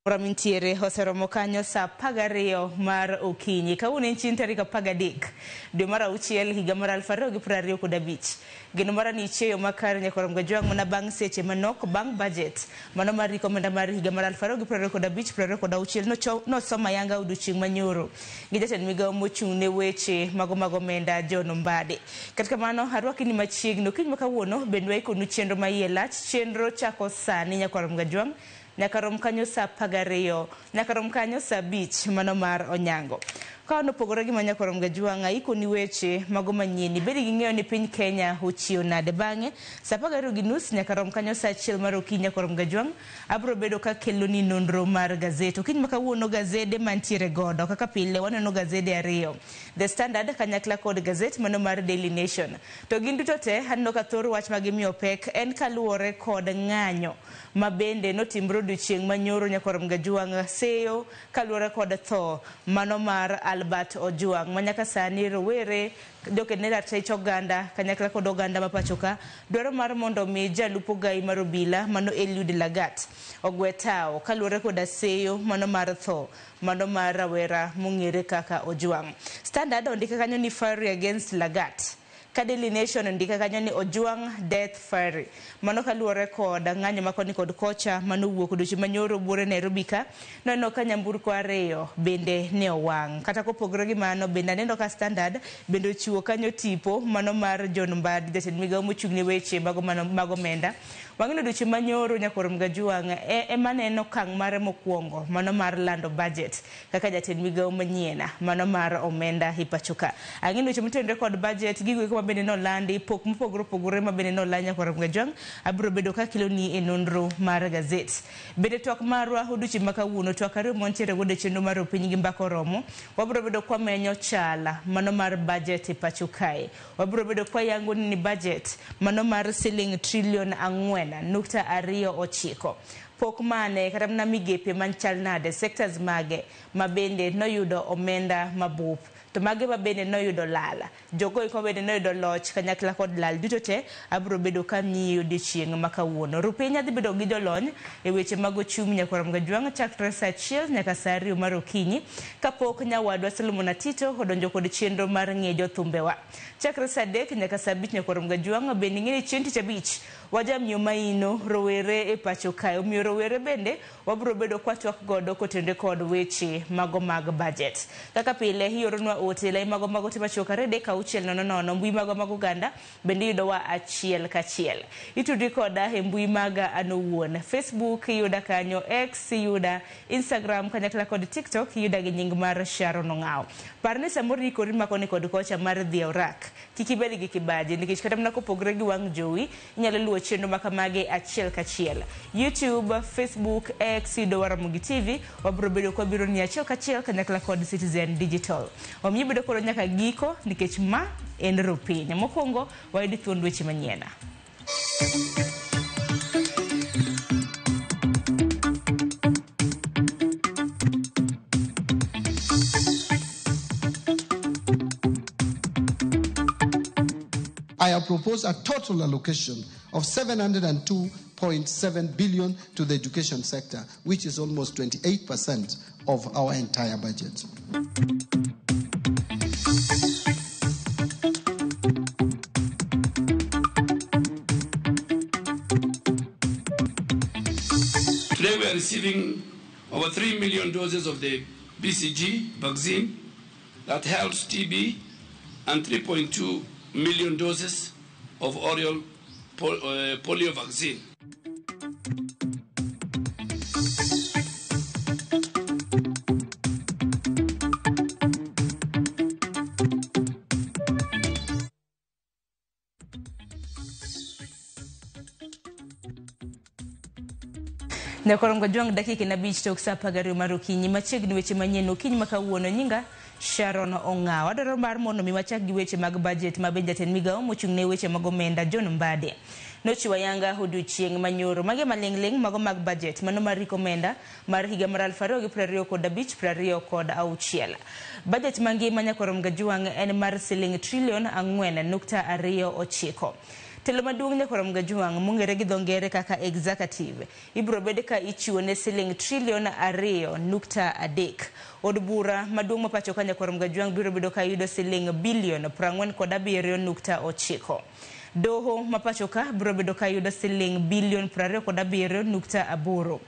Ramintiere oseromo kanyo sa 12 mar okinyi kawuono en tarik 13 dwe mar auchiel higa mar 2025. Geno mara ni cheyo makar nyakorom gajwang mana bang seche manok bang budget mano mar rekomenda mar higa mar 2025-2026 no soma yanga uduching manyoro gi jatend migawo mochung' ne weche mago menda John Mbadi. Katika mano harwaki ni machiegno kiny makawuono bendwa ikonu chenro mayielach chenro chako sani nyakorom gajwang nyakarom kanyo sa 12 nyakarom kanyo sa 5 mano mar onyango. Kano pogore gi manyakorom gajwanga ikoni weche mago manyeni bedi gi ng'eyo ni piny Kenya ochiwo nade bang'e sa 12:30 nyakarom kanyo sa 1 mar okinyi nyakorom gajwang abro bedo ka kelo ni nonro mar gazet okinyi makawuono gazede mantiere godo kaka pile waneno gazede ariyo, The Standard kanyakla kod gazet mano mar Daily Nation. To gin duto te hanno ka thoro wach magimiyo pek en kaluwore kod ng'anyo mabende notimro odiochieng' manyoro nyakorom gajwang seyo kaluwore kod tho mano mar Albert Ojwang manyaka sani rowere dokene ratich oganda kanyakla kod oganda mapachoka dwaro mar mondo mi jalupo gai mar obila mano Eliud Lagat ogwetao kaluwore kod seyo mano mar tho mano mar rawera mong'ere kaka Ojwang. Standard ondika kanyo ni fiery against Lagat. Daily Nation ndika kanyo ni Ojwang death fiery mano kaluwore kod ng'anyo makoni kod kocha mano wuok odiochieng' manyoro buore Nairobi ka nono ka nyamburko ariyo bende ne owang'. Kata kopogore gi mano bende aneno ka Standard bende ochiwo kanyo tipo mano mar John Mbadi jatend migawo mochung' ne weche mago menda wang'ino odiochieng' manyoro nyakorom gajwang emaneno kang' mare mokwongo mano mar lando budget kaka jatend migawo manyiena mano mar omenda hipachoka ang'ino weche motendore kod budget gigo bende no landi pok mopogore mabende no lanya nyakorom gajwang abro bedo ka kilo ni enonro mar gazet bende twak marwa odiochieng' makawuono twak ariyo montiere godo chenro mar piny gi mbako romo wabro bedo kwa menyo chala mano mar budget hipachoka wabro bedo kwa yango ni budget mano mar siling trillion 4.29 pok mane kata mna migepe manchal nade sectors mage mabende noyudo omenda mabup to mage mabende noyudo lala jogo iko bende noyudo loch kanyakla kod lal duto te abro bedo ka miyo odiochieng' makawuono rupenya dhi bedo gi jolony e weche mag ochumi nyakorom gajwang chakre sa 1 nyaka sa 2 mar okinyi kapok nyawadwa Solomon Atito odonjo kod chenro mar ng'ejo thumbewa chakre sa 3 nyaka sa 5 nyakorom gajwang bende ng'eni chieng' tich abich wajamiyo maino rowere e pacho kae omiyo rowere bende wabro bedo kwa twak godo kotende kod weche mago mag budget kaka pile hioronwa otela mago timachoka rede ka uchiel nono mbui mago oganda bende yudowa achiel kachiel itudi koda e mbui maga anowuon Facebook yuda kanyo, X yuda, Instagram kanyakla kod TikTok yuda gi nying mar Sharon Ong'ao. Parne samori kori makoni kod kocha mar Dhiorak kikibeli gi kibaji nikech kata mna kopogre gi wang jowi inyalo luwo chenro makamage achiel kachiel YouTube, Facebook, X yudo Waramogi TV wabro bedo kwa biro ni achiel kachiel kanyakla kod Citizen Digital omiyo bedo koro nyaka giko nikech ma en rupiny mokwongo wayudi thuond weche manyiena. I have proposed a total allocation of 702.7 billion to the education sector, which is almost 28% of our entire budget. Today we are receiving over 3 million doses of the BCG vaccine that helps TB and 3.2 million doses of oral polio vaccine. Nyakorom gajwang dakika na bich tok sa 12 mar okinyi machiegni weche manyien okinyi makawuono nyinga Sharon Ong'ao. Adwaro mar mondo mi wachak gi weche mag budget mabende jatend migawo mochung' ne weche mag omenda John Mbadi nochiwo yanga odiochieng' manyoro mage maling'ling mago mag budget mano mar rekomenda mar higa mar 2025-2026. Budget mangima nyakorom gajwang en mar siling trillion 4.29. Telo maduong' Nyakorom Gajwang' mong'ere gi dho ngere kaka executive ibro bede ka ichiwo ne siling trilion 2.3. Od bura maduong' ma pacho ka Nyakorom Gajwang' biro bedo ka yudo siling bilion 47.9. Doho mapachoka biro bedo ka yudo siling bilion 27.8.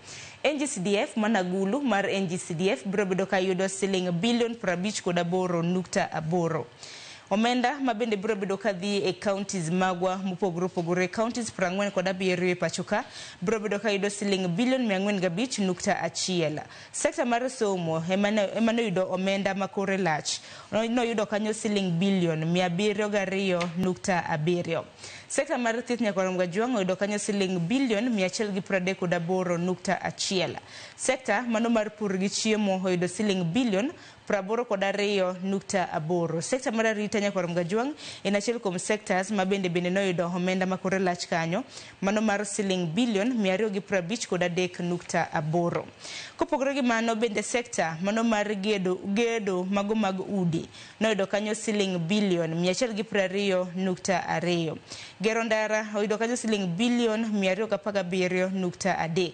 NGCDF managulu mar NGCDF biro bedo ka yudo siling bilion 58.8. Omenda mabende biro bedo ka dhi e counties magwa mopogore counties 47 pachoka biro bedo ka yudo siling bilion 405.1. Sekta mar somo emano yudo omenda makore lach no yudo kanyo siling bilion 702.7. Sekta mar thieth Nyakorom Gajwang' oyudo kanyo siling bilion 138.1. Sekta mano mar pur gi chiemo oyudo siling bilion 82.8. Sekta mar arita Nyakorom Gajwang' en achiel kuom sectors mabende noyudo omenda makore lach kanyo mano mar siling bilion 253.8. Kopogore gi mano bende sekta mano mar gedo mago mag udi noyudo kanyo siling bilion 120.2. Gero ndara oyudo kanyo siling bilion 217.3.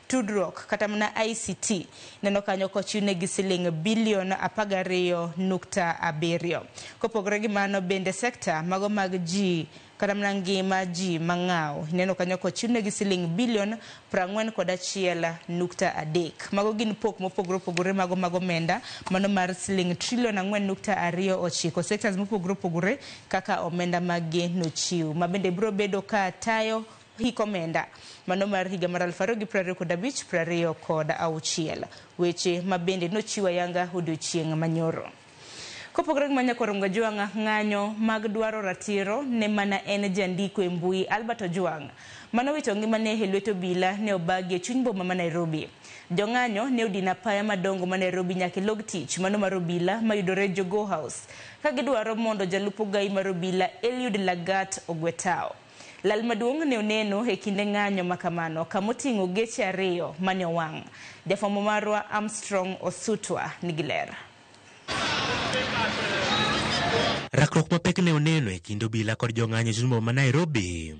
Tudruok kata mana ICT neno kanyo kochune gi siling bilion 12.7. Kopogore gi mano bende sekta mago mag ji kata mana ngima ji mang'aw neno kanyo kochune gi siling bilion 41.3. Mago gin pok mopogore mago omenda mano mar siling trilion 4.29. Sectors mopogore kaka omenda magi nochiw mabende biro bedo ka tayo hik omenda mano mar higa mar 2025-2026. Weche mabende nochiwa yanga odiochieng' manyoro. Kopogore gi Nyakorom Gajwang' ng'anyo mag dwaro ratiro ne mana en jandiko e mbui Albert Ojwang' mano wito ngimane e lwet obila ne obagi e chuny boma ma Nairobi. Jong'anyo ne odina paya madongo ma Nairobi nyaka log tich mano mar obila mayudore Jogo House ka gidwaro mondo jalup ogai mar obila Eliud Lagat ogwetao. Lal maduong' ne oneno e kinde ng'anyo makamano kamoting'o geche 2 mane owang'. Jafwambo marwa Armstrong Osutwa nigi ler. Rakruok mapek ne oneno e kind obila kod jong'anyo e boma ma Nairobi.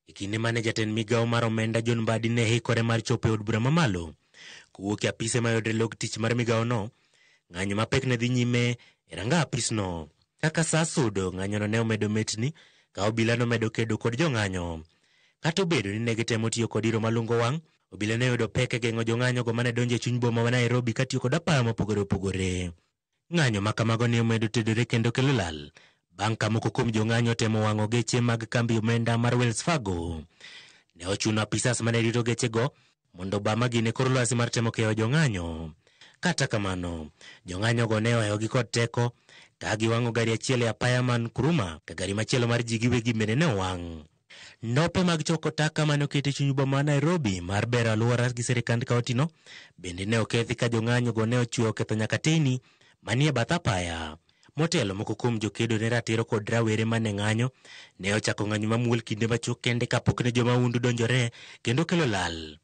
E kinde mane jatend migawo mar omenda John Mbadi ne hikore mar chopo e od bura mamalo kowuok e apise mayudre log tich mar migawo no, ng'anyo mapek ne dhi nyime e ranga apisno. Kaka sa sudo, ng'anyono ne omedo metni ka obila nomedo kedo kod jong'anyo. Kata obedo ni ne gitemo tiyo kod iro malungo wang', obila ne yudo pek e geng'o jong'anyo go mane donjo e chuny boma ma Nairobi katiyo kod apaya mopogore. Ng'anyo makamago ne omedo tedore kendo kelo lal bang' ka moko kuom jong'anyo temo wang'o geche mag kambi omenda mar Wells Fargo. Ne ochuno apisas mane rito gechego mondo ba magine kor lwasi mar temo keyo jong'anyo. Kata kamano, jong'anyo go ne ohewogi kod teko ka giwang'o gari achiel e apaya man Kuruma ka gari machielo mar ji giwegi bende ne owang'. Nope mag choko taka mane oket e chuny boma ma Nairobi mar bero alwora gi sirikand kaontino bende ne okethi ka jong'anyo go ne ochweyo ketho nyaka teyni manie bath apaya. Motelo, moko kuom jokedo ne ratiro kod rawere mane ng'anyo ne ochako ng'anyo mamuol kinde machuok kende kapok ne jomaundu donjore kendo kelo lal.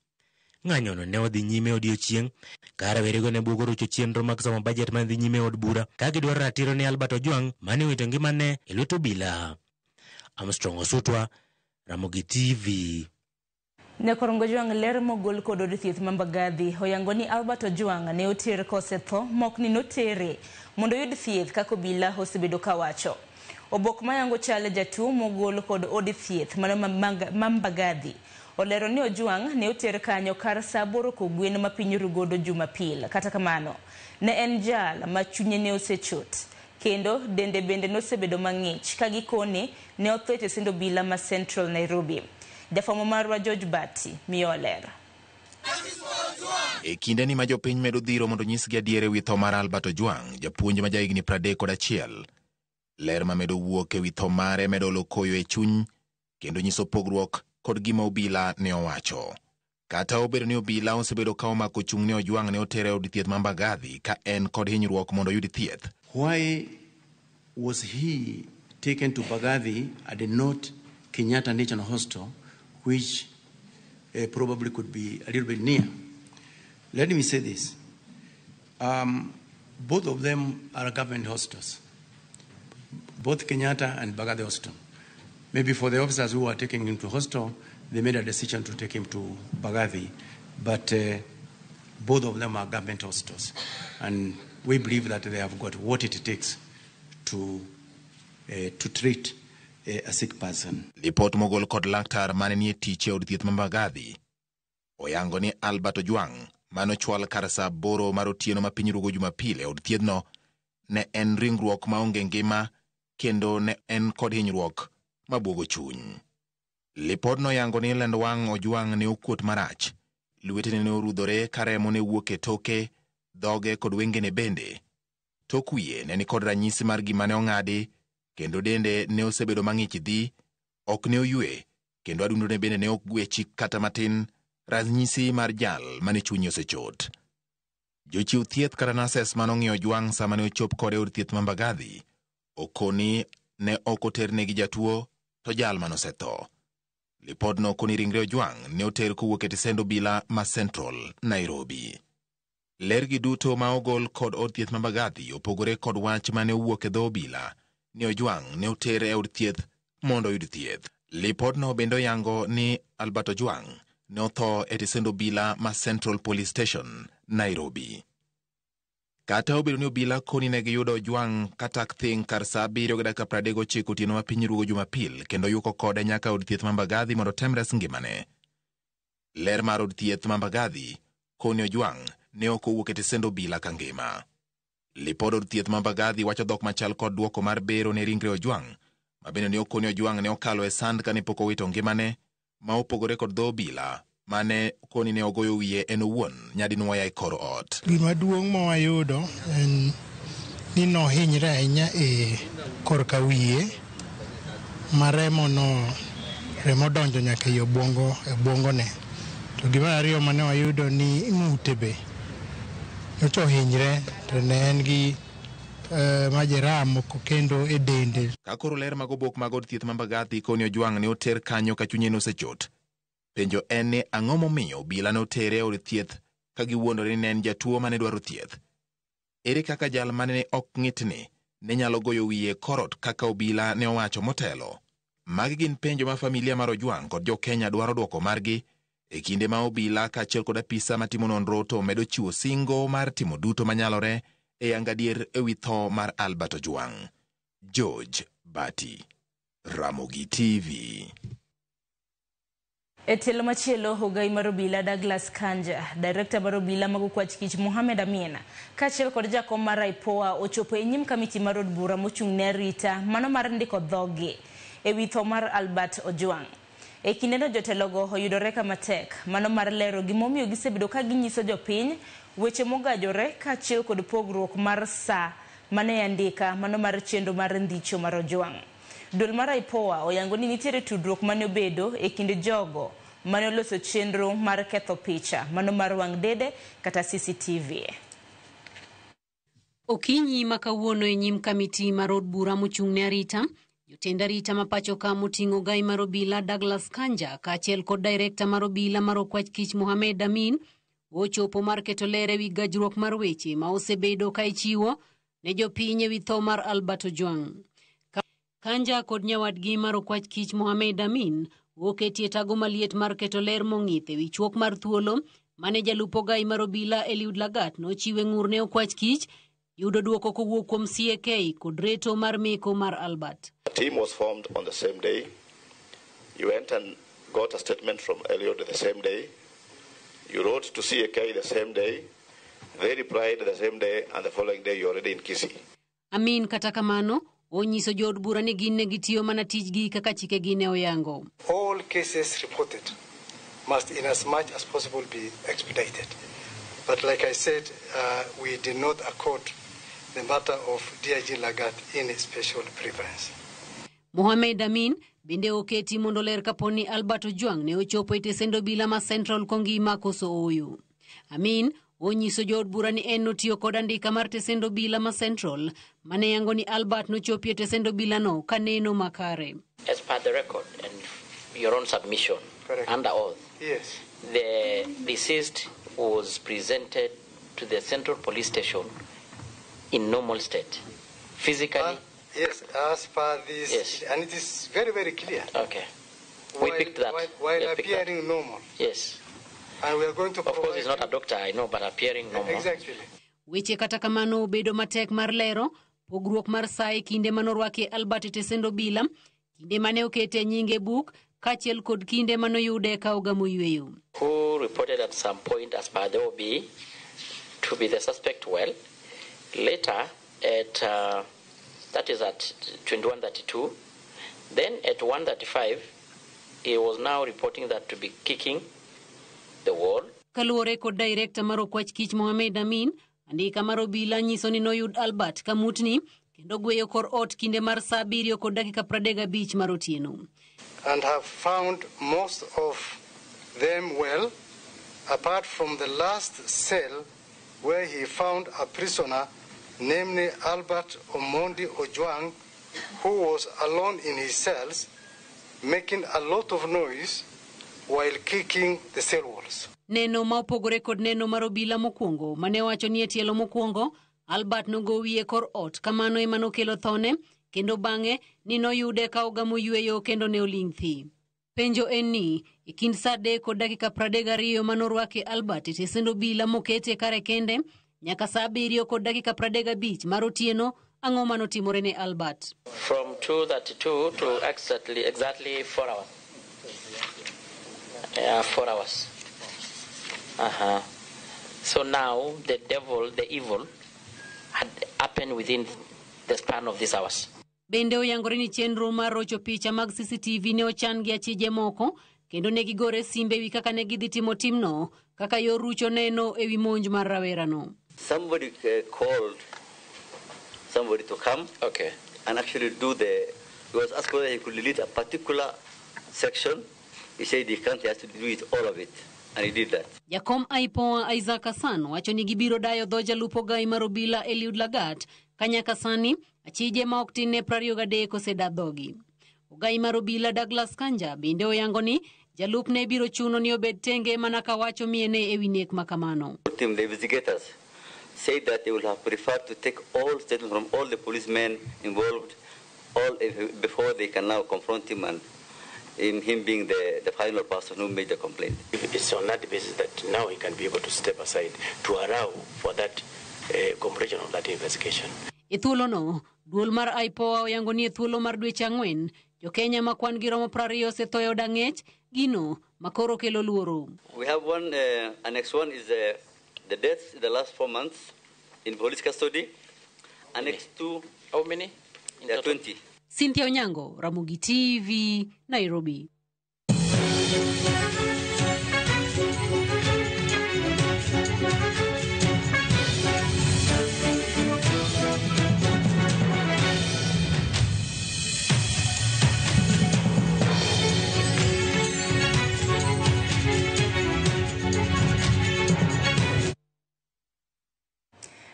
Ng'anyono ne odhi nyime odiochieng' ka rawerego ne buogo rocho chenro mag somo bajet man dhi nyime od bura ka gidwaro ratiro ne Albert Ojwang' mane owito ngimane e lwet obila. Armstrong Osutwa, Ramogi TV. Nyakorom Gajwang' ler mogol kod od thieth ma Mbagathi oyango ni Albert Ojwang' ne oter kosetho mok ni notere mondo yud thieth kako obila osebedo kawacho. Obok mayango chale jatuo mogol kod od thieth ma Mbagathi olero ni Ojwang' ne oter kanyo kar saa 8 kogwen ma piny Rugodo Jumapil. Kata kamano ne en jal ma chunye ne osechot kendo dende bende nosebedo mang'ich ka gikone ne otho e sindo obila ma Central Nairobi. Jafwambo marwa George Bati miyo ler. E kinde ni ma jopiny medo dhiro mondo nyisgi adier e wi tho mar Albert Ojwang', japuonj ma jahigni 31, ler ma medo wuok e wi tho mare medo lokoyo e chuny kendo nyiso pogruok kod gima obila ne owacho. Kata obedo ni obila osebedo ka omako chung' ne Ojwang' ne otere od thieth ma Mbagathi ka en kod hinyruok mondo yud thieth. Why was he taken to Mbagathi and not Kenyatta National Hospital, which probably could be a little bit near? Let me say this. Both of them are government hospitals, both Kenyatta and Mbagathi Hospital. Maybe for the officers who are taking him to hostel, they made a decision to take him to Bagavi, but both of them are government hostels, and we believe that they have got what it takes to treat a sick person. Lipot mogol kod laktar mane nie tich e od thieth ma Mbagathi oyango ni Albert Ojwang mano chwal kar saa 8 mar otieno ma piny rugo Jumapil e od thiethno ne en ringruok maonge ngima kendo ne en kod hinyruok mabuogo chuny. Lipod no yango ni lend wang' Ojwang ne okuot marach, lwetene ne orudhore ka remo ne wuok e toke, dhoge kod wengene bende. Tok wiye ne ni kod ranyisi mar gima ne ong'adi, kendo dende ne osebedo mang'ich dhi, ok ne oyue, kendo adundone bende ne ok gwechi kata matin, ranyisi mar jal mane chunye osechot. Jochiw thieth kata nurses manong'iyo Ojwang sama ne ochop kode od thieth ma Mbagathi okoni ne ok oternegi jatuo to jal manosetho. Lipod no koni ringre Ojwang ne oter kowuok e tesend obila ma Central Nairobi. Lergi duto ma ogol kod od thieth ma Mbagathi opogore kod wach mane owuok e dho obila ni Ojwang ne oter e od thieth mondo oyud thieth. Lipod no bende oyango ni Albert Ojwang ne otho e tesend obila ma Central Police Station Nairobi. Kata obedo ni obila koni ne giyudo Ojwang katak thing kar saa 7:39 otieno ma piny rugo Jumapil kendo yuko kode nyaka od thieth ma Mbagathi mondo tem res ngimane. Ler mar od thieth ma Mbagathi koni Ojwang ne ok owuok e tesend obila ka ngima. Lipod od thieth ma Mbagathi wacho dhok machal kod duoko mar bero ne ringre Ojwang, ma bende ne okoni Ojwang ne okalo e sand kane pok owito ngimane, ma opogore kod dho obila mane koni ne ogoyo wiye en owuon nyadinwoya e kor ot. Gima duong' ma wayudo en ni nohinyre ahinya e korka wiye, ma remo donjo nyaka e obwongone. To gima ariyo mane wayudo ni ng'ute be nyocha ohinyre, to ne en gi majeraha moko kendo e dende. Ka koro ler mag obok mag od thieth ma Mbagathi koni Ojwang ne oter kanyo ka chunye osechot. Penjo en ni ang'o momiyo obila ne otere od thieth ka giwuondore ni en jatuo mane dwaro thieth. Ere kaka jal mane ne ok ng'itni ne nyalo goyo wiye korot kaka obila ne owacho motelo? Magi gin penjo ma familia mar Ojwang kod Jo-Kenya dwaro dwoko margi e kinde ma obila kaachiel kod apisa matimo nonro to medo chiwo singo mar timo duto manyalore e angadier e wi tho mar Albert Ojwang. George Bati, Ramogi TV. E telo machielo, Ogai mar obila Douglas Kanja, Director mar obila mag Okwach Kich Mohamed Amin, kaachiel kod jakom mar IPOA ochopo e nyim kamiti mar od bura mochung' ne arita mano mar ndiko dhogi e wi tho mar Albert Ojwang. E kindeno jotelogo oyudore kama tek mano mar lero gimomiyo gisebedo ka ginyiso jopiny weche mogajore kaachiel kod pogruok mar saa mane andika mano mar chenro mar ndicho mar Ojwang. Duol mar IPOA oyango ni nitiere tudruok mane obedo e kind jogo mane oloso chenro mar ketho picha mano mar wang' dede kata CCTV. Okinyi makawuono e nyim kamiti mar od bura mochung' ne arita, jotend arita ma pacho ka moting'o Ogai mar obila Douglas Kanja kaachiel kod Director mar obila mar Okwach Kich Mohamed Amin ochopo mar keto ler ewi gajruok mar weche ma osebedo ka ichiwo ne jopiny ewi tho mar Albert Ojwang. Kanja kod nyawadgi mar Okwach Kich Mohamed Amin oketie tago maliet mar keto ler mong'ith ewi chuok mar thuolo mane jalup Ogai mar obila Eliud Lagat nochiwe ng'ur ne Okwach Kich yudo duoko kowuok kuom CAK kod reto mar meko mar Albert. A team was formed on the same day. You went and got a statement from Eliud the same day. You wrote to CAK the same day. They replied the same day, and the following day you're already in Kisii. Amin kata kamano onyiso jood bura ni gin ne gitiyo mana tijgi kaka chikegi ne oyango. All cases reported must in as much as possible be expedited. But like I said, we did not accord the matter of DIG Lagat any special preference. Mohamed Amin bende oketi mondo ler kaponi Albert Ojwang ne ochopo e tesend obila ma Central kongima koso oyo. Amin onyiso jood bura ni en notiyo kod andika mar tesend obila ma Central mane yango ni Albert nochopi e tesend obila no kaneno makare. As per the record and your own submission, correct, under oath, yes, the deceased was presented to the Central Police Station in normal state, physically Yes, as per this, Yes. and it is very, very clear. Okay. We picked that. While We picked appearing that. normal. Yes. And we are going to Of course, he's not a doctor, I know, but appearing normal. Exactly. Weche kata kamano obedo matek mar lero pogruok mar sai kinde manorwake Albert Tesendo Bila, kinde mane okete nyinge buk, kachiel kod kinde manoyude ka ogamo yweyo. Who reported at some point as per the OB to be the suspect well. Later, that is at 21:32. Then at 1:35, he was now reporting that to be kicking the wall. Kaluore kod director mar Okwach Kich Mohamed Amin, andika mar obila nyiso ni noyud Albert kamutni kendo gweyo kor ot kinde mar saa 7 kod dakika 35 mar otieno. And have found most of them well, apart from the last cell where he found a prisoner, namely Albert Omondi Ojwang, who was alone in his cells, making a lot of noise while kicking the cell walls. Neno ma opogore kod neno mar obila mokwongo mane wacho ni etielo mokwongo Albert nogo wiye kor ot kamano ema nokelo thone kendo bang'e ni noyude ka ogamo yweyo kendo ne oling' thi. Penjo en ni e kind saa 3 kod dakika 32 manorwake Albert Tesendo Bila mokete kare kende nyaka saa 7 kod dakika 35 mar otieno ang'o manotimore ne Albert. From 2:32 to exactly 4 hours. 4 hours. So now the evil had happened within the span of these hours. Bende oyangore ni chenro mar rocho picha mag CCTV ne ochan gi achije moko kendo ne gigore simbe wi kaka ne gidhi timo timno kaka yor rucho neno ewi monj mar rawerano. Somebody called somebody to come and actually he was asked whether he could delete a particular section. He said he can't, he has to do it, all of it. And he did that. Jakom Aipoa Isaac Hassan wacho ni gibiro dayo dho jalupo gai mar obila Eliud Lagat kanyaka sani achije ma ok tin ne 23 oseda dhogi. Ogai mar obila Douglas Kanja bende oyango ni jalup ne biro chuno ni obed tenge mana ka wacho miene ewi nek makamano. The investigators said that they will have preferred to take all statements from all the policemen involved before they can now confront him and in him being the final person who made the complaint. It's on that basis that now he can be able to step aside to allow for that completion of that investigation. E thuolo no, duol mar Aipoa oyango ni e thuolo mar dweche 4, jo Kenya makwan gi romo 20 osethoyo dang'ech gino makoro kelo luoro. We have one, annex 1 is the deaths in the last 4 months in police custody. Annex 2, how many? There are 20. Cynthia Onyango, Ramogi TV, Nairobi.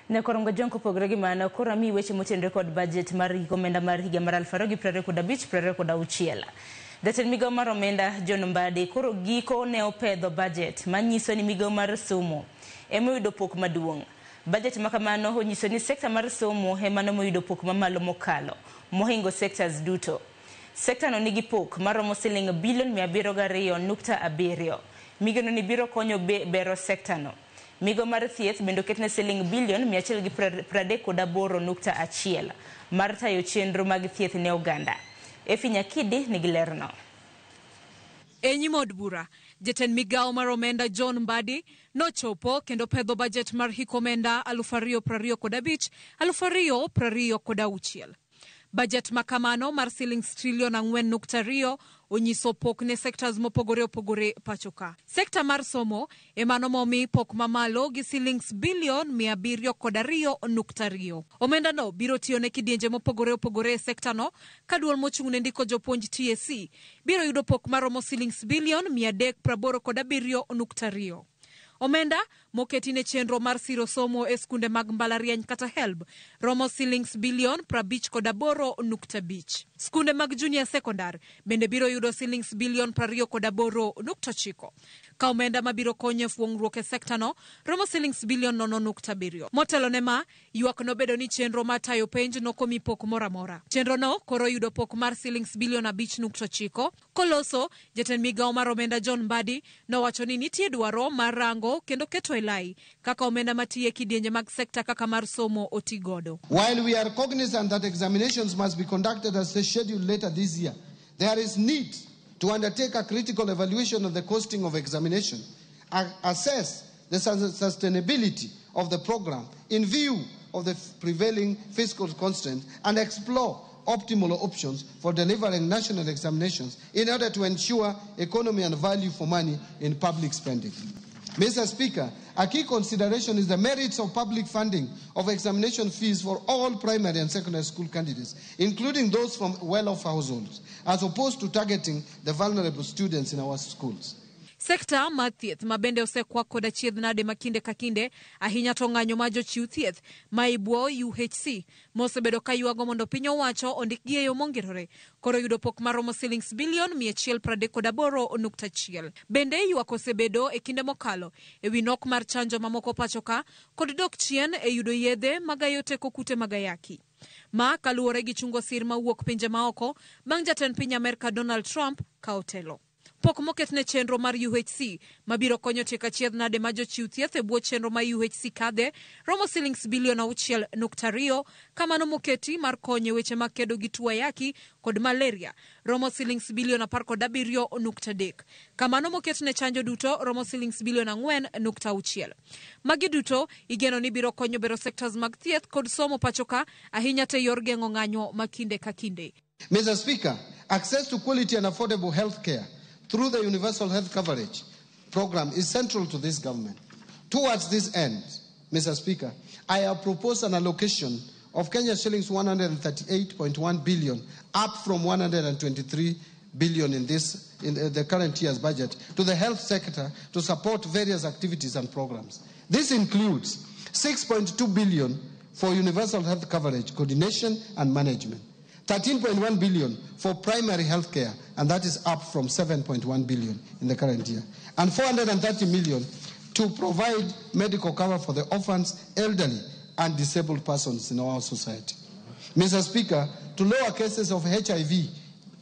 Ne korongo jonko pogre gi mano kora mi weche motenre kod budget mar omenda mar higa mar 2025-26. Jatend migao mar omenda John Mbadi koro giko ne opedho budget manyiso ni migao mar somo ema oyudo pok maduong'. Budget makamano onyiso ni sekta mar somo ema noyudo pok mamalo mokalo mohingo sectors duto. Sekta no nigi pok maromo siling bilion 702.7. Migao ni biro konyo bero sekta no. Migo mar thieth bendo ketne siling bilion 138.1 mar tayo chenro mag thieth ne Uganda. Efi Nyakidi nigi lerno. Enyimod bura, jatend migao mar omenda John Mbadi nochopo kendo pedho budget mar hik omenda 2025-2026. Budget makamano mar shillings trillion 4.2 onyiso pok ne sectors mopogore pachoka. Sekta mar somo emano momi pok mamalo gi shillings bilion 702.2. Omenda no biro tiyo ne kidienje mopogore sekta no kaduol mochung'ne ndiko jopuonj TSC biro yudo pok maromo shillings bilion 387.2. Omenda moketine chenro mar siro somo e skunde mag mbalariany kata HELB romo shillings bilion 58.5. Skunde mag junior secondary bende biro yudo shillings bilion 28.9. Ka omenda mabiro konyo fuong'ruok e sekta no romo shillings bilion 0.7. Motelo ne ma ywak no bedo ni chenro matayo penj no komi pok moramora. Chenro no koro yudo pok mar shillings bilion 5.9. Koloso jatend migao mar omenda John Mbadi nowacho ni nitie dwaro mar rango kendo keto elai kaka omenda matiye kidienje mag sekta kaka mar somo otigodo. While we are cognizant that examinations must be conducted as scheduled later this year, there is need to undertake a critical evaluation of the costing of examination, assess the sustainability of the program in view of the prevailing fiscal constraints, and explore optimal options for delivering national examinations in order to ensure economy and value for money in public spending. Mr. Speaker, a key consideration is the merits of public funding of examination fees for all primary and secondary school candidates, including those from well-off households, as opposed to targeting the vulnerable students in our schools. Sekta mathieth mabende osekwa koda chiedh nade makinde kakinde ahinya to ng'anyo ma jochiw thieth ma ibuo UHC mosebedo ka yuago mondo piny owacho ondikgi e yo mongirore koro yudo pok maromo shillings bilion 138.1. Bende ywak osebedo e kinde mokalo e wi nok mar chanjo mamoko pachoka kod dok chien e yudo yedhe magayo teko kute magayaki. Ma kaluwore gi chungo sir mawuok pinje maoko bang' jatend piny Amerka Donald Trump ka otelo. Pok moketne chenro mar UHC mabiro konyo tieko chiedh nade ma jochiw thieth e bwo chenro ma UHC kadhe romo shillings bilion 6.2. Kamano moketi mar konyo weche makedo gi tuo ayaki kod malaria romo shillings bilion 17.3. Kamano moketne chanjo duto romo shillings bilion 4.6. Magi duto igeno ni biro konyo bero sectors mag thieth kod somo pachoka ahinya te yor geng'o ng'anyo makinde ka kinde. Mr. Speaker, access to quality and affordable health care through the Universal Health Coverage Program is central to this government. Towards this end, Mr. Speaker, I have proposed an allocation of Kenya shillings 138.1 billion, up from 123 billion in the current year's budget, to the health sector to support various activities and programs. This includes 6.2 billion for universal health coverage, coordination and management, 13.1 billion for primary health care, and that is up from 7.1 billion in the current year, and 430 million to provide medical cover for the orphans, elderly, and disabled persons in our society. Mr. Speaker, to lower cases of HIV,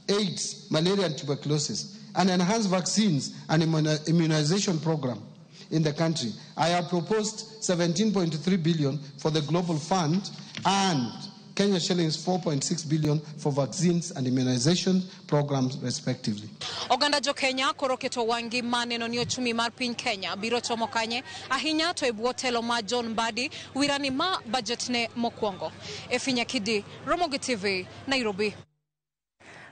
AIDS, malaria, and tuberculosis, and enhance vaccines and immunization program in the country, I have proposed 17.3 billion for the Global Fund and Kenya shillings 4.6 billion for vaccines and immunization programs respectively. Oganda jo Kenya koroketo wangi maneno ni ochumi mar piny Kenya biro chomo kanye ahinya to e bwo telo ma John Mbadi wirani ma budget ne mokwongo. Efinya Kidi, Ramogi TV, Nairobi.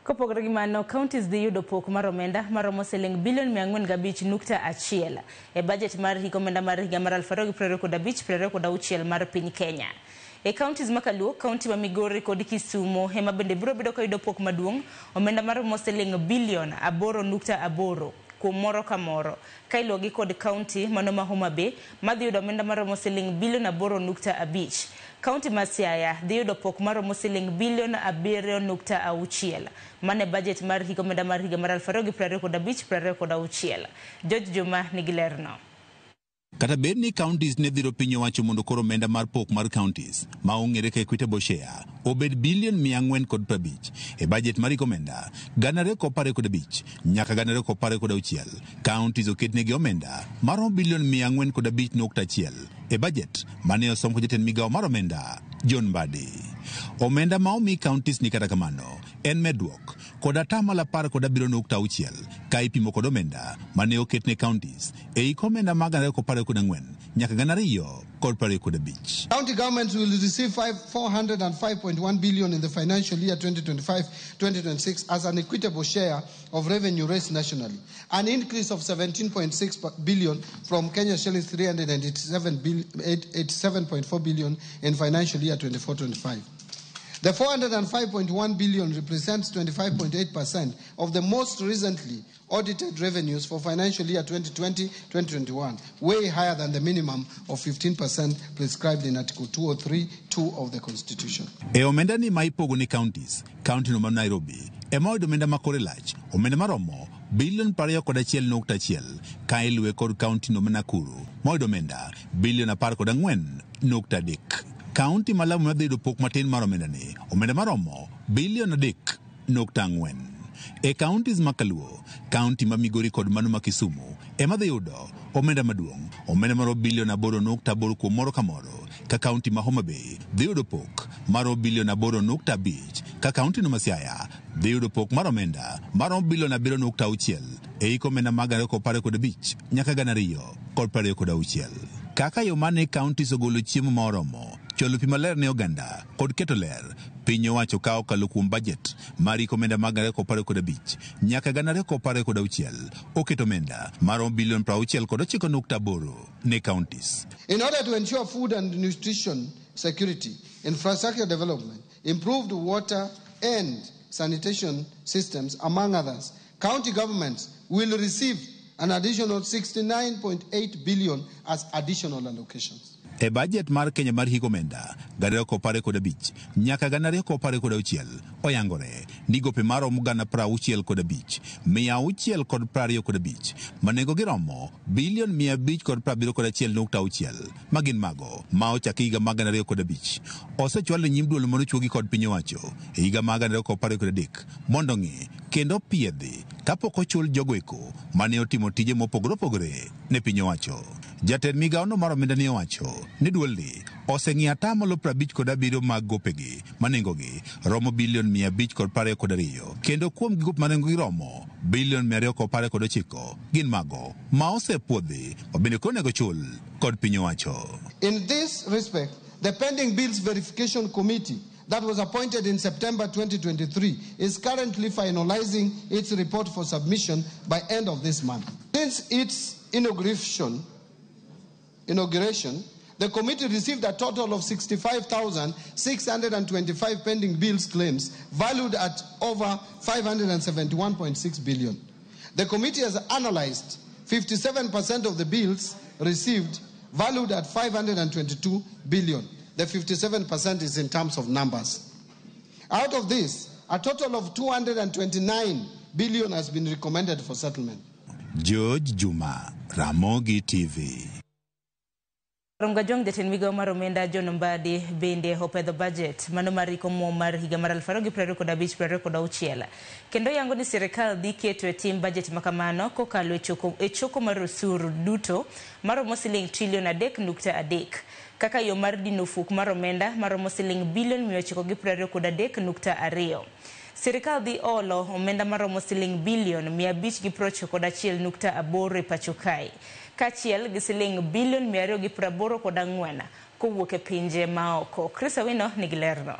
Kopogore gi mano, counties dhi yudo pok mar omenda maromo shiling bilion 405.1 e budget mar higa omenda mar higa mar 2025-2026 mar piny Kenya. E counties makaluo, county ma Migori kod Kisumu ema bende biro bedo ka yudo pok maduong' omenda maromo shiling bilion 8.8 kuom moro ka moro. Ka iluwogi kod county mano ma Homa Bay madhi yudo omenda maromo shiling bilion 8.5. County ma Siaya dhi yudo pok maromo shiling bilion 7.6. Mane budget mar higa omenda mar higa mar 2025-2026. George Juma nigi lerno. Kata bed ni counties ne dhiro piny owacho mondo koro omenda mar pok mar counties ma ong'ere ka equitable share obed bilion 450 e budget mar omenda 2025 nyaka 2026. Counties oketnegi omenda maromo bilion 405.1 e budget mane osom kod jatend migao mar omenda John Mbadi. Omenda ma omi counties ni kata kamano en medruok kod atamalo 17.6 ka ipimo kod omenda mane oketne counties e hik omenda mag 2024 nyaka 2025. County governments will receive 405.1 billion in the financial year 2025-2026 as an equitable share of revenue raised nationally, an increase of 17.6 billion from Kenya shillings 387.4 billion in financial year 24-25. The 405.1 billion represents 25.8% of the most recently audited revenues for financial year 2020-2021, way higher than the minimum of 15% prescribed in Article 203(2) of the Constitution. E omenda ni maipogo ni counties, county no ma Nairobi, e moid omenda makore lach, omenda maromo bilion 21.1 ka iluwe kod county no ma Nakuru, moid omenda bilion 14.3. County malamu madhido pok matin mar omenda ni, omenda maromo bilion 3.4. E counties makaluo, county ma Migori kod mano ma Kisumu, ema dhi yudo omenda maduong', omenda maro bilion 8.8 kuom moro ka moro, ka county ma Homa Bay dhi yudo pok maro bilion 8.5, ka county no ma Siaya dhi yudo pok mar omenda maro bilion 7.6 e iko omenda mag 2015 nyaka 2026. Kaka yo mane counties ogolo chiemo ma oromo, cholo pi maler ne oganda kod keto ler, piny owacho kawo kalo kuom budget mar iko omenda mag 2015 nyaka 2016 oketo omenda maromo bilion 69.8 ne counties. In order to ensure food and nutrition security, infrastructure development, improved water and sanitation systems, among others, county governments will receive an additional 69.8 billion as additional allocations. E budget mar Kenya mar higa omenda 2015 nyaka 2016 oyangore ni gope maromo 65,625 ma nengo giromo bilion 571.6 ma gin mago ma ochaki higa mag 2015 osechwal nyim duol manochuogi kod piny owacho e higa mag 2013 mondo ng'i kendo piedhi kapok ochul jogoeko mane otimo tije mopogore opogore ne piny owacho. Jatend migawo no mar omenda ni owacho ni duolni oseng'i atamalo 57 mag gopegi manengogi romo bilion 522 kendo kuom gigop manengogi romo bilion 219 gin mago ma osepuodhi mabende konego chul kod piny owacho. In this respect, the pending bills verification committee that was appointed in September 2023 is currently finalizing its report for submission by end of this month. Since its inauguration, the committee received a total of 65,625 pending bills claims valued at over 571.6 billion. The committee has analyzed 57% of the bills received valued at 522 billion. The 57% is in terms of numbers. Out of this, a total of 229 billion has been recommended for settlement. George Juma, Ramogi TV. Romgajong jatend migawo mar omenda John Mbadi bende opedho budget mano mar iko mo mar higa mar 2025-2026 kendo yango ni sirikal dhi keto e tim budget makamano kokalo e choko mar osuru duto maromo siling trilion 3.3 kaka yo mar dino fuk mar omenda maromo siling bilion 923.2. Sirikal dhi olo omenda maromo siling bilion 591.8 e pacho kae, kachiel gi siling bilion 284 kowuok e pinje maoko. Chris Awino nigi lerno.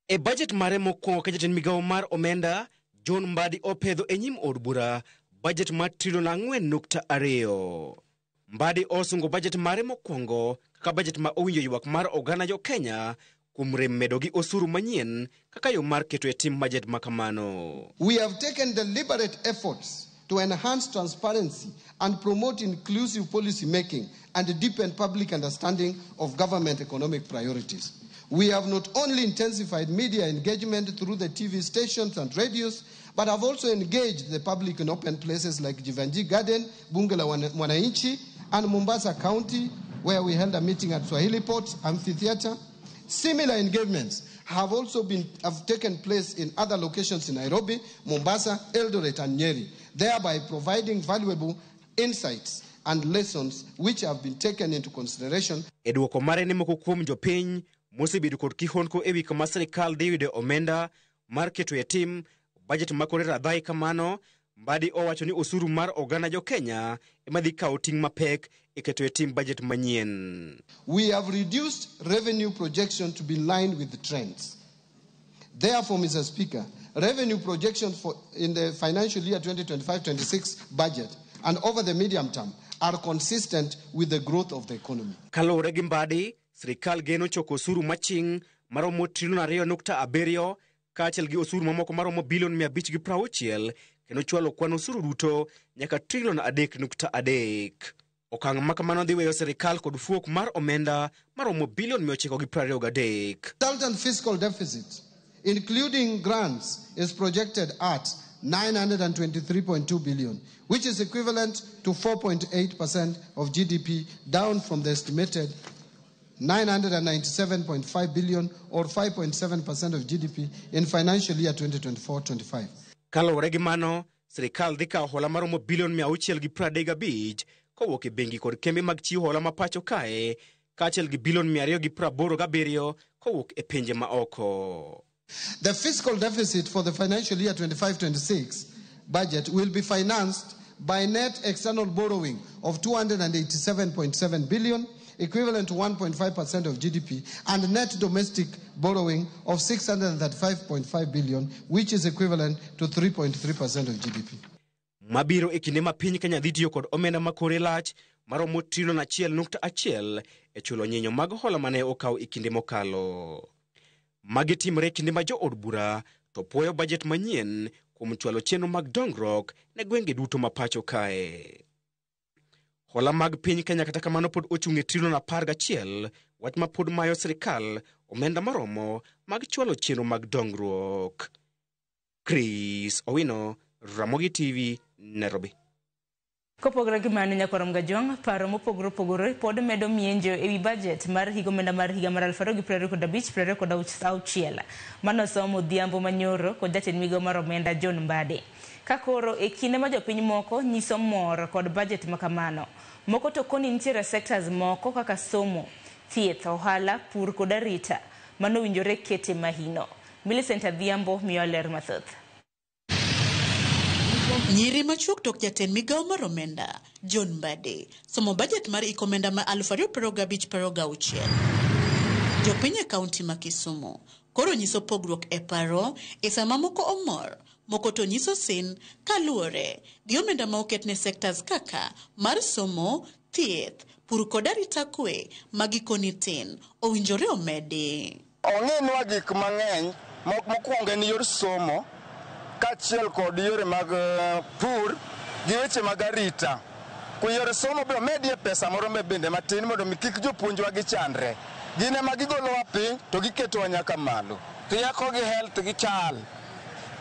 E budget mare mokwongo ka jatend migawo mar omenda John Mbadi opedho e nyim od bura budget mar trilion 4.2. Mbadi osungo budget mare mokwongo kaka budget ma owinjo ywak mar oganda jo Kenya kuom rem medo gi osuru manyien kaka yo mar keto e tim budget makamano. We have taken deliberate efforts to enhance transparency and promote inclusive policy making and deepen public understanding of government economic priorities. We have not only intensified media engagement through the TV stations and radios, but have also engaged the public in open places like Jivanji Garden, Bunge la Mwananchi, and Mombasa County, where we held a meeting at Swahili Port Amphitheatre. Similar engagements have also taken place in other locations in Nairobi, Mombasa, Eldoret, and Nyeri, thereby providing valuable insights and lessons which have been taken into consideration. Eduoko mare ne moko kuom jopiny mosebedo kod kihondko ewi kama sirikal dhi yude omenda mar keto e tim budget makore radhai kamano. Mbadi owacho ni osuru mar oganda jo Kenya ema dhi kawo ting' mapek e keto e tim budget manyien. We have reduced revenue projection to be in line with the trends. Therefore, Mr. Speaker, revenue projections in the financial year 2025-26 budget and over the medium term are consistent with the growth of the economy. Kalore gi Mbadi, sirikal geno choko osuru maching maromo trilion 2.7 kaachiel gi osuru mamoko maromo bilion 560 kendo chwalo kwan osuru duto nyaka trilion 3.3. Okang' makamano dhi weyo serikal kod fuok mar omenda maromo bilion 923. Resultant fiscal deficit, including grants, is projected at 923.2 billion, which is equivalent to 4.8% of GDP, down from the estimated 997.5 billion or 5.7% of GDP in financial year 2024-25. Kalore gi mano, serikal dhi kawo hola maromo bilion 635 kowuok e bengi kod kembe mag chiwo hola ma pacho kae, kaachiel gi bilion 287 kowuok e pinje ma oko. The fiscal deficit for the financial year 25-26 budget will be financed by net external borrowing of 287.7 billion, equivalent to 1.5% of GDP, and net domestic borrowing of 635.5 billion, which is equivalent to 3.3% of GDP. Mabiro e kinde ma piny Kenya dhi tiyo kod omenda ma kore lach maromo trilion 1.1 e chulo nyinyo mag hola mane okaw e kinde mokalo. Magi timre kinde ma jo od bura to puoyo bajet manyien kuom chwalo chenro mag dongruok ne gwenge duto ma pacho kae. Hola mag piny Kenya kata kamano pod ochung' e trilion 11, wach ma pod mayo serikal omenda maromo mag chwalo chenro mag dongruok. Chris Owino, Ramogi TV, Nairobi. Kopogore gi mano nyakwarom Gajwang', paro mopogore pod medo mienjo ewi budget mar higa omenda mar 2025-2026 mano somo Odhiambo manyoro kod jatend migawo mar omenda John Mbadi. Kakoro e kinde ma jopiny moko nyiso mor kod budget makamano, moko to koni nitiere sectors moko kaka somo, thieth, ohala, pur kod arita mano winjore kete mahino. Millicent Adhiambo miyo ler mathoth. Nyiri machuok tok jatend migawo mar omenda John Mbadi somo budget mar ikomenda ma 2025-2026. Jopiny e kaunti ma Kisumu koro nyiso pogruok e paro e sama moko omor, moko to nyiso sin kaluwore gi omenda ma oketne sectors kaka mar somo, thieth, pur kod arita kwe magikoni tin owinjore omedi. Ong'inwa gik mang'eny mokwongo en yor somo kaachiel kod yore mag pur gi weche mag arita. Ku yore somo biro medie pesa moro bende matin mondo mi kik jopuonjwa gichandre. Gin ema gigolowa piny to giketowa nyaka malo. Rieko gi health gi chal.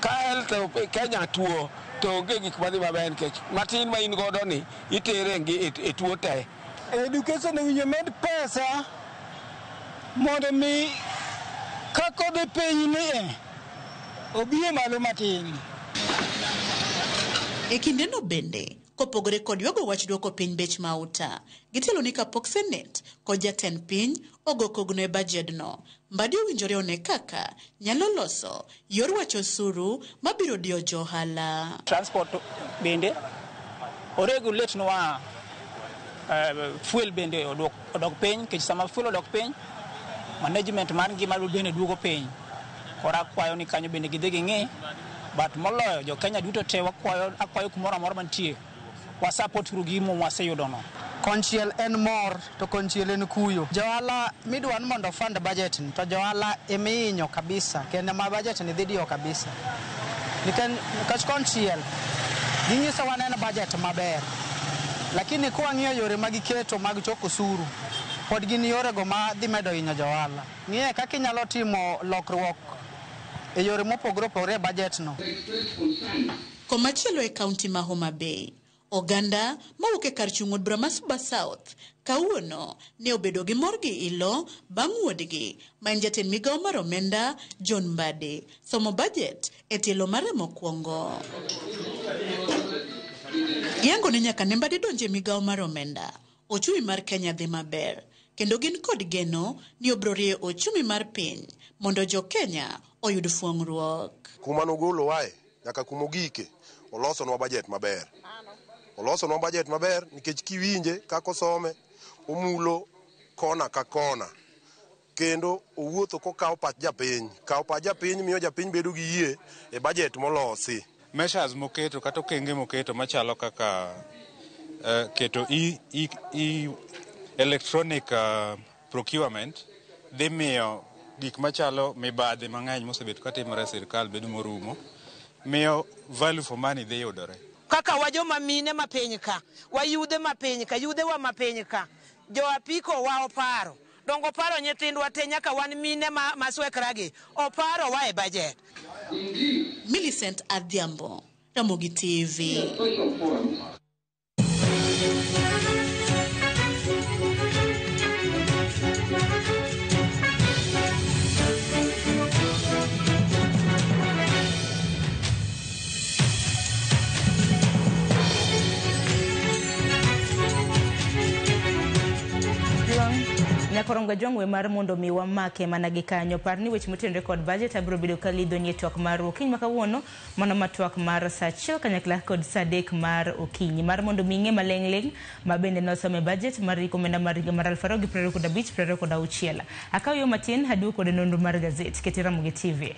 Ka health Kenya tuo to onge gik madhi maber nikech matin ma in godo ni itere e tuo te. Education owinjo med pesa mondo mi kakode piny ni obiye malo matin. E kindeno bende, kopogore kod yuago wach duoko piny bech mauta, gitelo ni kapok Senate kod jatend piny ogo kogno e bajedno, Mbadi owinjore one kaka nyalo loso yor wach osuru mabiro dio johala. Transport bende oregulate nwa fuel bende odok piny, kech sama fuel odok piny, management mar ngima bende duogo piny. Kora kwayo ni kanyo bende gidhi ging'i, but moloyo jo Kenya duto te akwayo kumoro amora mantie wa support ru gimo waseyudono. Konchiel en mor to konchiel en kuyo. Johala midwan mondo fund budget to johala emiinyo kabisa kendo ma budget ni dhidio kabisa. Nikech konchiel ginyiso waneno budget maber, lakini kwa ng'iyo yore magiketo mag choko osuru pod gin yore go ma dhi medo hinyo johala. Ng'iye kaka inyalo timo lokruok e yore mopogore opogore e budget no. Komachielo e kaunti ma Homa Bay, oganda mawuok e kar chung' od bura ma Suba South kawuono ne obedo gi mor gi ilo bang' wuodgi ma en jatend migawo mar omenda John Mbadi somo budget e tielo mare mokwongo. Giyango ni nyaka ne Mbadi donje migawo mar omenda, ochumi mar Kenya dhi maber, kendo gin kod geno ni obrorie ochumi mar piny mondo jo Kenya oyud fuong'ruok. Kuma nogolo wae nyaka kumogike olosonwa budget maber. Olosonwa budget maber nikech kiwinje kako some omulo kona ka kona. Kendo owuotho kokawo pach japiny. Kawo pach japiny miyo japiny bedo gi yie e budget molosi. Measures moketo kata okenge moketo machalo kaka keto electronic procurement dhi miyo gik machalo mibadhi mang'eny mosebet katimore sirkal bedo morumo miyo value for money dhi yudore. Kaka wajo mamine mapiny ka, wayudhe mapiny ka, yudhe wa mapiny ka, jo apiko wa oparo. Dongo paro nyithindwa te nyaka wan mine maswekragi. Oparo wa e budget. Millicent Adhiambo, Ramogi TV. Nyakoronga jongwe mar mondo mi wamake managi kanyo parni weche motenre kod budget abiro bedo kalidho nie twak mar okinyi makawuono mana matwak mar saa 1 kanyakla kod saa 3 mar okinyi mar mondo mi ng'e maleng' mabende nosome budget mar rekomenda mar higa mar 2025-2026 akaw yo matin hadu kod nonro mar gazet ketira Ramogi TV.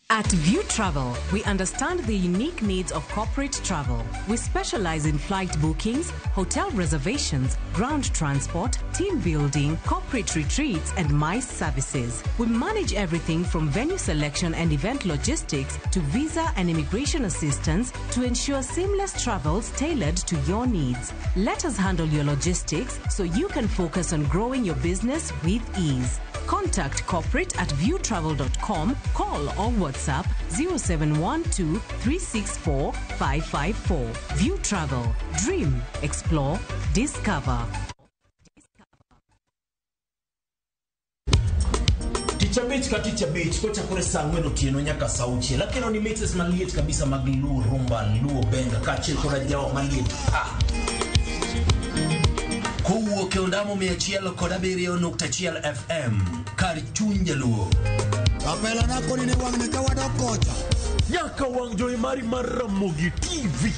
At View Travel, we understand the unique needs of corporate travel. We specialize in flight bookings, hotel reservations, ground transport, team building, corporate retreats, and MICE services. We manage everything from venue selection and event logistics to visa and immigration assistance to ensure seamless travels tailored to your needs. Let us handle your logistics so you can focus on growing your business with ease. Contact corporate at viewtravel.com, call or WhatsApp 0712 364 554. View Travel. Dream, explore, discover. Teacher Beach kocha kore sangweno tieno nyaka sauchi lakini ni mixes maliet kabisa maglu rumba luo benga kachil kora jao maliet Kowuok e ondamo 107.1 FM kar chuny jaluo. Apela nako ni wang ne kawado kocha. Nyaka wang joy mari mar Ramogi TV.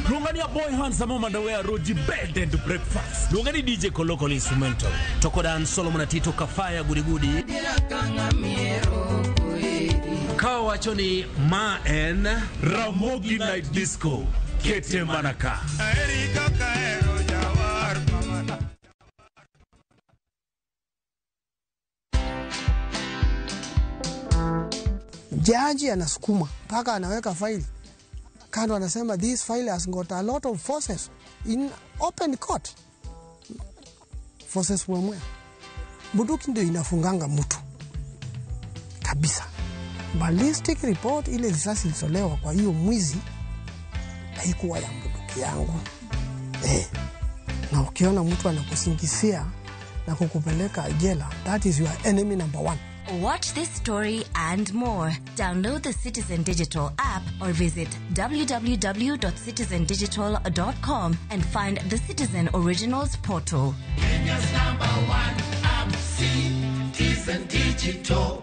Lungani ya boy handsome mandawea roji bed and breakfast. Lungani DJ Koloko instrumental. Tokodan Solomon Tito Kafaya gudi. Kawa choni ma en Ramogi Night Disco. Kete manaka. Jaji anasukuma mpaka anaweka faili kando, anasema this file has got a lot of forces in open court. Forces mwemwe bunduki ndio inafunganga mtu kabisa. Ballistic report ile risasi ilizolewa kwa hiyo mwizi haikuwa ya bunduki yangu. Na ukiona mtu anakusingizia na kukupeleka jela, that is your enemy number 1. Watch this story and more. Download the Citizen Digital app or visit www.citizendigital.com and find the Citizen Originals portal. Kenya's #1 app, Citizen Digital.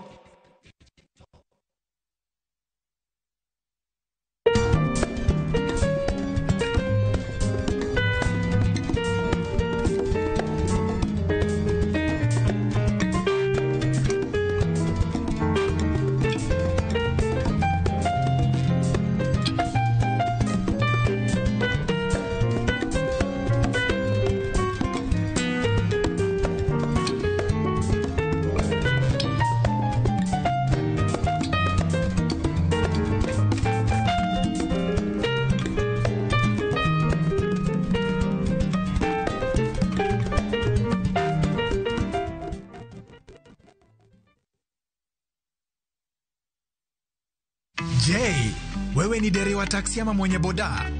Je, wewe ni dereva taksi ama mwenye boda?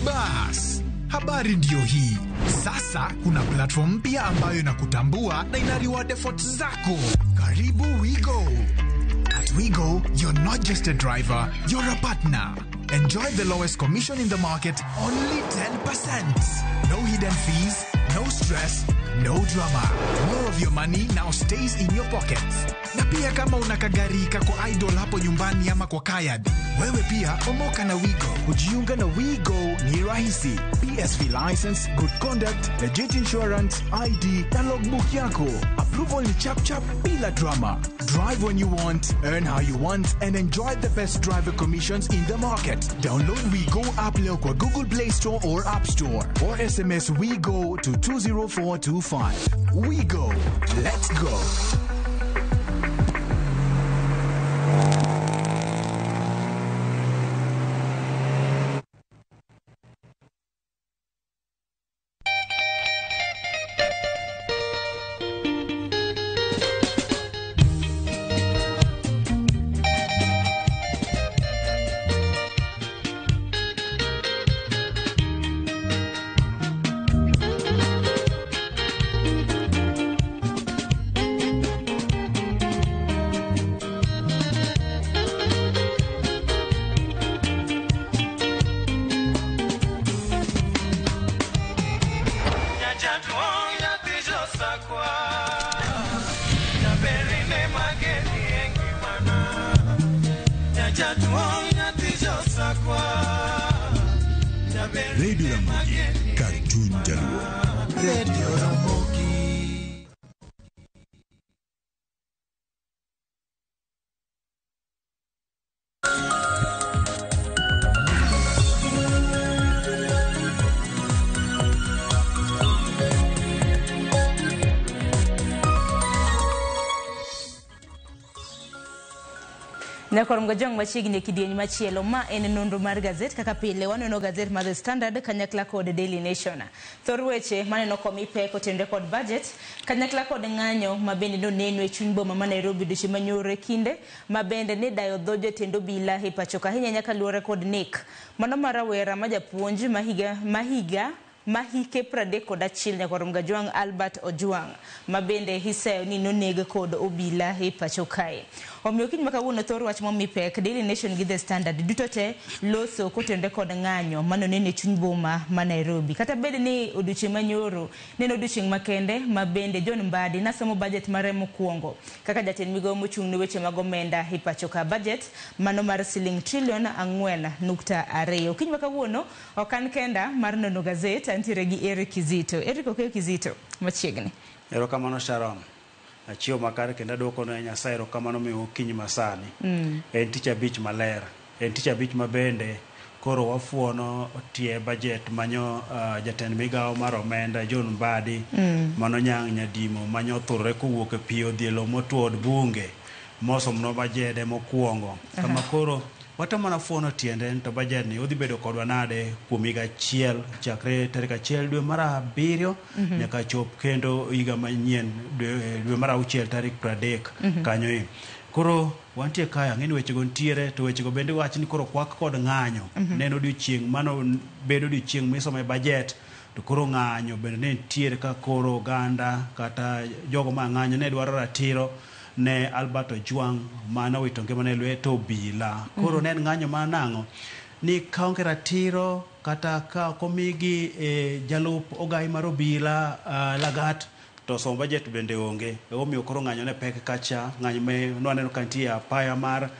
Bas, habari ndio hii. Sasa kuna platform mpya ambayo inakutambua na ina reward efforts zako. Karibu WeGo. At WeGo, you're not just a driver, you're a partner. Enjoy the lowest commission in the market, only 10%. No hidden fees, no stress, no drama. More of your money now stays in your pockets. Na pia kama unakagari kako idle hapo nyumbani ama kwa kayad, Wewe pia omoka na Wigo. Kujiunga na Wigo ni rahisi. PSV license, good conduct, legit insurance, ID na logbook yako. Approval ni chap chap bila drama. Drive when you want, earn how you want, and enjoy the best driver commissions in the market. Download Wigo app leo kwa Google Play Store or App Store, or SMS Wigo to 20425. Wigo, let's go. Radio Ramogi, Cartoon Jaluo. Radio Ramogi. Nyakorom gajong machiegni kidieny machielo ma en nonro mar gazet kaka pile waneno gazet mar The Standard kanyakla kod Daily Nation. Thor weche maneno komi pek otende kod budget kanyakla kod ng'anyo mabende noneno e chuny boma ma Nairobi duche manyore kinde mabende ne dayo dhoje tendo bila e pacho ka hinya nyaka luore kod nek mano marawera ma japuonj mahike 31 Nyakorom Gajwang Albert Ojwang mabende hiseyo ni noneg kod obila e pacho kae. Omiyo kiny makawuono Thor wach momi pek Daily Nation gi The Standard duto te loso kotende kod ng'anyo manonene chuny boma ma Nairobi. Kata bede ni odiochieng' manyoro neno odiochieng' makende mabende John Mbadi nasomo budget mare mokwongo kaka jatend migawo mochung' ne weche mag omenda e pacho ka budget mano mar siling trilion 4.2. Kiny makawuono okan kenda mar nono gazet antiere gi Eric Kizito. Eric okeo Kizito machiegni. Erokamano Sharon. Achio makare kenda doko no Nyasaye erokamano miyo kiny masani. En tich abich maler. En tich abich mabende koro wafuono tie budget manyo jatend migawo mar omenda John Mbadi mano nyang' nyadimo manyo thurre kowuok e pio dhielo motuo od bunge mosomno bajede mokwongo. Kama koro watamana fuono tiende to budget ni udhi bedo kodwa nade kuom higa achiel chakre tarik 1 dwe mar 7 nyaka chop kendo higa manyien dwe mar 6 tarik 30 kanyo. Koro wantie kaya ng'eni wechego ntiere to wechego bende wach ni koro kwak kod ng'anyo neno odiochieng' mano bedo odiochieng' misome budget to koro ng'anyo bende ne ntiere ka koro oganda kata jogo ma ng'anyo ne dwaro ratiro ne Albert Ojwang mana wito ngimane lweto obila. Koro ne ng'anyo manang'o ni kaonge ratiro kata ka komigi jalup ogai mar obila lagat to som budget bende onge. Omiyo koro ng'anyo ne pek kacha ng'anyo me nwaneno kantie apaya mar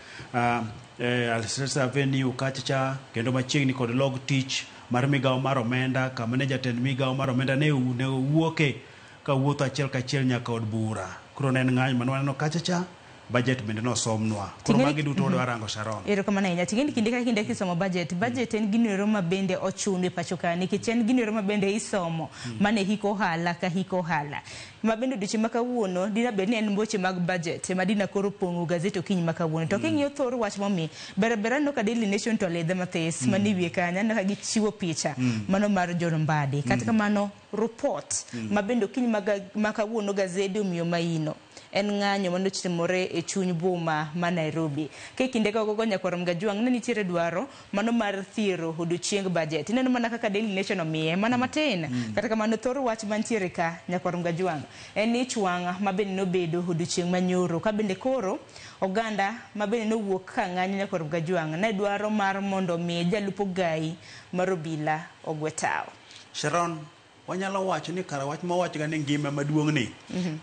Alcester Avenue kacha kendo machiegni kod log tich mar migawo mar omenda kama ne jatend migawo mar omenda ne wuoke ka wuotho achiel kachiel nyaka od bura. Koro ne ng'anyo manwaneno kacha budget bende no somnwa. Koro magi duto dwarango Sharon. Erokamano ahinya. Tingeni kinde ka kinde kisomo budget en gino mabende ochuno e pacho ka nikech en gino mabende isomo mane hiko hala ka hiko hala. Mabende duche makawuono dina bed ni en mboche mag budget madina koro pongo gazeti kiny makawuono. To king'iyo Thor wach momi berabera no ka Daily Nation to ledhe mathis mani wie kanya na gi chiwo picha mano mar John Mbadi. Kata kamano report mabende kiny makawuono gazeti omiyo maino en ng'anyo mano chitimore e chuny boma ma Nairobi. Ke kinde ka gogo Nyakorom Gajwang ne nitiere dwaro mano mar thiro odiochieng' budget. Neno mana kaka Daily Nation omiye mana matin. Kata kamano Thor wach mantiere ka Nyakorom Gajwang en ni chwang' mabende nobedo odiochieng' manyoro ka bende koro oganda mabende nowuok ka ng'anyo Nyakorom Gajwang ne dwaro mar mondo mi jalupo gai mar obila ogwetao. Sharon, wanyalo wacho ni kara wach mawach ga ni ngima maduong' ni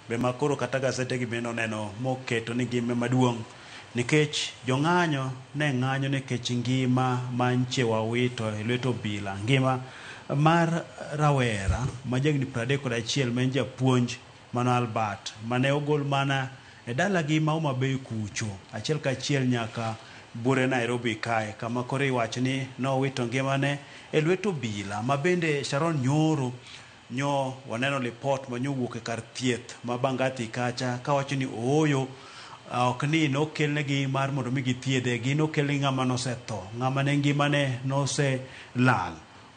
be makoro kata gazete gi bende neno moketo ni ngima maduong' nikech jong'anyo ne ng'anyo nikech ngima manche wawito e lweto bila ngima mar rawera ma jagni 31 ma en japuonj mano Albert mane ogol mana e dalagi ma Homa Bay kucho achiel ka achiel nyaka bure Nairobi kae kama koro iwacho ni nowito ngimane e lweto bila ma bende Sharon nyoro waneno report manyowuok e kar thieth ma Bangati kacha kawacho ni ooyo ok ni nokelnegi mar mondo mi githiedhe gi nokelnegi ng'ama nosetho ng'ama ne ngimane noselal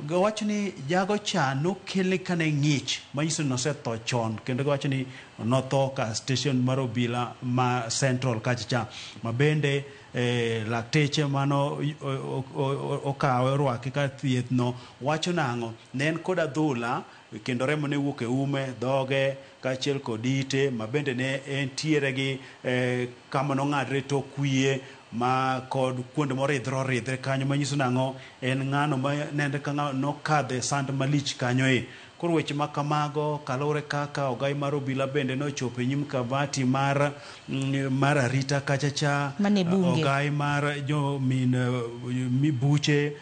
gawacho ni jago cha nokelne kane ng'ich manyiso ni nosetho chon kendo gawacho ni notho ka station mar obila ma Central kacha ma bende lakteche mano okawe rwaki ka thieth no wacho nang'o ne en kod adhola kendo remo ne wuok e ume dhoge kaachiel kod ite ma bende ne entiere gi kama nong'adre tok wiye ma kod kuonde moridhre kanyo manyiso nang'o en ng'ano ma nende ka nokadhe sand malich kanyo koro weche ma kamago kalore kaka ogai mar obila bende nochopo e nyim kabati mar arita kachacha ogai mar jo min mibuche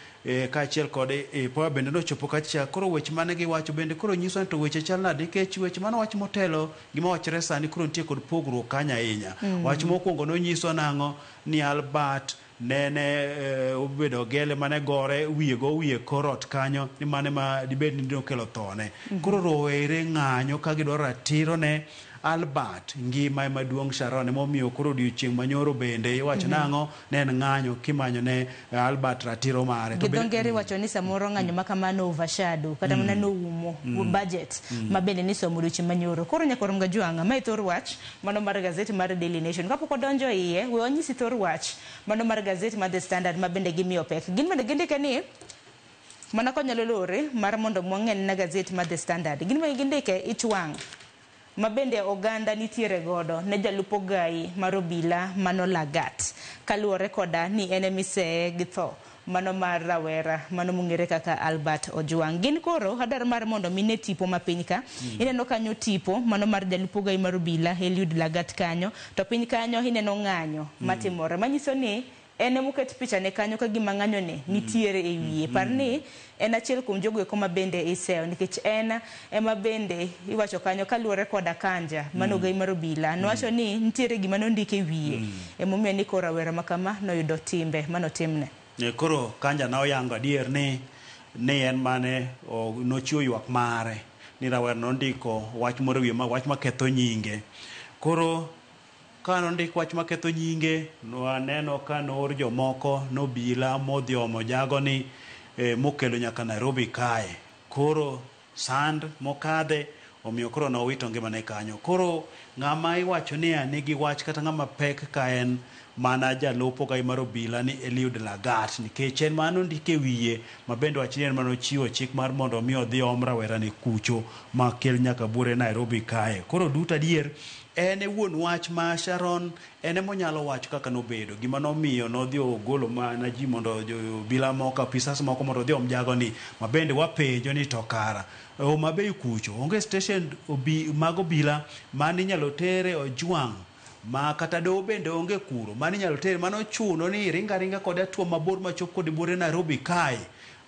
kaachiel kod poa bende nochopo kacha koro weche mane giwacho bende koro nyiso ni to weche chal nade nikech weche mane wach motelo gima wachre sani koro nitie kod pogruok kanyo ahinya wach mokwongo nonyiso nang'o ni Albert nene obedo gele mane gore wiye korot kanyo ni mane ma dibed ni nokelo thone koro rowere ng'anyo ka gidwaro ratiro ne Albert ngima maduong' Sharon momiyo koro odiochieng' manyoro bende iwacho nang'o ne en ng'anyo kimanyo ne Albert ratiro mare to bende wacho ni samoro ng'anyo makamano overshadow kata mana noumo budget ma bende ni somo odiochieng' manyoro koro nyaka rom ga jwang'a ma thor wach mano mar gazeti mar Daily Nation kapok odonjo iye we onyisi thor wach mano mar gazeti mar The Standard ma bende gimiyo pek gin bende gindike ni mana konyalo lore mar mondo mwang'en na gazeti mar The Standard gin bende gindike ichwang' ma bende oganda nitiere godo ne jalup ogai mar obila mano Lagat kaluwore koda ni en emise githo mano mar rawera mano mung'ere kaka Albert Ojwang gin koro hadar mar mondo mine tipo ma piny ka ineno kanyo tipo mano mar jalup ogai mar obila Eliud Lagat kanyo to piny kanyo ineno ng'anyo matimore manyiso ni ene muket picha ne kanyo ka gima ng'anyo ne nitiere e wiye par ni en achiel kuom jogo eko ma bende iseo nikech en ema bende iwacho kanyo kaluwore koda Kanja mano ogai mar obila nowacho ni nitiere gima nondike wiye emomiyo ni koro rawera makama noyudo timbe manotimne koro Kanja na oyango adier ni en mane nochiwo ywak mare ni rawera nondiko wach moro wiye wach maketho nyinge koro kano ndik wach maketho nyinge waneno ka noor jomoko nobila modhiomo jago ni mokelo nyaka Nairobi kae koro sand mokadhe omiyo koro nowito ngimane kanyo koro ng'ama iwacho ni nigi wach kata ng'ama pek ka en mana jalup ogai mar obila ni Eliud Lagat nikech en mano ndike wiye ma bende wach ni en mano chiwo chik mar mondo mi odhi om rawera ne kucho ma kel nyaka bure Nairobi kae koro duto adier en wuon wach ma Sharon en monyalo wacho kaka nobedo gima nomiyo nodhi ogolo mana ji mondo obila moko apisas moko mondo odhi om jago ni ma bende wapenjo ni to kara Homa Bay kucho onge station mag obila mane inyalo tere Ojwang' ma kata do bende onge kuro mane inyalo tere mano chuno ni ringa kod tuo mabor machop kod bure Nairobi kae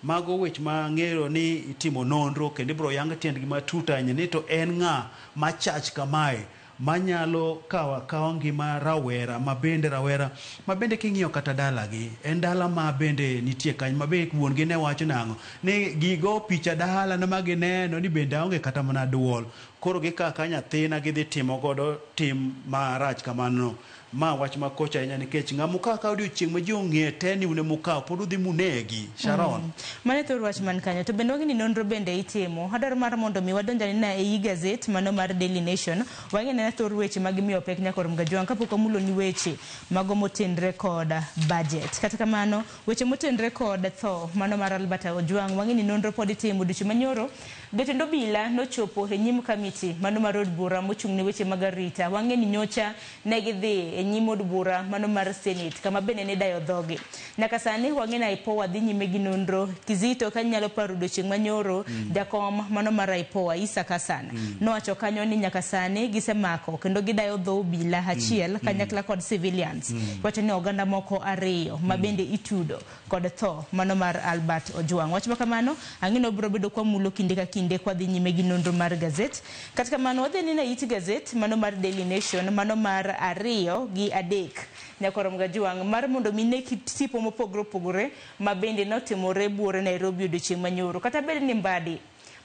mago wech ma ng'ero ni itimo nonro kendo ibro yang tiendgi matut ahinya ni to en ng'a machach kamae manyalo kawa ngima rawera ma bende king'iyo kata dalagi en dala ma bende nitie kany ma bende wuon gi ne wacho nang'o ni gigo picha dala na magineno ni bende aonge kata mana duol koro gikaka nyathina gidhi timo godo tim marach kamano ma wach makocha ahinya nikech ng'amuka odiochieng' ma ji ong'e te ni une mukawo pod udhi munegi Sharon mane thor wach man kanyo to bende wagni nonro bende itimo hadar mar mondo mi wadonjani na ei gazet mano mar Daily Nation wang'e na thor weche mag miyo pek nyaka rom ga jwang' kapok amulo ni weche mago motenre koda budget kata kamano weche motenre koda tho mano mar Albert Ojwang' wang'e ni nonro pod itimo odiochieng' manyoro jotend obila nochopo e nyim kamiti mano mar od bura mochung' ne weche mag arita wang'e ni nyocha ne gidhi e nyim od bura mano mar Senate kama bende ne dayo dhoge. Nyaka sani wang'e IPOA dhi nyime gi nonro. Kizito ka nyalo paro odiochieng' manyoro jakom mano mar IPOA Isa Hassan nowacho kanyo ni nyaka sani gisemako kendo gidayo dho obila achiel kanyakla kod civilians. Wacho ni oganda moko 2 ma bende itudo kod tho mano mar Albert Ojwang'. Wach makamano ang'ino biro bedo kwa mulo kinde ka kinde kwa dhi nyime gi nonro mar gazet. Katika mano wadhi ni na it gazet mano mar Daily Nation mano mar 2 gi 3 nyakorom Ojwang' mar mondo mine tipo mopogore ma bende notimore buore Nairobi odiochieng' manyoro. Kata bende ni Mbadi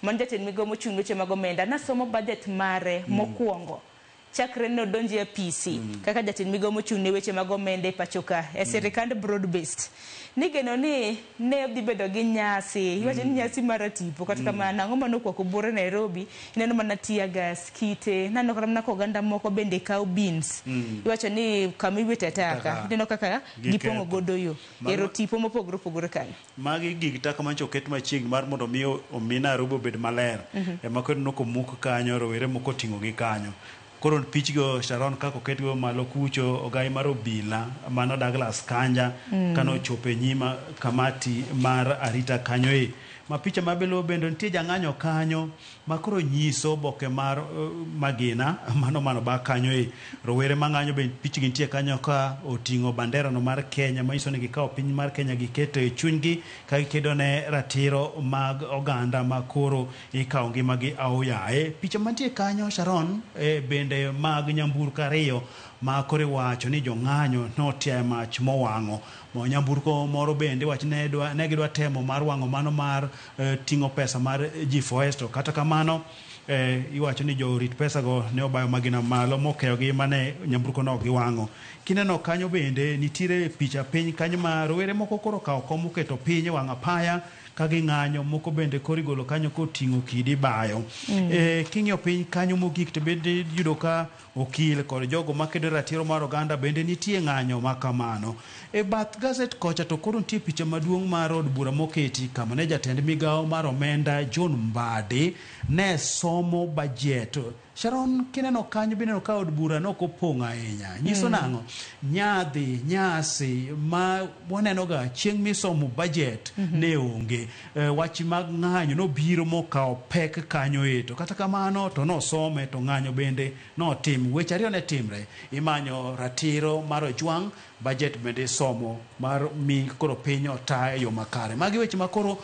man jatend migawo mochung' weche mag omenda nasomo budget mare mokwongo chakre no donji ya PC kaka jatend migawo mochung' ne weche mag omenda pachoka e sirikand broad based nigeno ni ne dhi bedo gi nyasi iwacho ni nyasi mar tipo kata kamano ang'o mano kwako buore Nairobi ineno mana tear gas kite nano kata mana oganda moko bende kaw beans iwacho ni kama iwete taka ineno kaka gipongo godo yo ero tipo mopogore kanyo magi gig taka mancho ket machiegni mar mondo mi omi Nairobi obed maler ema kod nokomuk kanyo rowere moko ting'o gi kanyo. Koro pichgo Sharon kako ketgo malo kucho ogai mar obila mano Douglas Kanja kano chope nyima kamati mar arita kanyo ma picha mabelo bendo nitie jang'anyo kanyo makoro nyiso boke mar magina mano ba kanyo rowere mang'anyo be pichgi nitie kanyo ka oting'o bandera no mar Kenya ma iso ni gikawo piny mar Kenya giketo e chunygi ka gikedo ne ratiro mag oganda makoro ikawo ngimagi aoyaye. Picha mantie kanyo Sharon bende mag nyamburko 2 ma kore wacho ni jong'anyo notia mach mowang'o mo nyamburko moro bende wach ne gidwa temo mar wang'o mano mar ting'o pesa mar G4S to kata kamano iwacho ni jorit pesa go ne obayo magina malo mokeyo gi mane nyamburko no giwang'o. Kineno kanyo bende nitire picha piny kanyo ma rowere moko koro kawo kom keto piny wang' apaya kagi ng'anyo moko bende korigolo kanyo koting'o kidi bayo. King'yo piny kanyo mogik to bende yudo ka okil kod jogo makedo ratiro mar oganda bende nitie ng'anyo makamano. E bath gazet kocha to koro nitie picha maduong' mar od bura moketi kama ne jatend migawo mar omenda John Mbadi ne somo budget. Sharon kineno kanyo bineno ka od bura nokopong' ahinya nyiso nang'o nyasi ma waneno ga chieng' misomo budget ne onge wach mag ng'anyo nobiro mokawo pek kanyo to kata kamano to nosome to ng'anyo bende notim weche ariyo ne timre imanyo ratiro mar Ojwang' budget bende somo mar mi koro piny ota yo makare magi weche makoro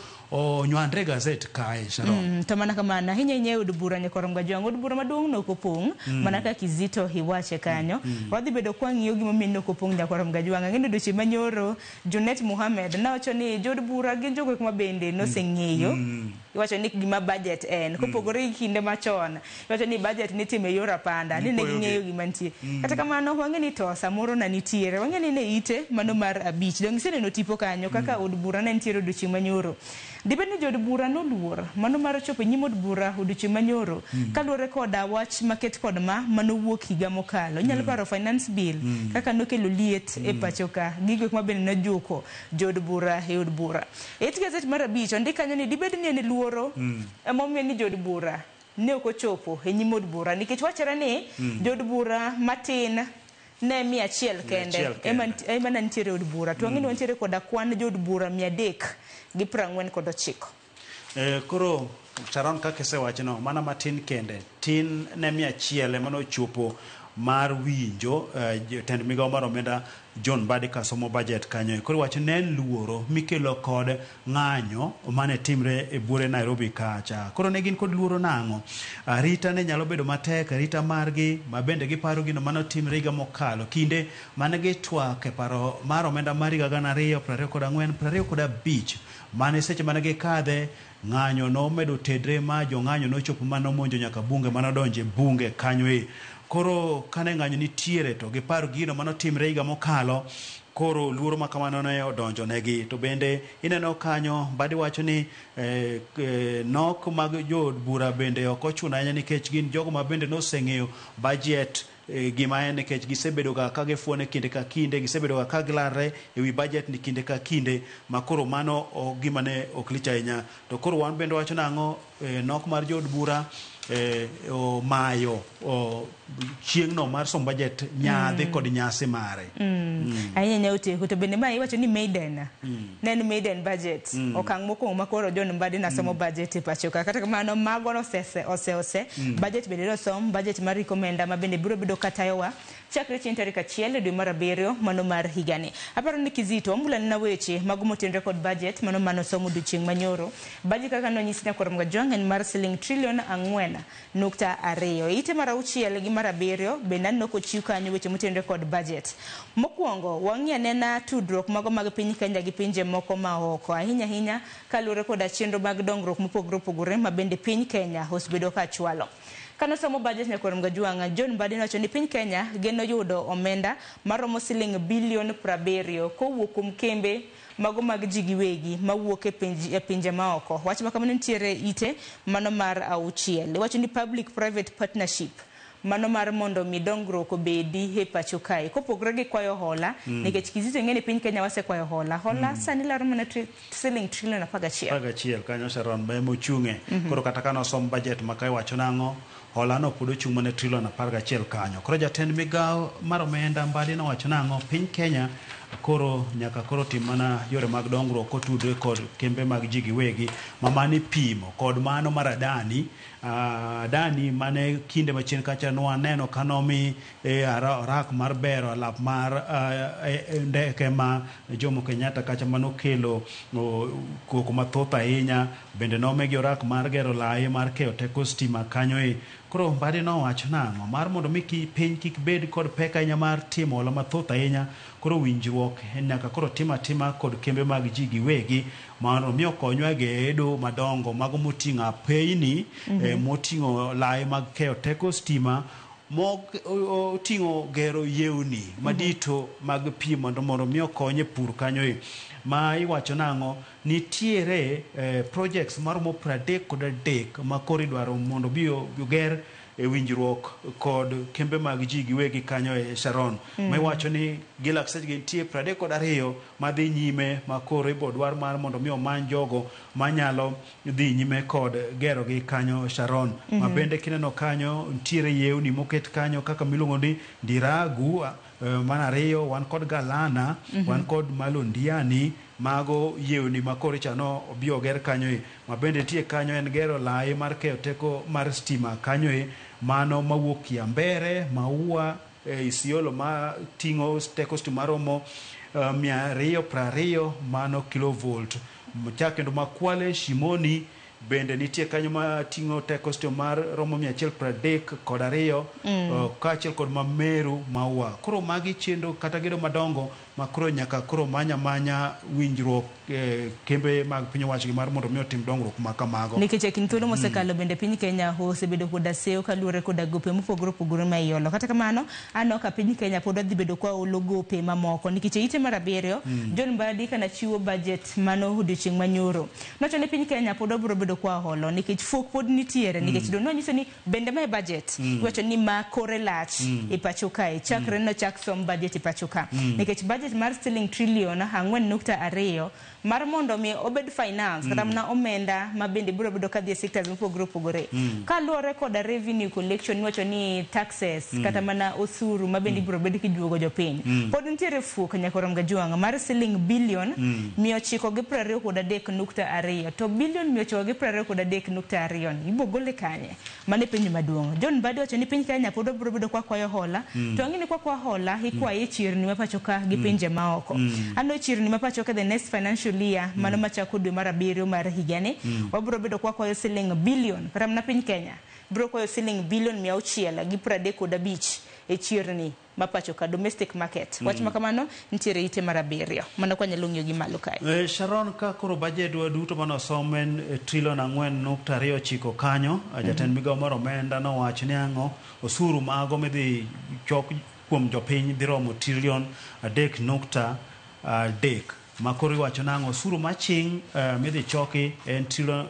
nywandre gazet kae Sharon. To mana kamana hinya od bura nyakorom Ojwang' od bura maduong' nokopong' mana ka Kizito hiwache kanyo wadhi bedo kwa ng'iyo gima min nokopong' nyakorom Ojwang' ng'endo doche manyoro Junet Mohamed nawacho ni jod bura gi jogo kuma bende noseng'eyo iwacho ni gima budget en kopogore kinde machon iwacho ni budget nitime yora panda ni ne ng'eyo gima nitie kata kamano wang'e ni to samoro na nitiere wang'e ni ne ite mano mar 5 dong iseneno tipo kanyo kaka od bura ne nitiere doche manyoro dibeni jod bura noluor mano mar chopo nyim od bura odiochieng' manyoro kaluwore koda wach maket kod mano wuok higa mokalo nyalo paro finance bill kaka nokelo liet e pachoka gigo kuma bende nojuko jod bura e od bura. It gazet mar 5 ondik kanyo ni dibed ni en luoro emomiyo ni jod bura ne ok ochopo e nyim od bura nikech wachore ni jod bura matin ne 100 kende ema nitiere od bura to ang'ino nitiere koda kwan jod bura 349. Koro Sharon kaka sewachno mana matin kende tin ne 100 ema nochopo mar winjo jatend migawo mar omenda John Mbadi kasomo budget kanyo koro wach ne luoro mikelo kod ng'anyo mane timre e buore Nairobi kacha koro ne gin kod luoro nang'o arita ne nyalo bedo matek arita margi mabende giparo gino mano timre higa mokalo kinde mane gitwak e paro mar omenda mar higa 2024-2025 mane seche mane gikadhe ng'anyo no medo tedre ma jo ng'anyo nochopo mano monjo nyaka bunge mano donje bunge kanyo koro kane ng'anyo nitiere to giparo gino mano timre higa mokalo koro luoro makamano ne odonjo negi to bende ineno kanyo Mbadi wacho ni nok mag jod bura bende ok ochuno ahinya nikech gin jogo ma bende noseng'eyo budget gima en nikech gisebedo ka gifuone kinde ka kinde gisebedo ka gilare ewi budget ni kinde ka kinde makoro mano gima ne ok lich ahinya to koro wan bende wacho nang'o nok mar jod bura o mayo o chieng no mar som budget nyadhi kod nyasi mare ahinya nyautieko to bende ma iwacho ni maiden nen maiden budget okang' mokwongo makoro John Mbadi nasomo budget e pacho ka kata kamano mago ose budget bende nosom budget mar Rikomenda ma bende biro bedo katayowa chakre chieng' tarik 1 dwe mar 7 mano mar higani. Aparo ni Kizito ambulani na weche mago motenre kod budget mano somo chieng' manyoro budget kaka nonyisi na Korom Gajwang' en mar siling trilion 4.2 ite mar 6 gi mar 7 bende noko chiw kanyo weche motenre kod budget. Mokwongo wang'ia nena tudruok mago mag piny Kenya gi pinje moko maoko ahinya kaluwore kod chenro mag dongruok mopogore opogore ma bende piny Kenya osebedo ka chwalo. Kano somo budget ne Korom Gajwang', John Mbadi nowacho ni piny Kenya geno yudo omenda maromo siling bilion 70 kowuok kuom kembe mago mag ji giwegi mawuok e pinje maoko. Wach makamano nitiere ite mano mar 6. Wacho ni public private partnership mano mar mondo mi dongruok obedi e pacho kae kopogore gi kwayo hola nikech Kizito ng'eni piny Kenya wasekwayo hola sani laro mana siling trilion 11 kanyo Sharon ba mochung'e koro kata kana som budget makae wacho nang'o hola no pod ochung' mana trilion 11 kanyo. Koro jatend migao mar omenda Mbadi no wacho nang'o piny Kenya koro nyaka koro tim mana yore mag dongruok kotudre kod kembe mag ji giwegi mamani pimo kod mano mar Adani mane kinde machien kacha nwaneno kanomi rak mar bero alap mar ndeke ma Jomo Kenyatta kacha manokelo koko mathoth ahinya bende nomegi orak mar gero lai mar keyo teko stima kanyo koro Mbadi nowacho nang'o mar mondo mi piny kik bed kod pek ahinya mar timo hola mathoth ahinya koro winjruok nyaka koro tima kod kembe mag ji giwegi mondo mi okonywa gedo madongo mago moting'o apeyni moting'o lai mag keyo teko stima moting'o gero yewni madito mag pi mondo mi okonye pur kanyo ma iwacho nang'o nitiere projects maromo 33 ma koro idwaro mondo bi oger winjruok kod kembe mag ji giwegi kanyo Sharon ma iwacho ni Galaxy nitie 32 madhi nyime ma koro ibodwar mar mondo mi omany jogo manyalo dhi nyime kod gero gi kanyo Sharon ma bende kineno kanyo nitiere yewni moket kanyo kaka miluongo ni Ndiragu man 2 wan kod Galana wan kod Malondiani mago yewni makoro chano obio ger kanyo ma bende tie kanyo en gero lai mar keyo teko mar stima kanyo mano mawuok Kiambere Maua Isiolo ma tingo teko stima romo 220 mano kilovolt kendo Makwale Shimoni bende nitie kanyo ma tingo teko stima mar romo 132 kaachiel kod Mameru Maua. Koro magi chendo kata gedo madongo makoro nyaka koro manya winjruok kembe mag piny owacho mar mondo mi otim dongruok makamago nikech thuolo mosekalo bende piny Kenya osebedo koda seyo kaluwore koda gope mopogore opogore ma iolo. Kata kamano ano ka piny Kenya pod odhi bedo kwa olo gope mamoko nikech ite mar 7 John Mbadi kana chiwo budget mano odiochieng' manyoro nocho ni piny Kenya pod obiro bedo kwa holo nikech fuok pod nitiere nikech dono nyiso ni bende ma budget wacho ni ma kore lach e pacho kae chakre no chak som budget e pacho ka nikech budget mar siling trilion 4.2 mar mondo mi obed finance kata mna omenda ma bende biro bedo kadhi e sectors mopogore opogore kaluwore koda revenue collection wacho ni taxes kata mana osuru ma bende biro bedo kijuogo jopiny pod nitiere fuok nyaka Korom Gajwang' mar siling bilion 923.2 to bilion 923.2 ibogole kanye mane piny maduong'. John Mbadi wacho ni piny Kenya pod biro bedo kwa kwayo hola to ng'ini kwa hola ikwaye chirni mapacho ka gi pinje maoko ano chirni mapacho ka the next financial year mano machako dwe mar 7 mar higani wabiro bedo kwa kwayo siling bilion kata mna piny Kenya biro kwayo siling bilion 635 e chirni mapacho ka domestic market wach makamano nitiere ite mar 7 mano kwa nyalungyo gi malo kae Sharon ka koro budget duto mano somen trilion 4.2 chiko kanyo jatend migao mar omenda no wach ni ang'o osuru mago midhi chok kuom jopiny dhi romo trilion 3.3 makoro iwacho nang'o osuru maching midhi choki en trilion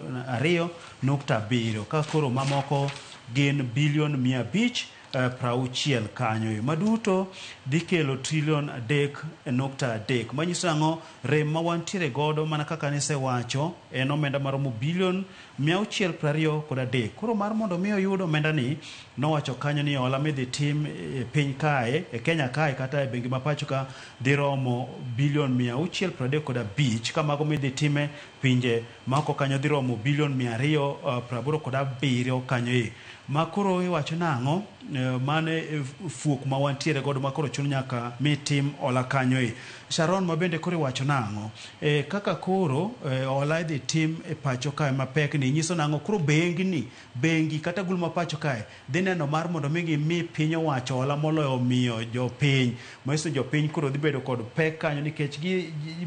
2.7 ka koro mamoko gin bilion 500 60 kanyo maduto dhi kelo trilion 3.3 manyiso ang'o rem ma wantiere godo mana kaka nisewacho en omenda maromo bilion 623. Koro mar mondo mi oyud omenda ni nowacho kanyo ni hola midhi tim piny kae e Kenya kae kata e bengi ma pacho ka dhi romo bilion 635 ka mago midhi time pinje mako kanyo dhi romo bilion 287 kanyo makoro iwacho nang'o mane fuok ma wantiere godo makoro chun nyaka mi tim hola kanyo Sharon mabende koro iwacho nang'o kaka koro hola idhi tim e pacho kae mapek ni nyiso nang'o koro bengi kata gul ma pacho kae dhi neno mar mondo mi piny owacho hola moloyo miyo jopiny maiso jopiny koro dhi bedo kod pek kanyo nikech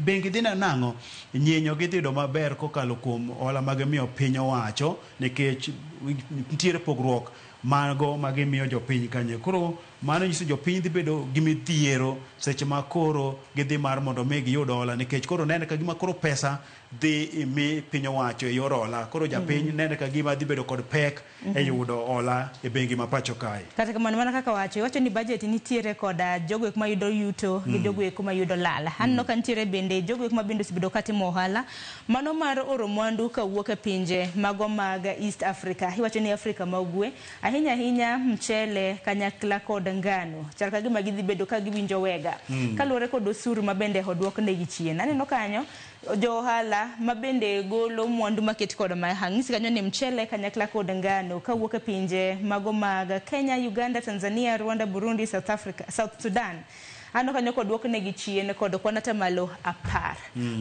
bengi dhi neno nang'o nyienyo gi dhi do maber kokalo kuom hola mag miyo piny owacho nikech nitiere pogruok mago magimiyo jopiny kanyo koro mano nyiso jopiny dhi bedo gi midhiero seche ma koro gidhi mar mondo mi giyud hola nikech koro nene ka gima koro pesa dhi mi piny owacho e yor hola koro japiny nene ka gima dhi bedo kod pek e yudo hola e bengi ma pacho kae. Kata kamano mana kaka wacho ni budget nitiere kod jogo ma yudo yuto gi jogo ma yudo lala. Anno kan nitiere bende jogo ma bende sibedo katimo ohala mano mar oro mwandu ka wuok e pinje mago mag East Africa. Iwacho ni Afrika ma ugwe ahinya mchele kanyakla kod ngano chal ka gima gidhi bedo ka giwinjo wega kaluwore kod osuru ma bende odwok negi chien. Aneno kanyo jo ohala ma bende golo mwandu maket kod mahang'isi kanyo ni mchele kanyakla kod ngano ka wuok e pinje mago mag Kenya, Uganda, Tanzania, Rwanda, Burundi, South Sudan. Ano kanyo kod duok negi chien kod kwanata malo 10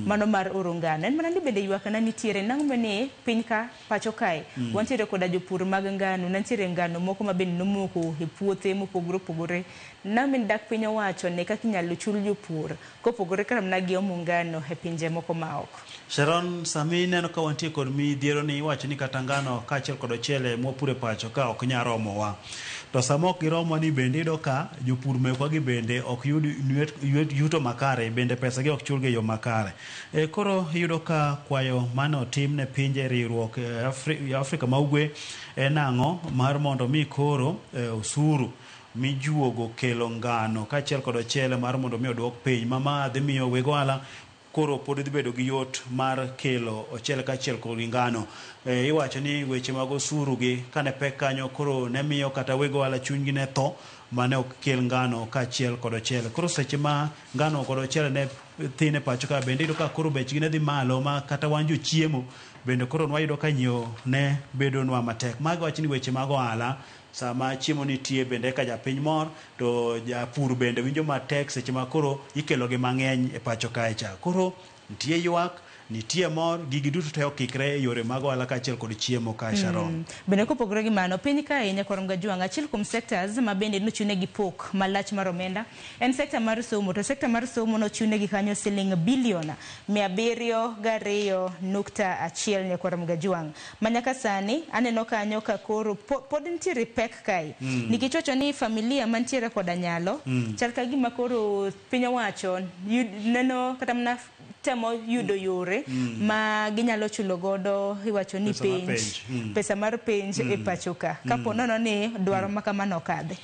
mano mar oro ngano. En mana ni bende ywak na nitiere nang'o ne piny ka pacho kae wantiere kod jopur mag ngano nitiere ngano moko ma bende nomoko e puothe mopogore namin dak piny owacho ne kaka inyalo chul jopur kopogore kata mana gi omo ngano e pinje moko maoko. Sharon sami neno ka wantie kod midhiero ni iwacho ni kata ngano kaachiel kod ochele mopure pacho ka ok nya romowa to sama ok giromo ni bende ido ka jopur mekwa gi bende ok yud yuto makare bende pesa gi ok chulge yo makare koro yudo ka kwayo mano otim ne pinje riwruok Afrika ma ugwe enang'o mar mondo mi koro osuru mijuogo kelo ngano kaachiel kod ochele mar mondo mi odwok piny mama dhi miyo weg ohala koro pod dhi bedo gi yot mar kelo ochele kaachiel kod ngano. Iwacho ni weche mag osuru gi kane pek kanyo koro ne miyo kata weg ohala chunygi ne tho mane ok kel ngano kaachiel kod ochele. Koro seche ma ngano kod ochele ne thine pacho ka bende ido ka koro bechgi ne dhi malo ma kata wan jochiemo bende koro nwayudo ka nyiewo ne bedo nwa matek. Mago wacho ni weche mag ohala sama chiemo nitie bende ka japiny mor to japur bende winjo matek seche ma koro ikelo gi mang'eny e pacho kae cha. Koro nitie ywak nitie mor gigi duto te okikre yore mag ohala kaachiel kod chiemo ka Sharon. Bende kopogore gi mano piny kae Nyakorom Gajwang' achiel kuom sectors ma bende nochune gi pok malach mar omenda en sekta mar somo to sekta mar somo nochune gi kanyo siling bilion 702.1 Nyakorom Gajwang'. Manyaka sani aneno kanyo ka koro pod nitiere pek kae nikech wacho ni familia mantiere koda nyalo chal ka gima koro piny owacho neno kata mana temo yudo yore ma ginyalo chulo godo iwacho ni pesa mar penj e pacho ka kapo nono ni dwaro makamano kadhe.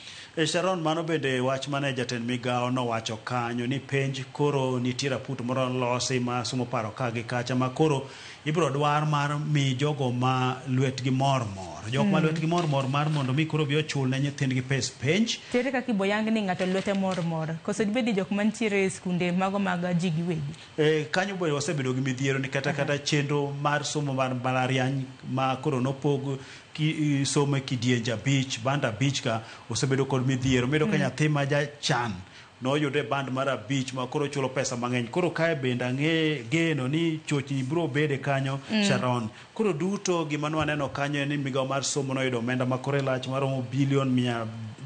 Sharon mano bende wach mane jatend migao no wacho kanyo ni penj koro nitiere raput moro losi ma somo paro ka gi kacha ma koro ibro dwar mar mi jogo ma lwetgi mor jok ma lwetgi mor mar mondo mi koro bi ochul ne nyithindgi pes penj. Tere kaka iboyang ni ng'ato lwete mor koso dibedi jok mantiere e skunde mago mag ji giwegi. Kanyo bende wasebedo gi midhiero ni kata chenro mar somo mar mbalariany ma koro nopog ki somo kidienja beach banda beach ka osebedo kod midhiero medo ka nyathi ma jachan no yude band mar beach ma koro chulo pesa mang'eny koro kae bende ang'e geno ni chochni bro bede kanyo Sharon. Koro duto gima nwaneno kanyo ni migao mar somo no yudo omenda ma kore lach maromo bilion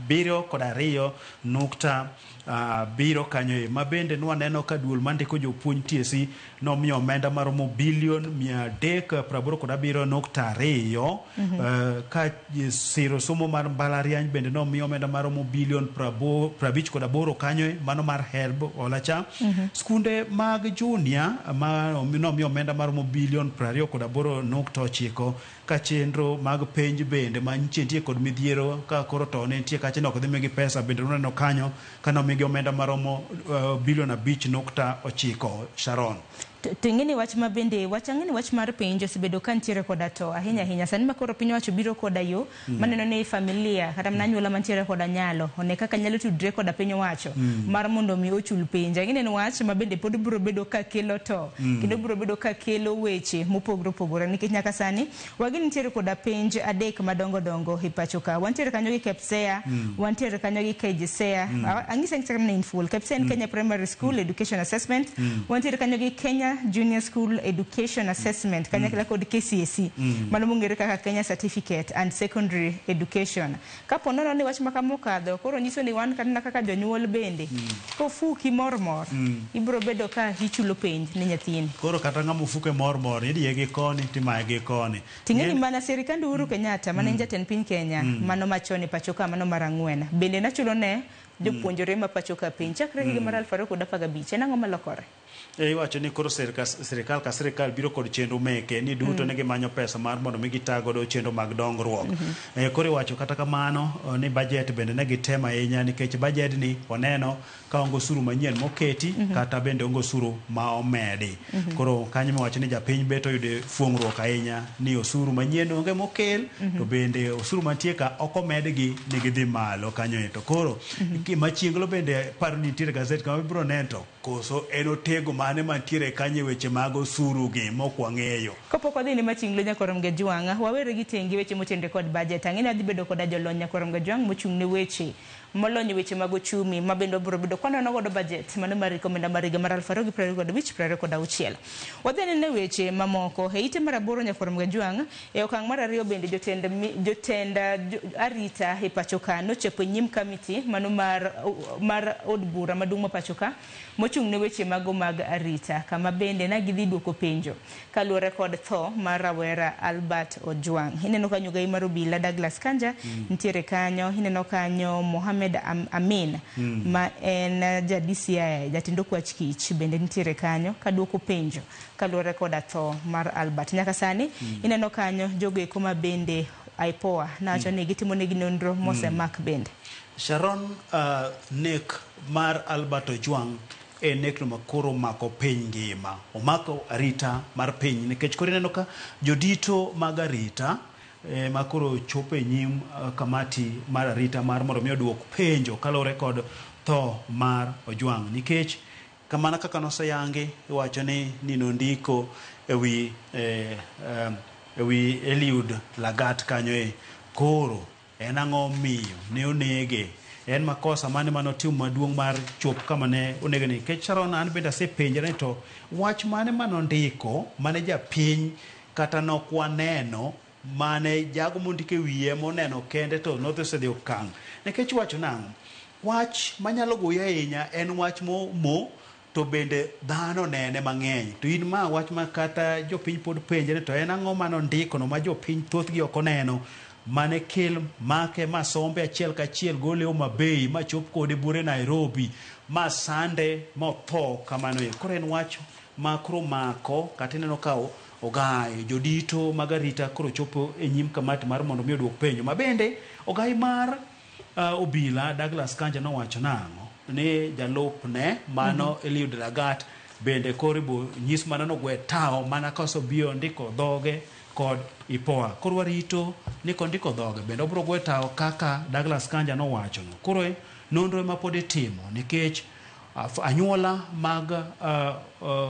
702.7 kanyo ma bende nwaneno ka duol mandiko jopuonj TSC nomiyo omenda maromo bilion 387.2 ka siro somo mar mbalariany bende nomiyo omenda maromo bilion 58 kanyo mano mar HELB olacha skunde mag junior ma nomiyo omenda maromo bilion 28.9 ka chenro mag penj bende mantie kod midhiero ka koro to ne nitie ka wacho ni ok dhi migi pesa bende uneno kanyo kano migi omenda maromo bilion 5.9 Sharon. Tingini wach mabende wachangini wach mar penjo sibedo kan tiere koda to ahinya sani makoro piny wacho biro koda yo maneno ni familia kata mnanyuola mantiere koda nyalo one kaka nyalo tudre koda piny wacho mar mondo mi ochul penja ngine wach mabende pod biro bedo ka kelo to kendo biro bedo ka kelo weche mopogore nikech nyaka sani wagini tiere koda penj adek madongo e pacho ka wantiere kanyo gi KPSEA wantiere kanyo gi KJSEA angisa ngisa in full KPSEA en Kenya Primary School Education Assessment wantiere kanyo gi Kenya Junior School Education Assessment kanyakla kod KCSE mano mongere kaka Kenya Certificate and Secondary Education kapo nono ni wach makamokadho koro nyiso ni wan kana kaka jonyuol bende ko fuki mormor ibro bedo ka hichulo penj ni nyathini koro kata ngamo fuke mormor idie gi koni timaye gi koni tingeni mana serikand Uhuru Kenyatta mane jatend piny Kenya mano machoni pachoka mano marang'wen bende nachulo ne jopuonjore ma pachoka piny chakre higa mar 2015 en ang'o malokore iwacho ni koro sirikal ka sirikal biro kod chenro meke ni duto ne gimanyo pesa mar mondo mi gitago do chenro mag dongruok koro iwacho kata kamano ni budget bende ne gitema ahinya nikech budget ni oneno ka ongo suru manyien moketi kata bende ongo suru ma omedi koro kanyo miwacho ni japiny beto yude fuong'ruok ahinya ni osuru manyien onge mokel to bende osuru mantie ka ok omedgi ni gidhi malo kanyo to koro machienglo bende paro ni tiere gazet kama biro nento koso en otego mane mantiere kanye weche mag osuru gi mokwang'eyo kopoko dhi ni machinglo nyakorom ge jwanga wawere gi tengi weche motende kod budget ang'ina dhi bedo koda jolony nyakorom ge jwang mochung' ne weche molonyo weche mag ochumi mabendo biro bedo kwanono godo budget mano mar rekomenda mar higa mar 2025-26 wadhi ne weche mamoko ite mar 8 nyakorom ge jwang okang' mar 2 bende jotend arita e pachoka nochepo nyim committee mano mar od bura maduong' ma pachoka mochung' ne weche mago mag arita kama bende na gidhi duoko penjo kaluwore kod tho mar rawera Albert Ojwang ineno kanyo gai mar obila Douglas Kanja ntiere kanyo ineno kanyo Mohamed Amin ma en ja DCI jatindo kwach kich bende ntiere kanyo kaduoko penjo kaluwore kod tho mar Albert nyaka sani ineno kanyo jogo eko ma bende IPOA nacho ni gitimo ne ginondro mosemak bende Sharon nek mar Albert Ojwang nekno makoro mako piny ngima omako arita mar piny nikech koro neno ka jodito mag arita makoro chopo nyim kamati mar arita mar mondo mi oduok penjo kalore kod tho mar Ojwang nikech kamana kaka noseyangi iwacho ni nondiko ewi Eliud Lagat kanyo koro en ang'o miyo ne onege en makosa mane manotimo maduong' mar chop kama ne onege ni kech Sharon an bende asepenjore to wach mane manondiko mane japiny kata nokwaneno mane jago mondike wiye moneno kende to nodhi sedhi okang' nikech wacho nang'o wach manyalo goya ahinya en wach mo to bende dhano nene mang'eny to in ma wach ma kata jopiny pod penjore to en ang'o manondiko no ma jopiny thothgi ok oneno mane kel make masombe achiel kachiel gole Homabay ma chop kode bure Nairobi ma sande motho kamano koro en wach makro mako kata neno ka ogai jodito magarita koro chopo e nyim kamati mar mondo mi oduok penjo mabende ogai mar obila Douglas Kanja nowacho nang'o ni jalupne mano Eliud Lagat bende koribo nyis mana no gwe tao mana koso bio ndiko dhoge kod IPOA koro warito niko ndiko dhoge bende obro gwe tao kaka Douglas Kanja nowacho no koro nonro ema pod itimo nikech anyuola mag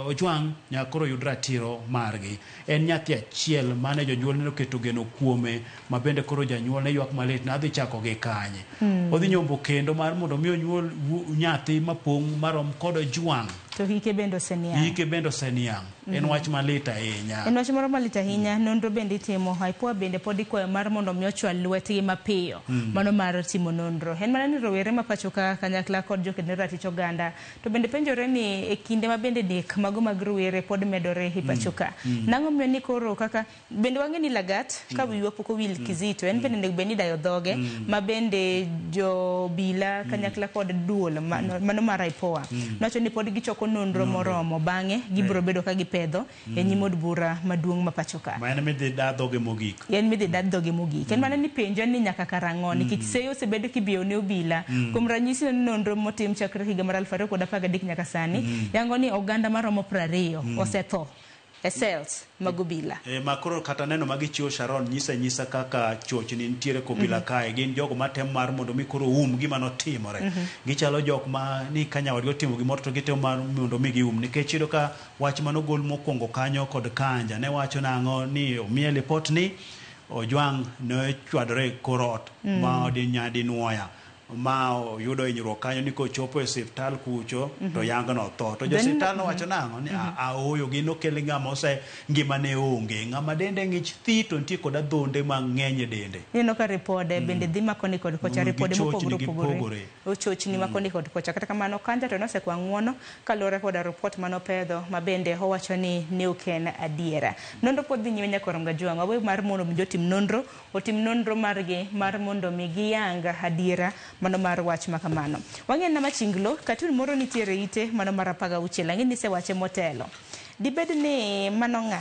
Ojwang nyakoro yud ratiro margi en nyathi achiel mane jonyuol ne oketo geno kuome mabende koro janyuol ne ywak malit na dhi chako gi kanye odhi nyombo kendo mar mondo mi onyuol nyathi mapong' marom kod Ojwang to hike bendo seniang en wach malit ahinya en wach moro malit ahinya nonro bende itimo IPOA bende pod ikwayo mar mondo mi ochwal lwetgi mapiyo mano mar timo nonro en mana ni rowere ma pachoka kanyakla kod joked ratich oganda to bende penjore ni e kinde ma bende nek mago mag rowere pod medore e pachoka nang'o miyo ni koro kaka bende wang'e ni Lagat ka wiwa pok owil Kizito en bende nego bende dayo dhoge ma bende jo bila kanyakla kod duol mano mar IPOA nocho ni pod gichoko giloko nonro moromo bang'e gibiro bedo ka gipedho e nyim od bura maduong' ma pacho ka. Ma en midhi dadhoge mogik. En midhi dadhoge mogik. En mana ni penjo ni nyaka karang'o nikech seyo osebedo kibiyo ne obila kuom ranyisi ni nonro motim chakre higa mar 2013 nyaka sani yango ni oganda maromo 20 osetho e cells mag obila. Makoro kata neno magichiwo Sharon nyisa kaka chochni nitiere kobila kae gin jogo matem mar mondo mi koro gima notimore. Gichalo jok ma ni kanyawadgi otimo gimoro to gitemo mar mondo mi gium nikech iyudo ka wach manogol mokwongo kanyo kod Kanja ne wacho nang'o ni omiye lipot ni Ojwang' ne chwadore korot ma nyadi nuoya ma yudo hinyruok kanyo ni kochopo e osiptal kucho to yango no tho to jo osiptal no wacho nang'o ni aoyo gi nokele ng'ama ose ngima ne onge ng'ama dende ng'ich thi to nitie kod adhonde mang'eny e dende. Ineno ka ripode bende dhi makoni kod kocha ripode mopogore opogore ochochni makoni kod kocha kata kamano Kanja to nosekwa ng'uono kaluwore koda ripot manopedho ma bende owacho ni ne oken adiera. Nonro pod dhi nyime nyaka Korom Gajwang' wawe mar mondo mi jotim nonro otim nonro margi mar mondo mi giyanga adiera mano mar wach makamano. Wang'e na machinglo katun moro nitiere ite mano mar 16 ang'e ni se wache motelo. Dibed ni mano ng'a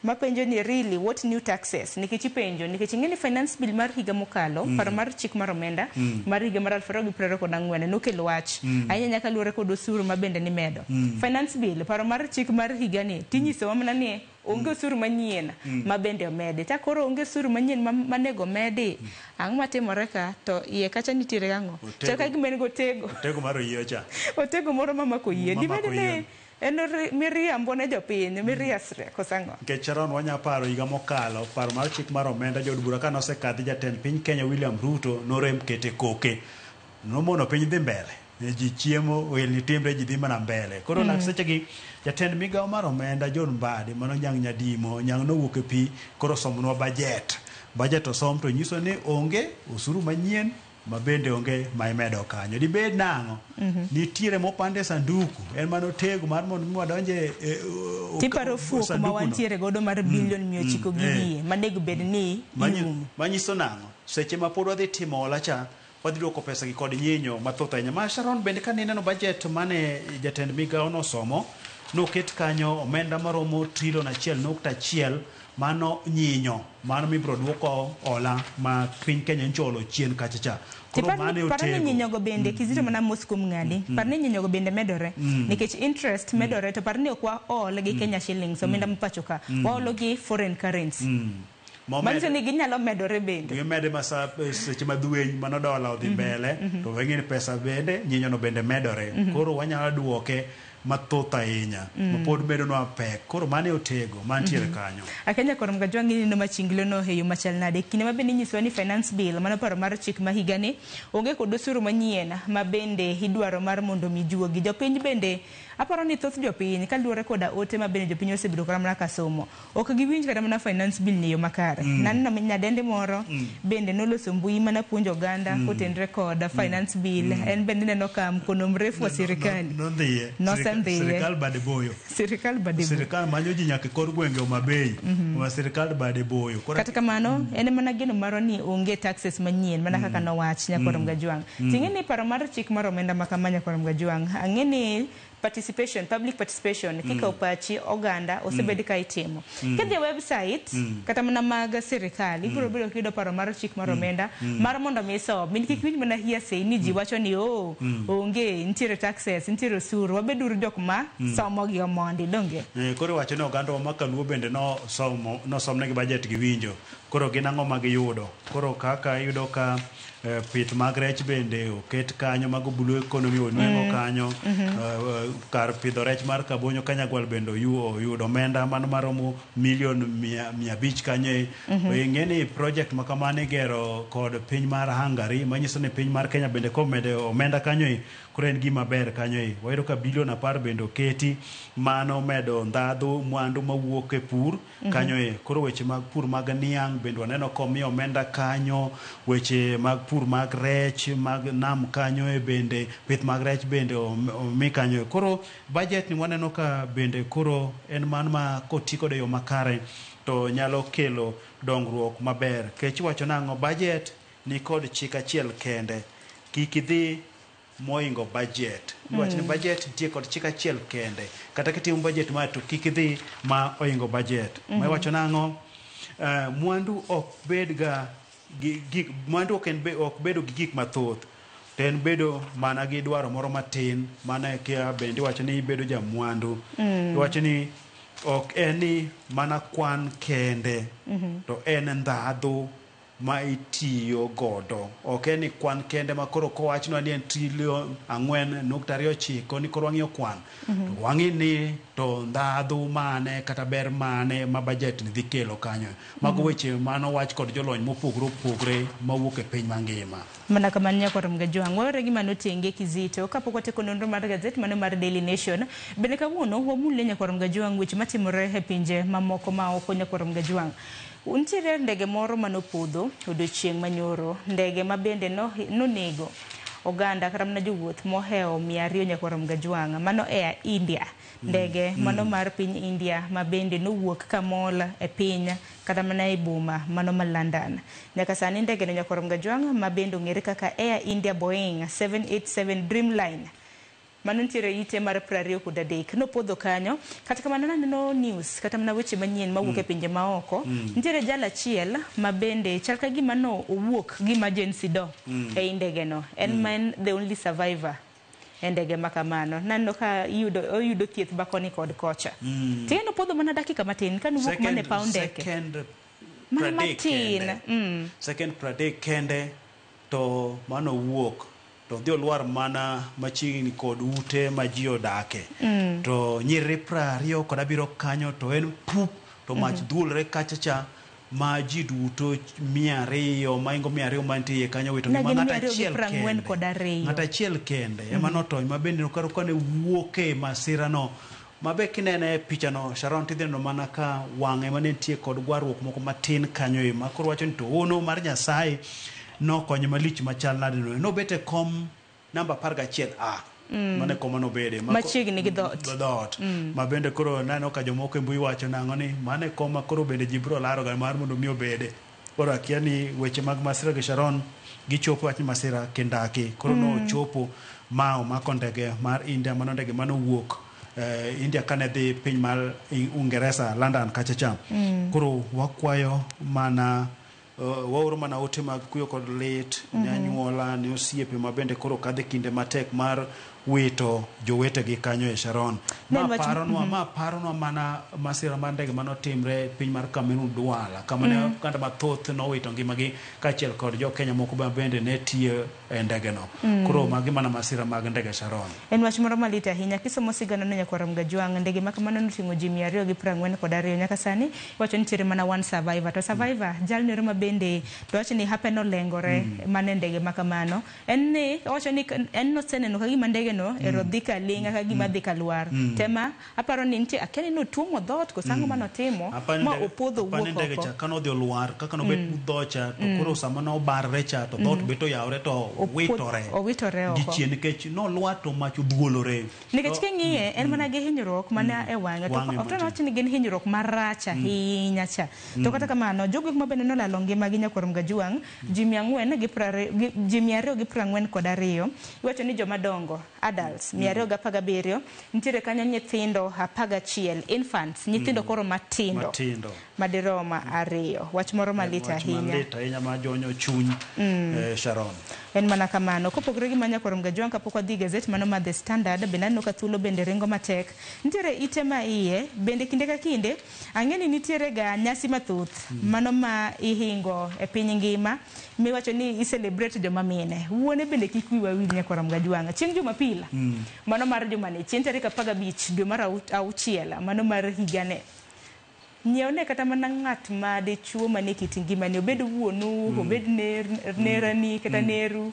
mapenjo ni really what new taxes nikech ipenjo nikech ing'e ni finance bill mar higa mokalo paro mar chik mar omenda mar higa mar 2024 nokelo wach ahinya nyaka luwore kod osuru mabende ni medo. Finance bill paro mar chik mar higa ni tinyiso mana ni onge osuru manyien mabende omedi ta koro onge osuru manyien manego medi ang' matimore ka to iye kacha nitiere ang'o chaka gimen go tego mar yie cha otego moro mamako yie dibed ni en miriambo ne jopiny miriasre kosango nikech Sharon wanya paro higa mokalo paro mar chik mar omenda jod bura ka nosekadhi jatend piny Kenya William Ruto norem kete koke nomono piny dhi mbele ji chiemo welni timre ji dhi mana mbele koro lak sechegi jatend migawo mar omenda John Mbadi mano nyang' nyadimo nyang' nowuok e pi koro somonwa budget osom to nyiso ni onge osuru manyien ma bende onge ma imedo kanyo dibed nang'o nitiere mopande sanduku en mano tego mar mondo mwadonje tiparo fuok ma wantiere godo mar bilion 900 gi manego bed ni manyiso nang'o seche ma pod wadhi timo ola cha wadhi duoko pesa gi kod nyinyo mathoth ahinya ma Sharon bende ka nineno budget mane jatend migawo nosomo noket kanyo omenda maromo $1.1 mano nyinyo mano mibro duoko ola ma piny Kenya ncholo chien kacha cha parni nyinyogo bende kizito mana moskum ng'adi parni nyinyogo bende medore nikech interest medore to parni okwa ol gi Kenya shillings omenda mapacho ka waolo gi foreign currency manyiso ni ginyalo medore bende gimede masa seche madhueny mano dola odhi mbele to weng'e ni pesa bende nyinyono bende medore koro wanyalo duoke mathoth ahinya mapod medonwa pek koro mane otego mantiere kanyo akenya Korom Gajwang' ni no machinglo no heyo machal nade kinde mabende nyiso ni finance bill mano paro mar chik ma higa ni onge kod osuru manyien ma bende idwaro mar mondo mijuo gi jopiny bende aparo ni thoth jopiny kaluwore koda ote ma bende jopiny osebedo kora mana kasomo ok giwinj kata mana finance bill ni yo makare naneno nyadende moro bende noloso mbui mana puonjo oganda kotenre koda finance bill en bende neno ka mkono mrefu wa serikali Sirikal bade boyo. Sirikal manyo ji nyaka kor gwenge Homabay. Sirikal bade boyo. Kata kamano en mana geno maro ni onge taxes manyien mana kaka nowach nya Korom Gajwang'. Ting'e ni paro mar chik mar omenda makamanya Korom Gajwang'. Ang'e ni public participation kika upachi oganda osebedi ka itimo kedhi website kata mana mag sirikal ibiro bedo kido paro mar chik mar omenda mar mondo mi isom min kik winj mana hearsay ni ji wacho ni onge nitiere taxes nitiere osuru wabedur jok ma somo gi omondi donge koro wacho ni oganda ma Kaluo bende no somne gi budget gi winjo koro gin ang'o ma giyudo koro kaka yudo ka pith mag rech bende oket kanyo mag bulu economy onwengo kanyo kar pidho rech mar Kabonyo Kanyagwal bende oyudo omenda mano maromo milion 500 kanyo ing'eni project makamane gero kod piny mar Hungary manyiso ni piny mar Kenya bende komedo omenda kanyo koro en gima ber kanyo wayudo ka bilion 10 bende oketi mano medo ndhadhu mwandu mawuok e pur kanyo koro weche mag pur mag niang' bende waneno komi omenda kanyo weche mag pur mag rech mag nam kanyo bende pith mag rech bende omi kanyo koro budget ni waneno ka bende koro en man ma kotiko de yo makare to nyalo kelo dongruok maber kech wacho nang'o budget ni kod chik achiel kende kik idhi moingo budget. Niwach ni budget nitie kod chik achiel kende. Kata kitimo budget ma to kik idhi ma oingo budget. Ma iwacho nang'o? Mwandu ok bedga mwandu ok bedo gi gik mathoth. Ten bedo mana gi dwaro moro matin, mana kia bendi wacho ni bedo ja mwandu. Wacho ni ok eni mana kwan kende, to en ndhadhu ma itiyo godo. Ok eni kwan kende ma koro kowachno ni en trilion 4.29 ni koro wang'iyo kwan. To wang'i ni to ndhadhu mane kata ber mane ma budget ni dhi kelo kanyo. Mago weche mano wach kod jolony mopogre mawuok e piny mangima. Mana kamano nyakoro Mgajwang' wawre gi mano tenge Kizito kapok wateko nonro mar gazet mano mar Daily Nation. Bende kawuono wamule nyakoro Mgajwang' weche matimore e pinje mamoko ma oko nyakoro Mgajwang'. Untiere ndege moro manopodho odiochieng' manyoro, ndege ma bende nonego oganda kata mana jowuoth moheo 200 nyakoro Mgajwang'. Mano Air India, ndege mano mar piny India ma bende nowuok kamol e piny kata mana e boma mano ma London. Nyaka sani ndege no nyakoro Mgajwang' ma bende ong'ere kaka Air India Boeing 787 Dreamliner mano ntiere ite mar 23 nopodho kanyo. Kata kamano naneno news kata mana weche manyien mawuok e pinje maoko. Ntiere jala achiel ma bende chal ka gima no owuok gi emergency do e ndege no. En man the only survivor e ndege makamano. Naneno ka oyudo thieth bakoni kod kocha. Tieno podho mana dakika matin ka nuwuok mane paw ndeke. Second pradek kende to mano wuok. To dhi olwar mana machiegni kod ute ma ji odake. To nyiri 20 kod abiro kanyo to en pup to mach dhulre kachacha ma ji duto 200 maingo 200 mantie kanyo wito ni ng'ata achiel kende ema notony ma bende nokaro kane wuoke masira no. Mabe kinene picha no Sharon tidheno mana ka wang'e mane nitie kod gwarruok moko matin kanyo ema koro wacho ni to ono mar Nyasaye no konyo malich machal nade no bete kom namba 11A mane koma no bede machiegni gi dot ma bende koro nano ka jomoko mbui wacho nang'o ni mane koma koro bende jibro laro ga mar mondo mi obede. Koro akia ni weche mag masira gi Sharon gichopo wach masira kendaki koro no chopo mao mako ndege mar India mano ndege mano wuok India kane dhi piny mar Uingereza London kachacha. Koro wakwayo mana waoro mana ote mag kuyo kod lit nyanyuola ni osiepe mabende koro kadhe kinde matek mar wito jowete gi kanyo e Sharon. Ma paronwa mana masira mar ndege mano timre piny mar Cameroon Douala kamane kanda mathoth no wito ngimagi kachiel kod jo Kenya moko bende ne tiyo e ndege no. Koro magi mana masira mag ndege Sharon. En wach moro malit ahinya kisomo sigana no nyakoro Mgajwang' ndege makamano noting'o ji 242 nyaka sani wacho nitiere mana one survivor. To survivor jalnero ma bende to wacho ni happen olengore mane ndege makamano. En ni wacho ni en no seneno ka gima ndege no erodhika linga ka gima dhi kalwar. Tema aparo ni nitie akeni no tuomo dhot ko sango mano timo ma opodho wuok oko. Ndege cha kano dhi olwar kaka no bet dhocha to koro sama no barre cha to dhot beto yawre to owitore oko. Gichien nikech no lwar to mach odhuolore. Nikech king'iye en mana gi hinyruok mane e wang'e to ok wacho ni gin hinyruok marach ahinya cha. To kata kamano jogo ma bende nolalo ngimagi nyakoro Mgajwang' ji 242 iwacho ni joma dongo adults 217 nitiere kanyo nyithindo 11 infants nyithindo koro matindo madiroma 2 wach moro malit ahinya ma jonyo chuny Sharon. En mana kamano kopogre gi manyakoro Mgajwang' kapok wadhi gazet mano ma The Standard bende no ka thuolo bende ringo matek nitiere ite ma iye bende kinde ka kinde ang'eni nitiere ga nyasi mathoth mano ma ihingo e piny ngima miwacho ni celebrate joma mine wuone bende kik wiwa wil nyakoro Mgajwang' chieng' Jumapil mano mar jumane chieng' tarik 15 dwe mar 6 mano mar higane nyiewne kata mana ng'at ma dichuo mane kit ngimani obed wuonu obed nerani kata neru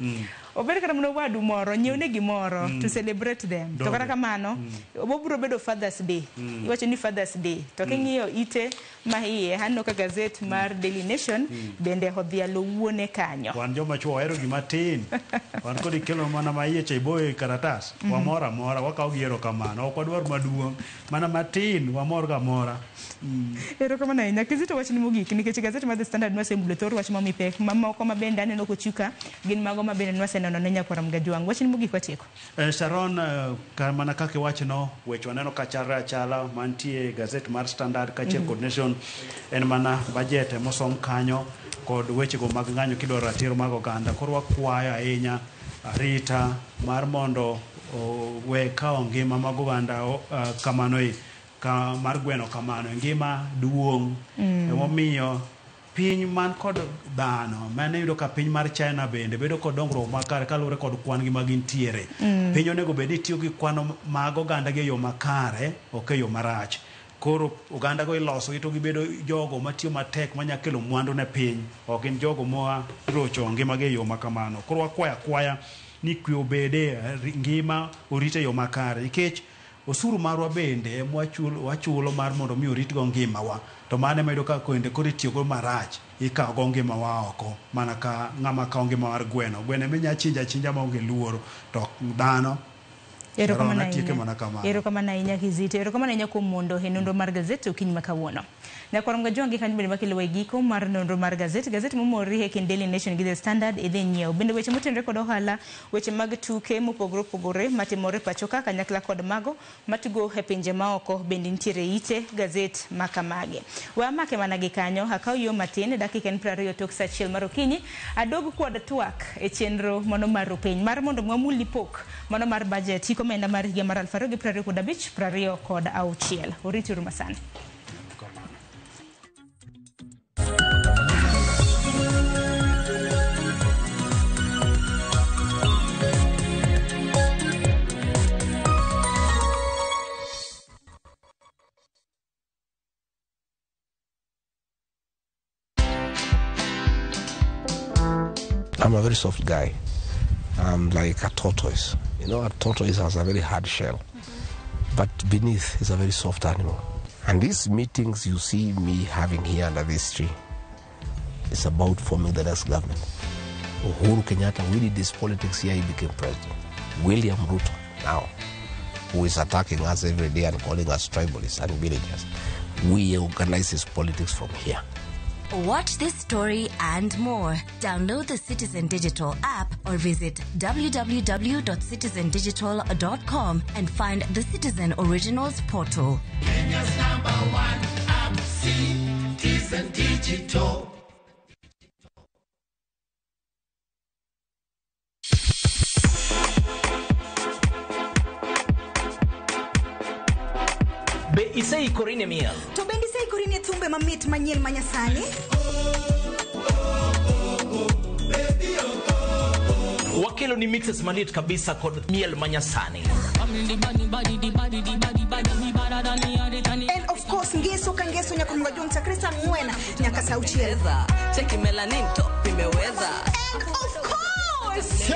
obed kata mana wadu moro nyiewne gimoro to celebrate them. To kata kamano obobro bedo Father's Day iwacho ni Father's Day to king'iyo ite ma iye hanno ka gazet mar Daily Nation bende odhialo wuone kanyo. Wan joma chuo ero gima tin wan kodi kelo mana ma iye cha iboye karatas wamora mora wakaw giero kamano ok wadwar maduong' mana matin wamor ga mora. Ero kama na ina Kizito wach ni mogik nikech gazet mar The Standard nwasembule thor wach mamipek mamoko mabende aneno kochuka gin mago mabende nwasene gweno ne nyakwaram Gajwang'. Wachni mogik watieko. Sharon, mana kaka iwachono, weche waneno ka chalre achala mantie gazet mar Standard kaachiel kod Nation en mana budget mosom kanyo kod wechego mag ng'anyo kidwaro ratiro mag oganda. Koro wakwayo ahinya arita mar mondo we kawo ngima mag oganda kamano mar gweno kamano ngima duong' emomiyo piny man kod dhano mane yudo ka piny mar China bende bedo kod dongruok makare kaluwore kod kwan gi magintiere. Piny onego bed ni tiyo gi kwano mag oganda gi e yo makare ok e yo marach. Koro oganda go iloso to gibedo jogo matiyo matek manya kelo mwandu ne piny, ok en jogo moa rocho ngima gi e yo makamano. Koro wakwaya ni kwe obede ngima orite yo makare nikech osuru marwa bende wachulo mar mondo mi orit go ngima wa, to mane medo ka koende koro itiyo go marach ikawo go ngima wa oko mana ka ng'ama kawo ngima mar gweno minya chinja maonge luoro to dhano. Erokamana ahinya Kizito. Erokamana ahinya kuom mondo e nonro mar gazet okinyi ma kawuono. Nyakwaram Gajwang' kanyo bende makelo e giko mar nonro mar gazet momori e kind Daily Nation gi The Standard idhi nyiew. Bende weche motenore kod ohala, weche mag tuke mopogore opogore matimore pacho ka kanyakla kod mago matugo e pinje maoko bende nitiere ite gazet makamage. Wamake mana gi kanyo akaw yo matin dakika 20 tok saa 1 mar okinyi adog kod twak e chenro mono mar piny mar mondo mwamuli pok mono mar budget komenda mar higa mar 2025-2026. Oritiru masani. I'm a very soft guy. I'm like a tortoise. You know, a tortoise has a very hard shell, but beneath is a very soft animal. And these meetings you see me having here under this tree, it's about forming the next government. Uhuru Kenyatta, we did this politics here, he became president. William Ruto now, who is attacking us every day and calling us tribalists and villagers. We organize his politics from here. Watch this story and more. Download the Citizen Digital app or visit www.citizendigital.com and find the Citizen Originals portal. Kenya's #1 app, Citizen Digital. Be isei korine miel. To bendi sei korine thumbe mamit manyien manyasani. Wakelo ni mixes malit kabisa kod miel manyasani. And of course ngeso kangeso nyakumwa jumta Krista Ngwena nyaka sauti. Cheki melanin top imeweza. And of course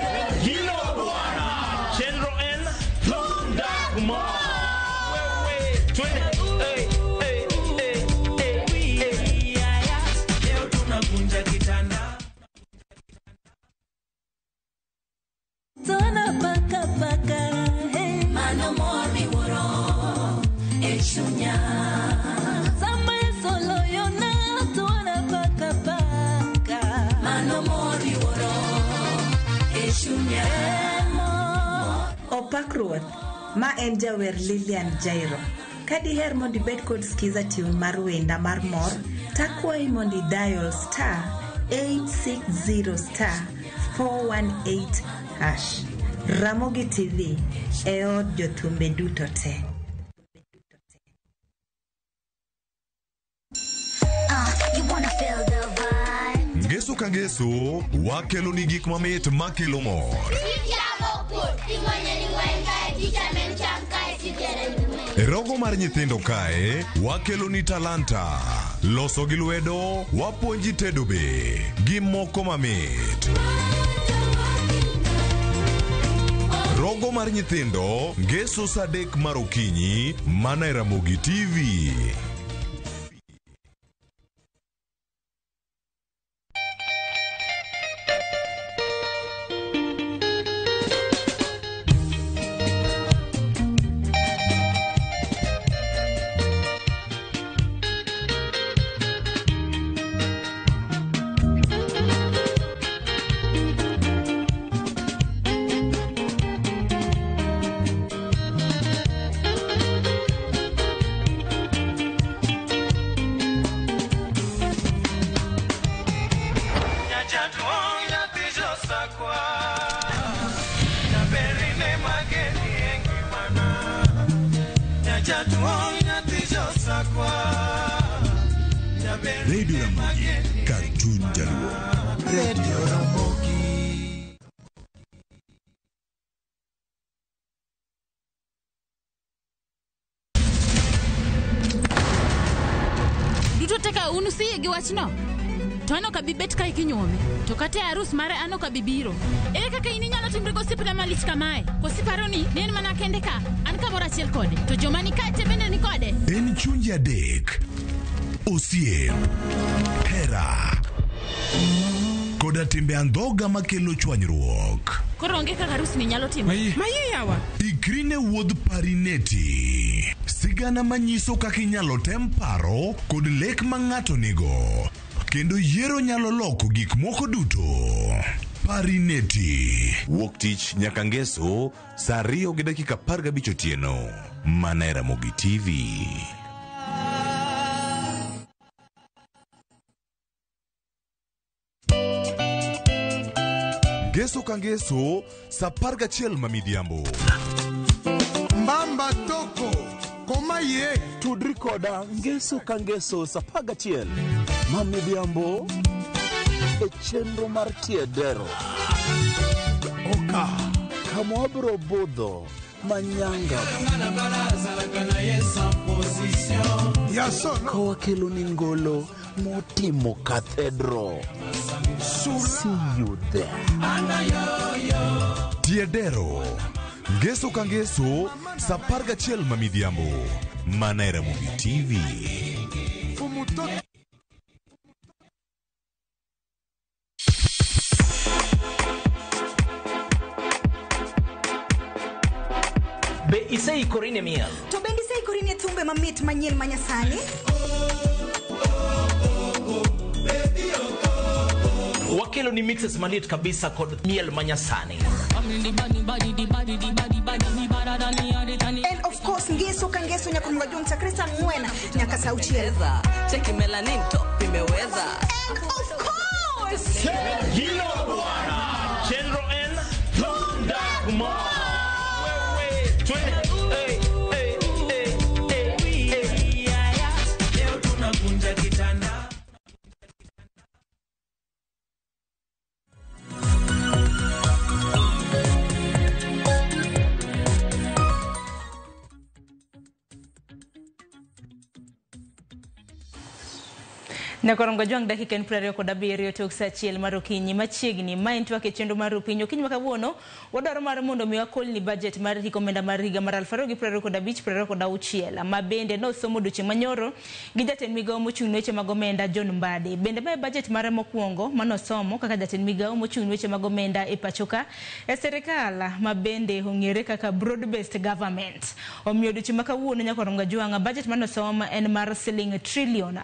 Hilo bwana. Chenro N Dagma. Mano mori woro Eshunya Sama solo yona Tuana paka paka Mano mori woro Eshunya Opak Ruoth ma en jawer Lilian Jairo. Kadi her mondi bet kod skiza tune mar wenda mar mor takwai mondi dial *860*418# Ramogi TV e od jothumbe duto te. Ngeso ka ngeso wakelo ni gik mamit makelo mor. Rogo mar nyithindo kae wakelo ni talanta. Loso gi lwedo wapuonji tedo be gi moko mamit. Rogo mar nyithindo ngeso saa 3 mar okinyi mana e Ramogi TV. Radio Ramogi, Cartoon Jaluo. Radio Ramogi. Duto teka unusiye gi wachno. To ano ka bibet ka ikinyome. To kate arus mare ano ka bibiro. Ere kaka ininyalo timre gosipna malich kamae. Kosiparo ni nen mana kende ka. An kamoro achiel kode. To joma ni kae bende ni kode. En chunje adek. Osiem. Hera. Koda timbe andhoga makelo chwanyruok. Koro onge kaka arus ni nyalo timo. Maye yawa. Ikrine wuodh parineti. Sigana manyiso kaka inyalo tem paro kod lek ma ng'ato nigo. Kendo yiero nyalo loko gik moko duto. Parineti. Wuok tich nyaka ngeso, saa 2:15 otieno. Mana e Ramogi TV. Ngeso ka ngeso, saa 11 mamidhiambo. Mbamba toko, koma ye. Tudri koda ngeso ka ngeso saa 11 mamidhiambo e chenro mar tiedero. Oka kama wabro budho manyanga kowa kelo ni ngolo motimo kathedro. See you there. Tiedero. Ngeso ka ngeso, saa 11 mamidhiambo. Mana e Ramogi TV. Be isei korine miel. To bendi sei korine thumbe mamit manyien manyasani. Wakelo ni mixes malit kabisa kod miel manyasani. And of course ngeso ka ngeso nyaka mngajua mtakrisa mwena nyaka sauchieza. Cheki melanin top imeweza. And of course Hilo bwana. Chenro N Thundagma. Wewe twende. Leo tunakunja kitanda. Na korongo jwang dakika en 27 tok saa 1 mar okinyi machiegni main twake chendo mar piny okinyi makawuono wadwaro mar mondo mi wakolni budget mar hikomenda mar higa mar 2025-2026 ma bende no somo duche manyoro gi jatend migawo mochung' weche mag omenda John Mbadi. Bende mae budget mare mokwongo manosomo kaka jatend migawo mochung' weche mag omenda e pachoka e serikal ma bende ong'ere kaka broad based government. Omiyo duche makawuono nyakorongo jwang budget manosomo en mar siling trillion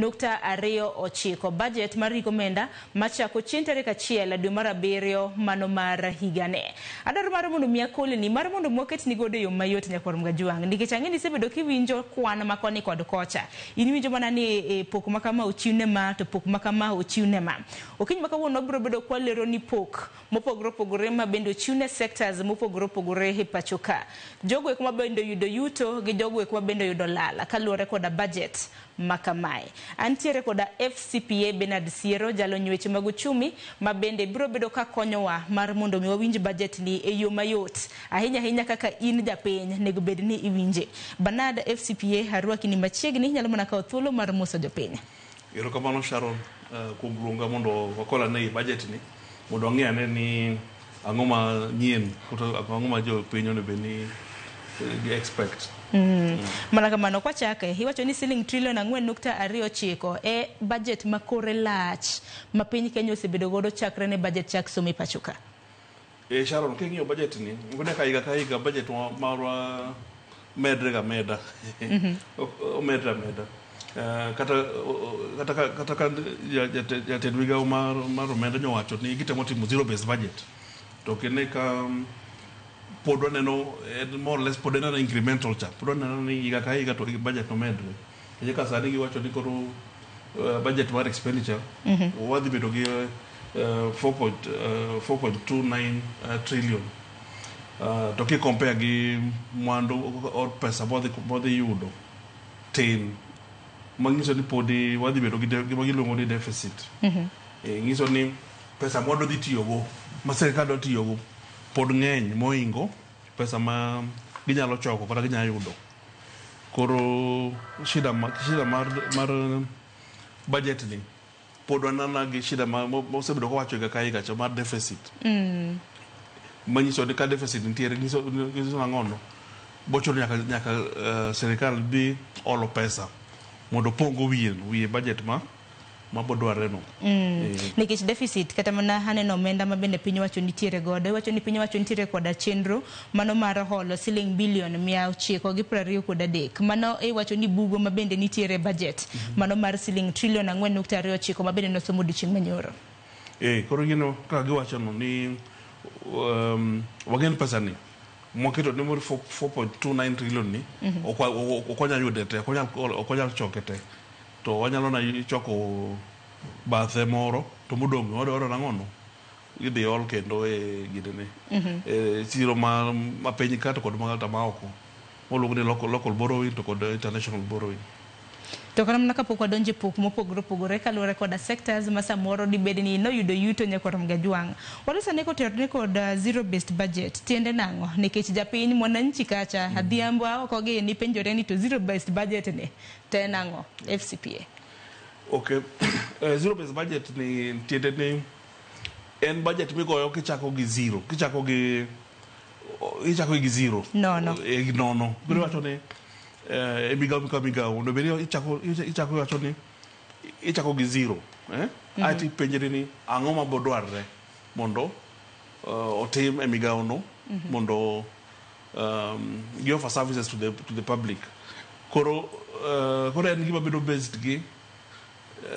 4.29 budget mar hikomenda machako chieng' tarik 1 dwe mar 7 mano mar higane. Adaro mar mondo mi akolni mar mondo moket ni godo yo mayot nyakwar mgajwang nikech ang'eni sebedo kiwinjo kwan makoni kod kocha. In winjo mana ni pok makama ochiwne ma to pok makama ochiwne ma. Okinyi makawuono biro bedo kwalero ni pok mopogore opogore ma bende ochiwne sectors mopogore opogore e pachoka. Jogo ekma bende yudo yuto gi jogo ekma bende yudo lala kaluwore koda budget makamae. Antiere koda FCPA Bernard Siero jalo nyweche mag uchumi ma bende biro bedo ka konyowa mar mondo mi wawinj budget ni e yo mayot ahinya kaka in japiny nego bed ni iwinje. Bernard FCPA harwaki ni machiegni nyalo mana ka thuolo mar moso jopiny. Erokamano Sharon kuom luonga mondo wakola ne budget ni mondo ang'e ni ang'o ma nyien kata ang'o ma jopiny onego bed ni expect. Mana kamano kwa chake hiwacho ni siling trillion 4.29 e budget makore lach ma piny Kenya osebedo godo chakre ne budget chak somo pachoka. Sharon king'iyo budget ni ngone ka higa budget marwa medrega meda omedra kata jatend migawo mar omenda nyowacho ni gitemo timo zero based budget to kene ka podwa neno more or less podwa neno incremental cha podwa neno ni higa ka higa to budget no medre je ka sani giwacho ni koro budget mar expenditure wadhi bedo gi 4.29 trillion to ki compare gi mwandu or pesa modhi yudo tin mangiso ni podi wadhi bedo gi giluongo ni deficit ngiso ni pesa modo dhi tiyogo ma sirikal do tiyogo pod ng'eny moingo pesa ma ginyalo choko kata ginyalo yudo koro shida mar budget ni pod wanana gi shida mosebedo kowacho ga kai gacha mar deficit manyiso ni ka deficit nitiere ngiso nang'ono bochoro nyaka sirikal bi olo pesa mondo pongo wiye budget ma bodware no nikech deficit kata mana haneno omenda ma bende piny wacho nitiere godo wacho ni piny wacho nitiere koda chenro mano mar holo siling bilion 923 mano wacho ni bugo ma bende nitiere budget mano mar siling trilion 4.29 ma bende nosomo dichieng' manyoro koro gino kaka giwacho no ni wagen pesa ni mwaketo ni mori 4.29 trillion ni okonya yude te okonya choke te to wanyalo na choko bathe moro to mudong oro nang'ono idhi ol kendo gidene siro ma piny ka to kod magata ma oko moluongo ni local borrowing to kod international borrowing to kana mna kapok wadonje pok mopogore kaluwore koda sectors ma samoro dibed ni noyudo yuto nyakorom gajwang' wadusane koterni kod zero based budget tiende nang'o nikech japiny mwananchi kacha adhiambo oko gi ni penjore ni to zero based budget ne te nang'o FCPA zero based budget ni tiende ni en budget migoyo kichako gi zero kichako gi zero nono koro wacho ni migawo no beri ichako wacho ni ichako gi zero ati penjere ni ang'o ma bodwarre mondo otim migawo no mondo give offer services to the public koro en gima bedo based gi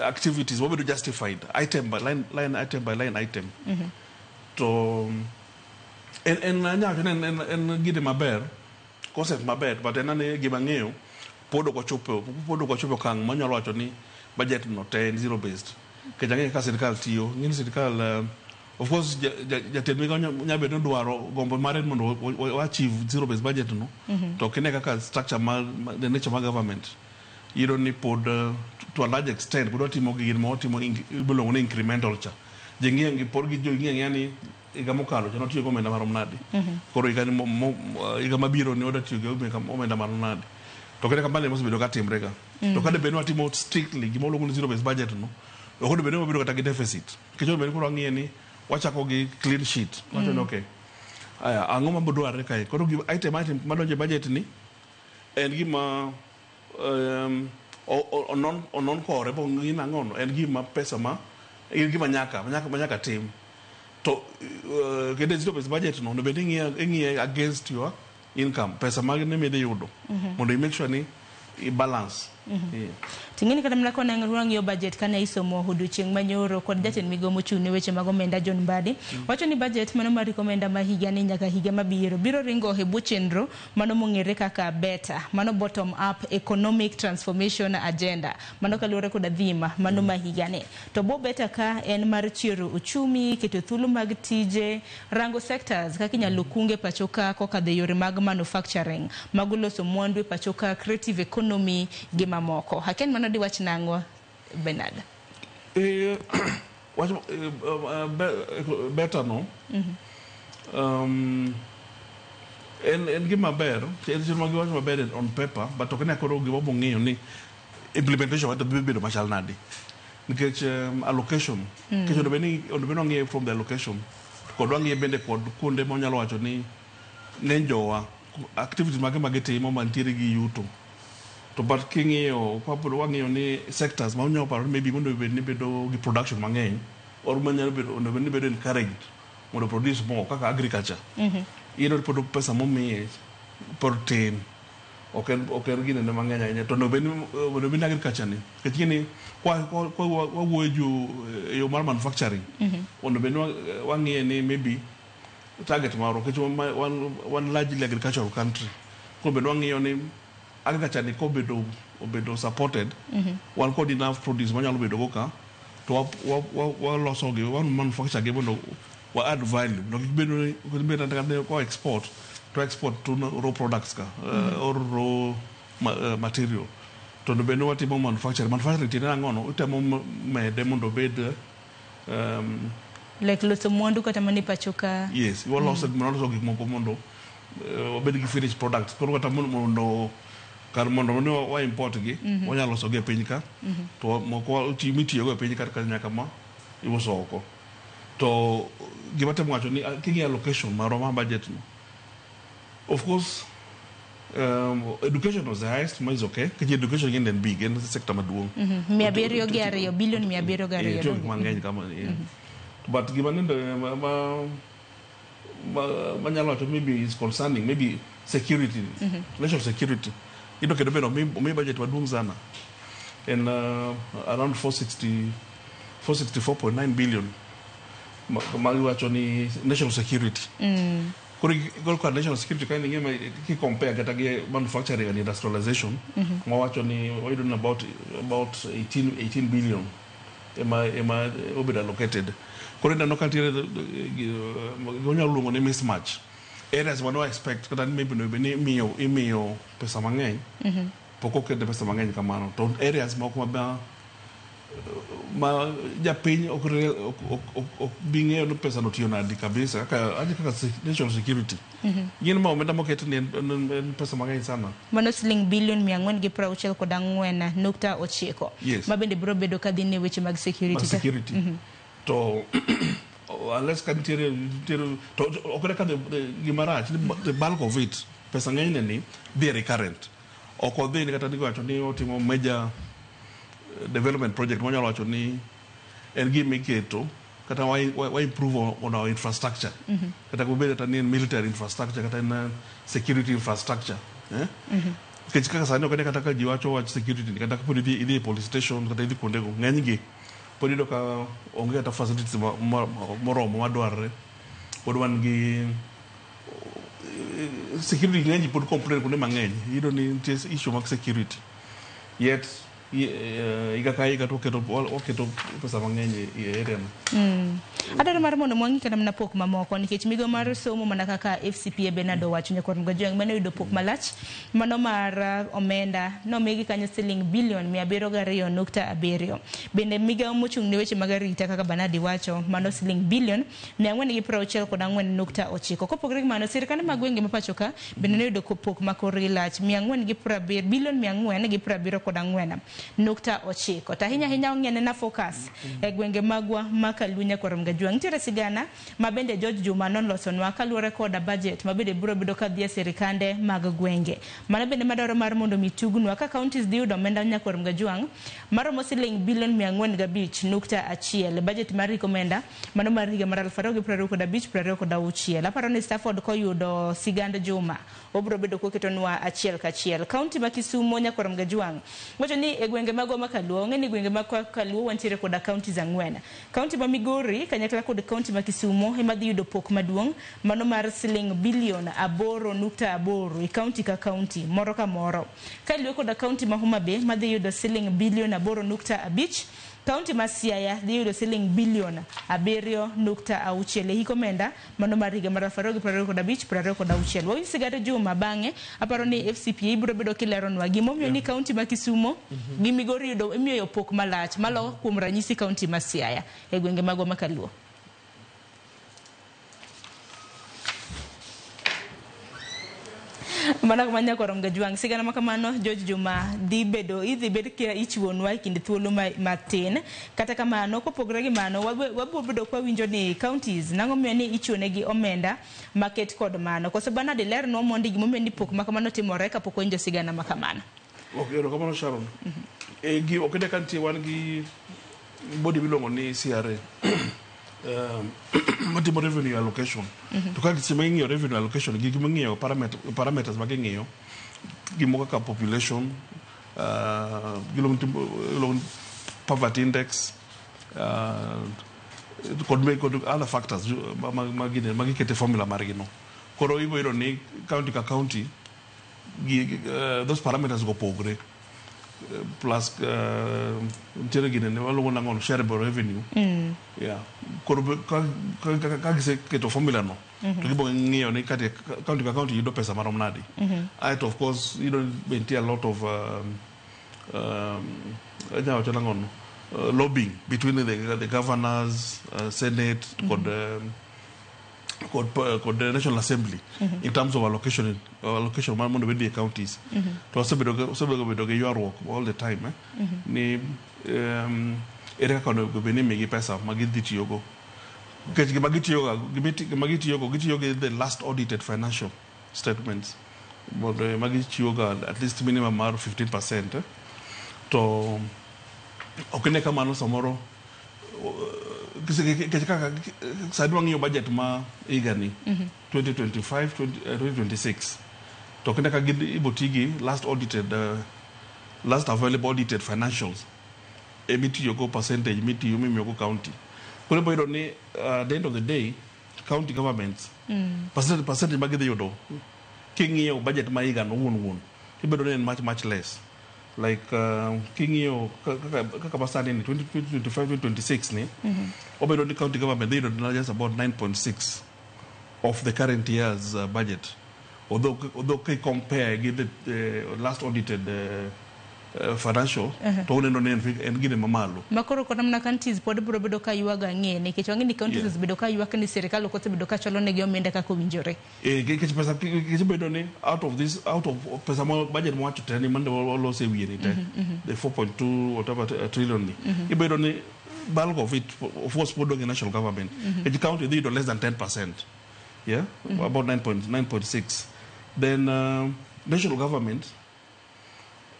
activities what bedo justified item by line item to en gide maber concept maber but enane gima ng'eyo podo ko chopo kang manyalo wacho ni budget no te zero based kejang'e ka sirikal tiyo ng'in sirikal of course jatend migawo nyabedo dwaro gombo mare mondo achieve zero based budget no to kine kaka structure the nature of government you ni pod to a large extent pod timo gigin mo timo bilongo ni incremental cha jeng'e ngi pod gi jong'e ni iga mokalo jano tiyo gomenda marom nadi koro iga mabiro ni oda tiyo gomenda marom nadi to kene kambale mosebedo ka timre ga to kade beno atimo strictly gimo luongo ni zero based budget no okodo beno mabedo kata gi deficit kicho beno koro ang'e ni wachako gi clean sheet wacho ni okay aya ang'o ma bodware kae koro item madonje budget ni en gima onon kore bo ng'ina ng'ono en gima pesa ma en gima nyaka tim to kede zero based budget no bende ng'iye against your income pesa mag ne midhi yudo mondo make sure ni i balance tingini kada mlako na ng'io budget kana isomo odiochieng' manyoro kod jatend migawo mochung' ne weche mag omenda John Mbadi wacho ni budget mano ma rekomenda ma higa ni nyaka higa mabiro ringo e bwo chenro mano mong'ere kaka beta mano bottom up economic transformation agenda mano kaluwore kod dhima mano ma higa ni to bo beta ka en mar chiero uchumi keto thuolo mag tije rango sectors kaka inyalo kunge pachoka kokadho yore mag manufacturing mag loso mwandu pachoka creative economy gi mamoko haken mano di wach nang'o Bernard wach better no en gima ber en wach maber on paper but okene koro gima bong'eyo ni implementation wato bedo machal nadi nikech allocation nikech ondo beno ng'ie from the allocation kod wang'ie bende kod kuonde monyalo wacho ni ne jowa activities mage timo mantiere gi yuto to but king'iyo papo wang'iyo ni sectors ma unyo paro maybe mondo bedo gi production mang'eny or manyalo bedo encouraged mondo produce more kaka agriculture ino pod pesa momiye por tin oken gine ne mang'eny ahinya to no ben agriculture ni kechini kwa wuoyo yo mar manufacturing ondo ben wang'iye ni maybe target maro kech one largely agricultural country ko ben wang'iyo ni agriculture ni ko bedo supported wan kod enough produce manyalo bedo go ka to waloso gi wan manufacture gi mondo wa add value no gibeno ndanga ko export to raw products ka or raw material to no beno watimo manufacturing tina ngono utemo mede mondo bed like loso mwandu kata mani pachoka yes you also gik moko mondo obed gi finished products koro kata mondo kar mondo ne wa import gi wanyalo loso gi piny ka to moko mitiyo go piny kar nyaka ma iuso oko to gima temo wacho ni kingi allocation maroma budget no of course education was the highest is okay because education again then big in the sector maduong billion 700 mangeny kama but given the manyalo to maybe is concerning maybe security national security ito kedo no mi budget maduong sana and around 464.9 billion mali wacho ni national security kwa national security kind ngema ki compare kata ge manufacturing and industrialization wacho ni we don't about 18 billion ema obeda allocated korenda no kantire gonya lungo ni mismatch areas what do I expect kata maybe no be mio pesa mangeny poko ke de pesa mangeny kamano to areas moko ma japiny ok binge no pesa no tiona di kabisa kaka national security gin ma omenda moket ni pesa mangeny sana mano siling billion 464.9 ma bende bro bedo kadhi ne weche mag security to unless can to okre ka gimarach the bulk of it pesa ngeny ni be recurrent oko be ni kata ni wacho ni otimo major development project wanyalo wacho ni en gi miketo kata why improve on our infrastructure kata ko be ni military infrastructure kata na security infrastructure kaka sano kata ka jiwacho watch security kata ko idi police station kata idi konde go ngeny gi podi do ka onge ta facilities moromo madwarre pod wan gi security ngeny pod complain kunde mangeny ido ni issue mag security yet igakai to keto pesa mangeny e area adaro mar mondo mwangi kana mna pok mamoko nikech migo mar somo mana kaka FCPA Benado wacho nyakor mgajeng mane yudo pok malach mano mar omenda no migi kanyo siling billion 702.7 bende miga mochung ne weche mag arita kaka Banadi wacho mano siling billion 464.9 kopogre mano sirkande magwenge mapachoka bende ne yudo pok makori lach 470 billion 474.9 tahinya ongene na focus e gwenge magwa makalunya kwa mgajwang ntiere sigana mabende George Juma non losonwa kaluore koda budget mabende biro bedo kadhie sirikande mag gwenge mana bende madaro mar mondo mitugno ka counties diudo omenda nyakor mgajwang maromo siling billion 405.1 budget mar rekomenda mano mar higa mar 2025 aparo ni Stafford koyudo sigand Juma obro bedo koketonwa achiel kachiel county ma Kisumo nyakor mgajwang wacho ni e gwenge mago makaluo ngeni gwenge makaluo wantiere koda counties ang'wen county ma Migori kanyakla kod county ma Kisumo ema dhi yudo pok maduong mano mar siling billion 8.8 e county ka county moro ka moro kaluo koda county ma Homa Bay ma dhi yudo siling billion 8.5 county ma Siaya dhi yudo siling billion 7.6 hiko menda mano mar higa mar 2025-2026 wa sigare Juma bange aparo ni FCPA biro bedo kileronwa gimomiyo ni county ma Kisumo gi Migori yudo imiyo pok malach malo kuom ranyisi county ma Siaya e gwenge mago makaluo mana kumanya kwa mgajwang sigana makamano George Juma idhi bed kia ichiwonwa kinde thuolo matin kata kamano kopogore gi mano wabobedo kwa winjo ni counties nangomiyo ni ichiwonegi omenda market kod mano koso bana de ler no mondi gimomiyo ni pok makamano timore kapok winjo sigana makamano okay kamano Sharon gi okede kanti wan gi body bilongo ni CRA matimo revenue allocation to kaka simengio revenue allocation gimengio parameters magengio gimo kaka population gilong poverty index could other factors magikete formula margino koro ibo ni county ka county those parameters go pogre plus ntiere gine ne waluongo nang'o shareable revenue. Yeah. Koro ka gise keto formula no to gibo ng'iyo ni kati county ka county yudo pesa marom nadi. And of course you know bentie a lot of lobbying between the governors, Senate, the National Assembly in terms of allocation man with the counties. To also be your all the time. Ni ere ka no go beni megi pesa magiti yogo. Magiti yoga the last audited financial statements. But magiti yoga at least minimum 15%. To okene kama no samoro sadwang yo budget ma igani 2025-2026 to okene ka ibotigi last available audited financials emiti yoko percentage miti yumi yoko county kule boy ni at the end of the day county governments percentage magide yodo kingi yo budget ma igano won ibedo ni much less. Like Kingio Kakabasani in 2025-2026 ni Obedo the county government they don't just about 9.6 of the current year's budget. Although they compare give the last audited financial to and give them a malo. Makoro kwa namna counties pode buro bedo ka yuaga ngene ke chwangi ni counties bedo ka yuaka ni serikali kote bedo ka chalo ne giomenda ka kubinjore. Ke pesa ke bedo ni out of pesa mo budget mo wacho tani mande all say we ni the 4.2 whatever trillion ni. E bedo ni bulk of it of course podo the national government. The county they do less than 10%. Yeah? About 9.6. Then national government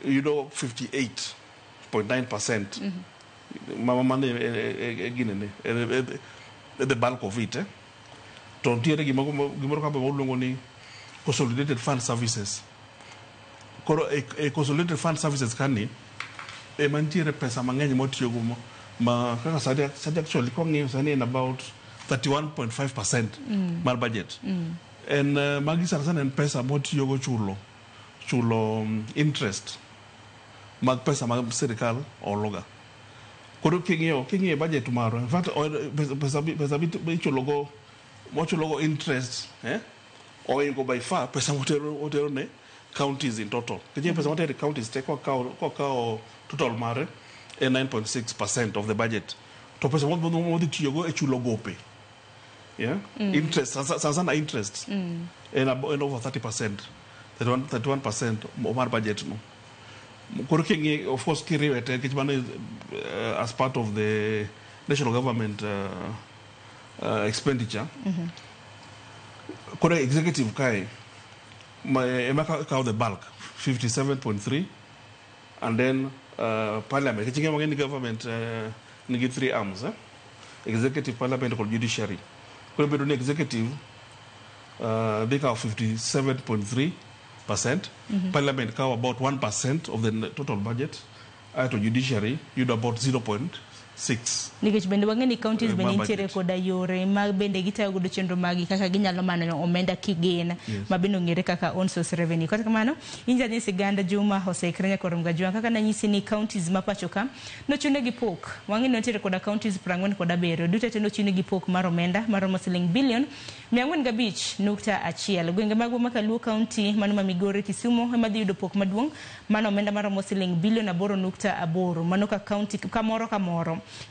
you know 58.9%. Mama again the bulk of it. Tontiere gimoro ka bolongo ni consolidated fund services. Koro consolidated fund services kani e mantiere pesa mang'eny motiyo go ma kaka sadi actually kongi sani in about 31.5% mar budget. And magi sana en pesa motiyo go chulo interest mag pesa mag serikal ologa koro king'io budget maro in fact pesa ichulogo mochulogo interest oingo by far pesa motero ne counties in total kiji pesa motero counties te kwa total mare 9.6% of the budget to pesa motero tiyogo e chulo gope interest sana interest and over 30% 31% of budget no. Of course, as part of the national government expenditure, executive kai, the bulk 57.3, and then parliament. The government need 3 arms: executive, parliament, or judiciary. Executive, they have 57.3%. Parliament cover about 1% of the total budget. To judiciary, you'd about 0.6. Nikech bende wang'eni counties bende nitiere koda yore mag bende gitayo godo chenro magi kaka ginyalo manyo omenda kigena mabende ong'ere kaka on source revenue. Kata kamano inja ni siganda Juma oseikre nyaka Oromga Juma kaka nanyisi ni counties mapacho ka nochune gi pok wang'eni nitiere koda counties 40 koda bero duto te nochune gi pok mar omenda maromo siling bilion 405.1. Gwenge magwa makaluo county mano ma Migori Kisumu ema dhi yudo pok maduong' mano omenda maromo siling bilion 8.8 mano ka county kamoro.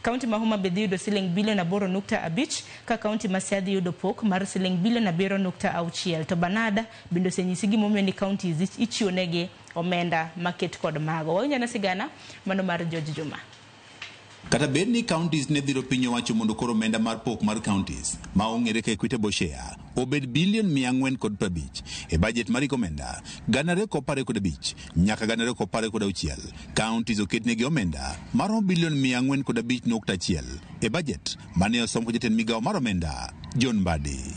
County ma Homa Bay yudo siling bilion 8.5 ka county ma Siaya yudo pok mar siling bilion 7.6 to Banada bende senyisi gimomiyo ni counties ichionegi omenda market kod mago. Wawinja na sigana mano mar George Juma. Kata bed ni counties ne dhiro piny owacho mondo koro omenda mar pok mar counties ma ong'ere ka Equity Boshea obed bilion 450 e budget mar omenda 2,205 nyaka 2,206 counties oketnegi omenda maromo bilion 405.1 e budget mane osom ko jatend migawo mar omenda John Mbadi.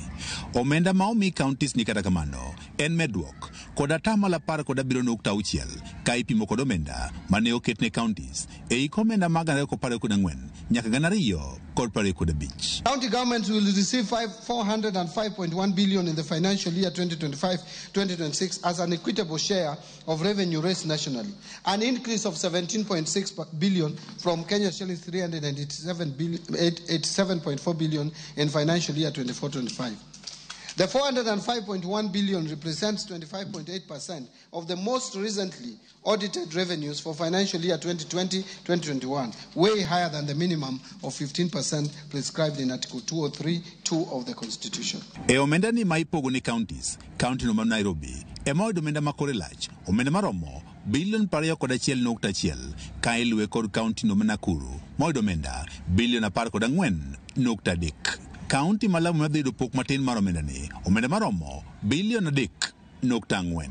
Omenda ma omi counties ni kata kamano en medruok kod atamalo 17.6 ka ipimo kod omenda mane oketne counties e ik omenda mag 2024 nyaka 2025. County governments will receive 405.1 billion in the financial year 2025-2026 as an equitable share of revenue raised nationally, an increase of 17.6 billion from Kenya shillings 387.4 billion in financial year 24-25. The 405.1 billion represents 25.8% of the most recently audited revenues for financial year 2020-2021, way higher than the minimum of 15% prescribed in Article 203(2) of the Constitution. E omenda ni maipogo ni counties, county no Nairobi, ema oyudo omenda makore lach, omenda maromo bilion 21.1 ka iluwe kod county no Nakuru, moyudo omenda bilion 14.3. County malamu madhi yudo pok matin mar omenda ni, omenda maromo bilion 3.4.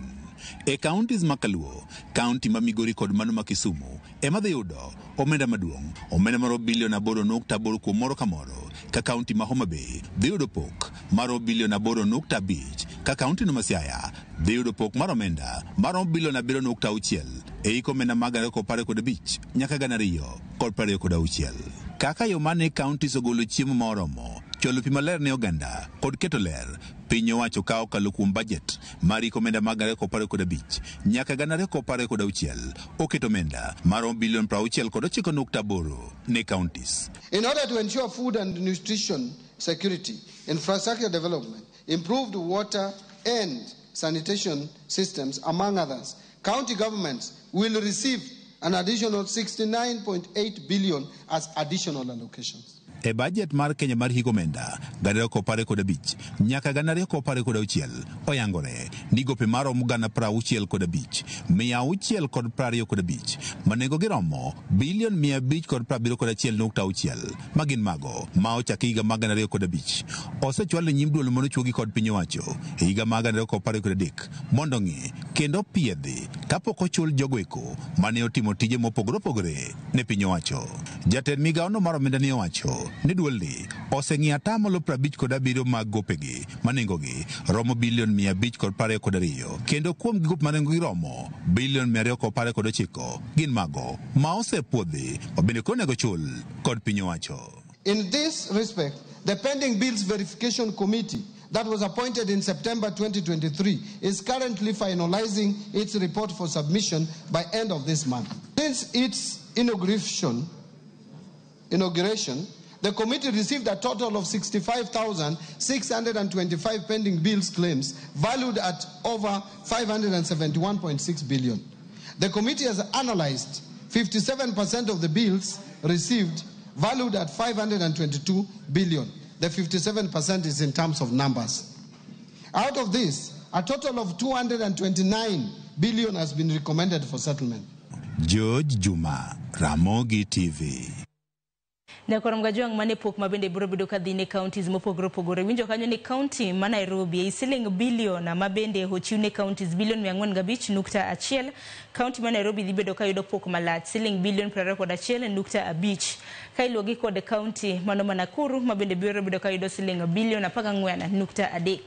E counties makaluo, county ma Migori kod mano ma Kisumu, ema dhi yudo omenda maduong', omenda maro bilion 8.8 kuom moro ka moro, ka county ma Homa Bay dhi yudo pok maro bilion 8.5, ka county no Siaya dhi yudo pok mar omenda maro bilion 7.6 e ik omenda mag 2025 nyaka 2026. Kaka yo mane counties ogolo chiemo moromo, cholo pi maler ne oganda kod keto ler, piny owacho kawo kalo kuom budget mar ik omenda mag 2025 nyaka 2026 oketo omenda maromo bilion 69.8 ne counties. In order to ensure food and nutrition security, infrastructure development, improved water and sanitation systems, among others, county governments will receive an additional 69.8 billion as additional allocations. E budget mar Kenya mar higa omenda 2025 nyaka 2026 oyangore ni gope maromo 65,625 ma nengogi romo bilion 571.6 ma gin mago ma ochak higa mag 2005 osechwal ne nyim duol monochuogi kod piny owacho e higa mag 2023 mondo ng'e kendo piedhi kapok ochul jogoeko mane otimo tije mopogore opogore ne piny owacho. Jatend migaono mar omenda ni owacho ni duolni oseng'i atamalo 57 mag gopegi manengogi romo bilion 522 kendo kuom gigop manengogi romo bilion 219 gin mago ma osepuodhi mabende konego chul kod piny owacho. In this respect, the pending bills verification committee that was appointed in September 2023 is currently finalizing its report for submission by end of this month. Since its inauguration, the committee received a total of 65,625 pending bills claims valued at over 571.6 billion. The committee has analyzed 57% of the bills received valued at 522 billion. The 57% is in terms of numbers. Out of this, a total of 229 billion has been recommended for settlement. George Juma, Ramogi TV. Na kwa mgajwang mane pok mabende biro bedo kadhi ne counties mopogore opogore. Winjo kanyo ni county ma Nairobi e siling bilion mabende hochiune counties bilion 405.1. County ma Nairobi dhi bedo kayudo pok malach siling bilion 21.5. Kailuogi kod county mano ma Nakuru mabende biro bedo kayudo siling bilion 14.3.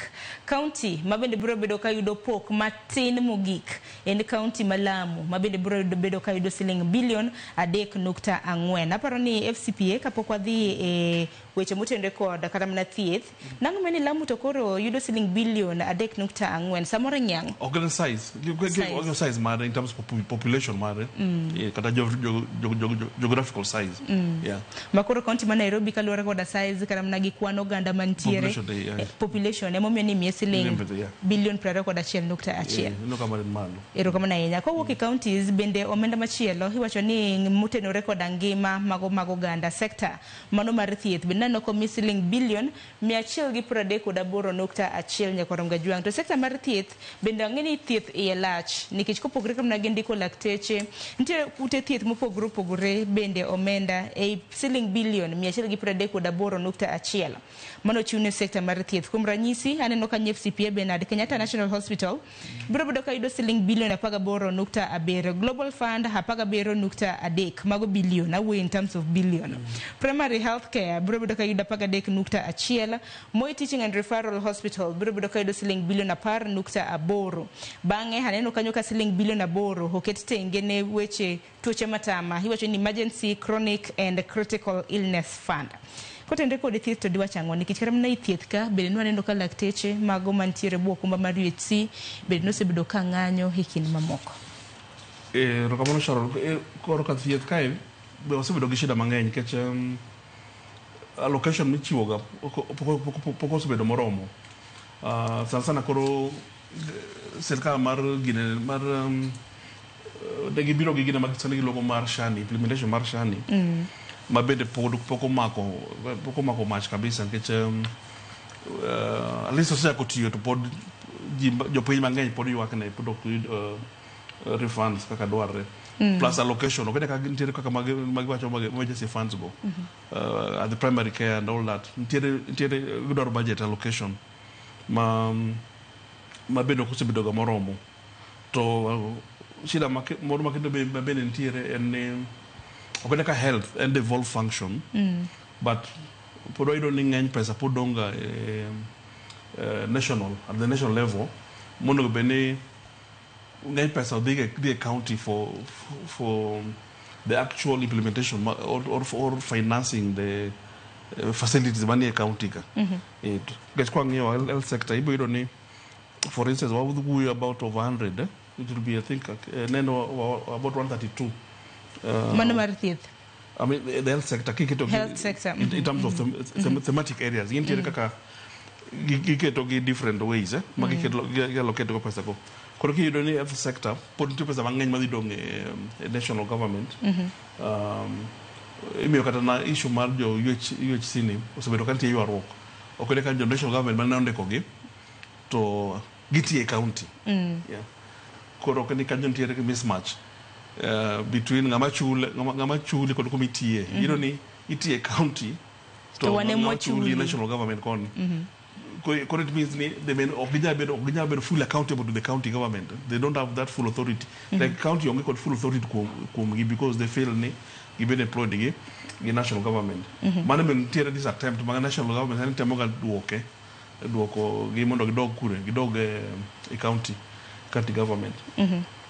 County mabende biro bedo kayudo pok matin mogik en county ma Lamu mabende biro bedo kayudo siling bilion 3.4. Aparo ni FCPA kapok wadhi e weche motende kod kata mana thieth nang'o mani Lamu to koro yudo siling bilion 3.4 samoro nyang organize size mare in terms of population mare kata geographical size yeah makoro county ma Nairobi kaluwore kod size kata mana gi kwan oganda mantiere population emo miyo ni mie siling bilion 21.1 no kamano malo erokamano ahinya kowuok e counties bende omenda machielo iwacho ni motenore kod ngima mago oganda sector mano mar thieth bende nano komi siling bilion 138.1 nyakoro mgajwang to sector mar thieth bende ang'eni thieth e lach nikech kopogore kamna gi ndiko lakteche nitie ute thieth mopogore opogore bende omenda e siling bilion 138.1 mano chune sector mar thieth. Kuom ranyisi aneno ka FCPA Bernard Kenyatta National Hospital biro bedo kayudo siling bilion 18.7, Global Fund 17.3 mago bilion away in terms of billion. Primary health care biro bedo ka yudo 13.1. Moi Teaching and Referral Hospital biro bedo ka yudo siling bilion 10.8. Bang'e haneno kanyo ka siling bilion 8 oket tenge ne weche tuoche matama iwacho ni Emergency Chronic and Critical Illness Fund. Kotende kod thieth to dwa chango nikech kare mna thieth ka bende nwaneno ka lakteche mago mantiere buo kumba mar UHC bende nosebedo ka ng'anyo hikin mamoko. Rokamano Sharon, koro ka thieth kae be osebedo gi shida mang'eny nikech allocation michiwoga pok osebedo moromo. Sana koro serikal mar gine mar gibiro gi gine mag sani gilogo mar Shani, implementation mar Shani. Ma bende poko mako mach kabisa nikech at least osechako tiyo to pod jopiny mang'eny pod ywak ne pod ok yud refunds kaka dwarre. Plus allocation okene ka ntiere kaka magiwacho emergency funds go at the primary care and all that ntiere gidwaro budget allocation ma bende okosebedo ga moromo to shida moro makendo bende ntiere en okene ka health and devolve function but pod oyudo ni ng'eny pesa pod donga national at the national level mondo bende ng'eny pesa the county for the actual implementation or financing the facilities money county ka get kwa ng'eyo health sector ibo yudo ni for instance we about over 100 it will be I think about 132 mano mar thieth I mean the health sector health sector in terms of thematic areas intiere kaka giketo gi different ways magiketo allocate go pesa go koro kiyudo ni health sector pod nitie pesa mang'eny madhi dong e national government imiyo kata na issue mar jo UHC ni osebedo ka nitie ywaruok okene ka jo national government mane ondiko gi to gitie county koro okene ka ntiere mismatch between ngama chuli kod committee you ni itie county to ngama chuli national government koni koro it means they may be fully accountable to the county government. They don't have that full authority. Like county only got full authority because they feel ni given employed the national government. Management tier this attempt to national government and temoga duoko gimondo gidog kure gidog a county government.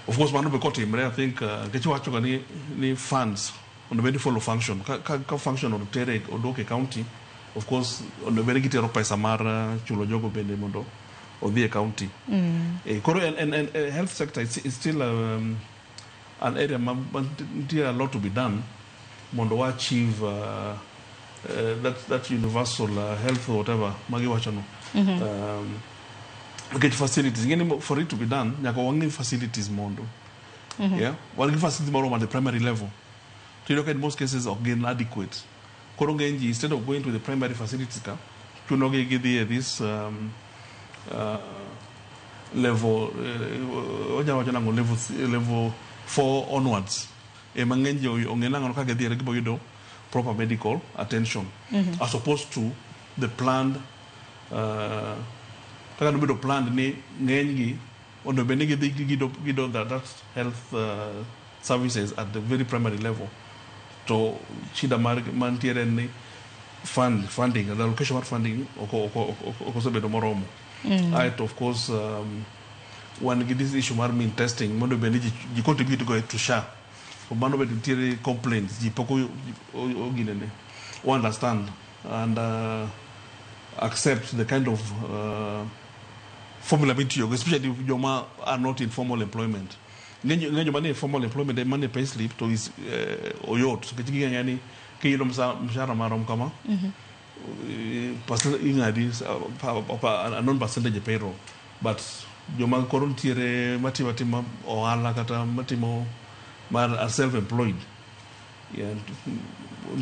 Of course man be caught him I think kechiwacho ni funds on the very full function ka function on tere odoke county. Of course, on the very gitero pesa mar chulo jogo bende mondo odhi e county. And health sector is still an area there a lot to be done mondo wa achieve that universal health or whatever magi wachano. Get facilities again for it to be done nyaka wangi facilities mondo. Yeah, wangi facilities mondo at the primary level. To look at most cases of again adequate. Korongenji, instead of going to the primary facilities, Chunoge give this level level 4 onwards. Emangenji ongenanga noka get the proper medical attention, as opposed to the planned planned ngenji on the benegi that health services at the very primary level. To shida mantiere ni funding the allocation of funding okosebedo moromo of course one get this issue mar mean testing mondo be ji contribute to go to SHA for mano be tiere complaints ji poko oginene understand and accept the kind of formula bit you especially if you are not in formal employment. Ngenyo mane formal employment money pay slip to is oyot kichiga yani kilo mshahara marom kama percent ingadi a non percentage payroll but joma koron tiere matima o ala kata matimo mar are self employed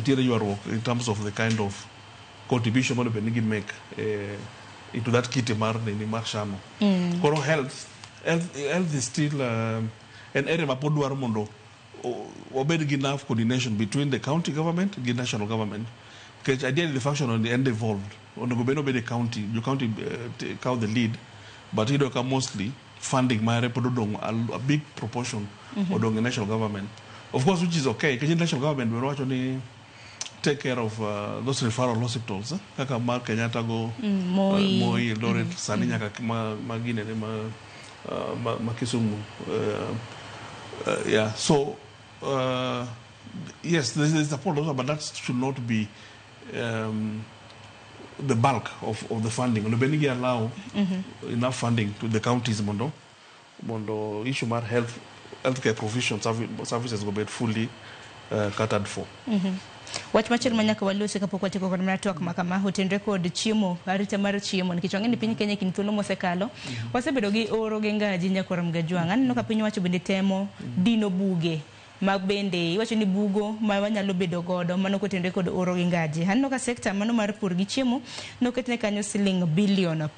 tiere your work in terms of the kind of contribution money benigi make into that kit mar ni marshano koron health is still an area mapodwaro mondo obed enough coordination between the county government and the national government. Because ideally the function on the end evolved. On the government be the county, the county count the lead, but it will mostly funding my repodong a big proportion of the national government. Of course, which is okay. Because the national government we watch only take care of those referral hospitals. Kaka Mar Kenyatta go Moi Eldoret sani nyaka magine ne ma Kisumu. Yeah, so yes, there is support also, but that should not be the bulk of the funding. No benigi allow enough funding to the counties mondo issue mar healthcare provision services go be fully catered for. Wach machel manyaka walusi kapok watiko kod mratwak makama hotendre kod chiemo arita mar chiemo nikech wang'eni piny Kenya kin thuolo mosekalo wasebedo gi oro gi ngaji nyakoram gajwang'. Aneno ka piny wacho bende temo dino buge mag bende iwacho ni bugo ma wanyalo bedo godo mano kotendre kod oro gi ngaji. Aneno ka sekta mano mar pur gi chiemo noketne kanyo siling bilion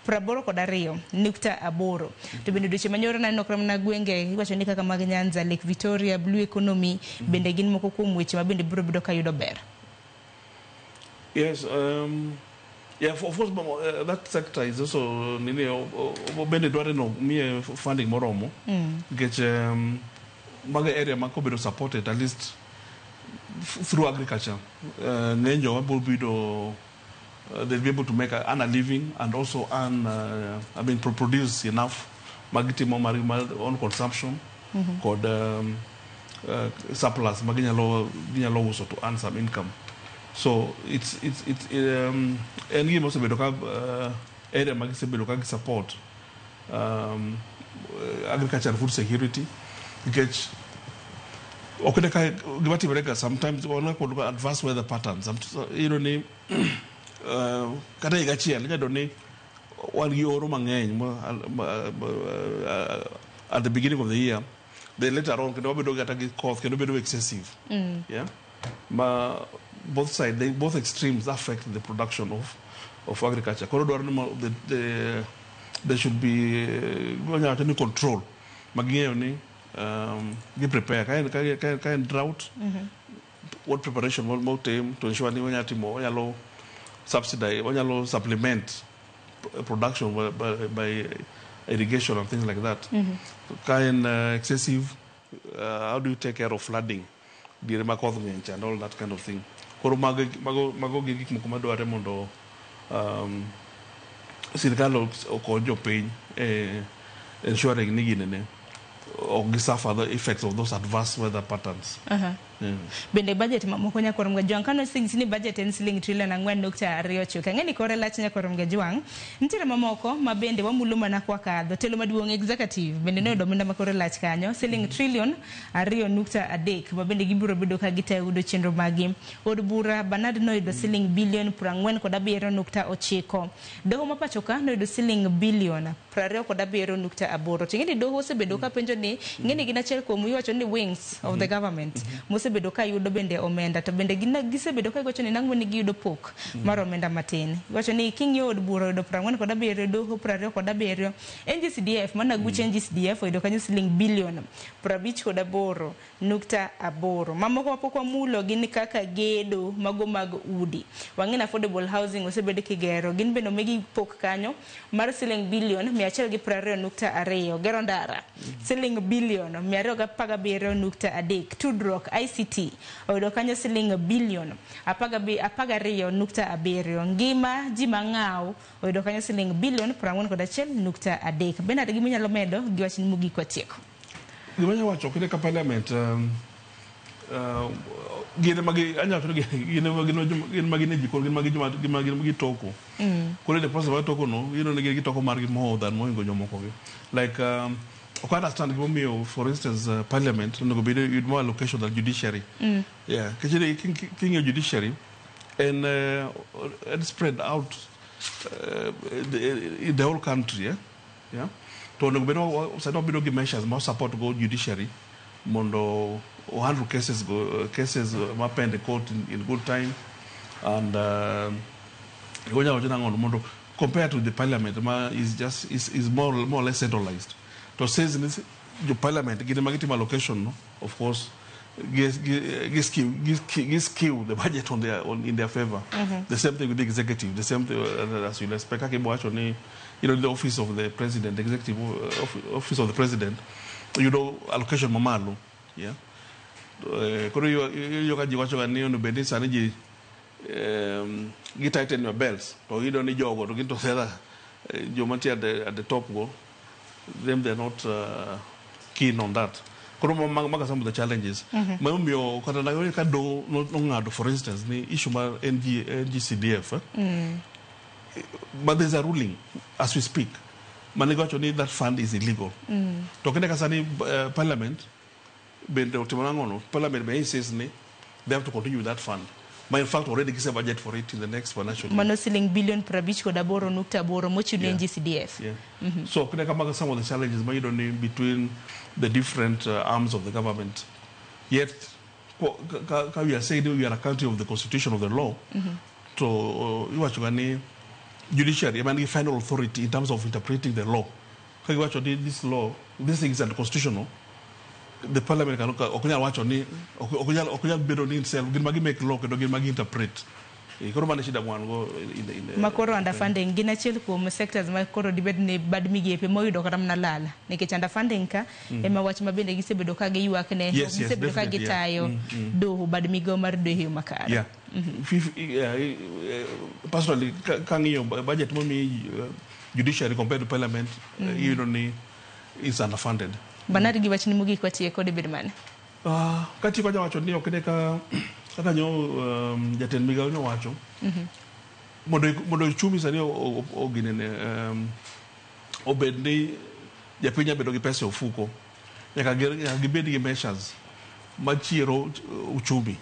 82.8 to bende doche manyoro na nokram na gwenge iwacho ni kaka mag Nyanza, Lake Victoria, Blue Economy bende gin moko kuom weche ma bende biro bedo ka yudo ber. Yes, yeah, of course that sector is also bende dware no mie funding moromo get maga area ma kobedo supported at least through agriculture. Nenjo will be they'll be able to make a living and also produce enough magitimo on consumption called surplus maginyalo uso to earn some income. So it's and give also bedo ka area magise bedo ka support agriculture and food security get okay ka gibati bereka sometimes wana ko adverse weather patterns ni kada igachiel ga doni wan gi oro mang'eny at the beginning of the year, then later on kendo bedo gata gi koth kendo bedo excessive. Yeah, both sides, both extremes affect the production of agriculture. There should be control maging'eyo ni gi prepare kind drought what preparation more time to ensure ni wanyalo subsidize, wanyalo supplement production by irrigation and things like that. Kind excessive, how do you take care of flooding, and all that kind of thing. Koro mago gik moko madware mondo sirkal okonyo piny ensuring ni ginene or suffer the effects of those adverse weather patterns. Bende budget mamoko nyakoram gajwang' kano ni budget en siling trillion 4.2 kang'eni kore lach nyakoram gajwang' nitiere mamoko ma bende wamulo mana kwa kadho telo maduong' executive bende ne odomenda makore lach kanyo siling trillion 2.3 ma bende gibiro bedo ka gitayo udo chenro magi. Od bura Bernard noyudo siling bilion 47.9. Doho mapachoka noyudo siling bilion 27.8. Ting'eni doho osebedo ka penjo ni ng'eni ginachiel kuom iwacho ni wings of the government mosebedo ka yudo bende omenda to bende gisebedo ka iwacho ni nang'o ni giyudo pok mar omenda matin. Iwacho ni king'iyo od bura oyudo 47, doho 27. NGCDF mana guche NGCDF oyudo kanyo siling bilion 58.8. Mamoko mapok wamulo gin kaka gedo mago mag udi. Wang'eni affordable housing osebedo kigero gin bende omegi pok kanyo mar siling bilion 120.2. Gero ndara siling bilion 217.3. Tudruok ICT oyudo kanyo siling bilion 12.7. Ngima ji mang'aw oyudo kanyo siling bilion 41.3. Bende gima nyalo medo gi wach ni mogik watieko. Gima nyalo wacho kile ka parliament gine magi anya to gine magi ne jikon gine magi toko kole the process of toko no ne gitoko mar gi more than mo ingo jomoko gi like I understand give for instance parliament no go be more allocation than judiciary. Yeah, kachiri king judiciary and spread out in the whole country. Yeah, to no be no set up big measures more support go judiciary mondo 100 cases mapped the court in good time and compared to the parliament is more or less centralized. To says in this parliament give them allocation, no? Of course skew the budget in their favor. The same thing with the executive, the same thing as you expect the office of the president, the executive office of the president, allocation mamalo, yeah. Koro yo ka ji wacho ni ono bende sani ji gi tighten your belts to ido ni jogo to ginto fedha joma tie at the top go they're not keen on that. Koro maga some of the challenges. Mamio kata na yo ka do no ngado for instance ni issue ma NGCDF. But there's a ruling as we speak. Manigacho need that fund is illegal. Tokene kasani parliament bende otimangono parliament may says ni they have to continue with that fund. But in fact already gives a budget for it in the next financial year. Manosiling billion prabich ko daboro nukta boro mochi NGCDF. Yeah. So kene kama some of the challenges between the different arms of the government. Yet we are saying we are a country of the constitution of the law. So you watch judiciary, I mean, final authority in terms of interpreting the law. This law, this thing is unconstitutional. The parliament can watch on it, make law, can interpret. Makoro underfunding gina chel ko sectors makoro dibed ne bad migepe moyudo kata mna lala nikech underfunding ka ema wach mabende gisebedo ka giywak ne gisebedo ka gitayo doho bad migo mar doho makare. Yeah. Personally, kangiyo budget momi judiciary compared to parliament, you don't need is underfunded. Banari giwach ni mugi kwa tie kode bedman. Kati kwa jawacho ni okideka kaka nyo Jatend Migao nyo wacho mondo chumi sani oginene obedni japinya bedo gi pesa ofuko nyaka gibed gi measures machiero uchumi.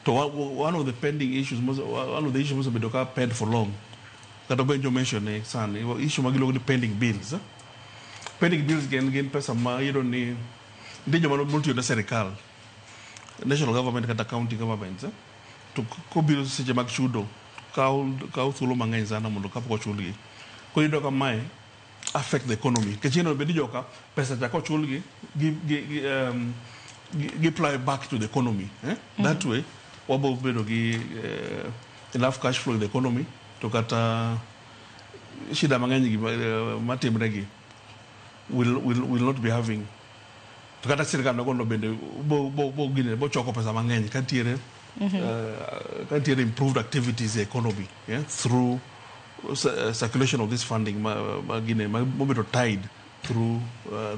So one of the pending issues, one of the issues bedo ka pend for long. Kata benjo mention sana issue magilo ni pending bills. Pending bills gen pesa ma ni ndiyo multi na serikali. National government kata county government to ko bills seje mag chudo ka thulo mang'eny sana mondo kapok ochulgi. Ko yudo ka mai affect the economy. Kechino bedi joka pesa cha ko chulgi give fly back to the economy. That way wabo bedo gi enough cash flow in the economy to kata shida mang'eny gi matimre gi will not be having. Kata serikali nogono bende bo choko pesa mang'eny kantiere improved activities economy through circulation of this funding mobedo tied through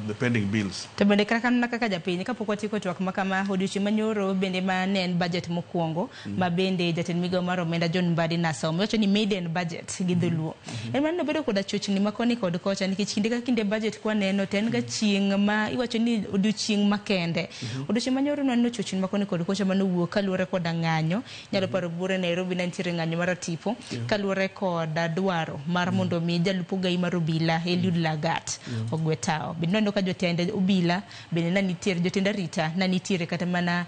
the pending bills. To bende kaka nakaka japiny kapok watiko twak makama odiochieng' manyoro bende manen budget mokwongo ma bende Jatend Migao mar Omenda John Mbadi nasomo wacho ni maiden budget gi dholuo. En mano bedo koda chochni makoni kod kocha nikech kinde ka kinde budget kwa neno ten ga chieng' ma iwacho ni odiochieng' makende. Odiochieng' manyoro neno chochni makoni kod kocha mano wuok kaluwore koda ng'anyo nyalo paro bure Nairobi nitiere ng'anyo mar tipo kaluwore koda dwaro mar mondo mi jalup Ogai mar obila Eliud Lagat ogwetao binondo ka jotende obila bende na nitiere jotenda rita na nitiere kata mana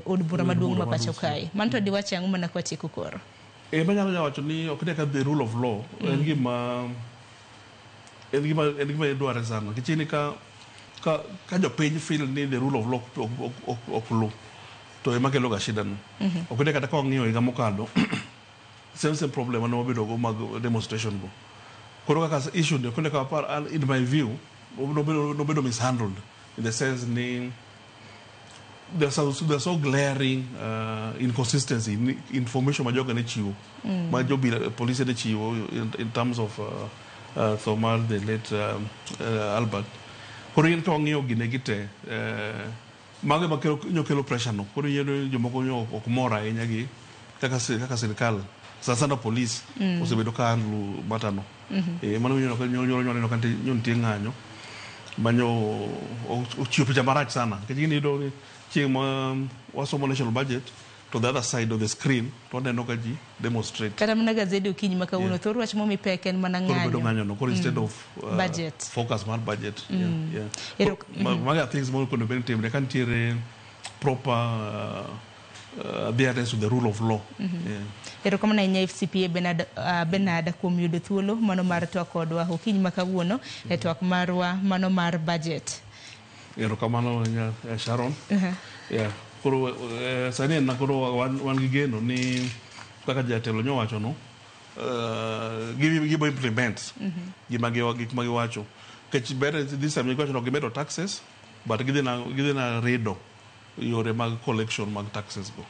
od bura maduong' ma pacho kae manto diwache ang'o mana kwa tieko koro manyalo wacho ni okdeka the rule of law en gima dware sana kichini ka jopiny feel ni the rule of law oklu to ema kelo ga shida no okdeka kata ka ng'iyo higa mokalo same problem ano bedo go mag demonstration go. Koro kaka issue de kone ka in my view no bedo mishandled in the sense ni there's so glaring inconsistency in information majoga ne chiwo majobi police de chiwo in terms of Thomar the late Albert. Koro yin to ng'iyo gine gite mage makelo pressure no. Koro yeno jomoko okmora ahinya gi kaka sirikal sasa na police osebedo ka handle matano mano nyoro kante nyontie ng'anyo manyo ochiwo picha marach sana kajini do chieng' wasomo national budget to the other side of the screen to neno ka ji demonstrate kata mana gazeti okinyi makauno thoro wach momi peken mana ng'anyo no instead of budget focus man budget maga things more kono ben team kantiere proper adherence to the rule of law. Ero kama na FCPA Benada kuom yudo thuolo mano mar twak kodwa okinyi makawuono twak marwa mano mar budget. Ero kamano Sharon. Yeah. Koro sani na koro wan gi geno ni kaka jatelo nyowacho no gibo implement gik magiwacho kech better this time giwacho no gimedo taxes but gidhi na redo yore mag collection mag taxes go.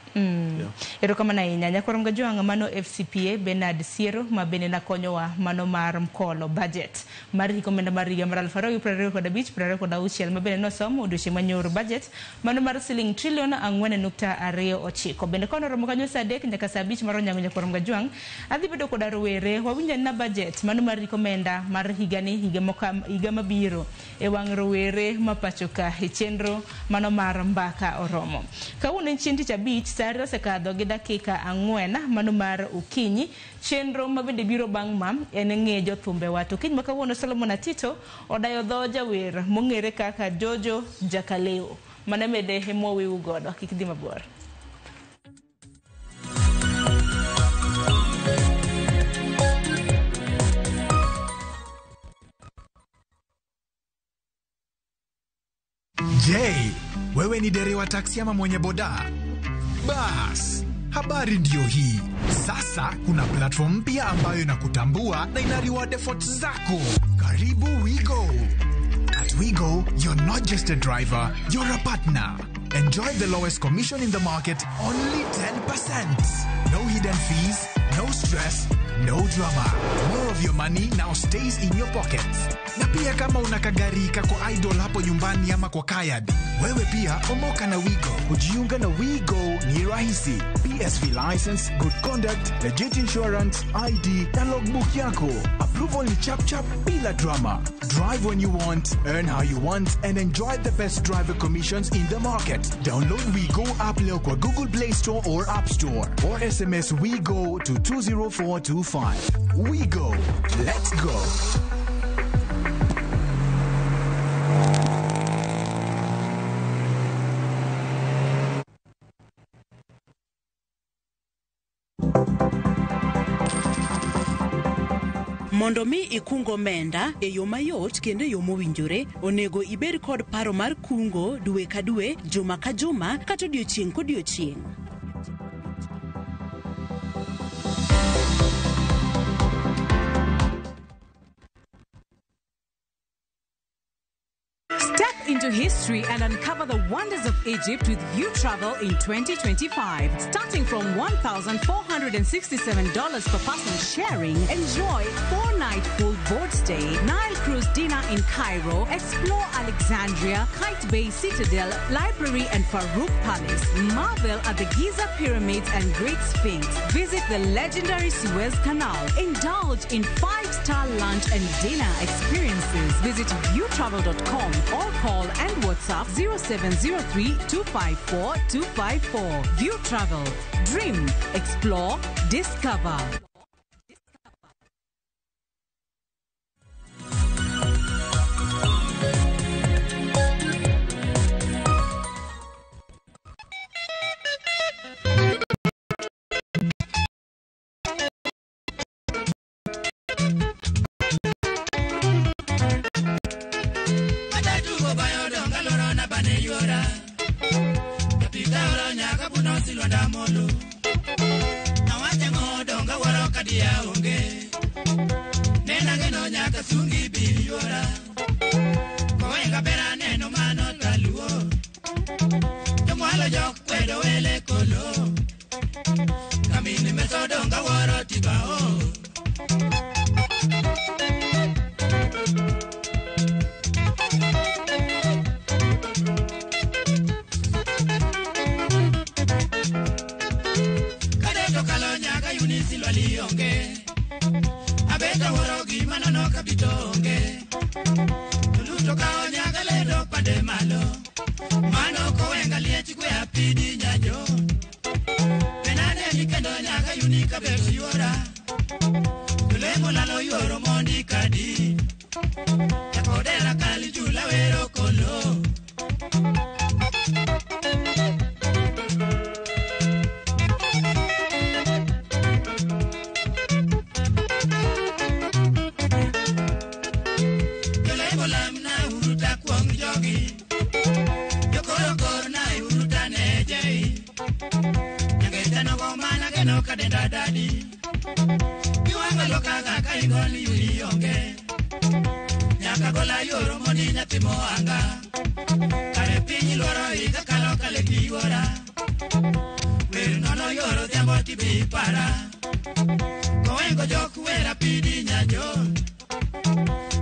Ero kama na inyanya kwa mga juang mano FCPA Bernard Siero mabene na konyo wa mano mar mkono budget mari komenda mariga maral faro prere ko da beach prere ko da uchiel mabene no somo dushi manyoro budget mano mar siling trillion angwene nukta areo ochiko bende kono romo kanyo sadek nyaka sa beach maro nyango kwa mga juang adhi bedo ko da rowere wawinja na budget mano mari komenda mar higani higa mabiro e wang rowere mapachoka chenro mano mar mbaka oromo kawuono nchindi cha beach sare sekadho gi dakika ang'wen mano mar ukinyi chenro mabende biro bang' mam en ng'ejo thumbe watu kiny makawuono Solomon Atito odayo dho jawer mong'ere kaka Jojo Jakaleo manemede hemwowi ugodo kik dhi mabor. Je, wewe ni dereva taksi ama mwenye boda? Bas, habari ndio hii. Sasa kuna platform mpya ambayo inakutambua na ina reward efforts zako. Karibu WeGo. At WeGo, you're not just a driver, you're a partner. Enjoy the lowest commission in the market, only 10%. No hidden fees, no stress, no drama. More of your money now stays in your pockets. Na pia kama unakagari kako idol hapo nyumbani ama kwa kayad, wewe pia omoka na WeGo. Kujiunga na WeGo ni rahisi. PSV license, good conduct, legit insurance, ID na logbook yako. Approval ni chap chap bila drama. Drive when you want, earn how you want, and enjoy the best driver commissions in the market. Download WeGo app leo kwa Google Play Store or App Store, or SMS WeGo to 20425. WeGo, let's go. Mondo mi ikungo menda e yo mayot kendo yo mowinjore, onego ibed kod paro mar kungo dwe ka dwe, juma ka juma, kata odiochieng' kodiochieng'. Step into history and uncover the wonders of Egypt with View Travel in 2025. Starting from $1,467 per person sharing, enjoy 4-night full board stay, Nile Cruise dinner in Cairo, explore Alexandria, Kite Bay Citadel, Library and Farouk Palace, marvel at the Giza Pyramids and Great Sphinx, visit the legendary Suez Canal, indulge in 5-star lunch and dinner experiences. Visit viewtravel.com or call and WhatsApp 0703-254-254. View Travel. Dream, explore, discover. Nyaka gola yoro moni nyathi moanga kare piny lwaro higa kalo kale kiwara wer nono yoro diambo tibi para koengo jokuera pidi nyajo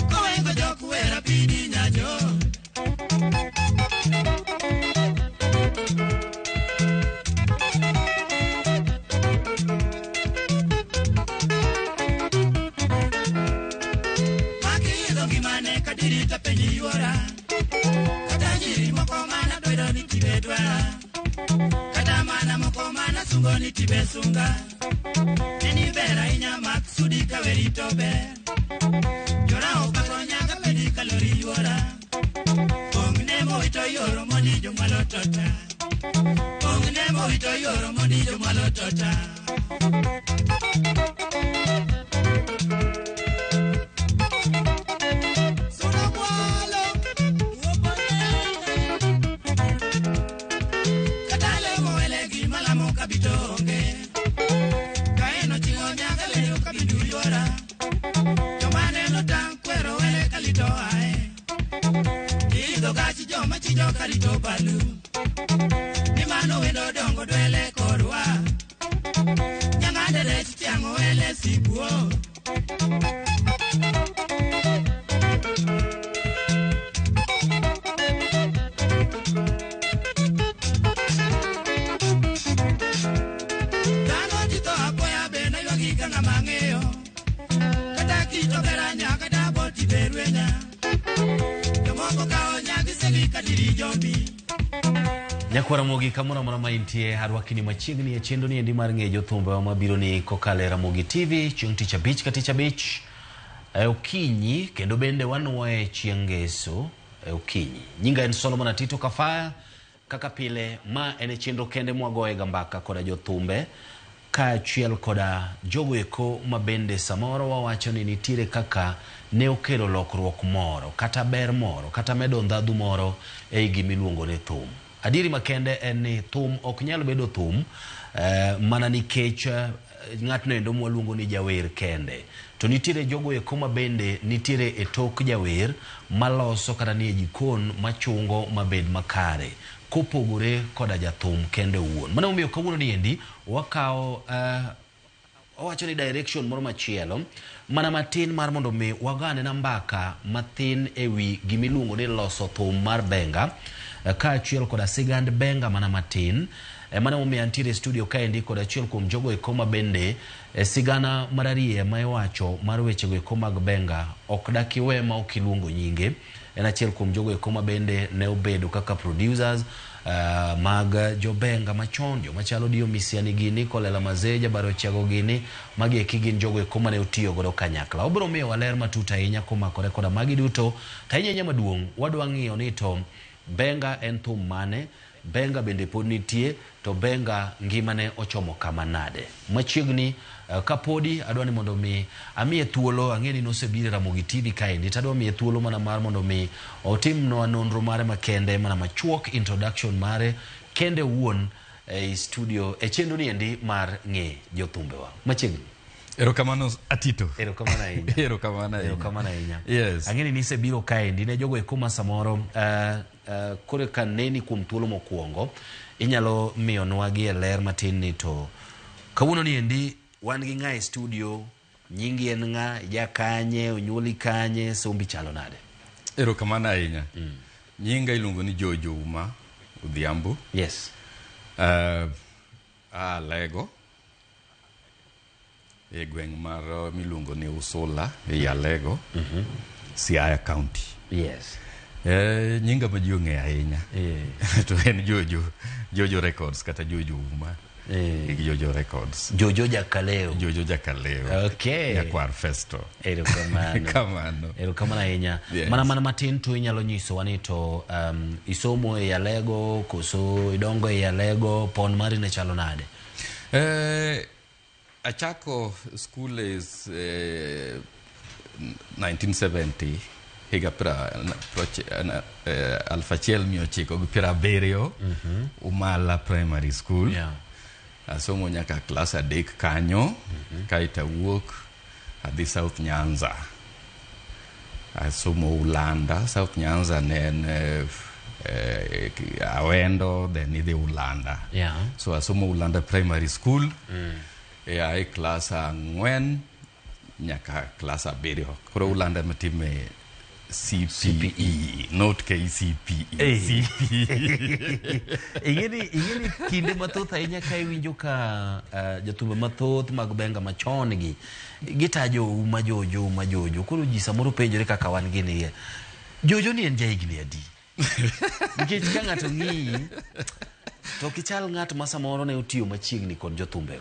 koengo jokuera pidi nyajo makido gimane kadirita penyi yuora kata nyiri moko mana dwedo ni tibe dwara kata mana moko mana sungo ni tibe sunga nini bera inya maksudi kaweri tobe jora opako nyaga pedi kalori yuora ongne mo ito yoro moni jomalo tota ongne mo ito yoro moni jomalo tota Chijo karito balu ni mano wendo dongo dwele korwa nyangande rech tiango wele sibuo dano tito apoya bena ywagi kanga mang'eyo kata kito beranya kata boti berwenya jomoko kao nyakwara mogi kamora mora maintie harwakini machiegni e chendo ni endi mar ng'ejo thumbe wa mabiro ni kokale Ramogi TV chieng' tich abich ka tich abich okinyi kendo bende wanuoye chieng' ngeso okinyi. Nyinga en Solomon Atito Kafaya kaka pile ma ene chendo kende mwagoye gambaka koda jothumbe ka chiel koda jogo eko mabende samoro wawacho ni nitire kaka ne okelo lokruok moro kata ber moro kata medo ndhadhu moro e gimiluongo ne thum. Adiri makende en ni thum ok nyalo bedo thum mana nikech ng'atno endo mwaluongo ni jawer kende. To nitire jogo eko mabende nitire e tok jawer maloso kata ni e jikon machungo mabed makare kopogore koda jathum kende uon. Mana umiyo kawuono ni endi wakao owacho ni direction moro machielo mana matin mar mondo mi wagane na mbaka matin ewi gimiluongo ni loso thum mar benga ka achiel koda sigand benga mana matin mana umiyo antiere studio ka endi koda achiel kuom jogo eko mabende sigana mararie ma iwacho mar wechego eko mag benga ok dakiwe ma ok iluongo nyinge. En achiel kuom jogo eko mabende ne obedo kaka producers mag jobenga machon jo machalo dio misiani gini Kolela Mazeja Barochago gini magi ekigin jogo eko mane otiyo godo kanyakla. Obro miyo waler matuta inya komakore koda magi duto tainya nyama duong wadwa ng'iyo ni to benga en thum mane, benga bende pod nitie, to benga ngimane ochomo kama nade. Machiegni kapodi adwani mondo mi amiye thuolo ang'eni nosebire Ramogi TV kaendi tadwa miye thuolo mana mar mondo mi otimnwa nonro mare makende mana machuok introduction mare kende wuon e studio e chendo ni endi mar ng'e jothumbe wa machiegni. Erokamano Atito. Erokamano ahinya. Erokamano ahinya. Yes. Ang'eni nisebiro kaendi ne jogo eko ma samoro kore kaneni kuom thuolo mokuongo inyalo miyonwa gi ler matin ni to kawuono ni endi wan gi ng'a e studio, nyingi en ng'a, jakanye, onyuoli kanye, sombi chalo nade? Erokamano ahinya. Nyinga iluongo ni Jojo Uma Odhiambo. Yes. Lego e gweng' mar miluongo ni Usola e Alego, Siaya County. Yes. Nyinga ma ji ong'eyo ahinya to en Jojo Records kata Jojo Uma. Jojo Records. Jojo Jakaleo. Jojo Jakaleo. Okay. Nyakwar Festo. Erokamano. Kamano. Erokamano ahinya. Yes. Mana matin tu inyalo nyiso wani to isomo e Alego koso idongo e Alego pon mari ne chalo nade? Achako school is 1970 higa alfachiel miochiko gi piero abiriyo Umala Primary School. Yeah. Asomo nyaka class adek kanyo, kaita wuok adhi South Nyanza. Asomo Ulanda. South Nyanza ne en Awendo, then idhi Ulanda. Yeah. So asomo Ulanda Primary School. Ai class 4 nyaka class 7. Koro Ulanda matime CPE, not KCPE. CPE. Ingeni kinde mathoth ahinya ka iwinjo ka jothumbe mathoth mag benga machon gi gitajo uma jojo. Koro ji samoro penjore kaka wan gini. Jojo ni en jahigni adi. Nikech ka ng'ato ng'i to kichal ng'at ma samoro ne otiyo machiegni kod jothumbe.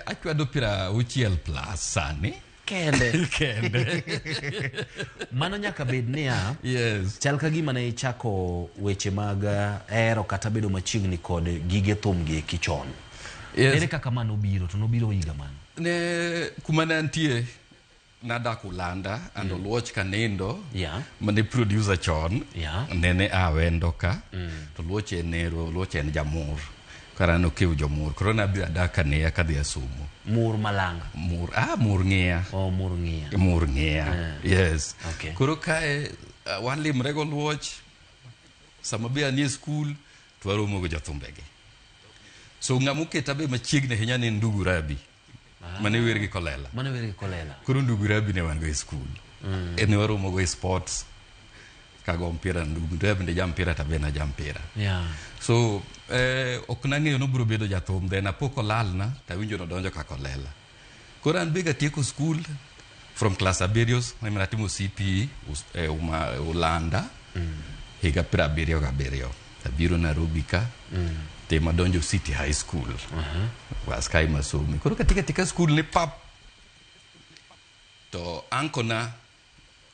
Achwado 60+ sani. Kende. Mano nyaka bed niya. Yes. Chal ka gima ne ichako weche mag ero kata bedo machiegni kod gige thum gi kichon. Yes. Ere kaka mano biro to nobiro higa man. Ne kuma ne antie nadak Ulanda and Oluoch Kanindo. Yeah. Mane producer chon. Yeah. Nene Awendo ka. To Oluoch en jamur. Karano kiu jomur. Koro nabi adaka ne kadhi asumo. Mur malanga. Mur ng'ia. Oh, mur ng'ia. Mur ng'ia. Yes. Okay. Koro kae wan limre go Oluoch. Sama be anie school twaromo go jathumbegi. So ng'amuketa be machiegni ahinya ne Ndugu Rabi. Mane wer gi Kolela. Koro Ndugu Rabi ne wan go e school. Ne waromo go e sports. Kago mpira Ndugu Rabi ne jam mpira tabena jam mpira. Yeah. So ok nang'eyo nobiro bedo jathum, then apoko lalna tawinjo nodonjo ka Kolela. Koro an bega tieko school from class 7 mane atimo CPE Ulanda higa 77. Abiro Nairobi ka tema donjo City High School. Waskai masomi. Koro katika school ni pap to ankona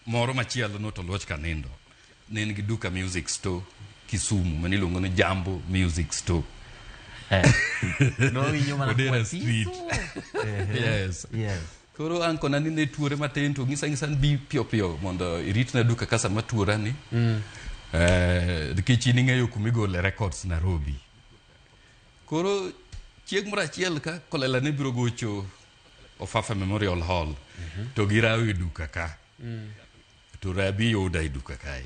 moro machielo no to Oluoch Kanindo. Ne nigi duka music store Kisumu maniluongo ni Jambo Music Store. No winyo mana Odera Street. Yes. Koro ankona ni ne tuore matin to ngisa bi pio mondo iritna duka kasa matuora ni. Dikech ing'eyo kumigole records Nairobi. Koro chieng' moro achiel ka Kolela ne biro gocho Ofafa Memorial Hall to girawo duka ka. To Rabi yoda duka kae.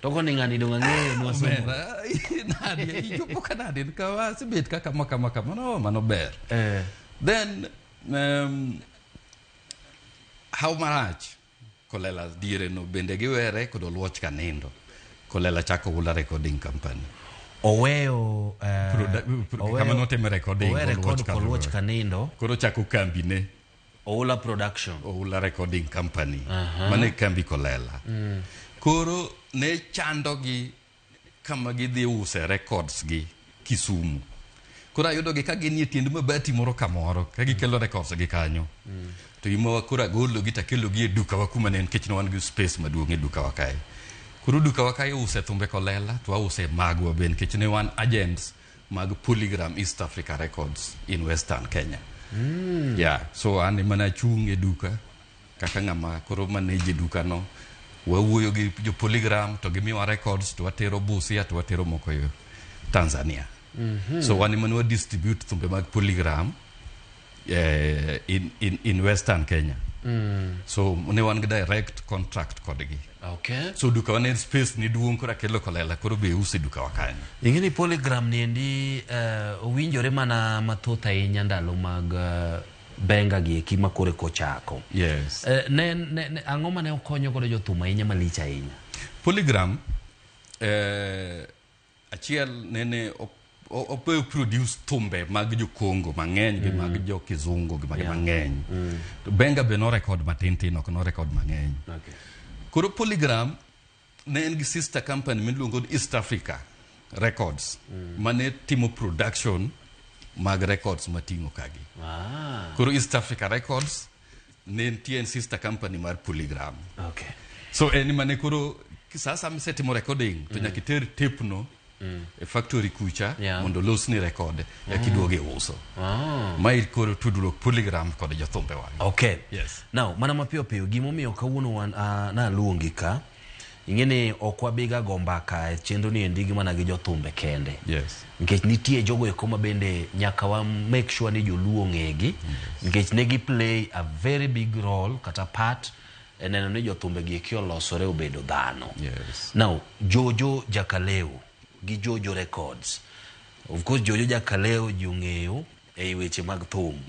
Toko ni ng'ani dong ng'eyo nwasumo. Nadia ijopo ka Nadia ka sibet kaka maka mano ber. Then how much Kolela dire no bende giwere kod Oluoch Kanindo. Kolela chako Ula Recording Company. Oweyo kama notime recording Oluoch Kanindo. Koro chako kambi ne Oula Production. Oula Recording Company. Mane kambi Kolela. Koro ne chando gi kama gidhi use records gi Kisumu. Koro ayudo gi ka gin tiend mabati moro kamoro ka gikelo records gi kanyo. To imo koro golo gi takelo gi e duka wa kuma ne nikech wan gi space maduong' e duka wa kae. Koro duka wa kae use thumbe Kolela to use magwa ben nikech ne wan agents mag Polygram East Africa Records in Western Kenya. Yeah, so an mana chung e duka kaka ng'ama koro manage duka no. Wawuoyo gi jo Polygram to gimiwa records to watero Busia to watero moko yo Tanzania. So wan mana distribute thumbe mag Polygram in Western Kenya. So ne wan gi direct contract kodgi. Okay. So duka wan space ni duong' kora kelo Kolela koro be usi duka wakanya. Ingeni Polygram ni endi owinjore mana mathoth ahinya ndalo mag benga gi kima kore kochako. Yes. Ang'o mane okonyo godo jothum ahinya malich ahinya? Polygram achiel nene ope produce thumbe mag jo Congo mang'eny gi mag jo Kizungu gi mang'eny. Benga be no record matin ok no record mang'eny. Okay. Koro Polygram ne en gi sister company miluongo ni East Africa Records mane timo production mag records matingo kagi. Koro East Africa Records ne en sister company mar Polygram. Okay. So eni mane koro sasa msetimo recording to nyaka ter tape no e factory kucha mondo losni record ya kiduoge uso. Mai koro tudruok Polygram kod jothumbe wa. Okay. Yes. Now mana mapiyo gimomiyo kawuono na luongi ka ing'eni ok wabiga gombaka e chenro ni endi gimana gi jothumbe kende. Yes. Nikech nitie jogo eko ma bende nyaka wa make sure ni joluo ng'egi nikech ne gi play a very big role kata part neno ni jothumbe gi kiolosore obedo dhano. Now Jojo Jakaleo gi Jojo Records, of course Jojo Jakaleo jung'eyo e weche mag thum,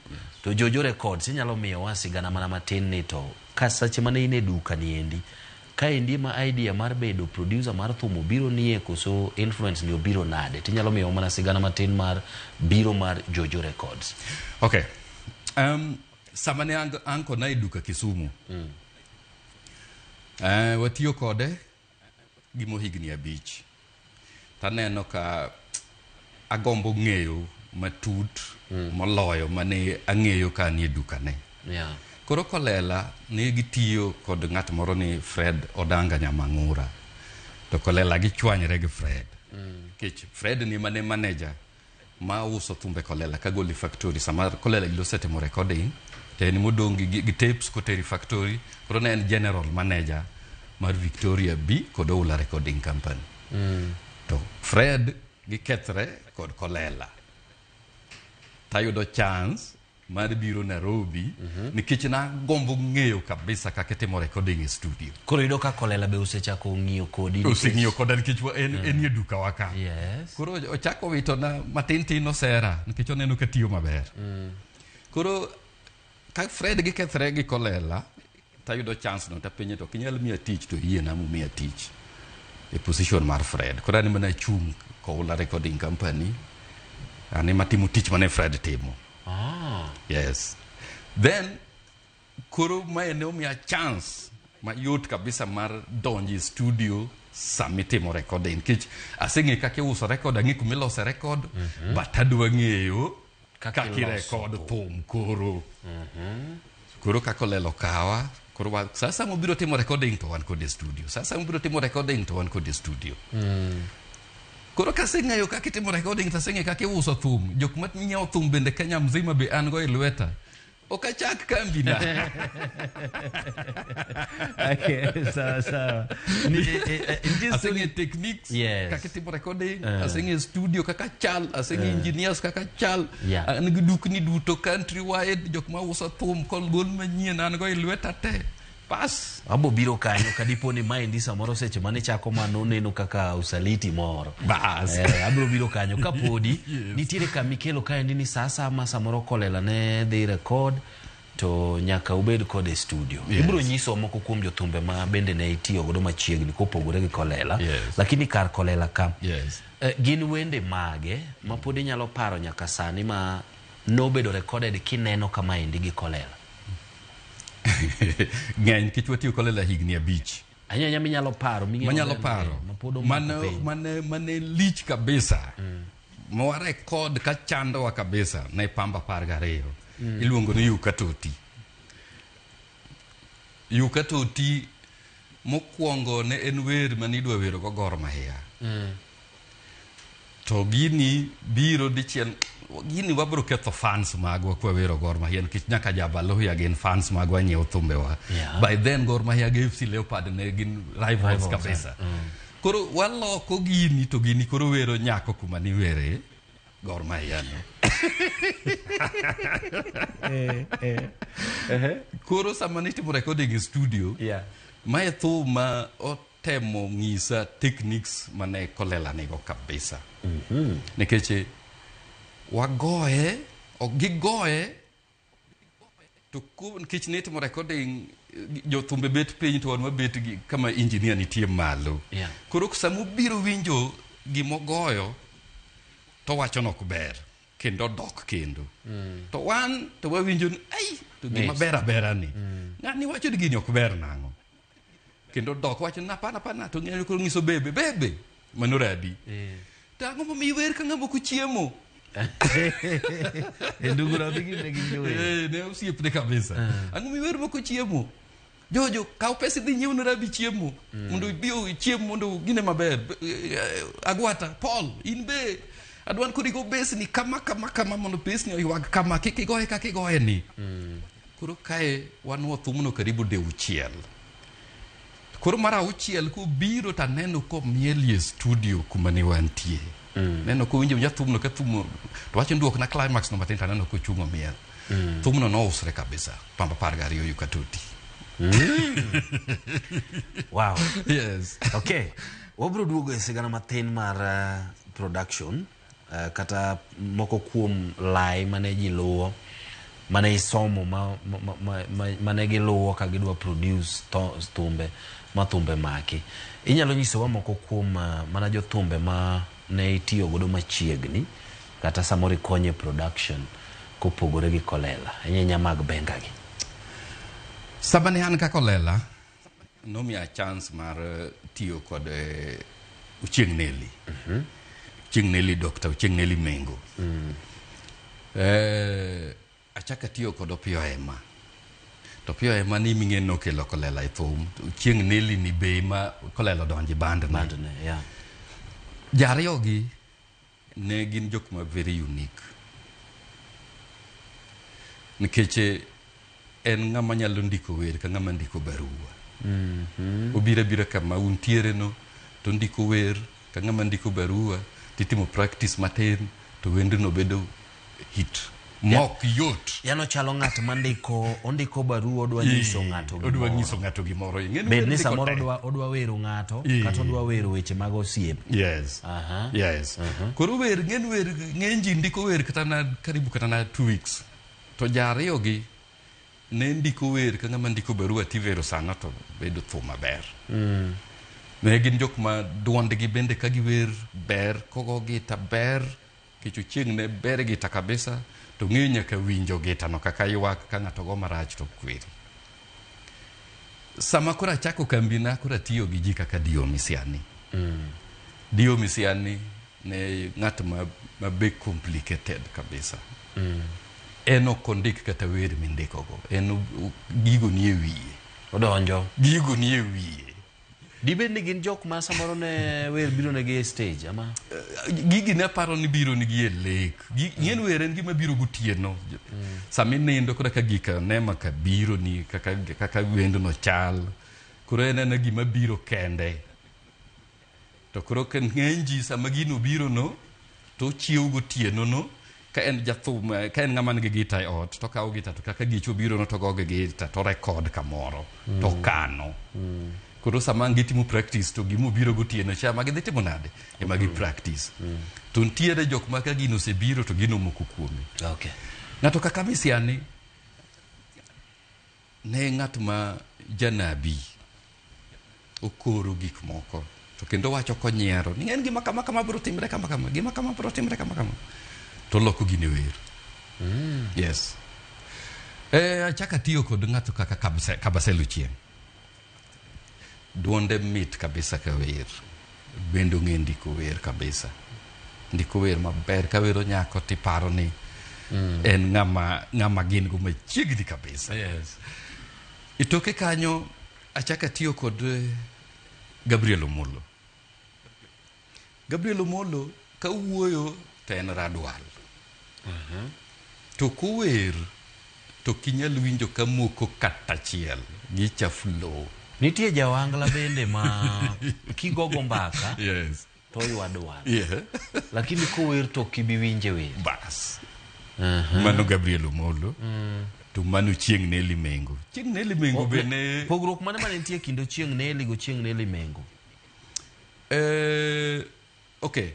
to Jojo Records inyalo miyo wasigana mana matin ni to kasache mane ine duka niendi ka indi ma idea mar bedo producer mar thum biro nie koso influence ni obiro nade, tinyalo miyo mana sigana matin mar biro mar Jojo Records. Okay. Samane anko na duka Kisumu. Watiyo kode gimo higni abich. Taneno ka agombo ng'eyo matut moloyo mane ang'eyo ka nie duka ne. Koro Kolela ne gitiyo kod ng'at moro ni Fred Odanga Nyamang'ura. To Kolela gichwanyre gi Fred. Kech Fred ni mane manager ma uso thumbe Kolela ka goli factory sama Kolela ilo setemo recording teni modongi gi tapes ko teri factory. Koro ne en general manager mar Victoria B kod Oula Recording Company. To Fred gi kethre kod Kolela. Tayudo chance mar biro Nairobi nikech na gombo ng'eyo kabisa kaka timo recording e studio. Koro yudo ka Kolela be usechako ng'iyo kodi. Useng'iyo koda nikech en ye duka waka. Koro ochako wito na matin tin osera nikech oneno ka tiyo maber. Koro ka Fred gi kethre gi Kolela tayudo chance no tapenye to kinyal miya tich to yie na mu miya tich e position mar Fred. Koro ani mana chung ko Oula Recording Company ani matimo tich mane Fred timo. Yes. Then koro mae ne omiya chance ma yot kabisa mar donji studio samitimo recording kich aseng'e kaka uso record ang'e kumilose record but adwa ng'eyo kaka record thum koro. Koro ka Kolela kawa koro sasa mobiro timo recording to wan kod studio. Sasa mobiro timo recording to wan kod studio. Koro kaseng'eyo kaka timo recording taseng'e kaka uso thum. Jok manyiewo thum bende Kenya mzima be an go e lweta. Okachak kambi na. Okay, sawa. Aseng'e techniques kaka timo recording, aseng'e studio kaka chal, aseng'e engineers kaka chal. An gi dukni duto country wide jok ma uso thum kol gol manyien an go e lweta te. Pas abo biro kanyo kadipo ni maendi samoro seche mane chako mano neno kaka usaliti moro bas abiro biro kanyo kapodi nitiere kamikelo kaendi ni sasa ama samoro Kolela ne dhi record to nyaka ubed kod e studio. Ibiro nyiso moko kuom jothumbe ma bende ne itiyo godo machiegni kopogore gi Kolela lakini kar Kolela ka gin wende mage ma pod inyalo paro nyaka sani ma nobedo recorded kineno kama endi gi Kolela. Ng'eny kich watiyo Kolela higni abich. Anyanya minyalo paro manyalo paro mane lich kabisa mwa record ka chandowa kabisa ne Pamba 12 iluongo ni Yuka Toti mokwongo ne en wer manidwa wero go Gor Mahia. To gini biro dichiel gini wabro ketho fans magwa kwa wero Gor Mahia nikech nyaka Jabalo ya gen fans magwa nyiewo thumbewa. By then Gor Mahia gi FC Leopard ne gin rivals kabisa. Koro waloko gini to gini koro wero nyako kuma ni were Gor Mahia no. Koro sama nitimo recording in studio mae thuma otemo ng'isa techniques mane Kolela nego kabisa. Nikech wagoye gigoye to nikech nitimo recording jothumbe bet piny to wan wabet kama engineer nitie malo. Koro sama ubiro winjo gimogoyo to wacho nok ber kendo dok kendo to wan to wawinjo ai to gima bera ni ng'ani wacho ni gini ok ber nang'o kendo dok wacho na pana to ng'eyo koro ng'iso bebe manoradi tango momi wer ka ng'amo kuchiemo ndugu rafiki mnegijue ne usiepne kabisa ango mi wer moko chiemo Jojo kaw pesa dhi nyiew rabi chiemo mondo bio chiemo mondo gine maber Agwata Paul inbe adwan kodi go besni kama mondo pesni oywag kama kikigoye kakigoye ni koro kae wan thumno karibu de uchiel. Koro mara uchiel ko biro taneno ko mielie studio kuma ne wantie. Neno ko winjo thumno ka thumo to wacho nduok na climax no matin taneno ko chungo miel. Thumno no usre kabisa Pamba 12 Yuka Toti. Wow. Yes. Okay. Wabro duogo e sigana mathin mar production kata moko kuom lai mane ji luwo mane isomo mane giluwo ka gidwa produce thumbe maki. Inyalo nyisowa moko kuom mana jo thumbe ma ne itiyo godo machiegni kata samoro konye production kopogore gi Kolela nyanya mag benga gi. Sabane an ka Kolela nomiya chance mar tiyo kod Ochieng' Nelly. Ochieng' Nelly Dr. Ochieng' Nelly Mengo. Achaka tiyo kod Opiyo Ema. To Opiyo Ema ni ming'en nokelo Kolela e thum. Ochieng' Nelly ni be ma Kolela donji band ne. Yeah. Jariyo gi ne gin jok ma very unique. Nikech en ng'ama nyalo ndiko wer ka ng'ama ndiko barua. Obira kama untiere no to ndiko wer ka ng'ama ndiko barua titimo practice matin to wendo no bedo hit. Mok yot. Yano chalo ng'at ondiko barua odwa nyiso ng'ato gimoro. Bed ni samoro odwa wero ng'ato kata odwa wero weche mag osiep. Yes. Yes. Koro wer ng'eny ji ndiko wer kata na karibu kata na 2 weeks. To jariyo gi ne ndiko wer ka ng'ama ndiko barua tivero sana to bedo thum maber. Ne gin jok ma duondgi bende ka giwer ber, kogo gita ber, kech Ochieng' ne ber gita kabisa, to ng'eyo nyaka winjo gita no kaka ywak ka ng'ato go marach to kweri. Sama kora achako kambina kora tiyo gi ji kaka Dio Misiani. Dio Misiani ne ng'at ma be complicated kabisa. En okondik kata wer mindiko go. En gigo nie wiye. Odonjo. Gigo nie wiye. Dibed ni gin jok ma samoro ne wer biro ne gi stage ama? Gigi ne paro ni biro ni gi e lek. Ng'en wer en gima biro gotieno. Sami nindo kora ka gika nema ka biro ni kaka wendo no chal. Koro en gima biro kende. To koro ken ng'eny ji sama gino biro no to chiew gotieno no. Ka en jathum, ka en ng'ama nigi gita e ot, to kawo gita to kaka gicho biro no to goge gita to rekod kamoro, to kano. Koro sama gitimo practice to gimo biro gotieno cha ma gidhi timo nade? Ema gi practice. To ntiere jok ma ka gino osebiro to gino moko kuome. Okay. Ng'ato kaka Misiani ne ng'at ma janabi okoro gik moko. To kendo wacho konyiero, ni en gima kama biro timre kama, gima kama biro timre kama. To loko gine wer. Yes. Achaka tiyo kod ng'ato kaka Kabasel Ochieng'. Duonde mit kabisa ka wer. Bendo ng'e ndiko wer kabisa. Ndiko wer maber ka wero nyako tiparo ni en ng'ama gin go machiegni kabisa. Yes. Itoke kanyo achaka tiyo kod Gabriel Omolo. Gabriel Omolo ka wuoyo to en radwal. To kuwer to kinyal winjo ka moko kata chiel gicha flow. Nitie jawangla bende ma kigogo mbaka. Yes. To ywadwal. Yeah. Lakini kuwer to kibiwinje wer. Bas. Mano Gabriel Omolo. To mano Ochieng' Nelly Mengo. Ochieng' Nelly Mengo bene. Pogruok mane nitie kind Ochieng' Nelly go Ochieng' Nelly Mengo? Okay.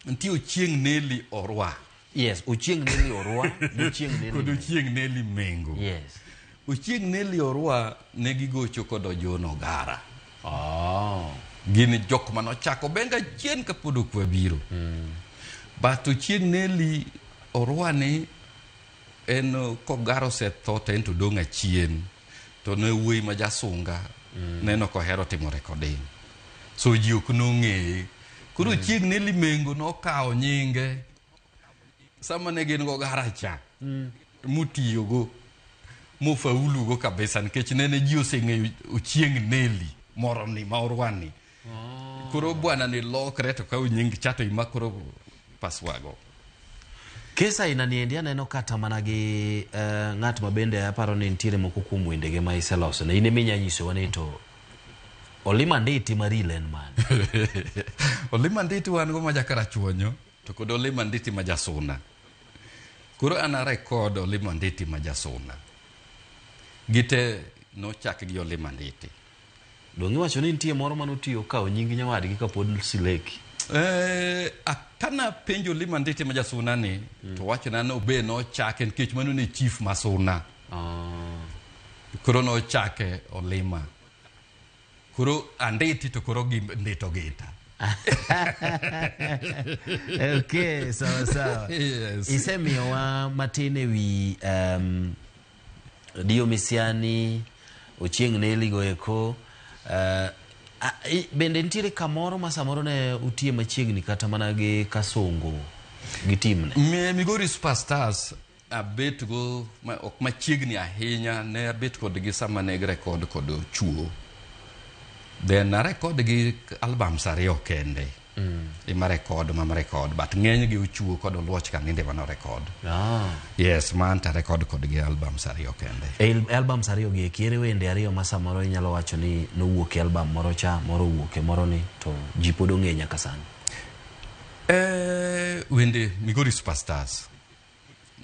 Ntie Ochieng' Nelly Orwa. Yes, Ochieng' Nelly Orwa, Ochieng' Nelly. Kod Ochieng' Nelly Mengo. Yes. Ochieng' Nelly Orwa ne gigocho kod Ojono Gara. Gin jok manochako benga chien kapod ok wabiro. But Ochieng' Nelly Orwa ni en kogaro setho to en to dong' achien. To ne wuoyi ma jasunga neno kohero timo recording. So ji ok nong'eye. Koro Ochieng' Nelly Mengo nokawo nyinge sama ne gin go garacha mutiyogo mofaulugo kabisa nikech nene ji oseng'eyo Ochieng' Nelly moro ni ma Orwani. Koro bwana ni lokre to kawo nying chato ima koro paswago. Kesa inaniendi aneno kata mana gi ng'at ma bende aparo ni ntiere moko kuom wendege ma iseloso ne ine minya nyiso wane to Olima Nditi Marilen man. Olima Nditi wan go majakara chuonyo to kod Olima Nditi majasuna. Koro ana record Olima Nditi majasuna. Gite nochak gi Olima Nditi. Dongi wacho ni nitie moro manotiyo kao nying nyawadgi kapod Sileki. Kana penjo Olima Nditi ma jasuna ni to wacho na obe nochake nikech mano ne chief masuna. Koro nochake Olima. Koro Anditi to koro gi Ndito Gita. Okay, sawa. Yes. Isemiyowa matine wi Dio Misiani Ochieng Neligo eko bende nitiere kamoro ma samoro ne utie machiegni kata mana gi Kasongo gi timne. Migori Superstars abet go ok machiegni ahinya ne abet kod gi sama ne record kod Chuo. Then I record gi albums ariyo kende. Ima record but ng'eny gi Chuo kod Oluoch Kaninde mano record. Yes, man ta record kod gi albums ariyo kende. Albums ariyo gi kiere wende ariyo ma samoro inyalo wacho ni nowuok e album moro cha moro wuok e moro ni to ji pod ong'e nyaka sani. Wende Migori Superstars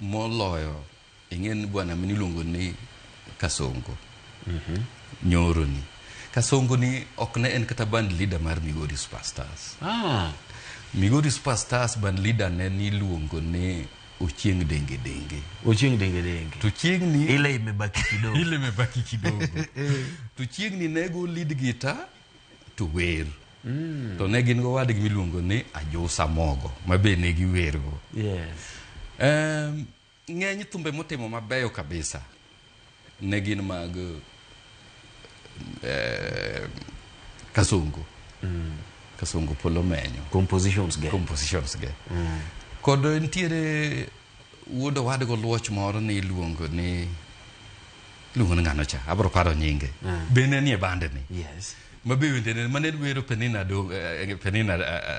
moloyo ing'en bwana mniluongo ni Kasongo. Nyoro ni Kasongo ni ok ne en kata band leader mar Migori Superstars. Migori Superstars band leader ne niluongo ni Ochieng Denge Denge. Ochieng Denge Denge. To Chieng ni ile imebaki kidogo. To Chieng ni nego lead guitar to wer. To ne gin go wadgi miluongo ni Ajosa Mogo ma be ne gi wergo. Yes. Ng'eny thumbe motimo mabeyo kabisa ne gin mag Kasongo. Kasongo Polo Menyo. Compositions ge. Kod ntiere wuodo wadgo Oluoch moro ni luongo ni ng'ano cha. Abro paro nyinge. Bende nie bande ni. Yes. Mabe wende ne mane wero Penina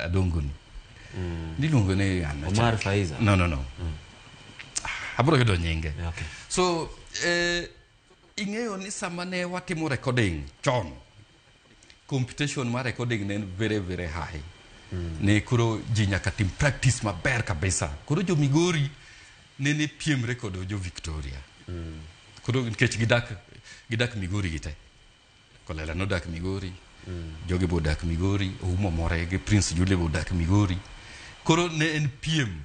Adonguni. Ni luongo ni ng'ano cha. Omar Faiza. No. Abro yudo nyinge. Okay. So ing'eyo ni sama ne watimo recording chon, computation mar recording ne very very high. Ne kuro ji nyaka tim practice maber kabisa. Kuro jo Migori ne piemre kod jo Victoria. Kuro nikech gidak Migori gite. Kolela no dak Migori. Jogi bo dak Migori, Oumo more gi Prince Julie bo dak Migori. Kuro ne en piem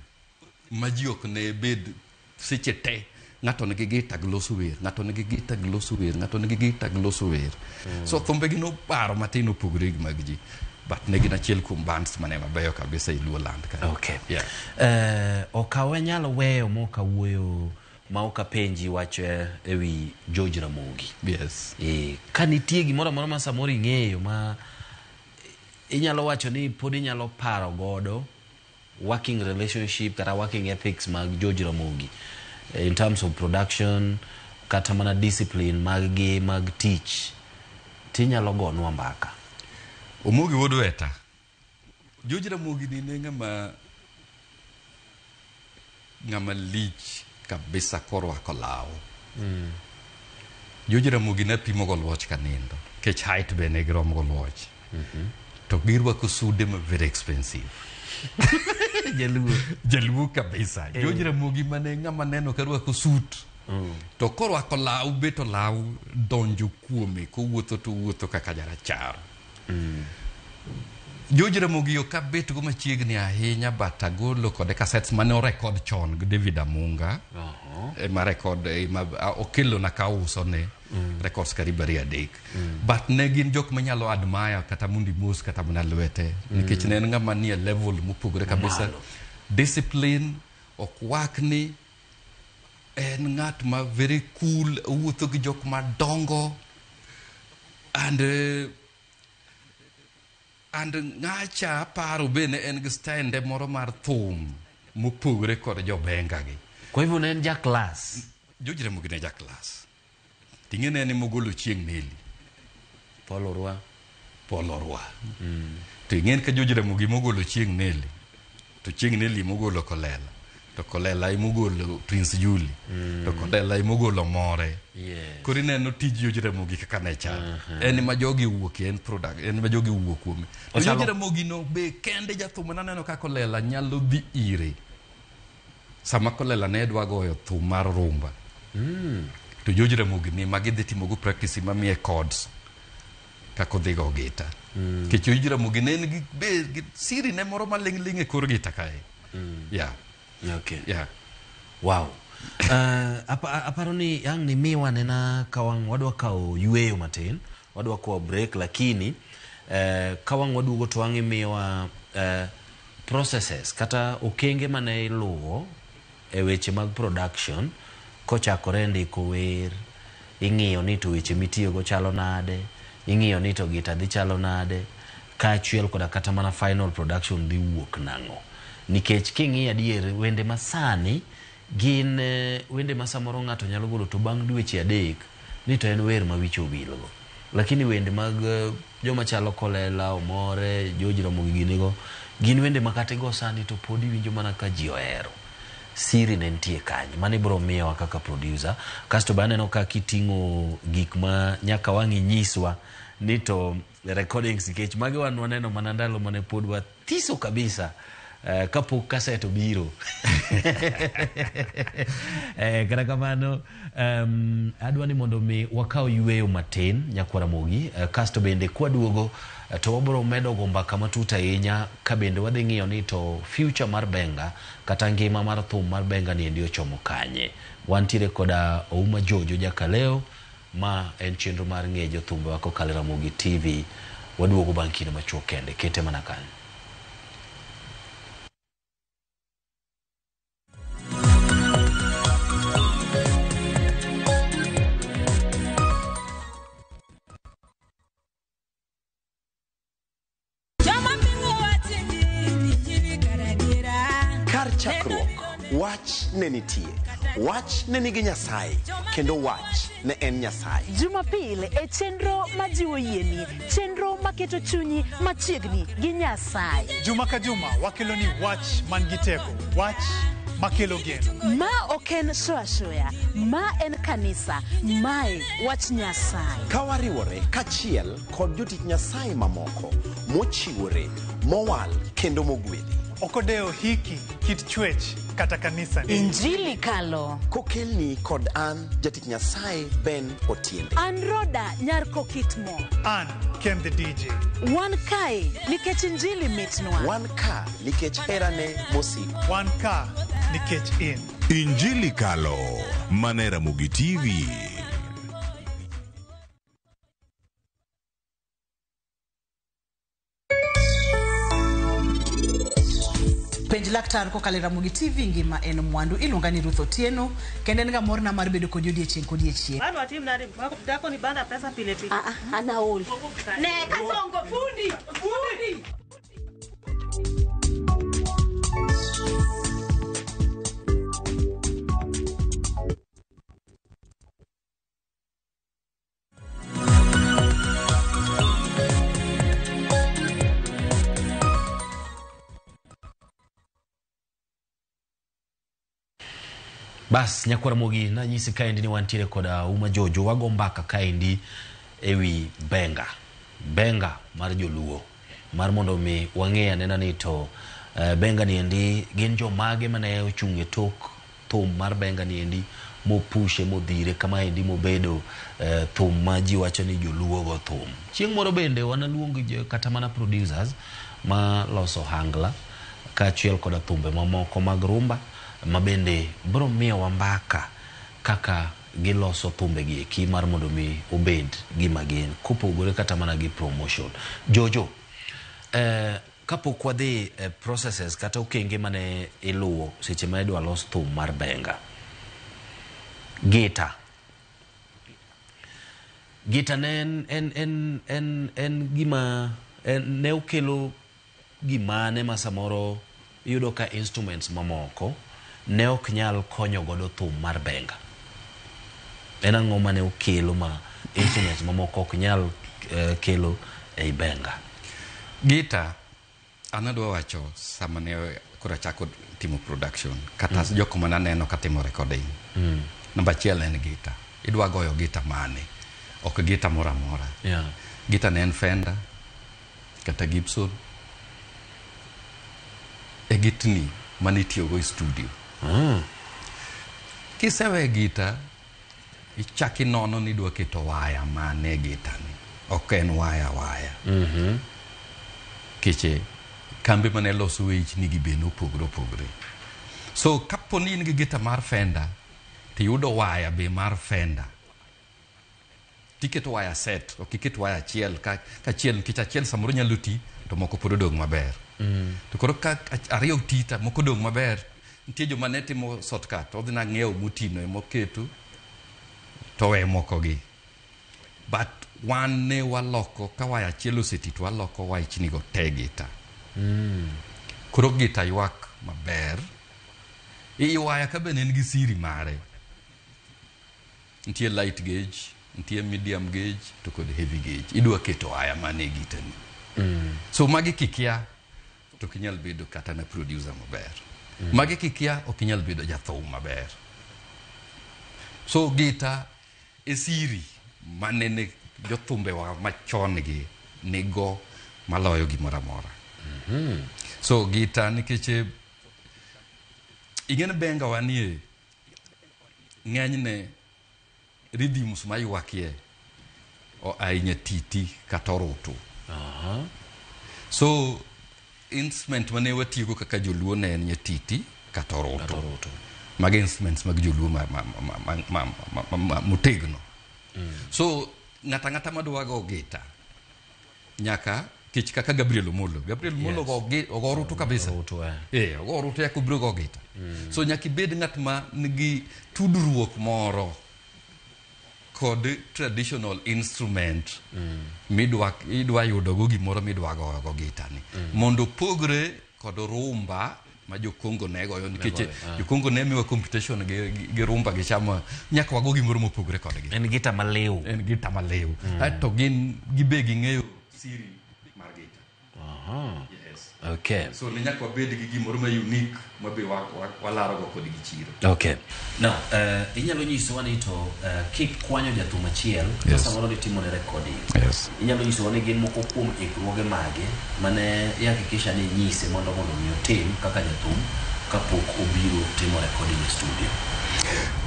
ma ji ok ne bed seche te. Ng'ato nigi gita gloso wer, ng'ato nigi gita gloso wer, ng'ato nigi gita gloso wer. So thumbe gi no paro matin opogore gi mag ji. But ne gin achiel kuom bands mane mabeyo kabisa Luo land ka. Okay. Yeah. Okawe nyalo weyo moka wuoyo ma oka penji wacho ewi George Ramogi. Yes. Ka nitie gimoro ma samoro ing'eyo ma inyalo wacho ni pod inyalo paro godo working relationship kata working ethics mag George Ramogi. In terms of production kata mana discipline mag teach tinyalo gonwa mbaka. Omogi wuod weta. George Ramogi ni ne ng'ama lich kabisa korwako law. George Ramogi ne pimo go Oluoch Kanindo. Kech height be ne girom go Oluoch. To girwako sude ma very expensive. Jaluo kabisa. George Ramogi mane ng'ama neno karwako suit. To korwako law beto law donjo kuome kowuotho kaka jarachar. George Ramogi ok bet go machiegni ahinya but agolo kod cassettes mane record chon gi David Amunga. Ma record okelo na kauso ne records karibari adek. But ne gin jok manyalo admire kata Mundi Mus kata Muna Lwete nikech ne ng'ama nie level mopogore kabisa. Discipline ok wakni en ng'at ma very cool, wuotho gi jok madongo and ng'acha paro bene en gi stende moro mar thum mopogore kod jobenga gi. Kwa hivyo ne en ja class. George Ramogi ne ja class. Ting'ene ni mogolo Chieng Neli. Paul Orwa. Ting'en ka George Ramogi mogolo Chieng Neli. To Chieng Neli mogolo Kolela. To Kolela mogolo Prince Julie. To Kolela mogolo More. Kori neno tij George Ramogi kaka ne chal. En ma jogi wuok en product, en ma jogi wuok kuome. George Ramogi no be kende jathum naneno ka Kolela nyalo dhi ire. Sama Kolela ne dwa goyo thum mar rumba. to George Ramogi ni magidhi timogo practice mamiye chords kako dhigo gita ke George Ramogi ne gi siri ne moro maling e kor gita kae yeah okay yeah wow aparo ni yang ni miwa nena kawang wadwa kao yueyo matin wadwa kwa break lakini kawang wadugo to wangi miwa processes kata okenge mane iluwo e weche mag production kochakore ndiko wer ing'iyo ni to weche mitiyo go chalo nade ing'iyo ni to gita dhi chalo nade kaachiel koda kata mana final production dhi wuok nang'o nikech king'iyo adier wende masani gin wende masamoro ng'ato nyalo golo to bang' dweche 3 ni to en wer mawicho bilgo lakini wende mag joma chalo Kolela Omore George Ramogi ginigo gin wende makate go sani to podi winjo mana ka ji ohero siri ne nitie kanyo mane bro miyo kaka producer kasto bane no ka kitingo gik ma nyaka wangi nyiswa ni to recordings nikech mage wan waneno mana ndalo mane pod wathiso kabisa kapok kaseto biro kata kamano adwa ni mondo mi wakao yueyo matin Nyakwara Mogi kasto bende kwaduogo to wabro medo gomba kama tuta ahinya ka bende wadhi ng'iyo ni to future mar Benga kata ngima mar thum mar Benga ni ndio chomo kanye wantiere koda Ouma Jojo Jakaleo ma en chenro mar ng'ejo thumbe wako Kale Ramogi TV waduogo bang' kinde machuok kende kete mana kanyo. Chakruok, wach ne nitie, wach ne nigi Nyasaye, kendo wach ne en Nyasaye. Jumapil e chenro majiwo yieni, chenro maketo chunyi machiegni gi Nyasaye. Juma ka juma wakeloni wach man gi teko, wach makelo geno. Ma oken shoya, ma en kanisa, mae wach Nyasaye. Kawariwore kachiel kod jotich Nyasaye mamoko, mochiwore, mowal kendo mogwedhi. Okodeo hiki kit chwech kata kanisa ni. Injili kalo. Kokelni kod an jatich Nyasaye Ben Otiende. An Roda Nyarko Kitmo. An Ken the DJ. Wan kai nikech injili mitnwa. Wan ka nikech herane mosiko. Wan ka nikech in. Injili kalo mane Ramogi TV. Penj laktar ko Kale Ramogi TV ngima en mwandu iluonga ni Ruth Otieno kende nga morna mar bedo kod odiechieng kodiechieng. Bado atim nade dako ni banda pesa pile pile. Ana ol. Ne kasongo fundi. Bas Nyakwara Mogi na nyisi kaendi ni wantiere koda Ouma Jojo wagombaka kaendi ewi Benga mar joluo mar mondo mi wang'eya nena ni to Benga ni endi gin jo mage mane ochung'e tok thum mar Benga ni endi mopushe modhire kama endi mobedo thum ma ji wacho ni joluo go thum. Chieng' moro bende wanaluongo kata mana producers ma loso hangla kaachiel koda thumbe mamoko mag rumba mabende bro miyo wambaka kaka giloso thumbe gi eki mar mondo mi obed gima gin kopogore kata mana gi promotion. Jojo kapok wadhi processes kata okenge mane iluwo seche ma idwa los thum mar Benga, gita ne en gima ne okelo gimane ma samoro yudo ka instruments mamoko ne ok nyal konyo godo thum mar Benga. En ang'o mane okelo ma instruments mamoko ok nyal kelo ei Benga? Gita anadwa wacho sama ne kura chako timo production kata joko mana neno katimo recording. Namba chiel en gita. Idwa goyo gita mane? Ok gita mora mora. Yeah. Gita ne en Fender kata Gibson. E gitni manitiyo go studio. Kisewe gita ichaki nono ni dwa keto waya mane gita ni. Ok en waya. Keche kambe mane loso wech nigi beno opogore. So kapo ni in gi gita mar Fender, tiyudo waya be mar Fender. Tiketo waya set, ok iketo waya achiel ka achiel nikech achiel samoro nyalo ti to moko pod odong maber. To koro ka ariyo tita moko dong maber, nitie joma ne timo shortcut, odhi na ng'iewo motino moketo to we moko gi. But wan ne waloko ka waya achiel oseti to waloko wach ni go te gita. Koro gita ywak maber. I waya ka be en gi siri mare. Nitie light gauge, nitie medium gauge to kod heavy gauge. Idwa keto waya mane gita ni. So magi kikia to kinyal bedo kata na producer maber. Magi kikia ok inyal bedo jathum maber. So gita e siri manene jothumbe wa machon gi nigo maloyo gimoro amora. So gita nikech ingene benga wanie ng'enyne rhythms maywakie o ainya titi kata orutu. So instrument mane watigo kaka joluo ne en nyatiti kata orutu. Magi instruments mag joluo motegno. So ng'ata madwago gita nyaka kich kaka Gabriel Omolo go orutu kabisa. Go orutu yako biro go gita. So nyaki bed ng'at ma nigi tudruok moro kod traditional instrument idwa yudo go gimoro midwa go gita ni. Mondo pogre kod rumba ma jokongo ne goyo nikech jokongo ne miwa computation gi rumba gi chama nyaka wago gimoro mopogre kodgi. En gita malew. To gin gibe ging'eyo siri mar gita. Yes. Okay. So ne nyaka wabed gi gimoro ma unique ma be walaro go kod gi chiro. Okay. Now, inyalo nyisowa ni to kikwanyo jathum achiel to samoro nitimo ne recording. Inyalo nyisowa ni gin moko kuom ikruoge mage mane yakikisha ni nyise mondo mi otim kaka jathum kapok obiro timo recording e studio.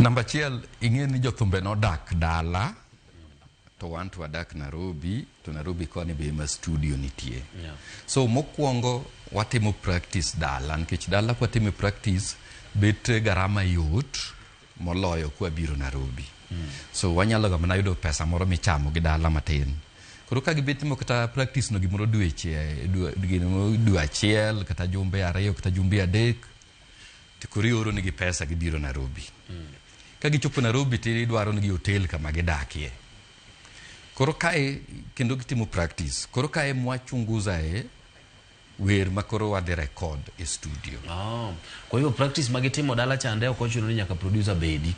Namba achiel, ing'e ni jothumbe nodak dala to wan to wadak Nairobi, to Nairobi koni be ma studio nitie. So mokwongo watimo practice dala, nikech dala kwa timo practice bet garama yot moloyo kwa biro Nairobi. So wanyalo ga mana yudo pesa moro michamo gi dala matin. Koro ka gibetimo kata practice no gimoro dwe achiel kata jumbe ariyo kata jumbe adek, tikuri oro nigi pesa gibiro Nairobi. Ka gichopo Nairobi ti dwaro nigi hotel kama gidakie. Koro kae kendo gitimo practice. Koro kae mwachunguza wer makoro wadhi record e studio. Kwa hiyo practice magitimo dala chande okochuno ni nyaka producer bedi.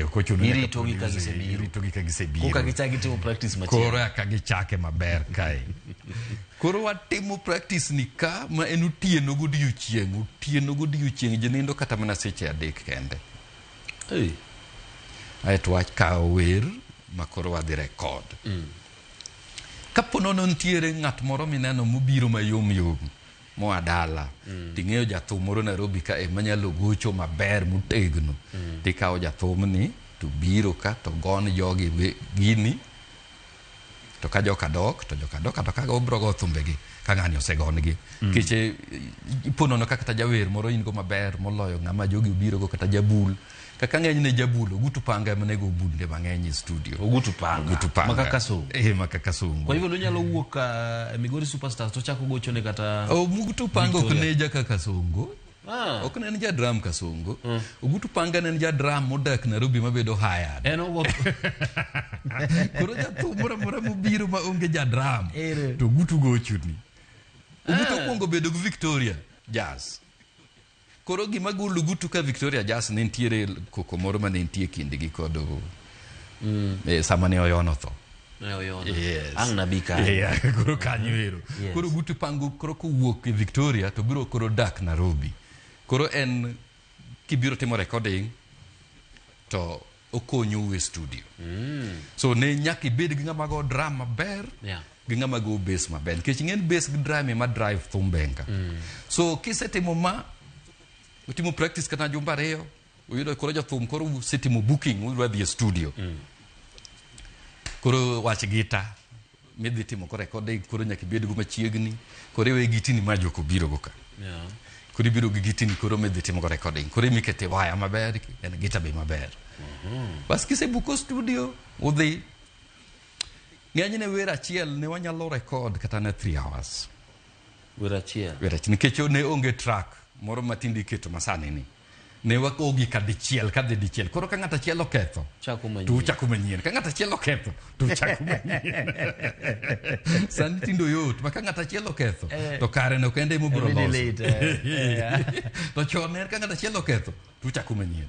Okochuno ni tongi kagisebiro. Kuka gichaki timo practice machielo. Koro akagichake maber kae. Koro watimo practice ni ka ma en otieno godiochieng jenindo kata mana seche adek kende. Aeto wakawo wer makoro wadhi record. Kapo nono ntiere ng'at moro mineno mobiro mayom moa dala, ting'eyo jathum moro Nairobi ka manyalo gocho maber motegno, tikawo jathum ni to biro ka to gon jogi gini, to ka joka dok to ka obro go thumbegi ka ng'ani osegon gi. Keche iponono ka kata jawer moro in go maber moloyo ng'ama jogi obiro go kata jabul. Kaka ng'enyne jabulo Ogutu Panga manego bunde mang'eny e studio. Ogutu Panga. Makakasungu. Makakasungu. Kwa hivyo nyalo wuok Migori Superstars to chako gocho ne kata Ogutu Panga ok ne jaka Kasungu. Ok ne ja drum Kasungu. Ogutu Panga ne ja drum modak Nairobi mabedo hired. Koro jathum moro mobiro ma onge ja drum. To Ogutu gocho ni. Ogutu kwongo bedo gi Victoria Jazz. Koro gima golo Ogutu ka Victoria Jazz ne ntiere koko moro ma ne ntie kindgi kod sama ne Oyono tho. Ang' nabika. Koro kanyo ero. Koro Ogutu Panga koro kowuok e Victoria to biro koro dak Nairobi. Koro en kibiro timo recording to okonyo e studio. So ne nyaka ibed gi ng'ama go drum maber. Gi ng'ama go bass maber. Nikech ng'en bass gi drum ema drive thumbenga. So kisetimo utimo practice kata jumba ariyo uyudo koro jathum koro setimo booking udwa dhi e studio koro wach gita midhi timo ko recording koro nyaka ibed go machiegni koro iwe gitini ma jok obiro go ka koro ibiro gi gitini koro midhi timo go recording koro imikete waya maber en gita be maber bas kisebuko studio udhi ng'enyne wer achiel ne wanyalo record kata na 3 hours wer achiel nikech ne onge track moro matindi iketo masani ni ne wakogi kadichiel koro ka ng'ata chiel oketho to uchako manyien ka ng'ata chiel oketho to uchako manyien sani tindo yot ma ka ng'ata chiel oketho to kare no kende mobro loso to chon ka ng'ata chiel oketho to uchako manyien.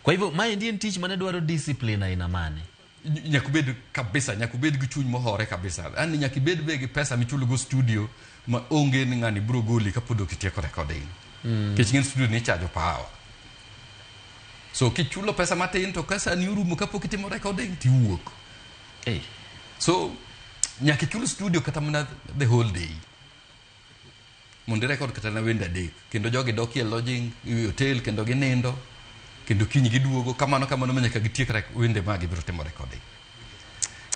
Kwa hivyo maendi en tich mane dwaro discipline aina mane? Nyakubed kabisa, nyakubed gi chuny mohore kabisa. Ani nyakibed be gi pesa michulo go studio ma onge ni ng'ani bro goli kapod okitieko recording. Kech ng'en studio ni charge power. So kichulo pesa matin to kasa ni urumo kapok itimo recording ti wuok. So nyakichulo studio kata mana the whole day. Mondo record kata na wenda day. Kendo jogi doki e lodging, hotel kendo ginindo. Kendo kinyi giduogo kamano manyaka gitiek wende magi biro timo recording.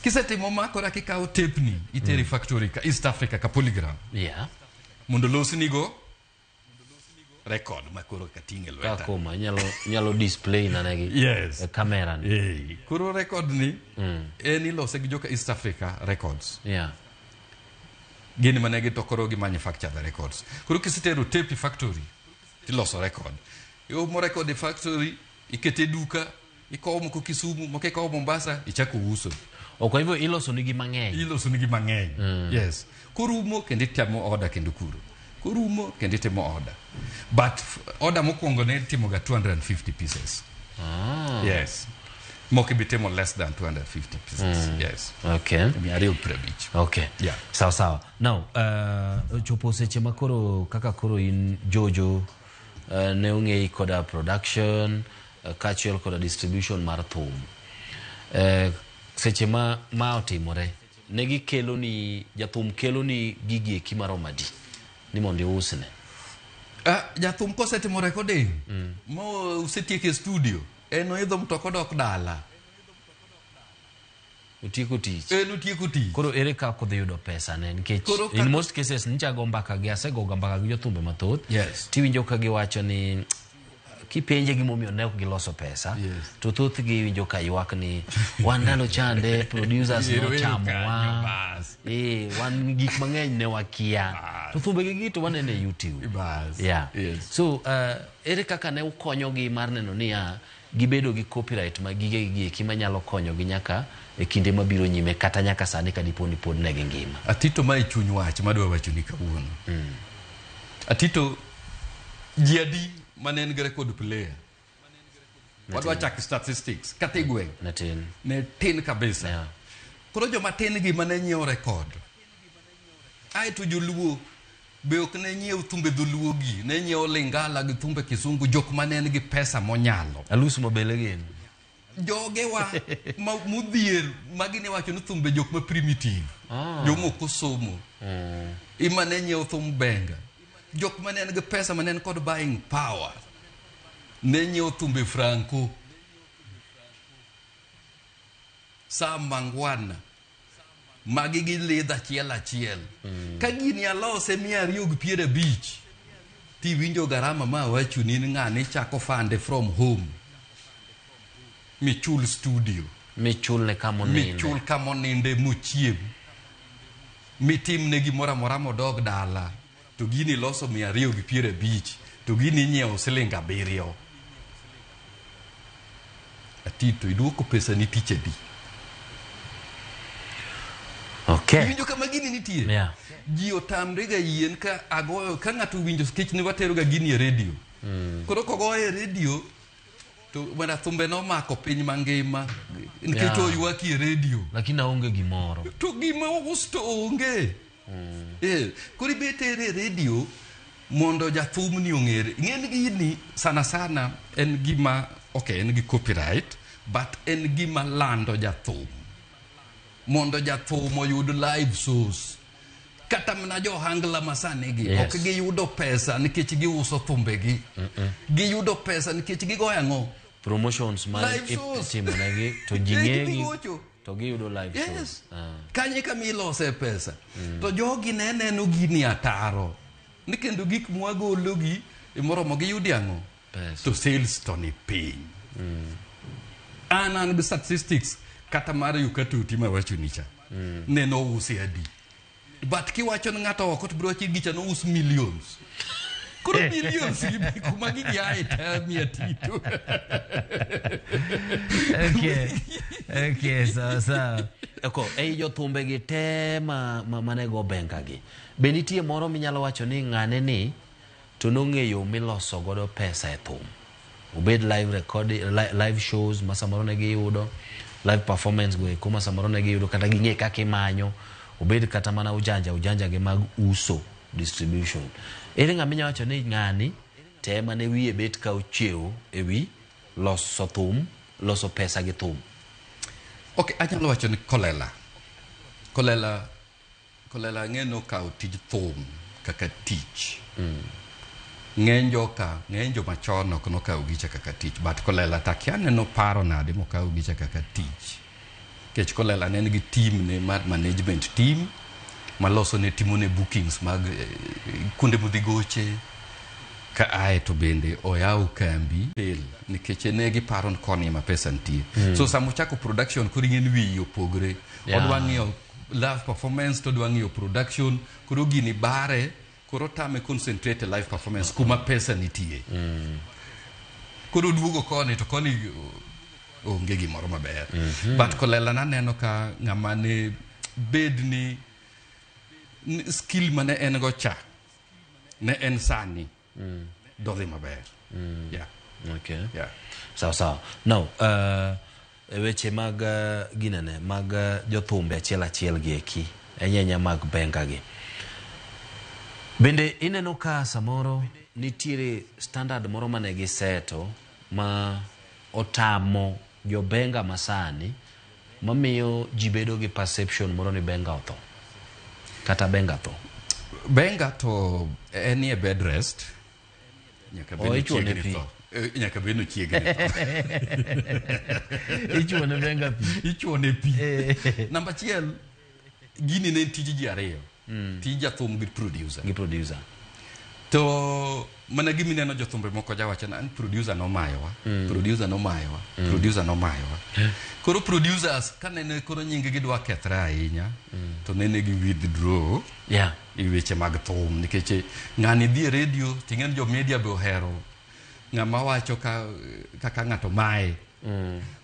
Kisetimo ma kora kikawo tape ni iteri factory ka East Africa ka Polygram. Mondo losni go record makoro katinge lweta. Kakoma nyalo display na negi. Yes. Kamera ni. Koro record ni eni lose gi joka East Africa Records. Gini manegi to koro gi manufacture the records. Koro kisetero tape factory ti loso record. Yo mo record the factory ikete duka ikowo moko Kisumu moko ikowo Mombasa ichako uso. Kwa hivyo iloso nigi mang'eny. Yes. Korumo kendo timo order kendo kuro. Korumo kendo timo order. But order mokwongo ne timo ga 250 pieces. Yes. Moko bitemo less than 250 pieces. Yes. Okay. Mi ariyo prebich. Okay. Yeah. Sawa. Now, chopo seche makoro kaka koro in Jojo ne ung'ei koda production kachiel koda distribution mar thum. Seche ma otimore negi kelo ni jathum kelo ni gigi eki maromadi ni mondo iusne. Jathum kosetimo recording mo usetieke studio eno idho mtoko dok dala utieko tich. Utieko tich. Koro ere ka kodhi yudo pesa ne nikech in most cases nichago mbaka gi asego mbaka gi jothumbe mathoth. Tiwinjo ka giwacho ni kipenje gimomiyo ne ok giloso pesa to thoth gi winjo ka ywak ni wan ndalo chande producers no chamo wan gik mang'eny ne wakia to thumbe gi to wanene YouTube. So ere kaka ne ukonyo gi mar neno ni gibedo gi copyright ma gige eki manyalo konyo gi nyaka e kinde mabiro nyime kata nyaka sani ka diponi pod ne gi ngima. Atito mai chuny wach madwa wacho ni kawuono. Atito jiadi manen gi record player. Wadwa chak statistics kategwe ne tin kabisa. Koro joma tin gi mane nyiewo record. Ai to joluo be ok ne nyiewo thumbe dholuo gi, ne nyiewo Lingala gi thumbe Kisungu jok mane nigi pesa monyalo. Alusu mabele gin. Joge wa mudhier magine wacho ni thumbe jok ma primitive. Jomoko somo. Ima ne nyiewo thum benga. Jok mane nigi pesa mane kod buying power. Ne nyiewo thumbe Franco. Sam Mangwana. Magi gi ledha achiel. Ka gini alose 250 ti winjo garama ma wacho ni ng'ani chako fande from home. Michul studio. Michul ne kamoninde mochiem. Mitim ne gimora mora modog dala. To gini loso 250 to gini nyiewo siling 7. Atito iduoko pesa ni tich adi. Okay. Winjo kama gini nitie. Ji otamre ga yien ka agoyo ka ng'ato winjo sketch ni watero ga gini e radio. Koro kogoye e radio to wana thumbe no mako piny mangima nikech oywaki e radio lakini aonge gimoro. To gima usto onge. Koro betere radio mondo jathum ni ong'ere. Ng'en gini sana en gima en gi copyright but en gima lando jathum. Mondo jathum oyud live source. kata mana jo hangla masani gi ok giyudo pesa nikech giuso thumbegi giyudo pesa nikech gigoyo ang'o promotions man itimo negi to jingegi to giyudo live shows kanye kama ilose pesa to jogi neno gini ataro ni kendo gik mwagologi imoromo giyudi ang'o to sales to ni piny an statistics kata mar Yukatuti mawacho nicha neno usi adi but kiwacho ni ng'ato oko to biro chi gicha no us millions koro millions kuma giyae tamia tito okay so eko jo thumbe gi te mane go benga gi be nitie moro minyalo wacho ni ng'ane ni to nong'eyo miloso godo pesa e thum obed live recording live shows masamoro ne giyudo live performance go kuma samoro ne giyudo kata ging'e kaka imanyo obed kata mana ujanja gi mag uso distribution ere ng'aminya wacho ni ng'ani tema ne wiye bet ka ochiewo ewi loso thum loso pesa gi thum. Okay, anyalo wacho ni kolela ng'eno ka tij thum kaka tich ng'eny jo machon ok nokawo gicha kaka tich but kolela takia neno paro nade mokawo gicha kaka tich kech kolela ne nigi team ne mar management team maloso ne timone bookings mag kunde mudhigoche ka ae to bende oyaw kambi nikech ne gi paro koni ma pesa ntie so samo chako production kuri ng'en wi opogre odwa ng'iyo live performance to odwa ng'iyo production kuro gini bare koro tame concentrate live performance kuma pesa nitie koro duogo koni to koni onge gimoro maber but kolela naneno ka ng'ama ne bed ni skill mane en go cha ne en sani dodhi maber okay sawa now weche mag ginene mag jothumbe achiel gi eki enyenya mag benga gi bende ineno ka samoro nitiere standard moro mane giseto ma otamo jo benga masani mamiyo jibedo gi perception moro ni benga otho kata benga to any bed rest nyaka beno chiegni ichuone benga ichuone pi namba chiel gini ne tiji ji ariyo tij jathum gi producer to mana gimi neno jothumbe moko jawacho na producer nomayowa koro producers kanene koro nyingi gidwa kethre ahinya to nene gi withdraw i weche mag thum nikech ng'ani dhi e radio ting'en jo media be ohero ng'ama wacho kaka ng'ato mae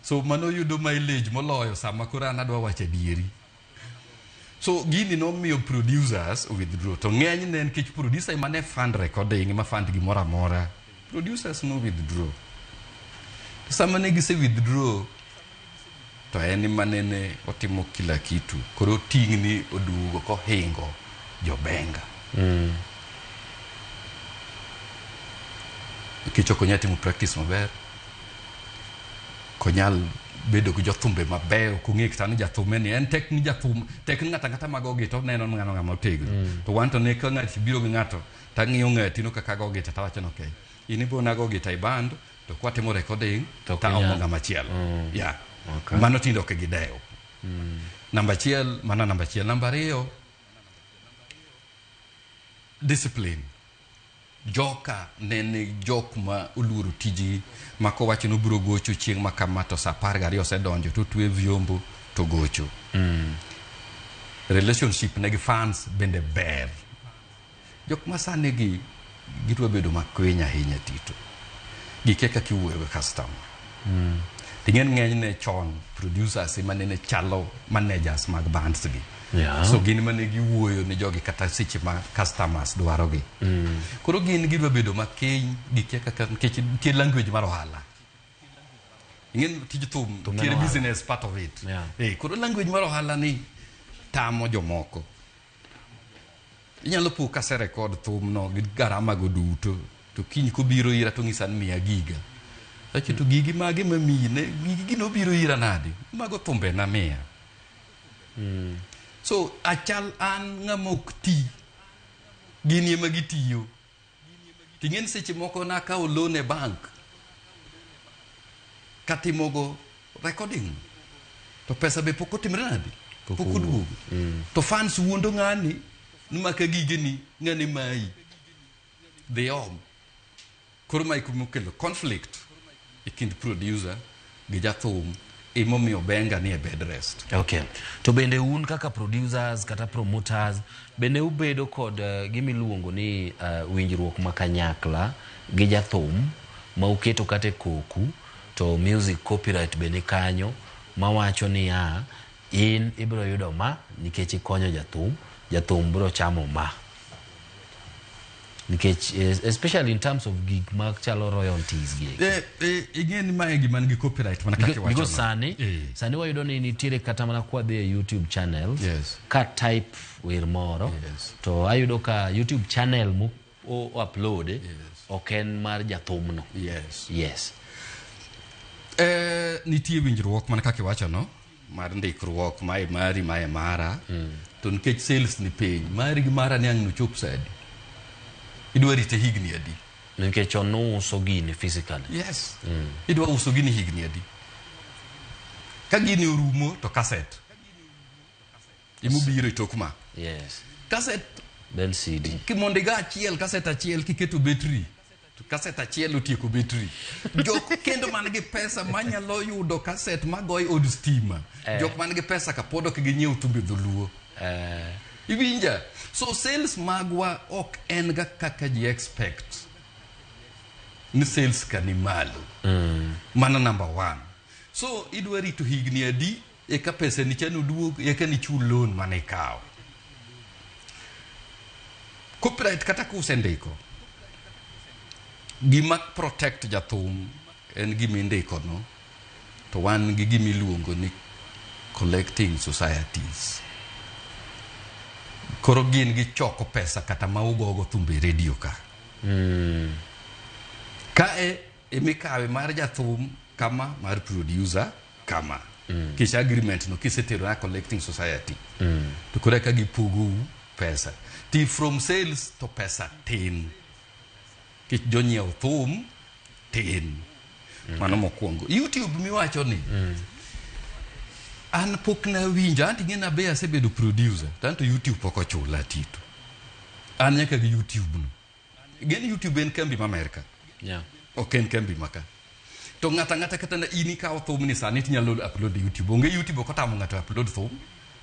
so mano yudo mileage moloyo sama koro an adwa wacho adieri so gini nomiyo producers withdraw to ng'eny ne nikech producer emane fund recording ma fund gimoro amora producers no withdraw to sama ne gise withdraw to en manene otimo kila kitu koro tingni odugo kohingo jobenga nikech okonya timo practice maber konyal bedo gi jothumbe mabeyo kung'e kata ni jathume ni en tek ni ng'ata mago gito neno ng'ama otegno to wanto ne ka ng'ati biro gi ng'ato tang'iyo ng'ati no kaka go gito tawacho no okay ini bo nago gito i band to kwatimo recording ta omo ng'ama chielo mano tindo ke gidewo namba chiel namba ariyo discipline joka nene jok ma uluoro tiji ma kowacho no biro gocho chieng' ma kama to sa 12 osedonjo to twe vyombo to gocho relationship ne gi fans bende ber jok ma sani gidwa bedo makwiny ahinya tito gike kaka iwuoyo gi customer ting'en ng'eny ne chon producers ema nene chalo managers mag bands gi so gin mane giwuoyo ne jogi kata seche ma customers dwaro gi koro gin gidwa bedo makiny gike kaka nikech nitie language mar ohala ing'en tij thum tiere business part of it koro language mar ohala ni tamo jomoko inyalo po kase record thum no gi garama go duto to kiny kobiro ira to ng'isa ni 100 giga sache to gigi mage mamine gigi no biro ira nade mago thumbe na 100 So achal an ngamok ti gini ema gitiyo tingen seche moko na ka loan e bank katimogo recording to pesa be poko timre nadi poko duogo to fans wuondo ng'ani nimaka gigeni ng'ani mai they all koro mai kumukelo conflict e kind producer gi jathum imomiyo benga ni e bed rest. Okay. To bende un kaka producers kata promoters bende ubedo kod gimiluongo ni winjruok makanyakla gi jathum ma uketo kate koku to music copyright bende kanyo mawacho ni in ibro yudo ma nikech ikonyo jathum bro chamo ma nikech especially in terms of gig mark chalo royalties gi igen mae gi man gi copyright mana kake wacho because sani wayudo ni nitiere kata mana kwa the YouTube channel ka type wer moro to ayudo ka YouTube channel mu upload oken mar jathumno yes nitie winjruok mana kake wacho no mar ndikruok mai mari mai mara to nikech sales ni piny mari gi mara ni ang'no chop sadi idwa rite higni adi nikech ono uso gini physically idwa uso gini higni adi ka gini urumo to cassette imubiro itokma cassette then CD kimonde ga achiel cassette achiel kiketo battery to cassette achiel otieko battery jok kendo man gi pesa manyalo yudo cassette magoy od stima jok man gi pesa kapodo ki ginyiew tumbe dholuo ibinja so sales magwa ok en ga kaka ji expect ni sales kanimalo mana number 1 so idwa rito higni adi e ka pesa ni chano duog e ka ni chul loan mane kao copyright kata kusendiko gima protect jathum en gima indiko no to wan gi gima iluongo ni collecting societies koro gin gi choko pesa kata ma ugogo thumbe radio ka kae emikawe mar jathum kama mar producer kama kisha agreement no kisetero na collecting society to kore ka gipugu pesa ti from sales to pesa tin kich jonyiew thum tin mano mokwongo YouTube miwacho ni an pok na winja anti ngena be asebedo producer tanto YouTube pok ochula tito an nyaka gi YouTube no gen YouTube en kambi ma America oken kambi maka to ngata kata na ini ka thum ni sani tinyalo upload YouTube onge YouTube ko tamo ngata upload thum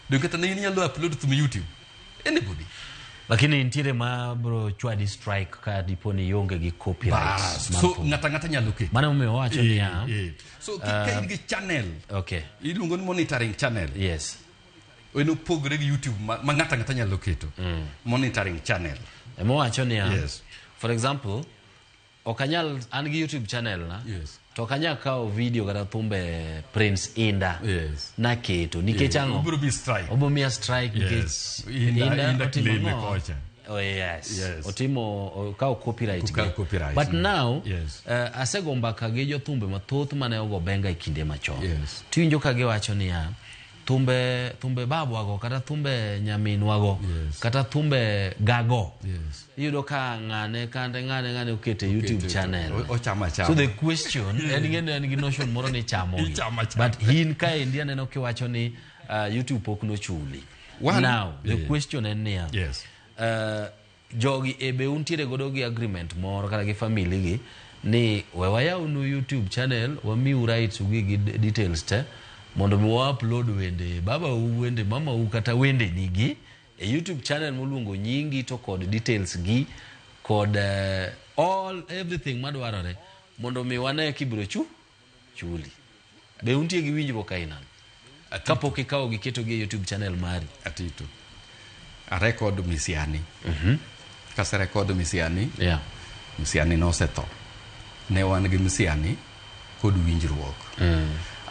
do kata na ini nyalo upload thum YouTube anybody lakini ntiere ma bro chwadi strike ka diponi yonge gi copyright so ngata nyalo ke mana umewacho ni so kikain gi channel ilungo ni monitoring channel weno pogre gi YouTube ma ngata nyalo keto monitoring channel emowacho ni for example okanyal an gi YouTube channel na to kanya kao video kata thumbe Prince Inda na keto nikech ango obo mi strike nikech Inda otimo otimo kao copyright but now asegomba ka ge jothumbe mathoth mane ogo benga ikinde machon tiwinjo ka ge wacho ni thumbe babwago kata thumbe nyaminwago kata thumbe gago yudo ka ngane ukete YouTube channel so the question en gi notion moro ni chamo but hin ka india neno kiwacho ni YouTube pok no chuli now the question en ni jogi ebe untiere godo gi agreement moro kata gi family gi ni wewayaw no YouTube channel wamiu rights gi details te mondo mi upload wende baba wende mama kata wende nigi e YouTube channel muluongo nyingi to kod details gi kod all everything madwarore mondo mi wane kibro chuli be untie gi winjruok kaina kapok ikawo giketo gi YouTube channel mari atito a record misiani kasa record misiani misiani no seto ne wan gi misiani kod winjruok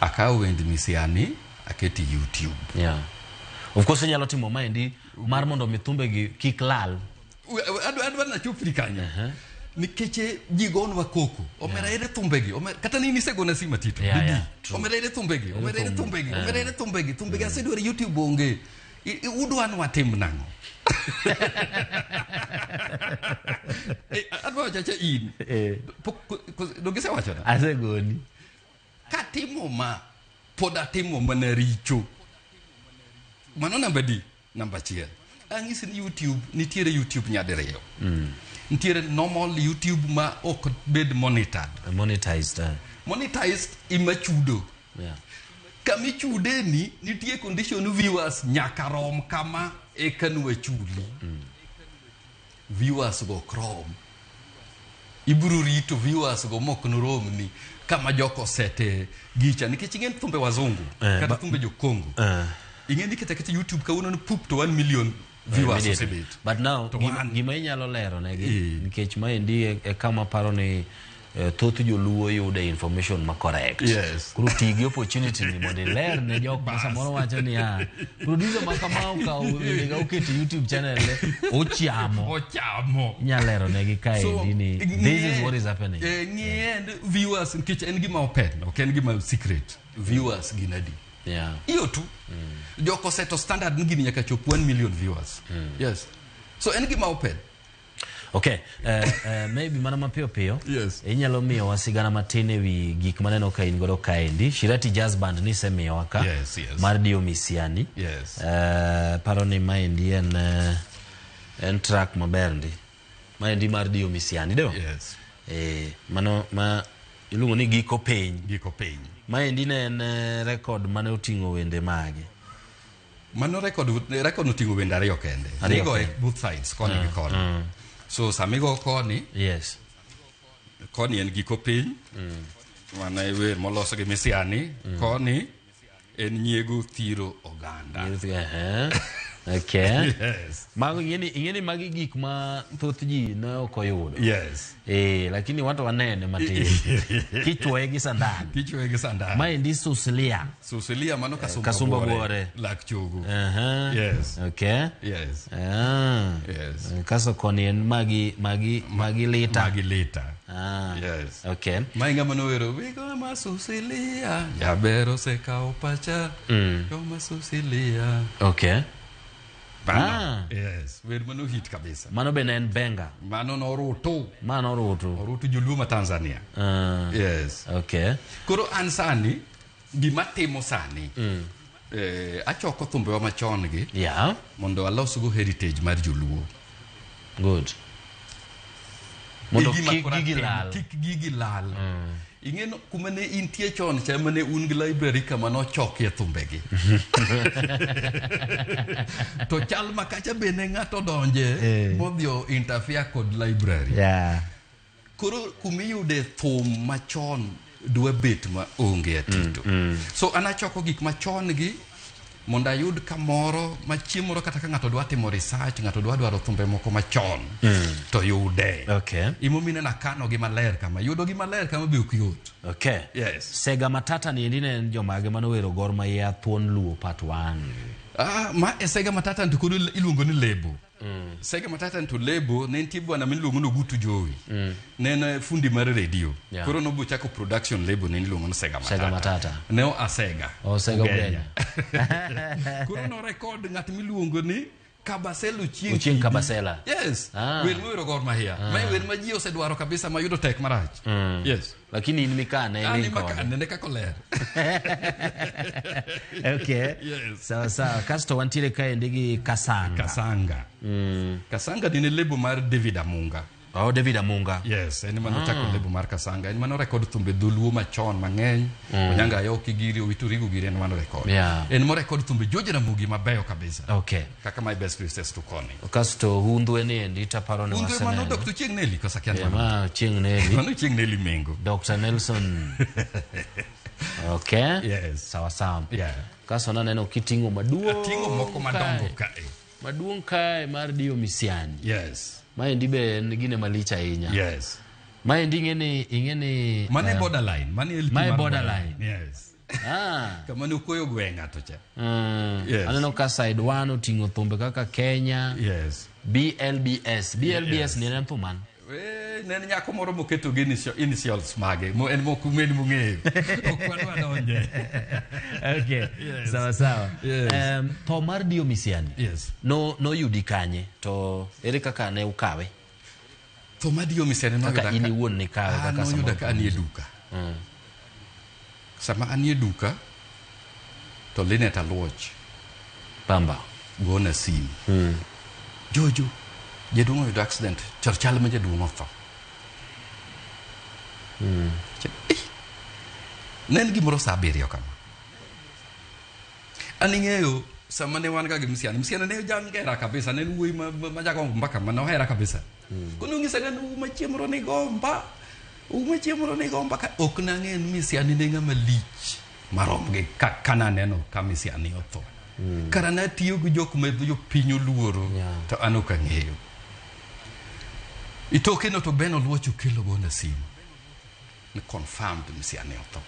akaw wend misiani aketi YouTube of course nyalo timo maendi mar mondo mithumbe gi kiklal adwa na chupri kanya nikeche jigonwa koko omera ere thumbegi kata nini segona sima tito omera ere thumbegi thumbegi asedware YouTube onge udwan watim nango. Adwa chacha in. Dogise wacho na. Asegoni. Katimo ma poda timo manaricho. Mano number chiel. Ang'isi ni YouTube, nitiere YouTube nyadiriyo. Nitiere normal YouTube ma ok bed monetized. Monetized ima chudo. Yeah. Kami chude ni nitie condition viewers nyaka rom kama ekanwe chuli. Viewers go krom. Iburu rito viewers go mokno rom ni kama joko sete gicha nikech ingen thumbe wazungu kata thumbe jokongo. Ingen kete YouTube ka uno pup to 1 million viewers osebet. But now gima inyalo lero negi nikech maendi kama paro ni thoth joluo yude information ma correct. Yes. Kuru tigi opportunity ni mondo ler ne jok ma samoro wacho ni producer ma kamau ka ulega uketi YouTube channel ochamo. Nyalero negi kaendi ni this is what is happening. Ng'e viewers nikech en gima open, ok en gima secret. Viewers ginadi. Yeah. Iyo tu. Joko seto standard ngini nyaka chop 1 million viewers. Yes. So en gima open. Okay, maybe mana mapio. Yes. Inyalo miyo wasigana matine wi gik maneno ka in godo kaendi. Shirati Jazz Band ni semiyo waka. Yes. Mar Dio Misiani. Yes. Paro ni maendi en track maberndi. Maendi Mar Dio Misiani do? Yes. Mano ma ilungo ni Giko Piny. Maendi ne en record mane oting'o wende mage. Mano record oting'o wende ariyo kende. Nigo both sides, koni gi koni. So samigo koni, yes. Koni en Giko Piny. Mana wer moloso gi Misiani. Koni en Nyiego Thiro Oganda. Okay. Yes. Mago ingeni magi gik ma thoth ji ne ok oyudo. Yes. Lakini watu wanene matin. Kichwoe gi sandan. Maendi Susilia mano kasumba bore. Lak chogo. Yes. Okay. Yes. Yes. Kaso koni en magi lita. Yes. Okay. Mainga manowero wigo ma Susilia. Jabero se kao pacha. Koma Susilia. Okay. Yes, wer mano hit kabisa. Mano bene en benga. Mano noruto. Oruto joluo ma Tanzania. Yes. Okay. Koro an sani gima timo sani. Achoko thumbewa machon gi. Yeah. Mondo alos go heritage mar joluo. Good. Mondo kik gigi lal. Ingeno kuma ne intie chon cha mane un gi library kama no chokie thumbegi. To chal makacha bene ng'ato donje modhio interfere kod library. Yeah. Koro kumiyude thum machon dwa bet ma onge atito. So anachoko gik machon gi mondo ayud kamoro machiemoro kata ka ng'ato dwa timo research, ng'ato dwaro thumbe moko machon to yude. Okay. Imomine na kano gi maler kama yudo gi maler kama be ok yot. Okay. Yes. Sega Matata ni ndine jomage manowero Gor Mahia Thuon Luo part 1. Ma Sega Matata ntukudu iluongo ni Lebo. Sega Matata ntu Lebo ne ntie bwana miluongo no Gutu Jowi. Ne fundi mar radio. Yeah. Koro no buchako production label ne iluongo no Sega Matata. Ne o Asega. Sega Ugenya. Koro no record ng'at miluongo ni Kabaselo Chieng Kabasela. Yes. Wer mwero Gor Mahia. Mai wer ma ji osedwaro kabisa mayudo tek marach. Yes. Lakini in mikane link. Mikane ne kako ler. Okay. Yes. Sawa. Kasto wantiere kaendi gi Kasanga. Kasanga ni lebo mar David Amunga. David Amunga. Yes, en mano chako lebo mar Kasanga. En mano record thumbe dholuo machon mang'eny. Onyanga yo kigiri Owiturigo giri en mano record. Yeah. En mo record thumbe George Ramogi mabeyo kabisa. Okay. Kaka My Best Wishes to Koni. Kasto hundwe ni endita paro ne wasene. Hundwe mano Dr. Chieng Nelly kosa kian mano. Ma Chieng Nelly. Mano Chieng Nelly Mengo. Dr. Nelson. Okay. Yes. Sawa. Yeah. Kaso na neno kitingo maduong'. Tingo moko madongo kae. Maduong' kae Mar Dio Misiani. Yes. Maendi be gine malicha inya. Yes. Maendi ingeni mane borderline. Mane borderline. Yes. Kama ni ukoyo gwenga to cha. Yes. Aneno ka side 1 otingo thumbe kaka Kenya. Yes. BLBS ni en thuman. Nen nyako moro moketo gi initials mage en moko ng'eni mong'eyo okwadwa donje. Okay, sawa. Tho mar Dio Misiani no yudi kanye to ere kaka ne ukawe? Tho mar Dio Misiani no kaka in iwuon ni kawe kaka sama yuda ka anie duka. Sama anie duka to Linet Aluoch Pamba gona sim. Jojo jaduong' oyudo accident chal ma jaduong' otho. Ne en gimoro sa 7 kama. An ing'eyo sama ne wan ga gi Misiani ne jangera kabisa, ne wuoyi ma jago mbaka ma nohera kabisa. Kono ng'isa ga uma chiemro ni gomba ka ok nang'e Misiani ne ng'ama lich marom gi kana neno ka Misiani otho. Kara na tiyo gi jok ma jo piny oluoro to an ok ang'eyo. Itoke no to Ben Oluoch okelo gona sim. Ne confirmed Misiani otho.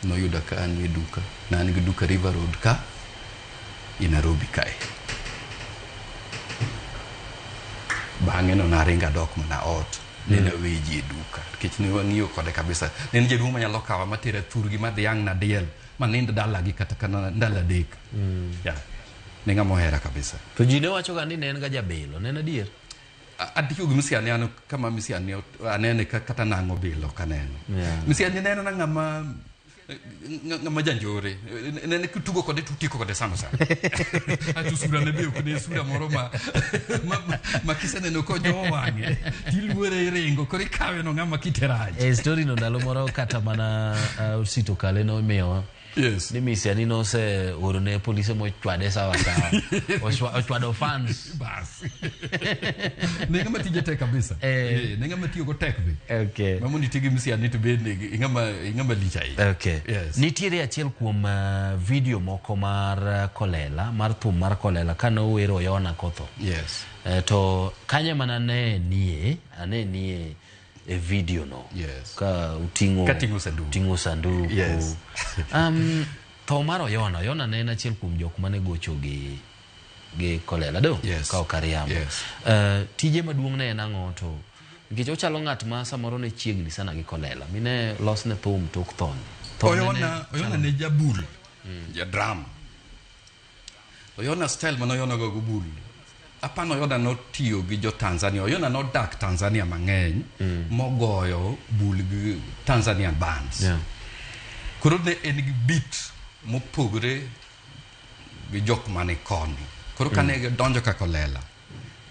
No yuda ka an e duka. Na an gi duka River Road ka i Nairobi kae. Bang'e no naringa dok mana ot. Nena weji e duka. Nikech ne wang'iyo kode kabisa. Ne en jaduong' manyalo kawa matera thurgi madhiang' na diel. Manind dalagi kata kana ndala dek. Ne ng'ama ohera kabisa. To ji ne wacho ga ni ne en ga jabelo, ne en adier? Adiyo gi Misiani ano kama Misiani anene kata nang'o bilo kaneno. Misiani neno na ng'ama janjore. Ne tugo kode tutiko kode sana. Atu sura ne beo kode sura moro ma kiseneno ko jo wang'e. Tiluore ringo kore kawe no ng'ama kiteraje. Story no ndalo moro kata mana Sito Kale no miyo. Yes. Ni Misiani no se oro ne polisi mo chwade sawa. Ochwado fans. Bas. Ne ng'ama tije tek kabisa. Ne ng'ama tiyo go tek be. Okay. Mamundi tigi Misiani to be ng'ama licha yi. Okay. Yes. Nitiere achiel kuom video moko mar Kolela, mar thum mar Kolela kano wero Yona kotho. Yes. To kanye mana ne nie e video no. Yes. Ka utingo sanduku. Yes. Tho mar Yona ne en achiel kuom jok mane gocho gi Kolela do. Yes. Ka okariambo. Yes. Tije maduong' ne en ang'o to nikech ochalo ng'at ma samoro ne chiegni sana gi Kolela. Mine los ne thum tok thon. Oyona ne jabul. Ja drum. Oyona style man Oyona go bul. Apano Oyona no tiyo gi jo Tanzania. Oyona no dak Tanzania mang'eny mogoyo bul gi Tanzanian bands. Yeah. Koro ne en gi beat mopogre gi jok mane koni. Koro kane donjo ka Kolela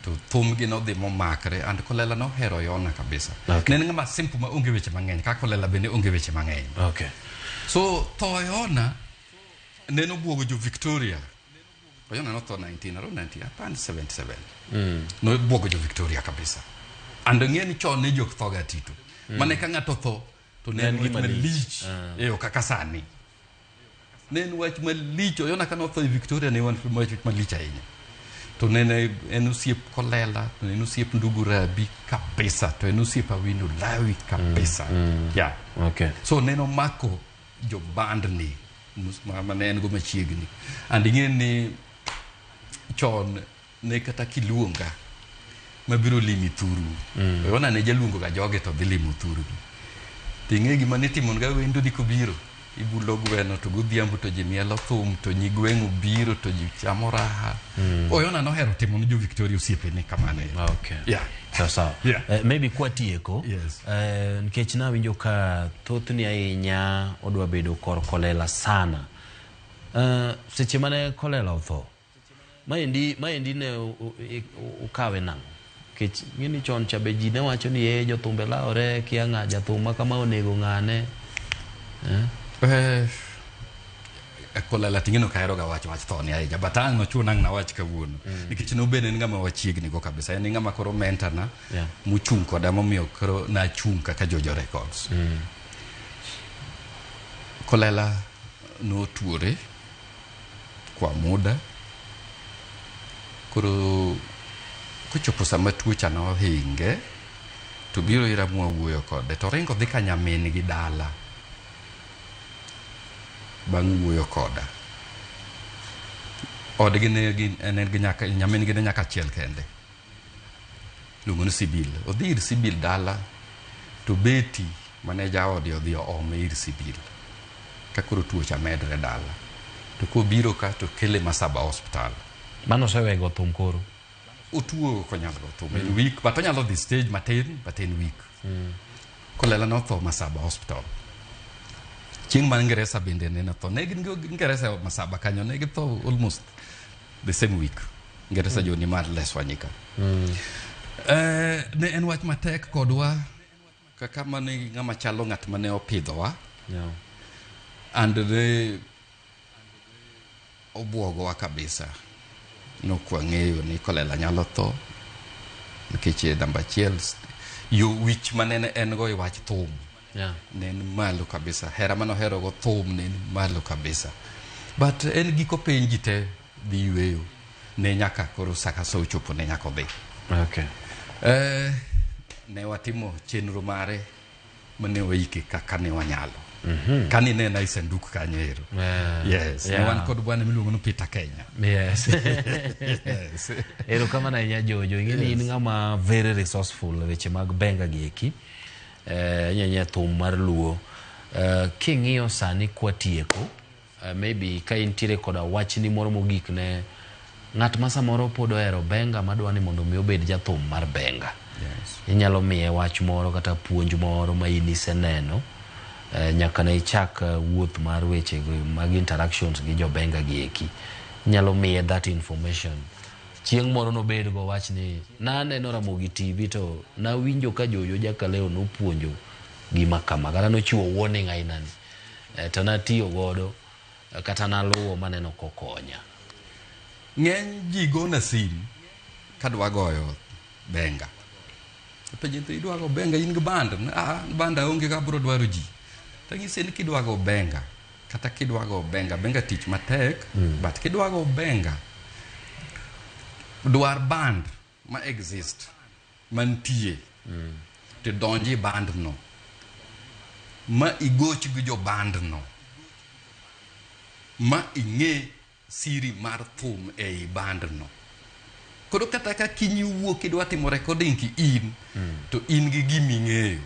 to thum gi no dhi momakre and Kolela no hero Oyona kabisa. Okay. Ne en ng'ama simple ma onge weche mang'eny ka Kolela bende onge weche mang'eny. Okay. So tho Oyona ne no buogo jo Victoria. Oyona no tho around 1977. No buogo jo Victoria kabisa. And ng'e ni chon ne jok tho ga tito. Mane ka ng'ato tho to ne en gima lich. Eyo kaka sani. Ne en wach malich. Oyona ka no tho Victoria ne wan wach malich ahinya. To ne en osiep Kolela, to en osiep Ndugu Rabi kabisa, to en osiep Awino Lawi kabisa. Yeah. Okay. So ne no mako jo band ni mane en go machiegni. And ing'e ni chon ne kata kiluonga mabiro limi thuru. Oyona ne jaluongo ga joge to dhi limo thuru. Ting'e gima ne timon ga wendo di kobiro. Ibulo gweno to godhiambo to ji mielo thum to nyigweng'o biro to ji chamo raha. Oyona no hero timo ne jo Victoria osiepene kamane. Okay. Yeah. Sawa. Yeah. Maybe kwa tieko. Yes. Nikech na winjo ka thothni ahinya odwa bedo kor Kolela sana. Seche mane Kolela otho. Maendi ne ukawe nang'o? Nikech ng'eni chon cha be ji ne wacho ni jothumbe laore kia ng'a jathum kama onego ng'ane. Kolela ting'eno kahero ga wach tho ni ahinya, but ang' nochuna ang' na wach kawuono. Nikech nobende en ng'ama wachiegni go kabisa. En ng'ama koro mentor na mochung' koda momiyo koro na chung' kaka Jojo Records. Kolela notuore kwa muda. Koro kochopo sama tuocha nohinge to biro ira mwawuoyo kode to ringo dhi ka nyamin gi dala. Bang' wuoyo koda odgi ne en gi nyaka nyamin gi ne nyaka achiel kende. luongo ni Sibil. Odhi ir Sibil dala to beti mane jaodi odhi oome ir Sibil. Ka koro tuoche medre dala. To kobiro ka to kele Masaba hospital. Mano osewego thum koro. Otuo konyalo go thum. En week, but onyalo dhi stage matin, but en week. Kolela notho Masaba hospital. Chieng' ma Ingresa bende ne notho. Ne gin Ingresa Masaba kanyo ne githo almost the same week. Ingresa joni mar Les Wanyika. Ne en wach matek kodwa kaka mane ng'ama chalo ng'at mane opidhowa. And ne obwogowa kabisa. Nokwang'eyo ni Kolela nyalo tho nikech namba achiel yo wich manene en go i wach thum. Ne en malo kabisa. Hera manohero go thum ne en malo kabisa. But en giko piny ji te dhi yweyo. Ne nyaka koro saka so chopo ne nyaka odhi. Okay. Ne watimo chenro mare mane waike kaka ne wanyalo. Kani ne na isanduku kanyo ero. Yes. Ne wan kod bwana miluongo ni Peter Kenya. Yes. Yes. Ero kama na inya Jojo. Ingeni in ng'ama very resourceful weche mag benga gi eki. Nyanya thum mar luo. King'iyo sani kwa tieko. Maybe ka intiere koda wachni moro mogik ne ng'at ma samoro pod ohero benga madwa ni mondo mi obed jathum mar benga. Yes. Inyalo miye wach moro kata puonj moro ma in iseneno. Nyaka na ichak wuoth mar weche mag interactions gi jo benga gi eki. Inyalo miye that information. Chieng' moro nobed go wach ni naneno Ramogi TV to nawinjo ka Jojo Jakaleo nopuonjo gima kama kata nochiwo warning aina ni. To natiyo godo kata naluwo maneno kokonya. Ng'eny ji gona sim kadwa goyo benga. Penjito idwa go benga in gi band. Banda onge ka bro dwaro ji. Tangise ni kidwa go benga kata kidwa go benga tich matek, but kidwa go benga dwar band ma exist mantie te donji band no ma igoch gi jo band no ma ing'e siri mar thum ei band no. Koro kata ka kinyi wuok kidwa timo recording ki in to in gi gimi ng'eyo.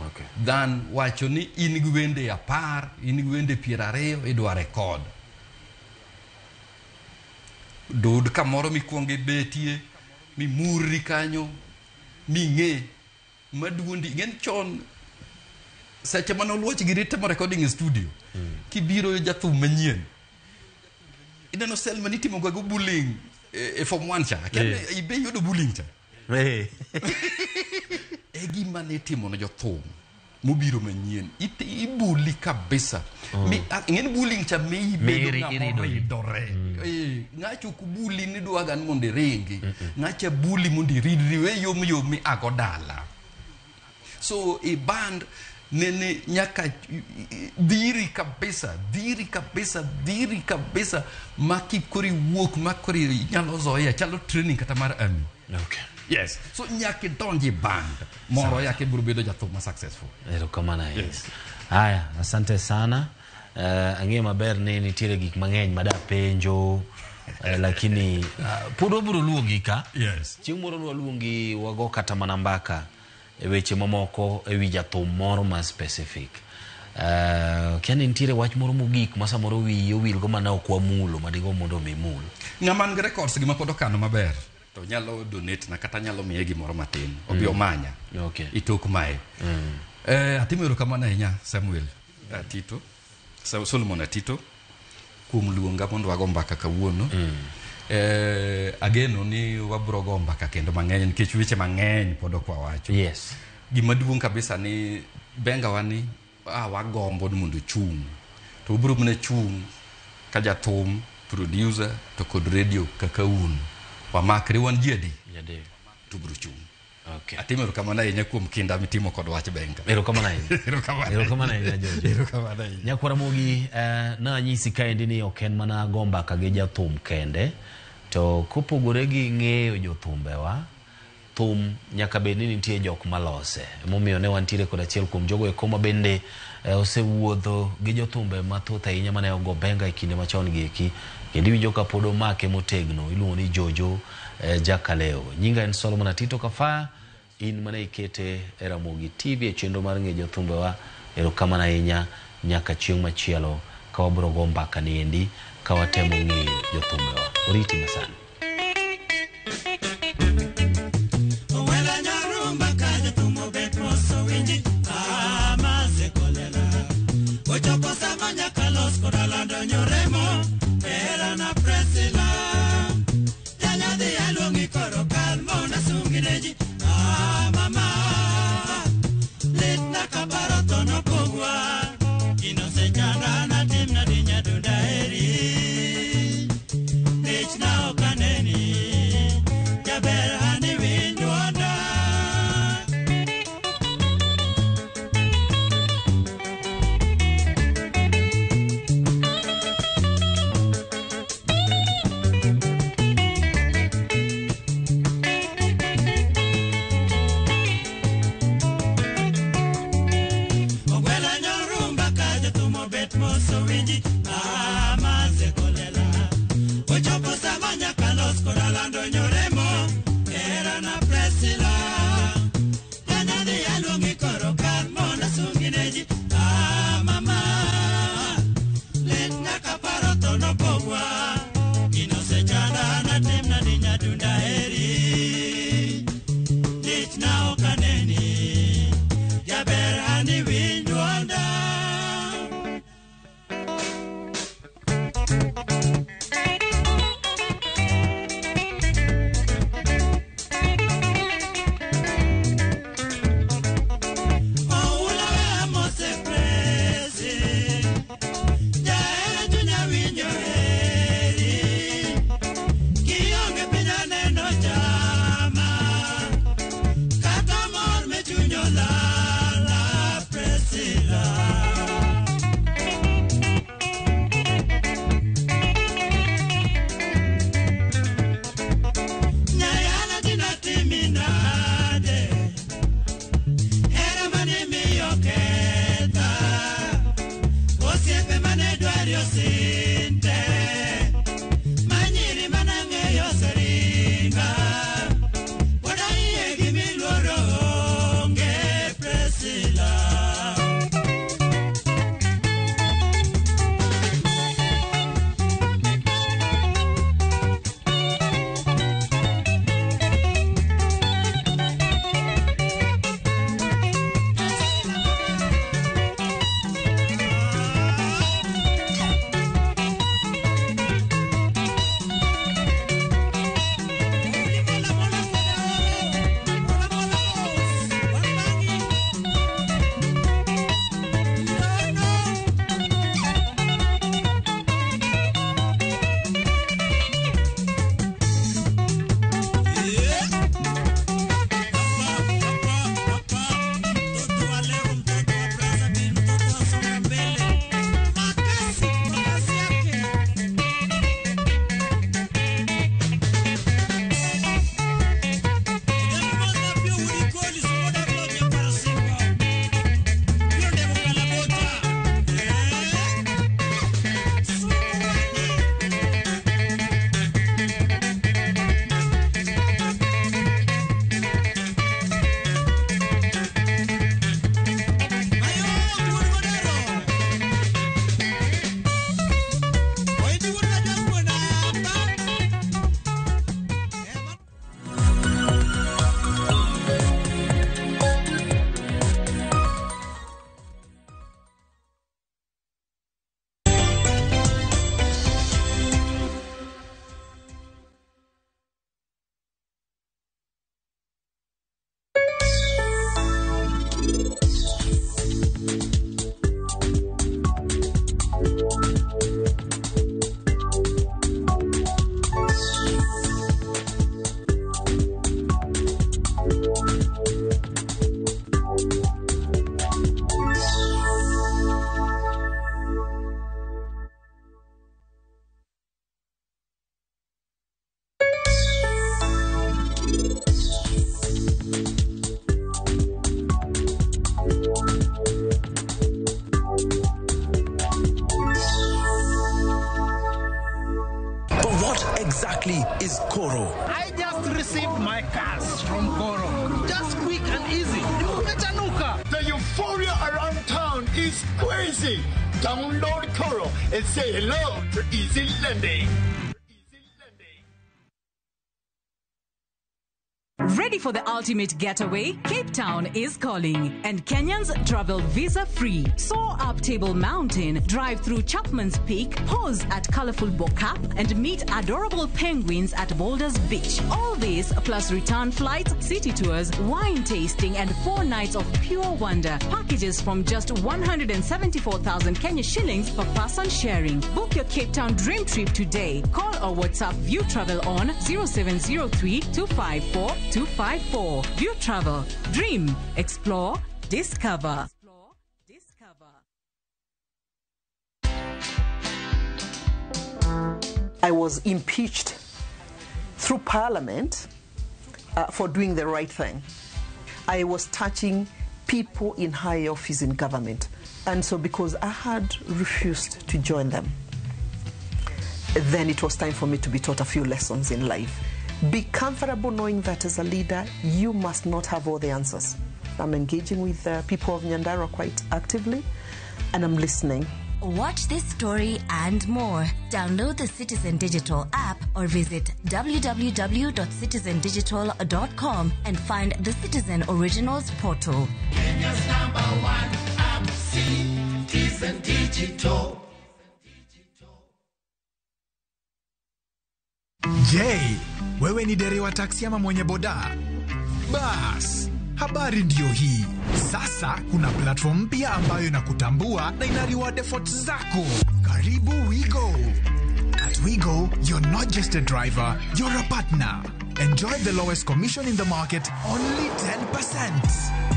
Okay. Dan wacho ni in gi wende 10, in gi wende 20 idwa record. Dud kamoro mikwonge betie, mi muri kanyo, mi ng'e maduondi ng'en chon seche manoluoch gi ritmo recording in studio. Kibiro jathum manyien. Ineno sel manitimo go bullying e form 1 cha. Kene ibe yudo bullying cha. Gima ne timo no jothum mobiro manyien ibuli kabisa. Ng'en bullying cha me ibedo ng'ama ridore. Ng'acho kubuli ni dwaga ni mondo iringi. Ng'acha buli mondo iridri we yom mi agodala. So a band nene nyaka dhiri kabisa makikori wuok makori nyalo zoea chalo training kata mar army. Okay. Yes. So nyaka donji band moro yake biro bedo jathum successful. Ero kama na yes. Haya, asante sana. Ang'e maber ni nitiere gik mang'eny mada penjo lakini pudo biro luongi ka. Yes. Chieng' moro luongi wago kata mana mbaka e weche mamoko e wi jathum moro ma specific. Kiani nitiere wach moro mogik ma samoro wiyi owil go mana ok wamulo madigo mondo mimul. Ng'aman gi records gi ma pod okano maber to nyalo donate na kata nyalo miye gimoro matin obi omanya. Okay. Itok mae. Atimero kamano ahinya Samuel Atito Solomon Atito kuom luonga mondo wago mbaka kawuono. Ageno ni wabro go mbaka kendo mang'eny nikech weche mang'eny pod ok wawacho. Yes. Gima duong' kabisa ni benga wani wagombo mondo chung. To ubro mne chung ka jathum, producer to kod radio kaka un. Wamakre wan jedi. Jedi. Tubro chung. Okay. Atimero kamano ahinya kuom kinda mitimo kod wach benga. Ero kamano ahinya. Ero kamano ahinya Jojo. Ero kamano ahinya. Nyakwara Mogi na nyisi kaendi ni ok en mana gomba ka gi jathum kende. To kopogore gi ng'eyo jothumbewa, thum nyaka bed ni nitie jok malose. Momiyo ne wantiere kod achiel kuom jogo eko ma bende osewuotho gi jothumbe mathoth ahinya mane ogo benga e kinde machon gi eki kendo iwinjo ka pod omake motegno. Iluongo ni Jojo Jakaleo. Nyinga en Solomon Atito Kafaya. In mana ikete e Ramogi TV e chenro mar ng'e jothumbewa. Erokamano ahinya nyaka chieng' machielo ka wabiro go mbaka niendi ka watemo ng'eyo jothumbewa. Oriti masani. Now, is crazy. Download Koro and say hello to Easy Lending. Ready for the ultimate getaway? Cape Town is calling, and Kenyans travel visa-free. Soar up Table Mountain, drive through Chapman's Peak, pause at colorful Bokap, and meet adorable penguins at Boulders Beach. All this plus return flights, city tours, wine tasting, and 4 nights of pure wonder. Packages from just 174,000 Kenya shillings per person sharing. Book your Cape Town dream trip today. Call or WhatsApp View Travel on 0703 254 254. View Travel. Dream. Explore. Discover. I was impeached through Parliament for doing the right thing. I was touching people in high office in government. And so because I had refused to join them, then it was time for me to be taught a few lessons in life. Be comfortable knowing that as a leader, you must not have all the answers. I'm engaging with people of Nyandarua quite actively, and I'm listening. Watch this story and more. Download the Citizen Digital app or visit www.citizendigital.com and find the Citizen Originals portal. Kenya's #1 app, Citizen Digital. Je, wewe ni dereva taksi ama mwenye boda? Bas, habari ndio hii. Sasa kuna platform mpya ambayo inakutambua na ina reward efforts zako. Karibu WeGo. At WeGo, you're not just a driver, you're a partner. Enjoy the lowest commission in the market, only 10%.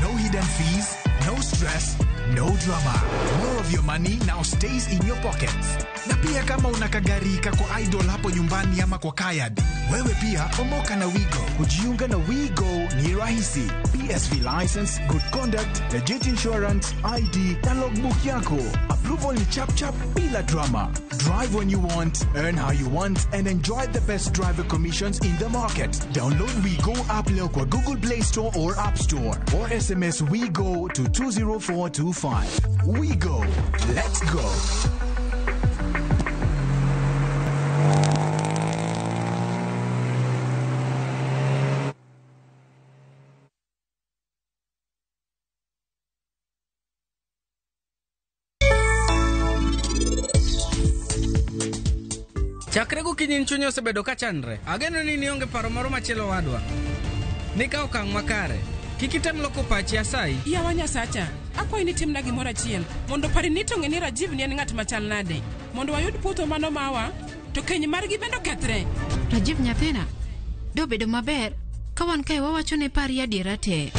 No hidden fees, no stress, no drama. More of your money now stays in your pockets. Na pia kama unakagari kako idle hapo nyumbani ama kwa kayad, wewe pia omoka na WeGo. Kujiunga na WeGo ni rahisi. PSV license, good conduct, legit insurance, ID na logbook yako. Approval ni chap chap bila drama. Drive when you want, earn how you want, and enjoy the best driver commissions in the market. Download WeGo app leo kwa Google Play Store or App Store, or SMS WeGo to 20425. WeGo, let's go. Chakre gokinyi chunyo osebedo ka chandre. Ageno ni nionge paro moro machielo wadwa. Nika okang' makare. Kikitem loko pachi asai. Yawa Nyasacha, akwayi ni timna gimoro achiel mondo pari ni to ng'eni Rajiv ni en ng'at machal nade. Mondo wayud puotho mano mawa, to keny margi bendo kethre. Rajiv nyathina, do bedo maber ka wan kae wawacho ne pari adiera te.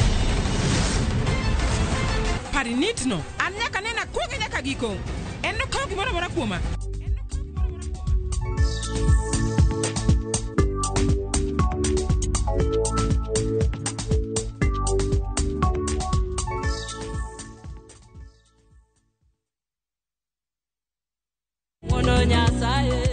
Pari nitno, an nyaka nena kuoge nyaka giko. En no kawo gimoro amora kuoma. Mono Nyasaye.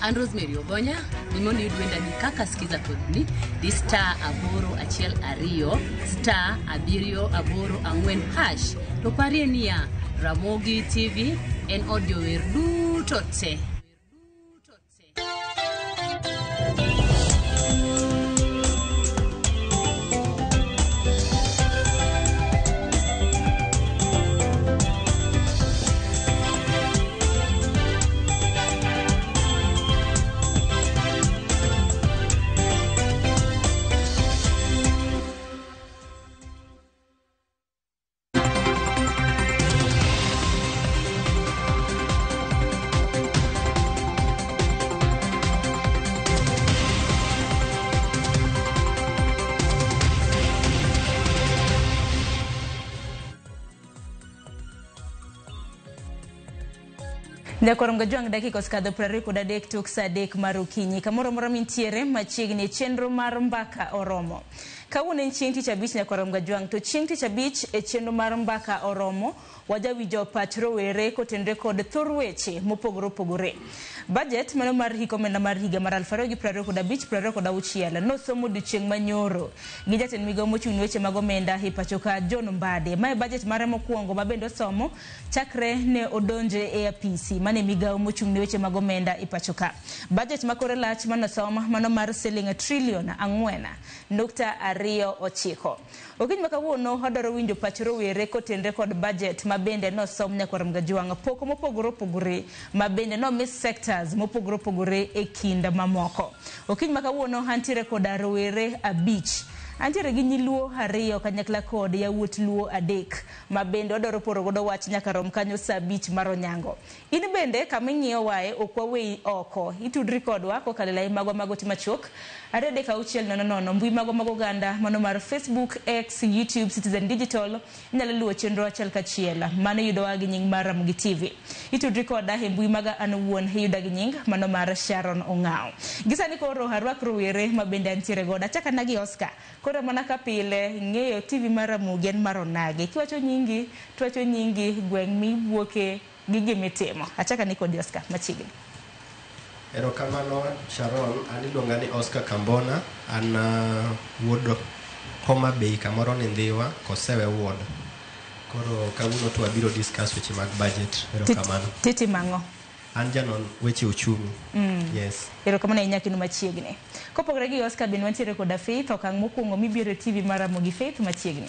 An Rosemary Ogonya, nimoni yudwenda ni kaka sikiza kodni, di star 812 star 784#. To parie niya, Ramogi TV en audio wer duto te. Nyakorom gajwang dakika oskadho 23 tok saa 3 mar okinyi. Kamoro moro mintiere machiegni chenro mar mbaka oromo. Kawuono en chieng' tich abich nyaka rom gajwang' to chieng' tich abich e chenro mar mbaka oromo wajawinjo pach rowere kotenore kod thor weche mopogore opogore. Budget mano mar hikomenda mar higa mar 2025-26 nosomo odiechieng' manyoro gi jatend migao mochung' weche mag omenda e pacho ka John Mbadi. Mae budget mare mokwongo ma bende osomo chakre ne odonje e apisi mane migao mochung' weche mag omenda e pacho ka. Budget makore lach manosom mano mar siling trilion 4.29. Okiny makawuono odoro winjo pach rowere kotenore kod budget ma bende nosom nyaka rom gajwang' poko mopogore opogore ma bende no miss sectors mopogore opogore e kind mamoko. Okiny makawuono antiere kod rowere abich. Antiere gi nyiluo 2 kanyakla kod yawuot luo 3 ma bende odoro poro godo wach nyaka rom kanyo saa 5 mar onyango. In bende kama ing'iyo wae ok wawei oko. Itudri kodwa kokalo lai magwa magoti machok 3:600 mbui magwa mag oganda mano mar Facebook, X, YouTube, Citizen Digital. Inyalo luwo chenro achiel kachiel mano yudowa gi nying mar Ramogi TV. Itudri koda e mbui maga an wuon yuda gi nying mano mar Sharon Ong'ao. Gisani koro harwak rowere ma bende antiere goda chaka nagi Oscar. Kora mana ka pile ng'eyo TV mar Ramogi en mar onage. Kiwacho nyingi, tuwacho nyingi gweng' miwuoke gi gimitimo. Achaka ni kod Oscar machiegni. Erokamano Sharon, an iluonga ni Oscar Kambona, an wuod Homa Bay kamoro ni Ndhiwa, Kosewe ward. Koro kawuono to wabiro discuss weche mag budget. Erokamano. Titi mang'o? An janon weche uchumi. Yes. Erokamano ahinya kendo machiegni. Kopogore gi Oscar bende wantiere koda Faith okang' mokwongo mibiro TV mar Ramogi. Faith machiegni.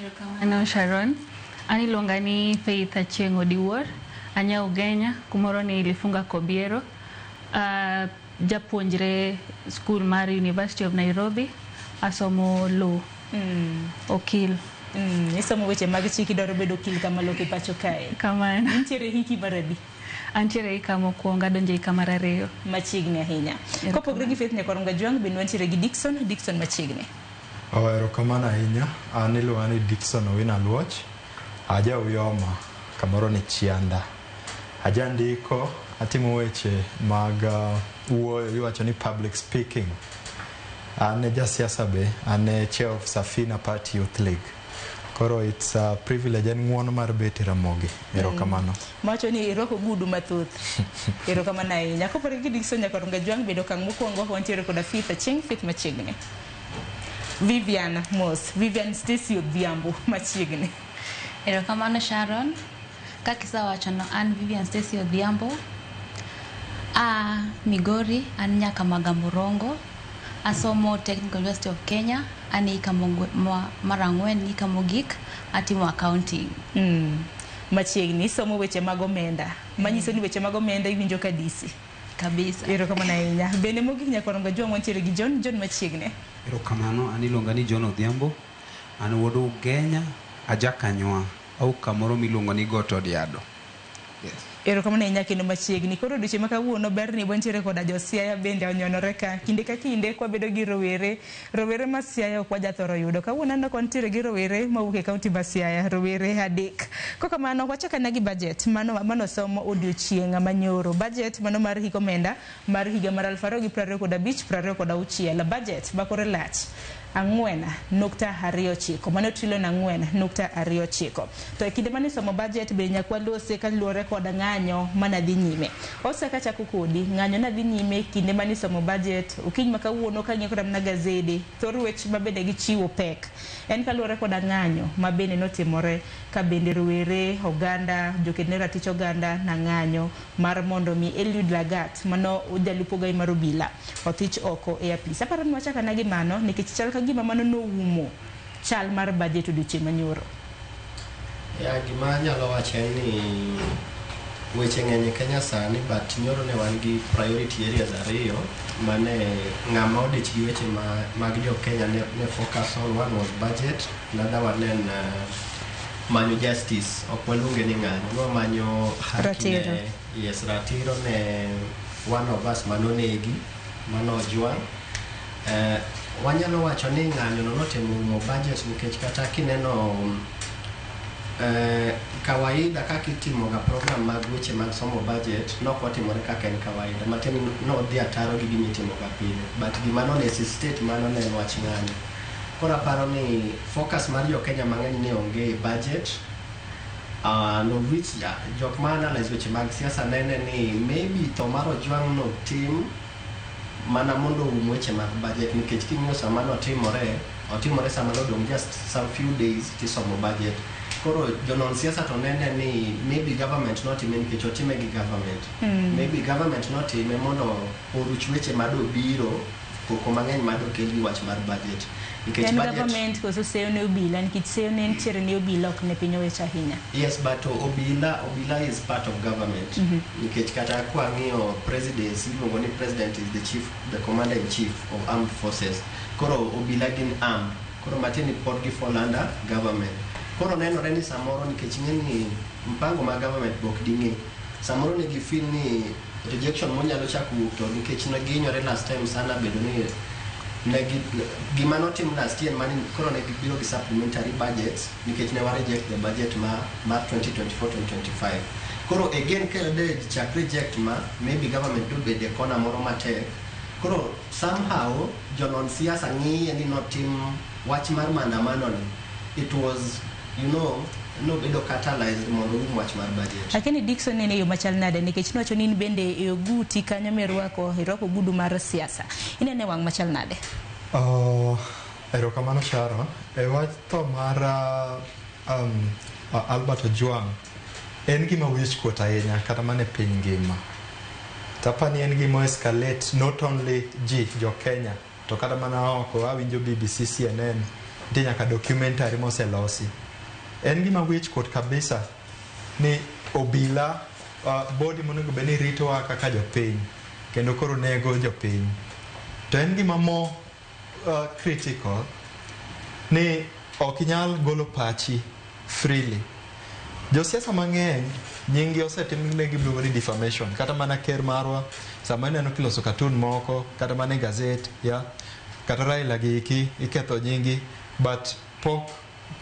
Erokamano Sharon, an iluonga ni Faith Achieng' Odiwuor, anya Ugenya, kumoro ni Ilifunga Kobiero. Japuonjre school mar University of Nairobi, asomo law. Okil. Isomo weche mag chiki dwaro bedo okil kama loke pacho kae. Kamano. Intiere hiki maradi? Antiere hika mokwongo, adonje hika mar 2. Machiegni ahinya. Kopogore gi Faith nyaka rom gajwang' bende wantiere gi Dickson machiegni. Erokamano ahinya, an iluonga ni Dickson Owino Aluoch, aja Uyoma kamoro ni Chianda. Aja ndiko, atimo weche mag wuoyo, iwacho ni public speaking. An jasiasa be, an chair of Safina Party Youth League. Koro it's a privilege and ng'uono mar bet Ramogi. Erokamano. Macho ni iroko gudu mathoth. Erokamano ahinya. Kopogore gi Dickson nyaka rom gajwang' bedo okang' mokwongo wantiere koda Faith Achieng', Faith machiegni. Vivian Mos, Vivian Stacy Odhiambo machiegni. Erokamano Sharon, kakisa wacho no an Vivian Stacy Odhiambo. Migori, an nyaka Magamurongo. Asomo Technical University of Kenya, ani marangwen ika mogik, atimo accounting. Machiegni somo weche mag omenda. Manyiso ni weche mag omenda iwinjo kadisi. Kabisa. Erokamano ahinya. Bende mogik nyaka rom gajwang' wantiere gi John machiegni. Erokamano, an iluonga ni John Odhiambo, an wuod Ugenya, aja Kanywa, au kamoro miluongo ni Got Odiado. Yes. Erokamano ahinya kendo machiegni. Koro odiochieng' makawuono ber ni wantiere koda jo Siaya bende onyonore ka. Kinde ka kinde kwabedo gi rowere ma Siaya ok wajathoro yudo. Kawuono aneno kwantiere gi rowere mawuok e kaunti ma Siaya, rowere 3. Kokamano wachaka na gi budget mano somo odiochieng' manyoro. Budget mano mar hikomenda mar higa mar 2025-26. Budget bakore lach 4.29 mano trilion 4.29. To e kinde mane somo budget be nyakwa lose ka luore koda ng'anyo manadhi nyime. Oseka chako kodi ng'anyo nadhi nyime kinde mane somo budget. Okiny makawuono ka ng'iyo koda na gazede thor weche mabende gichiwo pek en kaluore koda ng'anyo mabende notimore ka bende rowere oganda jokendne ratich oganda na ng'anyo mar mondo mi Eliud Lagat mano jalupo gai mar obila othich oko e apis. Aparo ni wachaka na gi mano nikech chal ka gima mano noumo chal mar budget odiochieng' manyoro. Gima nyalo wacho ni weche ng'eny e Kenya sani, but nyoro ne wan gi priority areas 2 mane ng'ama odich gi weche mag jo Kenya ne focus on. One was budget, another one en manyo justice, ok waluonge ni ng'anyo, manyo haki ne, yes, ratiro ne one of us manonegi, mano Ojwang'. Wanyalo wacho ni ng'anyo no notimo budget nikech kata kineno kawaida kaka itimo ga program mag weche mag somo budget nok watimore kaka en kawaida matin no dhi ataro gi gima itimo ga pile, but gima no necessitate mano ne wach ng'anyo. koro aparo ni focus mar jo Kenya mang'eny ne onge budget no which jok ma analyze weche mag siasa nene ni maybe to mar Ojwang no tim mana mondo weche mag budget nikech king'iyo sama otimore sama nodong just some few days tisomo budget koro jonon siasa to nene ni maybe government not time nikech otime gi government maybe government not time mondo oruch weche madobiro koko mang'eny madokel gi wach mar budget nikech budget government koso seyo ne obila nikech seyo ne ntiere ne obila ok ne piny owecha ahinya. Yes, but obila is part of government nikech kata kwa ng'iyo presidency iluongo ni president is the commander in chief of armed forces koro obila gin armed koro matini pod gi fall under government koro nenore ni samoro nikech ng'eni mpango ma government bok ding'e samoro ne gi feel ni rejection monyalo chako wuok to nikech ne ginyore last time sana bedo ni gima notim last year mani koro ne gibiro gi supplementary budgets nikech ne wa reject the budget mar 2024-2025 koro again kede chak reject maybe government do bede kona moro matek koro somehow jonon siasa ng'iye ni notim wach mar maandamano ni it was no bedo catalyzed mondo wach mar budget. Lakini Dickson nene yo machal nade nikech nowacho ni bende e oguti kanyo irwako gudu mar siasa. Inene wang machal nade? Erokamano Sharon. E wach to mar Albert Ojwang en gima wich kuot ahinya kata mane piny ngima. Tapani en gima escalate not only jo Kenya to kata mana oko awinjo BBC, CNN nitie nyaka documentary moselosi. En gima wich kuot kabisa ni obila body monego beni ritowa kaka jopiny kendo koro nego jopiny. To en gima mo critical ni ok inyal golo pachi freely. Josiasa mang'eny nyingi osetimnegi miluongo ni defamation kata mana ker marwa sama ineno kiloso cartoon moko kata mana gazet kata Raila giki iketho nyingi but pok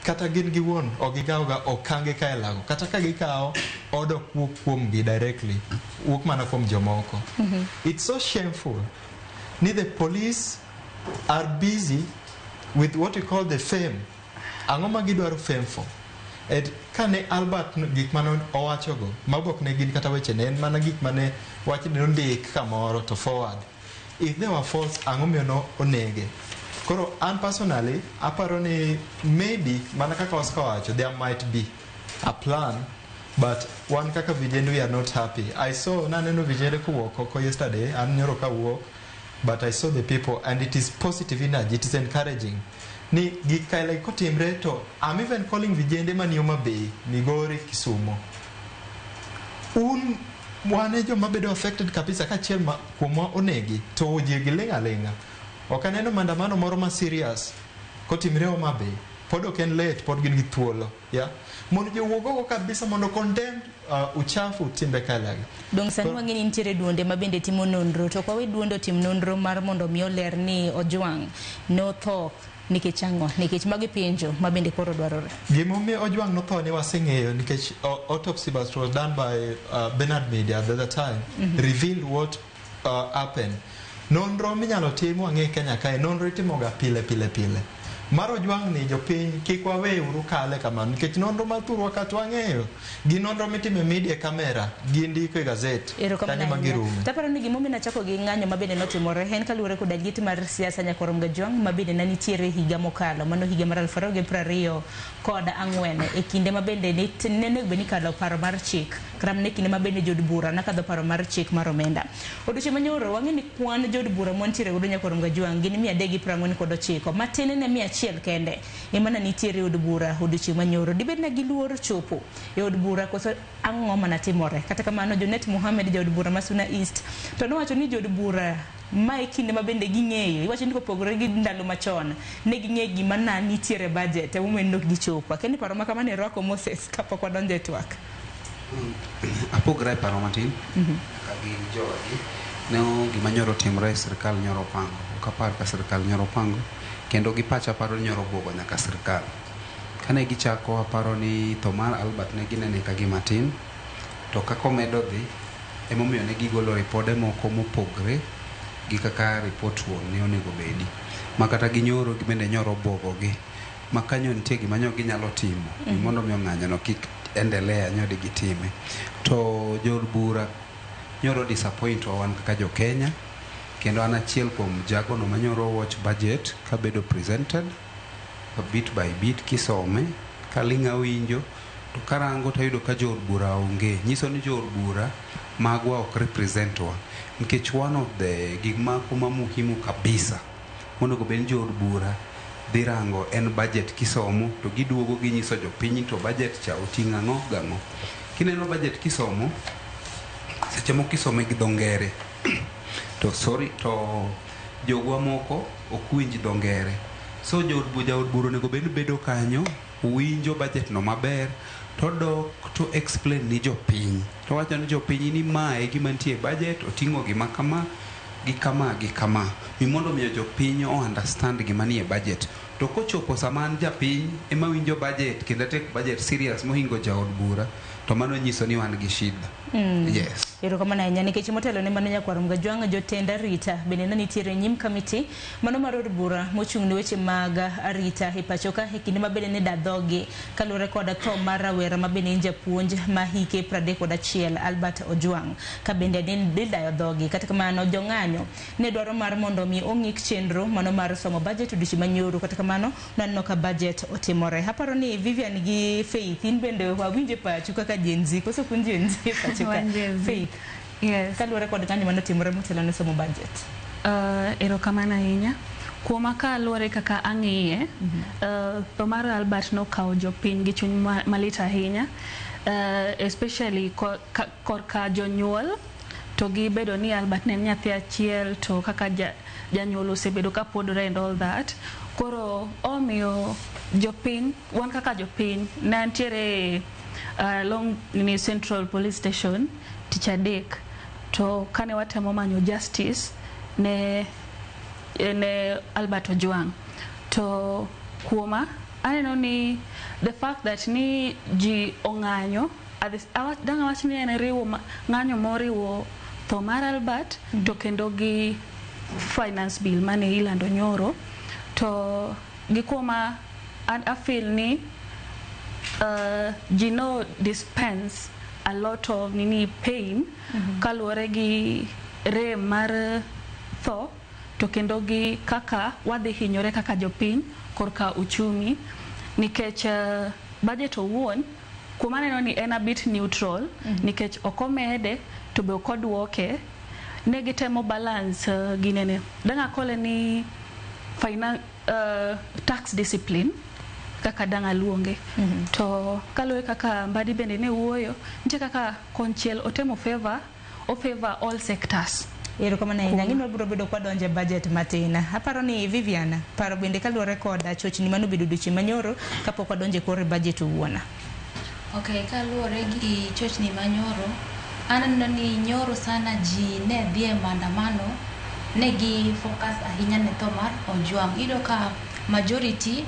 kata gin giwuon ogigawoga okange ka elago kata ka gikawo odok wuok kuomgi directly wuok mana kuom jomoko. It's so shameful ni the police are busy with what we call the fame. Ang'o ma gidwaro fame for? Kane Albert gik mane owachogo mabok ne gin kata weche ne en mana gik mane wachne nondik kamoro to forward. If they were false, ang'o miyo no onege? Koro an personally aparo ni maybe mana kaka Oscar wacho there might be a plan but one kaka vijende we are not happy. I saw naneno vijende kuwuok oko yesterday an nyoro kawuok but I saw the people and it is positive energy, it is encouraging. Ni gik kaila kotimre to I'm even calling vijende mani Homa Bay, Migori, Kisumu. Wane joma bedo affected kabisa ka chiel kuomwa onegi to ojie gi lenga. Ok aneno maandamano moro ma serious kotimre Homa Bay. Pod ok en late, pod gin gi thuolo. Mondo jowuogo kabisa mondo condemn uchafu timbe kalagi. Dong sani wang'eni nitiere duonde ma bende timo nonro to kwawe duondo tim nonro mar mondo mi oler ni Ojwang notho nikech ang'o nikech magi penjo ma bende koro dwarore. Gimomiyo Ojwang notho ni waseng'eyo nikech autopsy was done by Bernard Media at the other time revealed what happened. Nonro minyalo tim wang'e Kenya kae nonro itimoga pile. Mar Ojwang ni jopiny kik wawe uru kale kamano nikech nonro mar thurwa kata wang'eyo gi nonro mitime media kamera gi ndiko e gazet kanyo magirume. Taparo ni gimomiyo nachako gi ng'anyo ma bende notimore en kaluwore koda liet mar siasa Nyakorom Ojwang ma bende nanitiere higa mokalo mano higa mar 2024 koda ang'wen e kinde ma bende nene beni kalo paro mar chik kram ne kinde ma bende jod bura nakadho paro mar chik mar omenda. Odiochieng' manyoro wang'eni kwan jod bura montiere godo Nyakorom Ojwang gin 349 matin ne 100 kende emana nitiere od bura odiochieng' manyoro dibed na giluor chopo e od bura koso ang'o mana timore. Kata kamano Jonet Mohamed jod bura Masuna East to nowacho ni jod bura mai kinde ma bende ging'eyo iwacho ni kopogore gi ndalo machon ne ging'eyo gima na nitiere budget e momen nok gichopo kendo paro ma kamane rwako Moses kapok wadonjo e twak. Apogre paro matin ka gi jogi ne gima nyoro timre sirkal nyoro pango kapar ka sirkal nyoro pango kendo gi pacha paro nyoro bogo nyaka sirkal kane gichako aparo ni Tomar Albert ne ginene ka gima tin to kako medo dhi emomiyo ne gigolo ripode moko mopogre gi kaka report wuon ne onego bedi makata ginyoro gibende nyoro bogo gi makanyo nitie gima nyo ginyalo timo mondo miyo ng'anyono kik endelea nyodi gitime to jod bura nyoro disappoint wan kaka jo Kenya kendo an achiel kuom jagono manyoro watch budget kabedo presented bit by bit kisome kalinga winjo to karango tayudo ka jod bura onge nyiso ni jod bura magwa ok represent wa nikech one of the gigma kuma muhimu kabisa mondo go ben jod bura dhirango en budget kisomo to giduogo ginyiso jopiny to budget cha oting'a ng'o gang'o kineno budget kisomo seche moko kisome gi dho ngere to sorry to jogwa moko ok winj dho ngere so jaod bura onego bedo kanyo winjo budget no maber to dok to explain ni jopiny to wacho ni jopiny ni mae gima nitie budget oting'o gima kama gi kama gi kama mondo miyo jopiny o understand gima nie budget to kochopo saman japiny ema winjo budget kendo take budget serious mohingo jaod bura to mano nyiso ni wan gi shida. Yes. Ero kama na nyani kechi motelo ne mano nyakwarum gajwanga jotenda rita bende na nitiere nyim committee mano marod bura mochung' ne weche mag arita e pachoka e kinde mabende ne dadhoge kalure koda tho mar rawera mabende en japuonj ma hike 31 Albert Ojwang ka bende ne dayo dhoge kata kamano jong'anyo ne dwaro mar mondo mi ong'ik chenro mano mar somo budget odichi manyoro kata kamano nanno ka budget otimore. Haparo ni Vivian gi Faith in bende wawinje pacho kaka jenzi koso kun jenzi pachoka Faith. Yes. Kalure kod kanyo mano timore motelo ne somo budget. Ero kamana ahinya. Kuoma ka luore kaka ang'iye, to mar Albert no kawo jopiny gi chuny malit ahinya, especially korka jonyuol, to gibedo ni Albert ne nyathi achiel to kaka janyuol osebedo ka podore and all that. Koro omiyo jopiny, wan kaka jopiny, nantiere long ni Central Police Station tich adek to kane watemo manyo justice ne Albert Ojwang to kuoma aneno ni the fact that ni ji ong'anyo danga wach ni en riwo ng'anyo moriwo tho mar Albert to kendo gi finance bill mane ilando nyoro to gi kuoma I feel ni ji no dispense a lot of pain kaluore gi rem mar tho to kendo gi kaka wadhi hinyore kaka jopiny korka uchumi nikech budget owuon kuma neno ni en a bit neutral nikech okomede to be okodwoke ne gitemo balance ginene danga kole ni tax discipline kaka danga luonge to kalwe kaka Mbadi bende ne wuoyo nje kaka konchiel otemo favor all sectors. Ero kama na ng'ino biro bedo kwa donje budget matina. Aparo ni Viviana paro bende kalure koda chochni mano bedo duchi manyoro kapok wadonje kore budget uona. Okay, kalure gi chochni manyoro aneno ni nyoro sana ji ne dhie maandamano ne gi focus ahinya ne tho mar Ojwang. Ido ka majority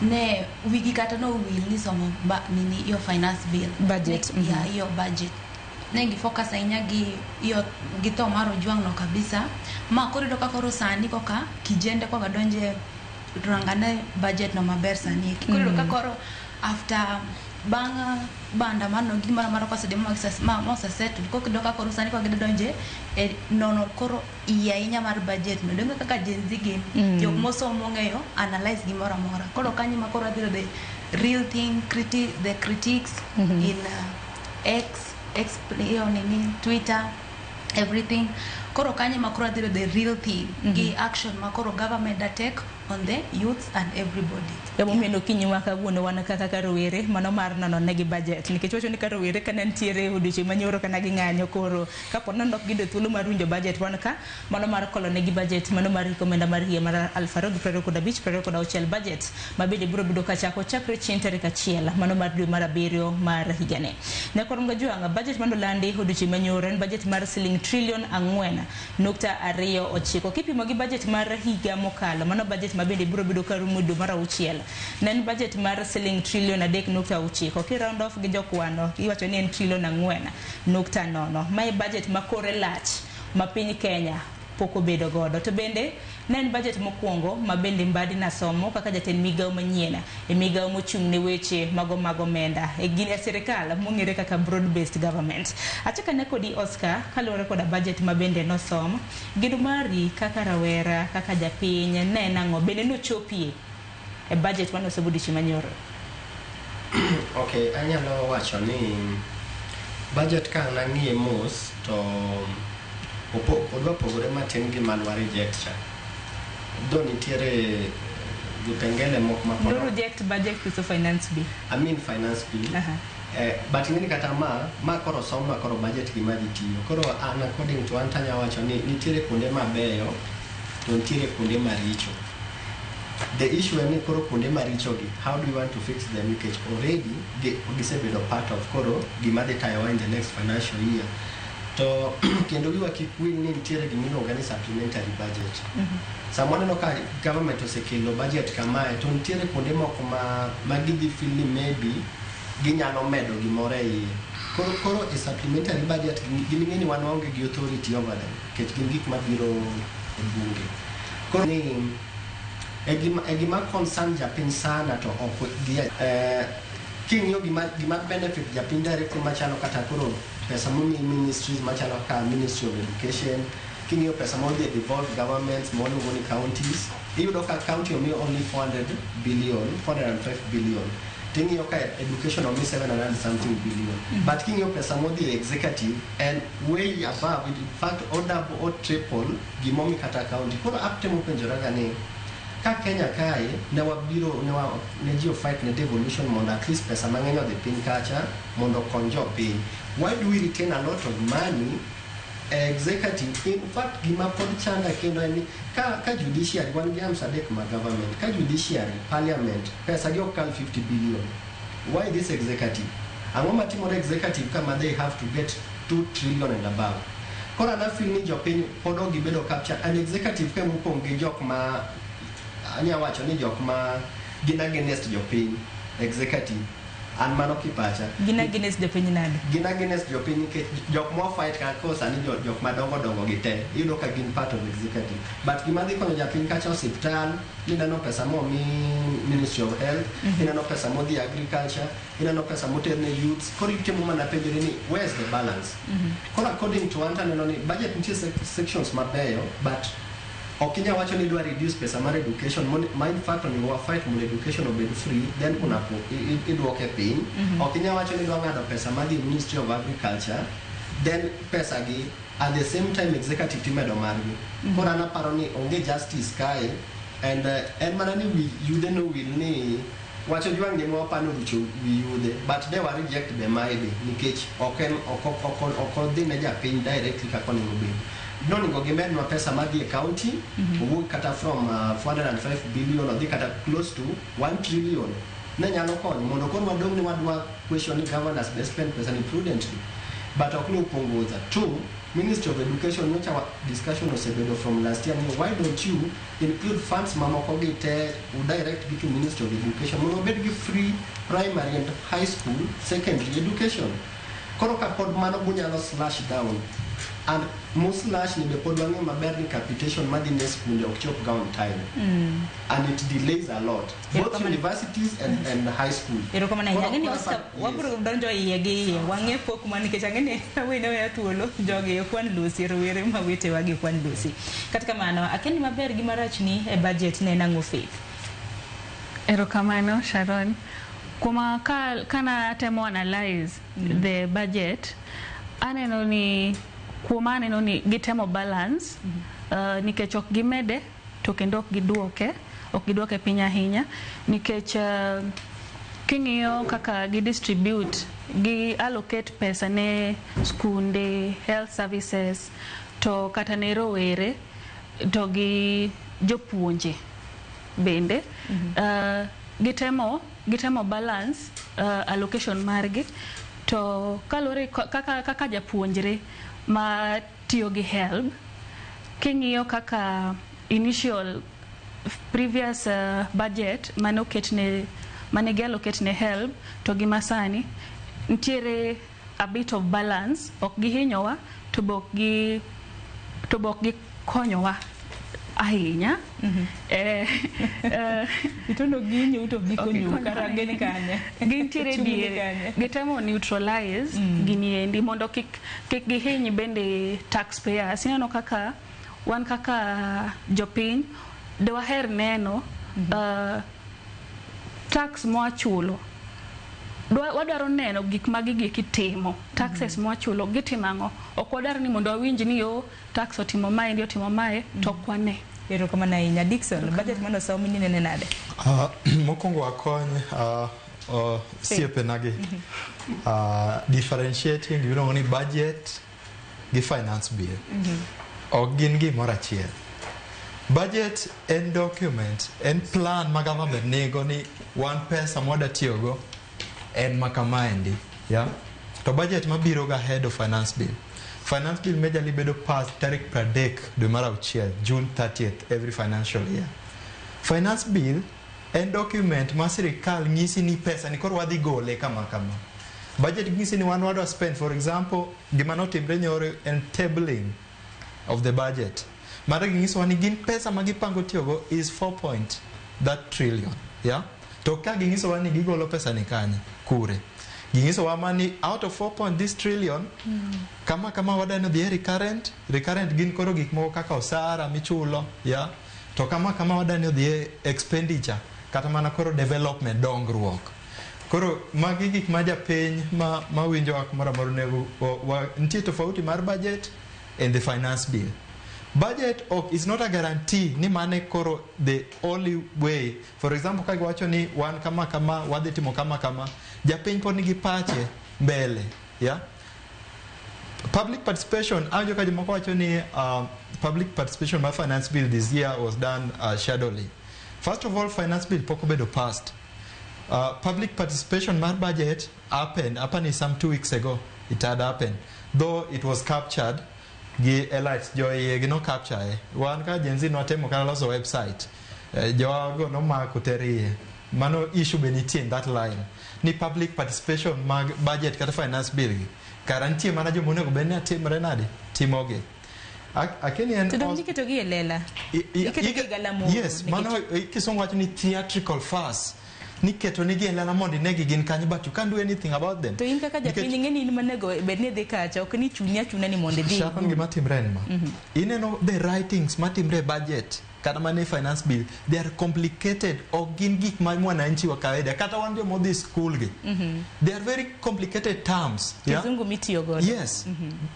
ne wigi kata no will ni somo nini yo finance bill budget yo budget ne gi focus ahinya gi yo gito mar Ojwang no kabisa ma korido ka koro sani koka kijende kwa gadonje rangane budget no maber sani korido ka koro after banga banda mano gimana mara kwa sedemo mosa settle ko kidoka koro sani kwa gidonje nono koro inya mar budget no donga kaka jenzige yo moso mongeyo analyze gimora mora koro kanyi makoro adiro the real thing the critiques in X explain in Twitter everything koro kanyi makoro adiro the real thing gi action makoro government take on the youths and everybody. Yabo meno kinywa ka wuone wana kaka karowere mano mar nano negi budget nikech wacho ni karowere kana ntiere odiche manyoro kana gi ng'anyo koro kapo nandok gido thuolo mar winjo budget wan ka mano mar kolo negi budget mano mar rekomenda mar hiye mar 2025 budget mabede biro bido ka chakre chieng' tarik 1 mano mar dwe mar 7 mar higane. Ne korum gajwanga budget mano landi odiche manyoro en budget mar siling trillion 4.29 kipimo gi budget mar higa mokalo mano budget mabende biro bido karumo dwe mar 6 nen budget mar siling trillion 3.9 ki round off gi jokwano iwacho ni en trillion 4.0 mai budget makore lach ma piny Kenya poko bedo godo. To bende nen budget mokwongo mabende Mbadi na somo kaka jatend migao manyiena e migao mochung' ne weche mago menda e gine sirikal mong'ere kaka broad based government. Achaka ne kodi Oscar kaluwore koda budget mabende nosom gino mari kaka rawera kaka japiny ne nang'o bende nochopie e budget manosebudi chimanyoro. Okay, anyalo wacho ni budget ka nang'iye mos to odwa pogore matin gi malwa reject cha. Do nitiere vipengele moko ma no reject budget to finance bill. I mean finance bill. But ngini kata ma koro somo koro budget gi maji tiyo. Koro an according to antanya wacho ni nitiere kuonde mabeyo to nitiere kuonde maricho. The issue ni koro kuonde maricho gi, how do you want to fix them? Because already gisebedo part of koro gima de tayo in the next financial year. To kendo wiwa kikwil ni nitiere gimino organi supplementary budget. Samone no ka government osekelo budget kamae to nitiere kuonde moko ma gidhi feel ni maybe ginyalo medo gimoro e iye. Koro e supplementary budget giming'eni wan waonge gi authority over them kech gin gik mabiro e bunge. Koro ni egima concern japiny sana to ok king'iyo gima benefit japiny directly machalo kata koro pesa momi ministries machalo ka Ministry of Education, king'iyo pesa mo the devolved governments mo ni counties, iyudo ka county omi only 405 billion. Ting'iyo ka education omi 700 something billion. But king'iyo pesa mo the executive and way above, in fact or double or triple gimomi kata county. Koro aptemo penjora gani ka Kenya kae ne ji fight ne devolution mondo at least pesa mang'eny odhi piny kacha mondo konyo jopiny. Why do we retain a lot of money executive? In fact gima pod chanda kendo en ka judiciary wan gi amsadek ma government, ka judiciary parliament pesa gi okal 50 billion. Why this executive? Ang'o matimore executive kama they have to get 2 trillion and above? Kora na feel ni jopiny pod gibedo capture an executive ke mopong' gi jok ma anya wacho ni jok ma gin against jopiny executive an mano kipacha gin against jopiny nade gin against jopiny ke jok mo fight ka kosa ni jok madongo gite iyudo ka gin part of executive but gima dhi konyo japiny kacha hospital inano pesa mo mi Ministry of Health inano pesa mo the agriculture inano pesa mo terne youths koro itemo mana penjore ni where's the balance koro according to anta neno ni budget nitie sections mabeyo but okinya wacho ni dwa reduce pesa mar education mind fact on your fight mon education obed free then kuna po idwoke piny okinya wacho ni dwa ng'ado pesa mar the Ministry of Agriculture then pesa gi at the same time executive timedo margi kora na paro ni onge justice kae and mana ni we yude no will ni wacho jwang ni mo pano rucho we yude but they were reject be maide nikech okon ne japiny directly ka kono obed noni go gimed no pesa magi county wo kata from 405 billion or kata close to 1 trillion ne nyalo konyo mondo kon wadong ni wadwa question governance best spend pesa ni prudently but okni upongoza. Two, Ministry of Education nyocha discussion osebedo from last year ni why don't you include funds mamoko gite u direct to Ministry of Education mondo bed gi free primary and high school secondary education koro ka pod mano bunyalo slash down and most slash ni be pod wange maber ni capitation madhi ne school ok chop ga on time and it delays a lot both universities and high school ero kama na ngani Oscar wabro donjo yegi wange pok mani kechangene wene ya tuolo joge kwan lusi rowere mawete wage kwan lusi katika maana akeni maber gi marach ni e budget ne nango faith ero kama no Sharon kuma kana temo analyze the budget aneno ni kuma neno ni gitemo balance nikech ok gimede to kendo ok giduoke piny ahinya nikech king'iyo kaka gidistribute gi allocate pesa ne skunde health services to kata ne rowere to gi jopuonje bende gitemo balance allocation margi to kalore kaka japuonjre ma tiyo gi help king'iyo kaka initial previous budget mane allocate ne help to gi masani ntiere a bit of balance ok gihinyowa to bok gi konyowa ahinya. Itondo ginyo uto gikonyo kara gene kanya. Gintiere diere. Gitemo neutralize gini endi mondo kik gihiny bende taxpayers. Ineno kaka wan kaka jopiny dewaher neno tax mwachulo. Wadwaro neno gik magigi kitimo. Taxes mwachulo gitimango. Okwadar ni mondo awinj ni yo tax otimo mae ndio otimo mae to kwane. Yero kama na inya Dickson budget mano saw mini nene nade. Mokongo akony siepe nagi. Differentiating you know ni budget gi finance bill. Ogin gi mora chiel. Budget en document en plan ma government nego ni one pesa mwada tiyogo en makamaendi, yeah. To budget mabiro ga head of finance bill. Finance bill majorly bedo pass tarik pradek dwe mar auchiel, June 30th every financial year. Finance bill en document ma sirikal ngisi ni pesa ni koro wadhi gole kama. Budget ngisi ni wan wadwa spend, for example, gima notimre nyoro en tabling of the budget. Mara ngisi wani gin pesa magipango tiyogo is 4.that trillion, yeah. To ka ngisi wani gigolo pesa ni kanya kure. Gingiso wamani out of 4.this trillion kama wadano the recurrent gin koro gik moko kaka osara michulo, yeah. To kama wadano the expenditure kata mana koro development dongruok. Koro magi gik ma japiny ma winjo wak moro nego nitie tofauti mar budget and the finance bill. Budget is not a guarantee ni mane koro the only way. For example, kagi wacho ni wan kama wadhi timo kama japiny pod nigi pache mbele, yeah. Public participation, anjo kaji moko wacho ni public participation my finance bill this year was done shadowly. First of all, finance bill poko bedo passed. Public participation my budget happened some 2 weeks ago. It had happened, though it was captured. Gi elites joy no capture wan ka jenzi no temo kana loso website joago no makuteri mano issue beniti in that line ni public participation mag budget kata finance bill guarantee mana jo monego benne atimre nade timoge akeni en to domnike to gi elela ikete galamo. Yes, mano kisongo wacho ni theatrical farce ni keto ni gi elela mondi negi gin kanyo, but you can't do anything about them. To in kaka japiny ngeni ni manego bedne de kacha ok ni chuna ni mondi di. Shakon gi matimre ma ineno the writings matimre budget kata mane finance bill, they are complicated or gin gik ma mwananchi wa kawaida kata wan jo modhi school gi. They are very complicated terms, yeah. Kizungu mitiyo godo. Yes.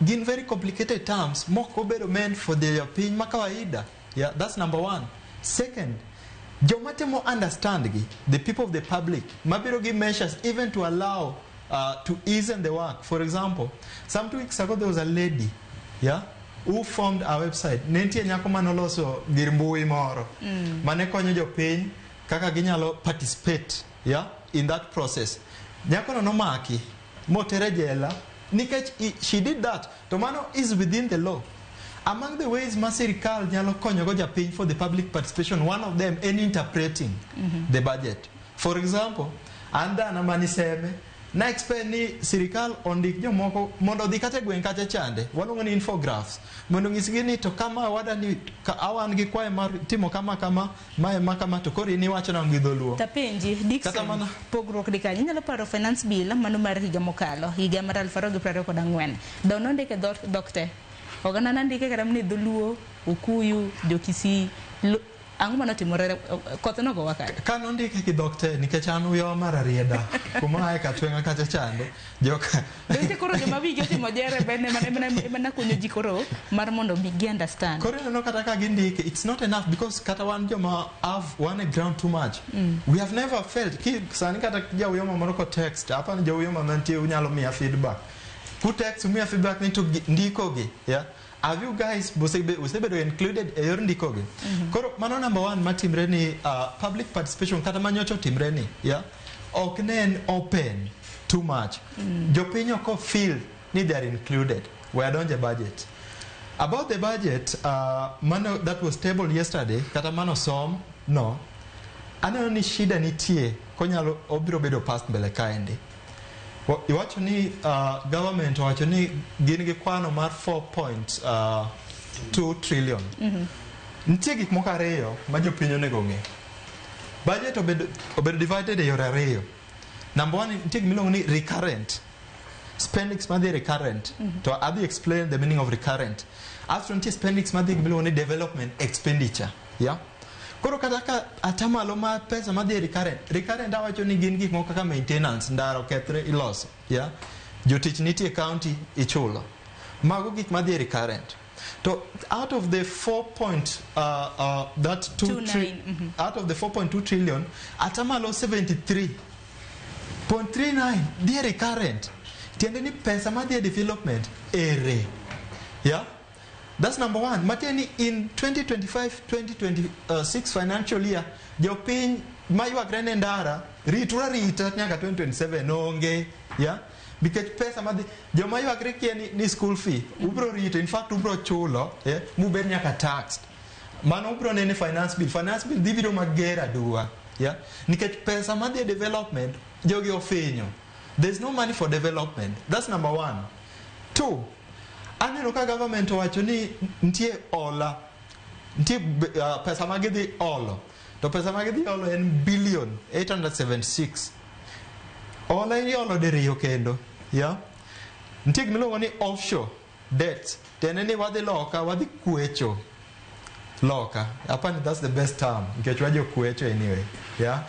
Gin very complicated terms moko bedo meant for the piny ma kawaida, yeah. That's number one. Second, Jomatemo understand the people of the public mabiro give measures even to allow to ease the work. For example, some 2 weeks ago there was a lady, yeah, who formed a website. Nentie nyako manoloso gir mbui moro mane konyo jopiny kaka ginyalo participate, yeah, in that process. Nyako no maki motere jela nikech she did that. To mano is within the law. Among the ways Masirikal nyalo konyogo japiny for the public participation, one of them in interpreting the budget. For example, anda na maniseme na expect ni Sirikal ondik jomoko mondo dhi kate gwen kate chande waluongo ni infographics mondo ngisgi ni to kama wada ni awan gi kwae mar timo kama mae makama to kori ni wacho na ngidholuo tapenji Dickson pogruok dikanye nyalo paro finance bill mano mar higa mokalo higa mar 2024 dononde ke dokte ogana nandike karam ni dholuo ukuyu jokisi ango mano timore kothno go wakare kano ndike ki dokte nikech an uyo mar arieda kuma ai ka twenga kacha chande joka dite koro joma wigi timo jere bene mana kunyo jikoro mar mondo bigi understand koro no kata ka gindike it's not enough because kata wan joma have one ground too much. We have never felt ki sani kata jawuyo moro ko text hapa ni jawuyo mantie unyalo mia feedback ku text mia feedback ni to ndiko gi, yeah. Have you guys usebe included a yor ndiko gi? Koro mano number one matimre ni public participation kata manyocho timre ni, yeah. Oknen open too much. Jopinyo ko feel ni they are included. We are on the budget. About the budget, mano that was tabled yesterday, kata mano som no. Ano ni shida nitie konyalo obiro bedo past mbele kaende. Iwacho ni government wacho ni gin gi kwano mar 4.4 2 trillion. Nitie gik moko ariyo ma jopiny onego ong'e. Budget obedo divided e yore ariyo. Number one, nitie gimiluongo ni recurrent. Spendings madhi recurrent. To adhi explain the meaning of recurrent. After nitie spendings madhi gimiluongo ni development expenditure. Yeah? Koro kata ka atamalo ma pesa madhi recurrent awacho ni gin gik moko kaka maintenance, ndara okethre iloso. Yeah? Jotich nitie county ichulo. Mago gik madhi recurrent. So out of the 4.2 trillion, atamalo 73.39 they're recurrent. Tiende ni pesa madhi development ere. Yeah? That's number one. Mateni in 2025-2026 financial year, jopiny mayuagre ne ndara rita nyaka 2027 onge. Yeah? Because pesa madhi joma yuagre kia ni school fee ubro rito, in fact ubro chulo mubed nyaka taxed. Mano ubro nene finance bill dhi biro mager aduwa. Yeah? Nikech pesa madhi development jogi ofinyo. There's no money for development. That's number one. Two, aneno ka government owacho ni nitie ola, nitie pesa magidhi olo. To pesa magidhi olo en billion 876. Ola iolo diriyo kendo. Yeah? Nitie gimiluongo ni offshore debt. Tene ni wadhi loka, wadhi kwecho. Loka. Apani that's the best term. Nikech wajo kwecho anyway. Yeah?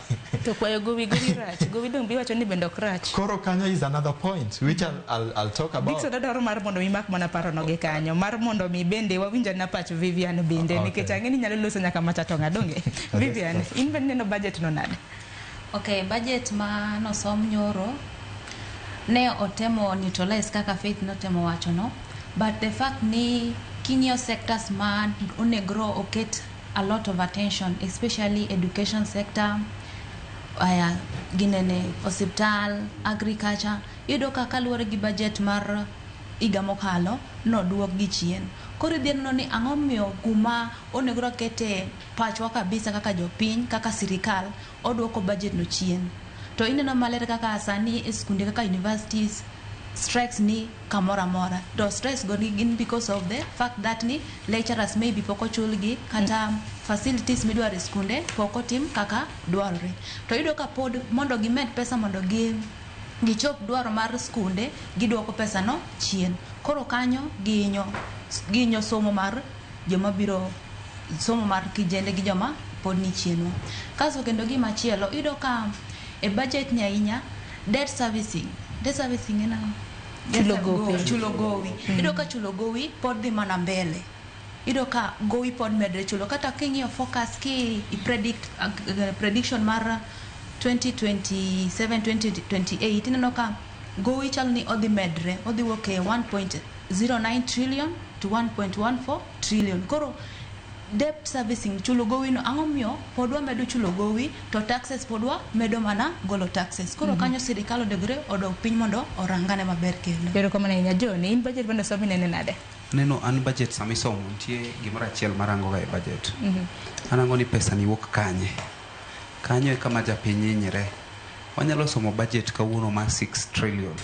To kwayo gowi rach. Gowi dong biwacho ni bendok rach. Koro kanyo is another point which I'll talk about. Dixon adwaro mar mondo mi mak mana paro noge kanyo. Mar mondo mi bende wawinja na pach Vivian bende. Nikech ang'eni nyalo loso nyaka machato ng'adonge. Vivian, in bende neno budget no nade? Okay, budget ma nosom nyoro ne otemo neutralize kaka Faith notemo wacho no. But the fact ni kinyo sectors man onegro oket a lot of attention, especially education sector, ginene hospital, agriculture. Yudo kaka luore gi budget mar iga mokalo no duok gi chien. Koro dhieno ni ang'omiyo kuma onegro kete pachwa kabisa kaka jopiny, kaka sirikal oduoko budget no chien. To ineno maler kaka sani skunde kaka universities strikes ni kamora mora. Do strikes go gin because of the fact that ni lecturers maybe poko chulgi kata facilities midware skunde poko tim kaka dwarre. To yudo ka pod mondo gimed pesa mondo gichop dwaro mar skunde giduoko pesa no chien. Koro kanyo ginyo somo mar joma biro somo mar kijende gi joma pod ni chien. Kaso kendo gima chielo yudo ka e budget nyainya debt servicing ena chulo gowi. Ido ka chulo gowi pod dhi mana mbele. Ido ka gowi pod medre chulo. Kata king'iyo focus ki prediction mar 2027-2028 ineno ka gowi chal ni odhi medre, odhi wuok e 1.09 trillion to 1.14 trillion. Koro debt servicing chulo gowi no ang'omiyo podwa medo chulo gowi to taxes podwa medo mana golo taxes. Koro kanyo sirikal odegre odok piny mondo orangane maber kendo. Pero kama nenya Joni, in budget bende somi nene nade? Neno an budget sami somo nitie gimoro achiel marango ga e budget. Anango ni pesa ni wuok kanye. Kanyo e kama japiny hinyre. Wanyalo somo budget kawuono ma 6 trillion.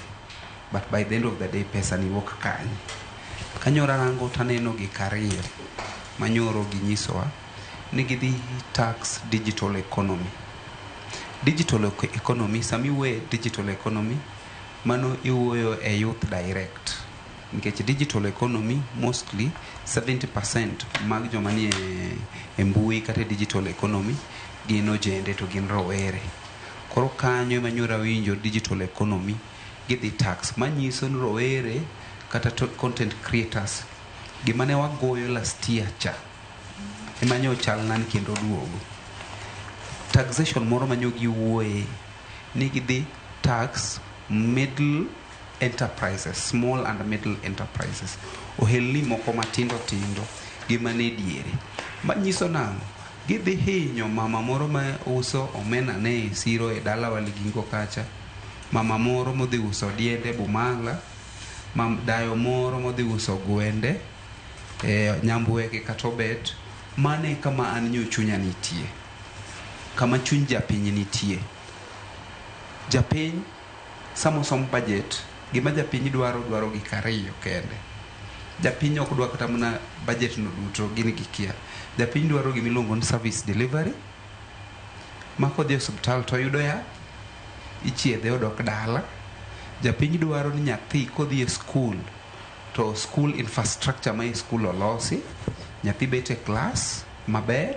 But by the end of the day pesa ni wuok kanye. Kanyo rango taneno gik ariyo manyoro ginyisowa ni gidhi tax digital economy. Digital economy, sami we digital economy, mano iwuoyo e youth direct. Nikech digital economy mostly 70% mag joma ni e mbui kata digital economy gin ojende to gin rowere. Koro kanyo manyora winjo digital economy gidhi tax manyiso ni rowere kata content creators gimane wagoyo last year cha emanyo chal nan kendo duogo. Taxation moro manyo giwuoye ni gidhi tax middle enterprises, small and middle enterprises, ohelni moko matindo tindo gimane diere. Manyiso nang'o? Gidhi hinyo mama moro ma uso omena ne siro e dala waligingo kacha, mama moro modhi uso diende Bumala, dayo moro modhi uso gwende Nyambwege katobet. Mane kama anyo chunya nitie, kama chuny japiny nitie. Japiny samo som budget, gima japiny dwaro gik ariyo kende. Japiny ok dwa kata mana budget no duto gini gikia. Japiny dwaro gimiluongo ni service delivery. Ma kodhi osiptal to yudo ya ichiedhe odok dala. Japiny dwaro ni nyathi kodhi e school to school infrastructure ma school olosi, nyathi bet e class maber.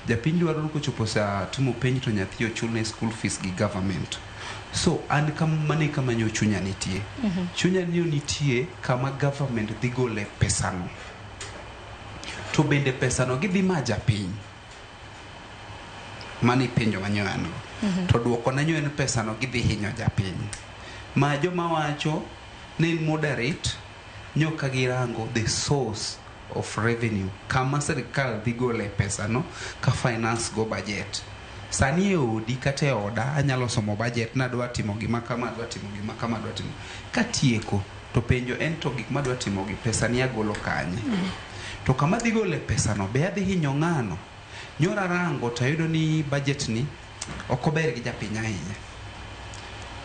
Japiny dwaro kochopo sa timo penj to nyathi ochulne school fees gi government. So an kamane kama nyo chunya nitie. Chunya niyo nitie kama government dhi gole pesa no. To bende pesa no gidhi ma japiny. Mani penjo manyo ano. To duoko na nyo en pesa no gidhi hinyo japiny. Ma joma wacho ni moderate nyo kagirango the source of revenue. Kama serikal dhi gole pesa no ka finance go budget. Sani e odi kata e oda anyalo somo budget na dwa timo gima kama dwa timo gima kama dwa timo. Katieko to penjo en to gik ma dwa timo gi pesa ni agolo kanye. To kama dhi gole pesa no be adhi hinyo ng'ano. Nyora rango to yudo ni budget ni okober gi japiny ahinya.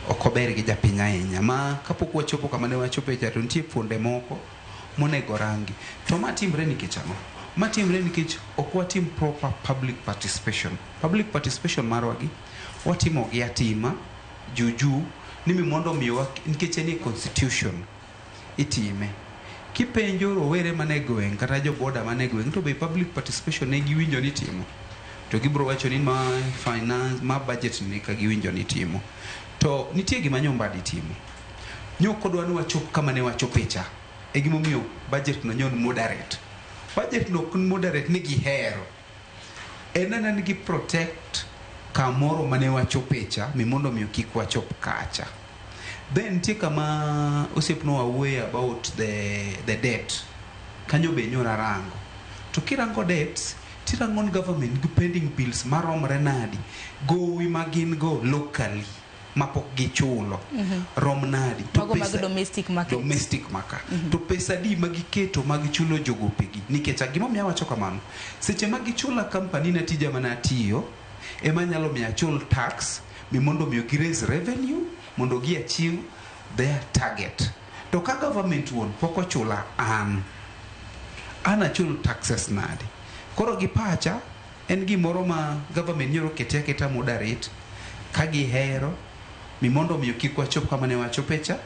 Okober gi japiny ahinya. Ma kapok wachopo kama ne wachopo e to nitie fuonde moko monego rangi. To ma timre nikech ang'o? Ma timre nikech ok watim proper public participation. Public participation marwagi watimo gi atima juju ni mondo miwa nikech ni constitution itime. Kipenjo rowere mane gweng kata jo boda mane gweng to be public participation ne giwinjo ni timo. To gibro wacho ni ma finance ma budget ni ka giwinjo ni timo. To nitie gima nyombadi timo. Nyoko dwa ni wachop kama ne wachopecha. E gimomiyo budget no nyon moderate. Budget no kun moderate ni gihero. Enana ni protect kamoro mane wachopecha mimondo miyo kik wachop kacha. Then take kama usipno aware about the debt. Kanyo be nyora rango. To kirango debts, tirangon government gi pending bills maromre nadi. Gowi magin go locally. Mapok gichulo. Rom nadi. Mago mag domestic market. Domestic market. To pesa di magiketo magichulo jogopegi. Nikech gimo miya wacho kamano. Seche magichula company na tija mana tiyo, ema nyalo miya chul tax, mimondo miyo gi raise revenue, mondo gi achieve their target. To ka government won poko chula an achul taxes nadi. Koro gi pacha en gimoro ma government nyoro ketia keta moderate ka gihero mimondo miyo kik wachop kama ne wachopecha.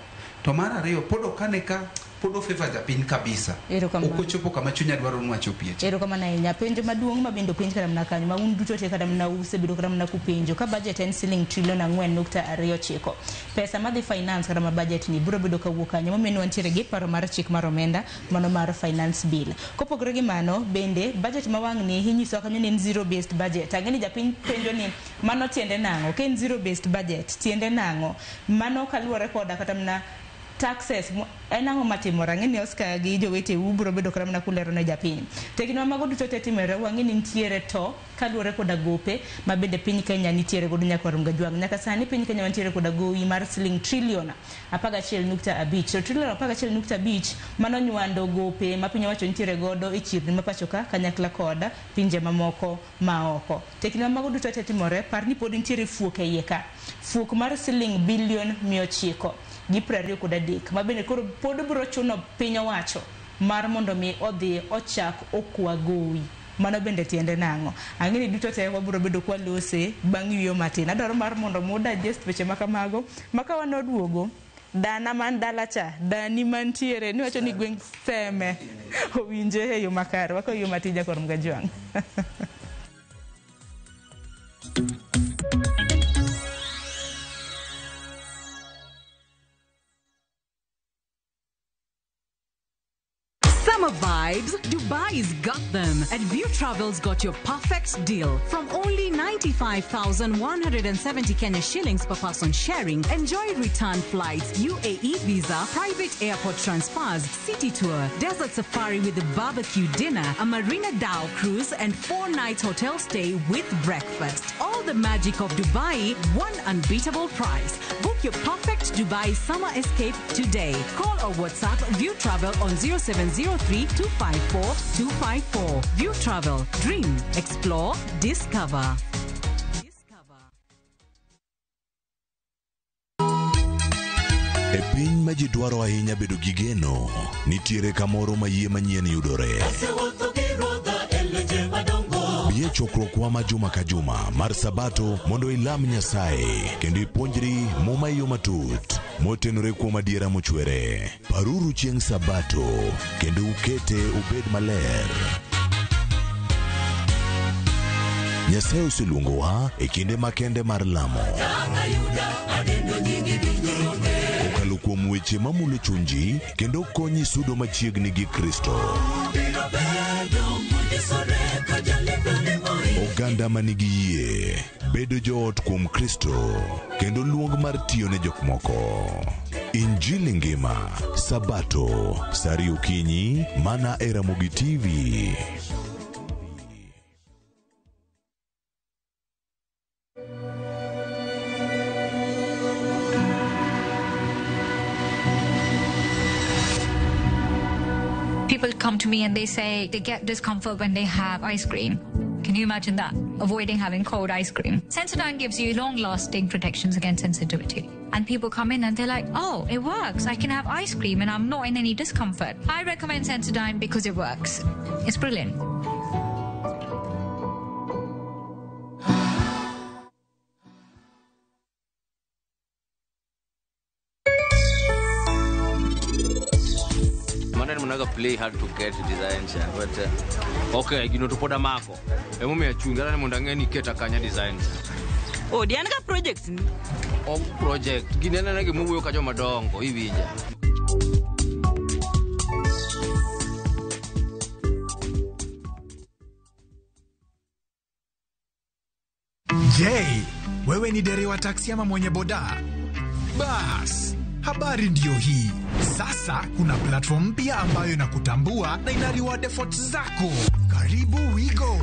To mar ariyo podo kane ka podo favor japiny kabisa. Okochopo kama chunya dwaro ni wachopie. Ero kama na inya penjo maduong' mabendo penj kada mna kanyo ma un duto te kada mna use bedo kada mna kupenjo ka budget en shilling trillion 4.29. Pesa madhi finance kada ma budget ni biro bedo kawuok kanyo momeno wantiere gi paro mar chik mar omenda mano mar finance bill. Kopogore gi mano bende budget ma wang' ni hinyiso kanyo ni zero based budget. Angeni japiny penjo ni mano tiende nango ken zero based budget tiende nango mano kaluwore koda kata mna taxes enango matimora ngeni Oscar gi jowete ubro bedo kram na kulero ne japiny tekino mago duto tetimere wangeni ntiere to kaluore koda gope mabende piny Kenya nitiere godo nyaka runga jwang nyaka sani piny Kenya nitiere koda gowi mar shilling trillion 11.5 so trillion 11.5 mano nywando gope ma piny wacho nitiere godo e chirni ma pachoka kanyakla koda pinje mamoko maoko tekino mago duto tetimore parni pod nitiere fuok e yeka fuok mar shilling billion 900 gi 23 mabende koro pod bro chuno piny owacho mar mondo mi odhi ochak okwa gowi mano bende tiende nango angeni duto te wabro bedo kwa lose bang' wiyo matin adwaro mar mondo muda just weche makamago maka wanoduogo dana man dala cha dani mantiere ni wacho ni gweng seme owinje e yo makare wako yo matija korum gajwang Summer vibes, Dubai's got them. And View Travel's got your perfect deal. From only 95,170 Kenya shillings per person sharing, enjoy return flights, UAE visa, private airport transfers, city tour, desert safari with a barbecue dinner, a Marina Dow cruise, and 4 nights hotel stay with breakfast. All the magic of Dubai, one unbeatable price. Book your perfect Dubai summer escape today. Call or WhatsApp View Travel on 0703-254-254. View Travel. Dream. Explore. Discover. E piny ma ji dwaro ahinya bedo gi geno, nitiere kamoro ma yie manyien yudore. Bie chokruokwa ma juma ka juma mar Sabato mondo ilam Nyasaye kendo ipuonjri muma yo matut motenore kuom adiera mochwere. Paruru chieng' Sabato kendo ukete ubed maler. Nyasaye oseluongowa e kinde makende mar lamo. Kokalo kuom weche mamulo chunji kendo konyi sudo machiegni gi Kristo. Oganda manigi yie bedo joot kuom Kristo kendo luong mar tiyo ne jok moko. Injili ngima Sabato sari okinyi mana e Ramogi TV. People come to me and they say they get discomfort when they have ice cream. Can you imagine that? Avoiding having cold ice cream. Sensodyne gives you long-lasting protections against sensitivity. And people come in and they're like, oh, it works. I can have ice cream and I'm not in any discomfort. I recommend Sensodyne because it works. It's brilliant. Play hard to get designs, but okay, you know to put a marco. A moment, chunga and mundangani keta kanya designs. Oh, the other projects. Oh, project. Ginana movie kajo madongo ibija. Je, wewe ni dereva taksi ama mwenye boda? Bas, habari ndio hii. Sasa kuna platform mpya ambayo inakutambua na ina reward efforts zako. Karibu WeGo.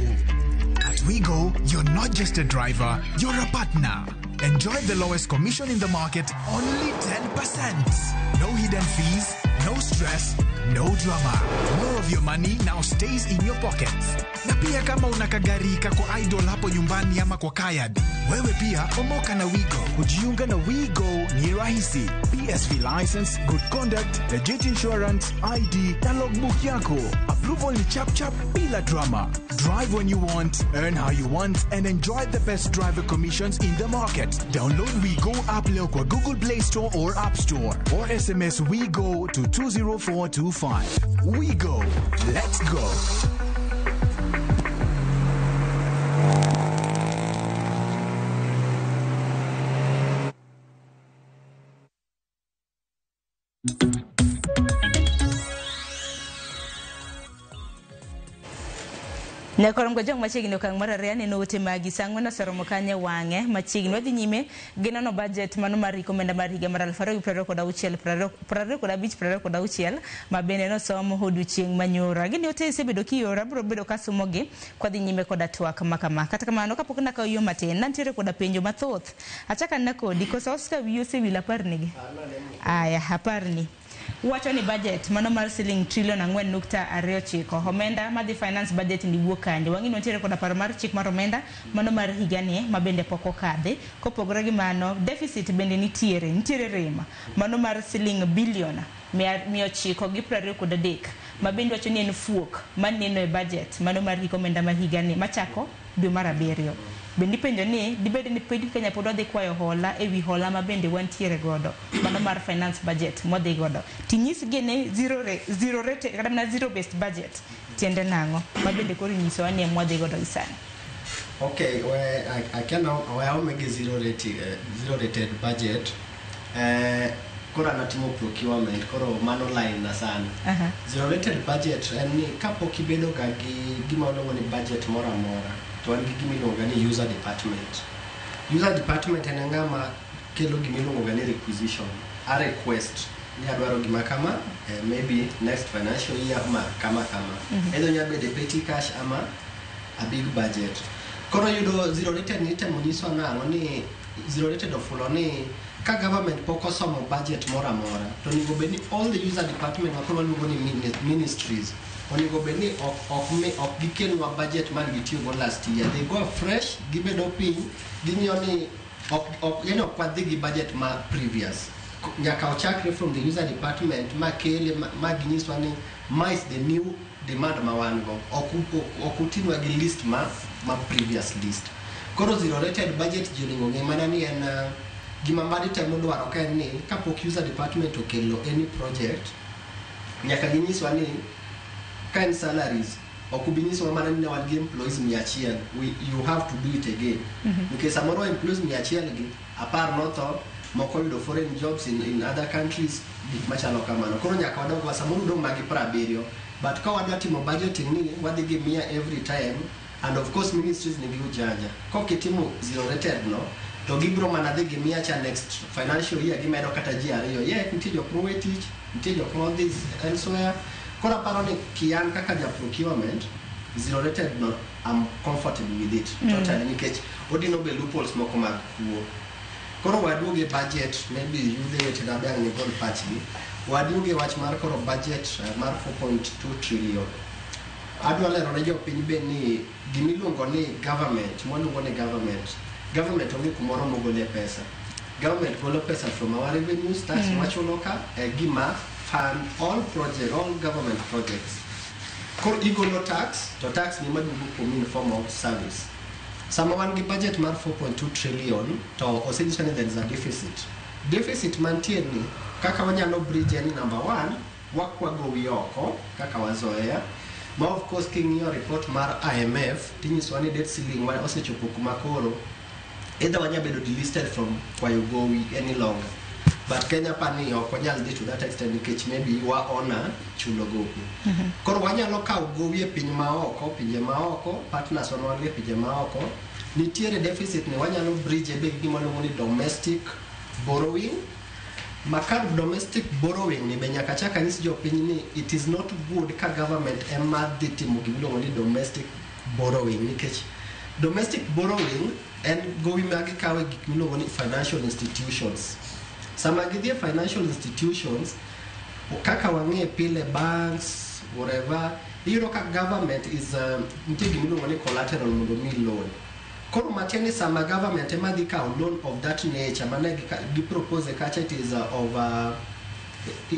At WeGo, you're not just a driver, you're a partner. Enjoy the lowest commission in the market, only 10%. No hidden fees, no stress, no drama. More of your money now stays in your pockets. Na pia kama unakagari kako idol hapo nyumbani ama kwa kayad, wewe pia omoka na WeGo. Kujiunga na WeGo ni rahisi. PSV license, good conduct, legit insurance, ID, na logbook yako. Approval ni chap chap bila drama. Drive when you want, earn how you want, and enjoy the best driver commissions in the market. Download WeGo app leo kwa Google Play Store or App Store, or SMS WeGo to 20425. WeGo, let's go. Nyakorom go jong machiegni okang' mar ariyo neno ote magi sang'wen oseromo kanye wang'e machiegni wadhi nyime geno no budget mano mar rikomenda mar higa mar 2026 ma bende nosom odiochieng' manyoro. Agini ote isebedo kiora biro bedo kasumogi kwadhi nyime koda twak makama. Kata kamano kapok nakawo yo matin nantiere koda penjo mathoth. Achaka na kodi kosa Oscar wiyo sewila parnigi. Aya haparni. Wacho ni budget mano mar siling trillion 4.29 omenda madhi finance budget ni wuok kande wangi nontiere koda paro mar chik mar omenda mano mar higani ma bende poko kadhe kopogore gi mano deficit bende nitiere rema mano mar siling billion 923 ma bende wacho ni en fuok maneno e budget mano mar hikomenda ma higani machako dwe mar 7. Bendi penjo ni dibede ni pedi Kenya pod odhi kwayo hola ewi hola ma bende wantiere godo mano mar finance budget modhi godo tinyis gene zero rate kata na zero based budget tiende nango ma bende koro nyiso ani modhi godo isani. Okay, I can make a zero rated budget. Kora natimo procurement koro mano line na sana. Zero rated budget ni kapo kibedo ga gi gima longo ni budget mora to an gimi longa ni user department en ngama kelo gimi longa ni requisition a request ni adwaro gima kama maybe next financial year kama edo nyabe de petty cash ama a big budget koro yudo zero rated ni temo nyiso nango ni zero rated ofulo ni ka government poko somo budget mora to nigo beni all the user department makoro lugo ni ministries onigo beni ok giken wa budget man gitiyo go last year they go fresh gibedo pin ginyo ni ok kwadhi gi budget ma previous nyaka ochakre from the user department makele maginyiswa ni ma is the new demand ma wan go okutinwa gi list ma previous list. Koro zero rated budget jolingo nge mana ni en gima mbadi temo dwaro ka en ni kapok user department okelo any project nyaka ginyiswa ni kind salaries okubinyiswa mana ni wan gi employees 100 you have to do it again because samoro employees 100 gi apar notho moko yudo foreign jobs in other countries gik machalo kamano. Koro nyaka wadog samoro dong magi 70 but ka wadwa timo budgeting ni wadhi gi 100 every time and of course ministries nigi ujanja ko kitimo zero rated no to gibro mana dhi gi 100 cha next financial year gimedo kata ji ariyo nitie jok mowe tich nitie jok modhi elsewhere. Koro aparo ni kian kaka ja procurement zero rated no I'm comfortable with it totally nikech odino be loopholes moko mag kuo. Koro waduoge budget maybe yudhe weche dabang ni gold patch ni waduoge wach mar koro budget mar 4.2 trillion. Adwa lero ne jopiny be ni gimiluongo ni government government onge kumoro mogole pesa. Government golo pesa from our revenues tax machulo ka gima fund all government projects. Koro igolo tax to tax ni madugu in form of service. Sama wan gi budget mar 4.2 trillion to essentially there is a deficit mantie ni kaka wanyalo bridge ni number 1 wakwago wioko kaka wazoea ma of course king'iyo report mar IMF tinyiswa ni debt ceiling wa osechopo kuma koro either wanyabedo delisted from kwayo gowi any longer but Kenya pani okonyal dhi to that extent nikech maybe wa ona chulo gopi. Koro wanyalo kawo gowi e pinje maoko partners wanwage pinje maoko nitiere deficit ni wanyalo bridge be gima luongo ni domestic borrowing. Makar domestic borrowing ni be nyaka chaka nyis jopiny ni it is not good ka government ema dhi timo gima luongo ni domestic borrowing nikech domestic borrowing en gowi magi kawe gik miluongo ni financial institutions. Sama gidhi financial institutions kaka wang'e pile banks whatever iyudo ka government is nitie gima iluongo ni collateral mondo mi loan. Koro matieni sama government ema dhi kawo loan of that nature mane gi propose kacha it is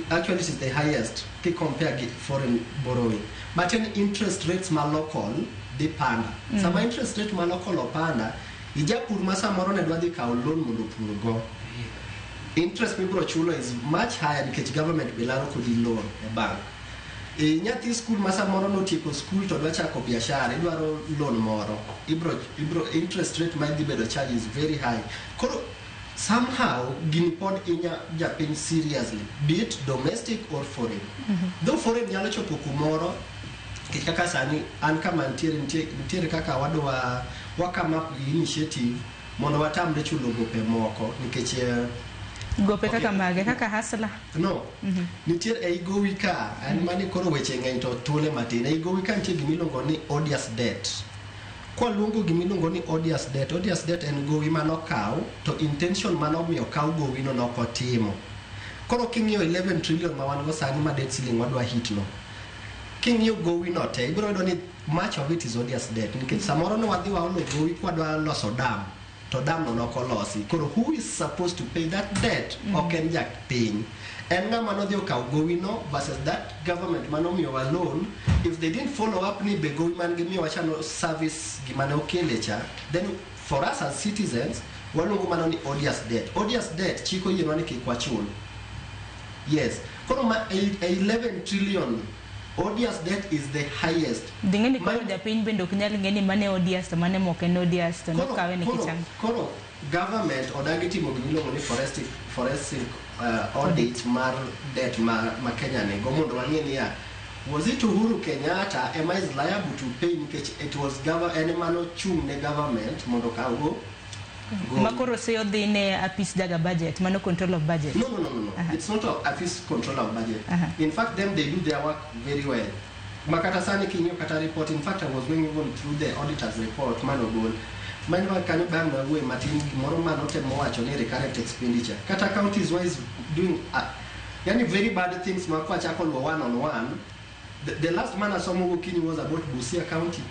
actually it is the highest ki compare with foreign borrowing. Matieni interest rates ma local di panda. Sama interest rate ma local opanda ijapur ma samoro ne dwa dhi kawo loan mondo pur go interest mibro chulo is much higher because government belaro kodi loan e bank. Nyathi school ma samoro notieko school to dwa chako biashara idwaro loan moro ibro interest rate ma dhi bedo charge is very high. Koro somehow gini pod inya japiny seriously be it domestic or foreign. Though foreign nyalo chopo kumoro kaka sani an kama ntiere kaka wadwa wakama initiative mondo watamre chulo gope moko nikech gope kaka mage kaka hasla no nitiere ei gowi ka an mani koro weche ng'eny to tule matin ei gowi ka nitie gimiluongo ni odious debt. Kwa luongo gimiluongo ni odious debt en gowi manokaw to intention manomiyo kaw gowi no nokotimo. Koro king'iyo 11 trillion ma wan go sani ma debt ceiling wadwa hit no king'iyo gowi no te ibro yudo ni much of it is odious debt nikech samoro no wadhi waolo gowi kwadwa loso dam to dam no nokolosi. Koro who is supposed to pay that debt? Oken jak piny en ng'ama nodhi okaw gowi no versus that government manomiyo wa loan. If they didn't follow up ni be gowi man gimiyo wachano service gimane okele cha then for us as citizens waluongo mano ni odious debt chiko yienwa ni kik wachul. Yes, koro 11 trillion odious debt is the highest. Dingeni koro japiny bende ok nyal ng'eni mane odious to mane mok en odious to nokawe ni kichang. Koro government odagi timo gimiluongo ni forensic audit mar debt ma Kenya ne go mondo wang'e ni was it Uhuru Kenyatta am I liable to pay nikech it was government mano chung ne government mondo kawo Makoro sayo dine apis daga budget, mano control of budget. No. It's not a apis control of budget. In fact, them they do their work very well. Makata sani kinyo kata report. In fact, I was going even through the auditor's report. Mano goal. Mano kanyo bang na we matini moro manote moacho ni recurrent expenditure. Kata counties wise doing yani very bad things makwa chako one on one. The last man I saw kinyo was about Busia County.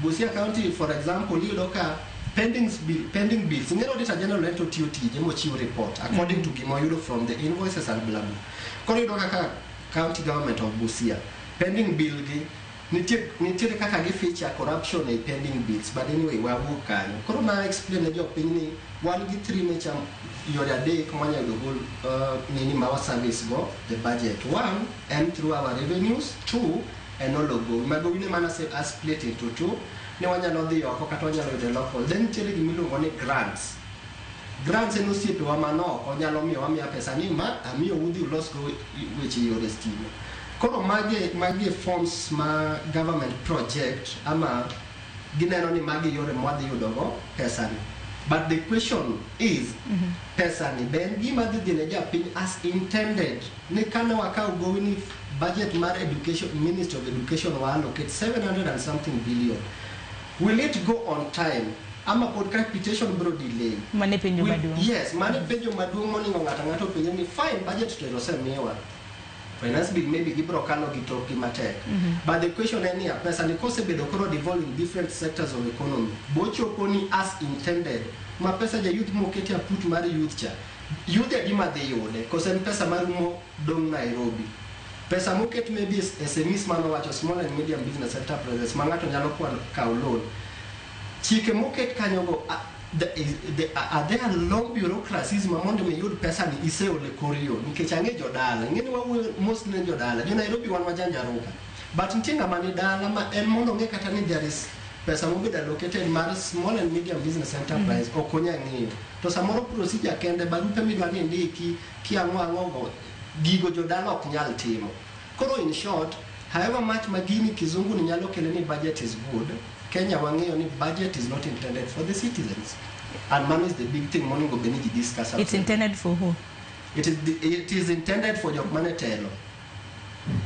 Busia County, for example, you look at pending bills ngero auditor general leto TOT jemo chiwo report according to gimo yudo from the invoices and blah blah. Koro yudo kaka county government of Busia pending bill gi nitie kaka gi feature corruption e pending bills, but anyway we will kanyo. Koro na explain ne jopiny ni wan gi 3 major yore adek mwanya yudo nini mawa service go the budget. 1 and through our revenues, 2 and all of go mago wine mana se as split into 2 ne wanyalo dhi oko kata wanyalo yudo local. Then nitie gimiluongo ni grants en osiepe wa manoko nyalo miyo wamiya pesa ni ma amiyo udhi ulos go weche yore stima. Koro magi forms ma government project ama gineno ni magi yore mwadhi yudo go pesa ni. But the question is pesa ni ben gima dhi ne japiny as intended. Ni kana wakao go ni budget mar education, Ministry of Education wa allocate 700 and something billion. Will it go on time? Ama pod capitation bro delay. Mane penjo maduong'. Yes, mane penjo maduong' moningo ng'ato penjo ni fine budget to osemiwa. Finance bill maybe gibro kano gitoki matek. But the question is here, pesa ni kose bedo koro devolve in different sectors of economy. Bocho poni as intended. Ma pesa ja youth moketi put mari youth cha. Youth adima de yode, kose pesa marumo dong Nairobi. Pesa moket maybe SMEs mano wacho small and medium business sector presence mangato nyalo kwa loan. Chike moket kanyogo are there long bureaucracies mamondo me yud pesa ni iseo le korio nikech ange jodala ngeni wa most ne jodala jo Nairobi wan wajanja roka but ntinga mani dala ma en mondo nge kata ni there is pesa mobedo allocated mar small and medium business enterprise okonya ngiyo to samoro procedure kende barupe midwa ni ndiki kiang'o gigo jodala ok nyal timo. Koro in short, however much magini kizungu ni nyalo kele ni budget is good, Kenya wang'eyo ni budget is not intended for the citizens. And money is the big thing moningo beniji discuss. It's intended for who? It is intended for your money telo.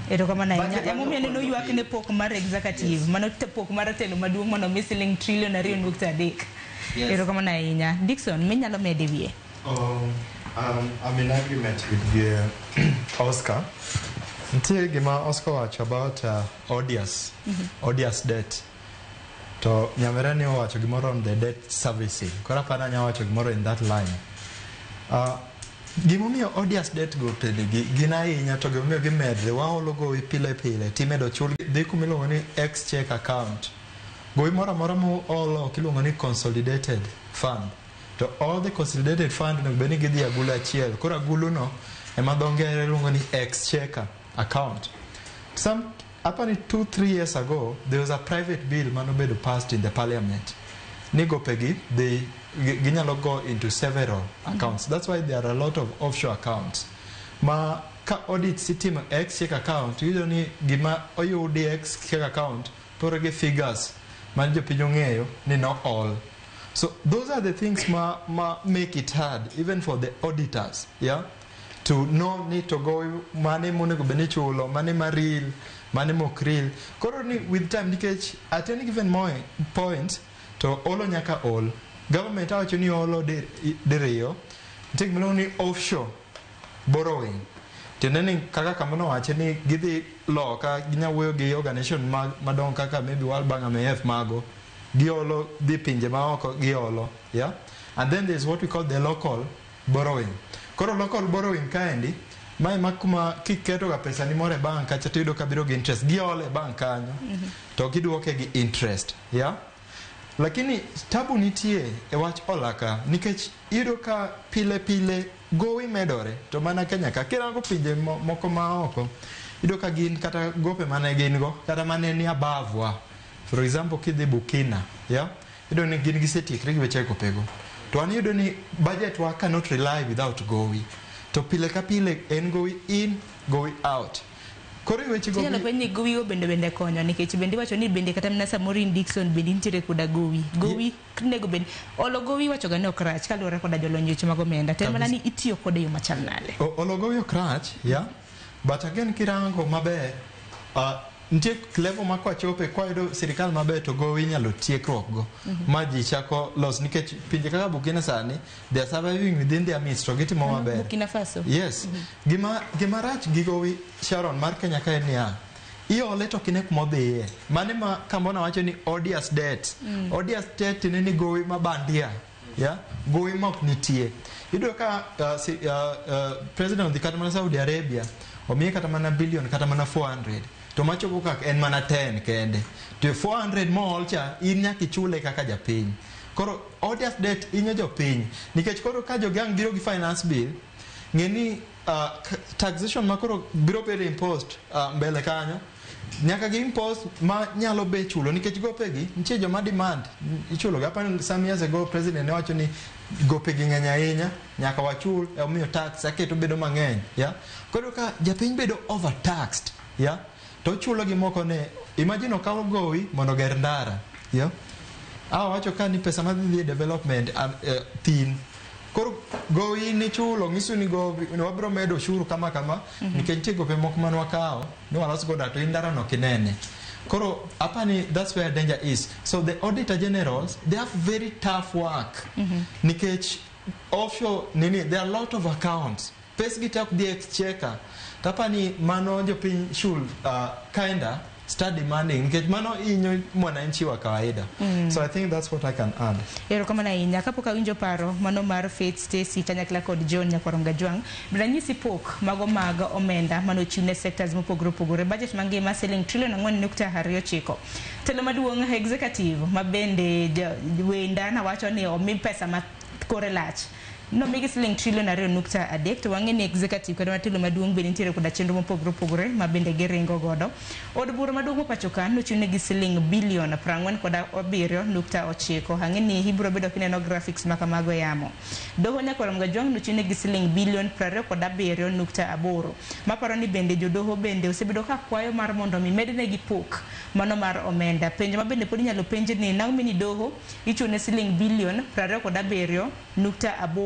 Ero kama na inya emo mene no yuak ne pok mar executive mano te pok mar telo maduong' mano missing trillion ariyo nukta adek. Ero kama na inya Dickson menyalo mede wie. I'm in agreement with Oscar. Until gima Oscar watch about odious debt. To nyamerani watch gimoro on the debt servicing. Kora pana nya watch gimoro in that line. Gimomiyo odious debt go pedigi gina inya to gimomiyo gimedre wa logo pile timedo chul dhi kumiluongo ni ex-check account. Go imora mo olo kiluongo ni consolidated fund. To all the consolidated fund no beni gidhi agulu achiel. Kora agulu no ema dho ngere luongo ni ex-checker account. Apparently 2-3 years ago there was a private bill manobedo passed in the parliament. Nigo pegi they ginyalo go into several accounts. That's why there are a lot of offshore accounts. Ma ka audit system ex-check account you ni gima oyudi ex-check account porege figures man jopinyo ng'eyo ni no all. So those are the things ma make it hard even for the auditors, yeah, to know need to go mane monego beni chulo, mane maril, mane mokril. Koroni with time nikech at any given point to olo nyaka all. Government awacho ni olo diriyo. Take meloni offshore borrowing. Teneni kaka kamano wacho ni gidhi loka ginya wuoyo gi organization madong kaka maybe World Bank AMF mago. Giolo di pinje maoko giolo, yeah. And then there's what we call the local borrowing. Koro local borrowing kaendi mai makuma kiketo ga pesa ni more bank acha tido kabiro gi interest giole bank kanyo to giduoke gi interest, yeah. Lakini tabu nitie e wach olaka nikech ido ka pile gowi medore to mana Kenya ka kirango pinje moko maoko ido ka gin kata gope mane gin go kata mane ni abavwa. For example, kidhi Burkina, yeah, ido ni gin gisetiekre gi weche kopego. To ani ido ni budget wa cannot rely without gowi. To pile ka pile en gowi in, gowi out. Kori weche gowi. Tielo penye gowi bende konyo nikech bende wacho ni bende kata mna Samorin Dickson bende nitiere koda gowi. Gowi nego bende olo gowi wacho ga ne okrach kaluore koda jolonyo weche mag omenda. Tem mana ni itiyo kode yo machal nade. Olo gowi okrach, yeah. But again kirango maber ntie level ma kwa chope kwa ido serikal maber to go inyalo tiekruok go maji chako los nikech pinje kaka Burkina sani they are surviving within their means to gitimo maber. Burkina Faso, yes. Gima rach gigowi Sharon mar Kenya ka enia iole to kine kuma odhiye. Mane ma kambona wacho ni odious debt. Odious debt ni gowi mabandia. Yeah? Gowi mok nitie. Ido ka president of the kata mana Saudi Arabia omiye kata mana billion kata mana 400. To machopo kaka en mana 10 kende. To 400 mol cha in nyaka ichule kaka japiny. Koro odious debt inyo jopiny. Nikech koro ka jogang biro gi finance bill, ngeni taxation makoro biro bedo imposed mbele kanyo, nyaka gi impost ma nyalo be chulo nikech gopegi nitie joma demand ichulo ga. Pan some years ago president ne wacho ni gopegi ng'eny ahinya nyaka wachul omiyo tax aketo bedo mang'eny. Yeah? Koro ka japiny bedo overtaxed, yeah? To chulo gi moko ne imagine okawo gowi mondo ger ndara. Yeah? Wacho ka ni pesa madhi development thin. Koro gowi ni chulo ngiso ni gowi ne wabro medo ushuru kama nikech tie gope moko man wakawo ni walos goda to indara no kinene. Koro apani that's where danger is. So the auditor generals, they have very tough work. Nikech offshore there are a lot of accounts. Pes gitak the exchequer. Tapani mano jopiny should kinda start demanding nikech mano inyo mwananchi wa kawaida. So I think that's what I can add. Ero kama na inya kapoka winjo paro mano mar Faith Stacy kanyakla kod John Nyakwaronga Jwang branyisi pok mago omenda mano chune sectors mopogore budget mangima siling trillion 4.29. Telo maduong executive mabende wenda na wacho ni omi pesa ma kore lach no migi siling trillion 2.3 to wang'e ni executive kada matelo maduong' bende nitiere koda chenro mopogore mabende giringo godo. Od bura maduong' pacho ka nochune gi siling billion 47.9. Hang'e ni hibro bedo kineno graphics makamago yamo. Doho Nyakwaronga Jwang nochune gi siling billion 27.8. Maparo ni bende jodoho bende osebedo ka kwayo mar mondo mi medne gi pok mano mar omenda. Penjo mabende pod inyalo penje ni nang'o ni doho ichune siling billion 27.8.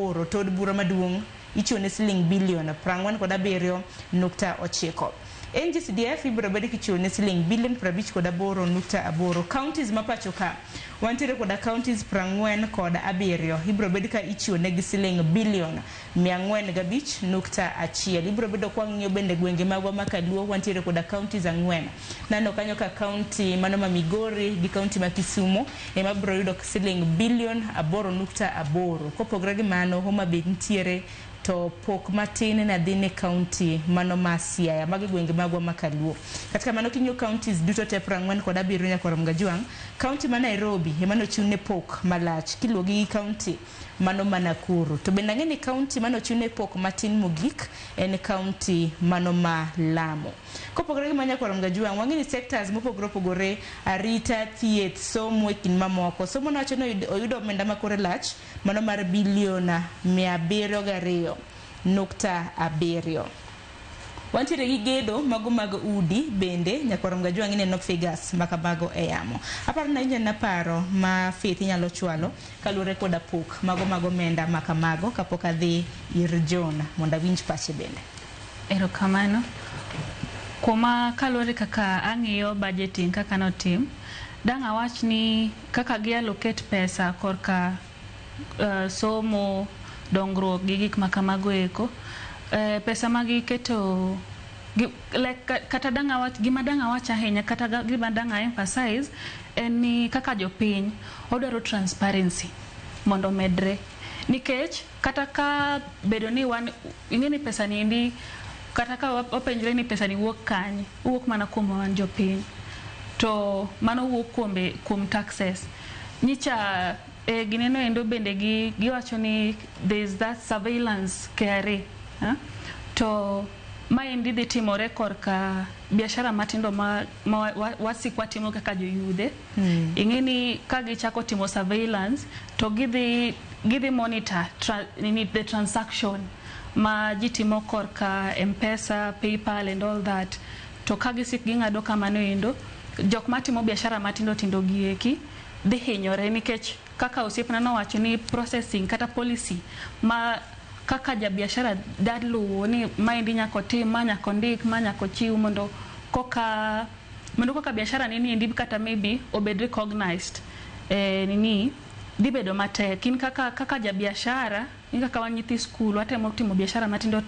Tod bura maduong' ichune siling billion 47.9. NGCDF ibiro bedo kichune siling billion 58.8. Counties mapacho ka wantiere koda counties 47 ibiro bedo ka ichune gi siling billion 405.1. Ibiro bedo kwa ng'iyo bende gwenge magwa makaluo wantiere koda counties 4. Nano kanyo ka county mano ma Migori gi county ma Kisumu ema biro yudo siling billion 8.8. Kopogore gi mano Homa Bay ntiere to pok matin na dhine county mano ma Siaya magi gwenge magwa makaluo. Katika mano kinyo counties duto te 47 Nyakwaronga Jwang, county ma Nairobi emano chune pok malach kiluogi county mano ma Nakuru. To bende ng'eni county mano chune pok matin mogik en county mano ma Lamu. Kopogore gi Nyakwaronga Jwang wang'eni sectors mopogore arita, thieth, somo kin mamoko. Somo nacho no oyudo omenda makore lach mano mar bilion 702.7. Wantiere gi gedo mago mag udi bende Nyakwaronga Jwang ineno figures makamago e yamo. Aparo na inyo na paro ma Faith nyalo chwalo kalure koda pok mago omenda makamago kapok adhi ir John mondo winj pache bende. Erokamano. Kuma kalure kaka ang'iyo budgeting kaka notim, dang' awach ni kaka gi allocate pesa korka somo, dongruok gi gik makamago eko, pesa magi keto kata dang' awach gima dang' awach ahinya kata gima dang' emphasize en ni kaka jopiny odwaro transparency mondo medre. Nikech kata ka bedo ni ing'eni pesa ni kata ka wapenjre ni pesa ni wuok kanye, wuok mana kuom wan jopiny. To mano wuok kuom taxes. Nyicha gineno endo bende giwacho ni there is that surveillance KRA. To maendi dhi timore korka biashara matindo ma wasikwa timo kaka joyudhe. Ing'eni ka gichako timo surveillance to gidhi monitor the transaction ma jitimo korka M-Pesa, PayPal and all that. To kagisik ging'ado kamano endo, jok matimo biashara matindo gieki dhi hinyore nikech kaka osiepna nowacho ni processing kata policy ma kaka ja biashara dadluwo ni maendi nyako tim, ma nyako ndik, ma nyako chiw mondo koka biashara nini endi kata maybe obed recognized dhi bedo matek. In kaka ja biashara, in kaka wanyithi school watemo timo biashara matindo.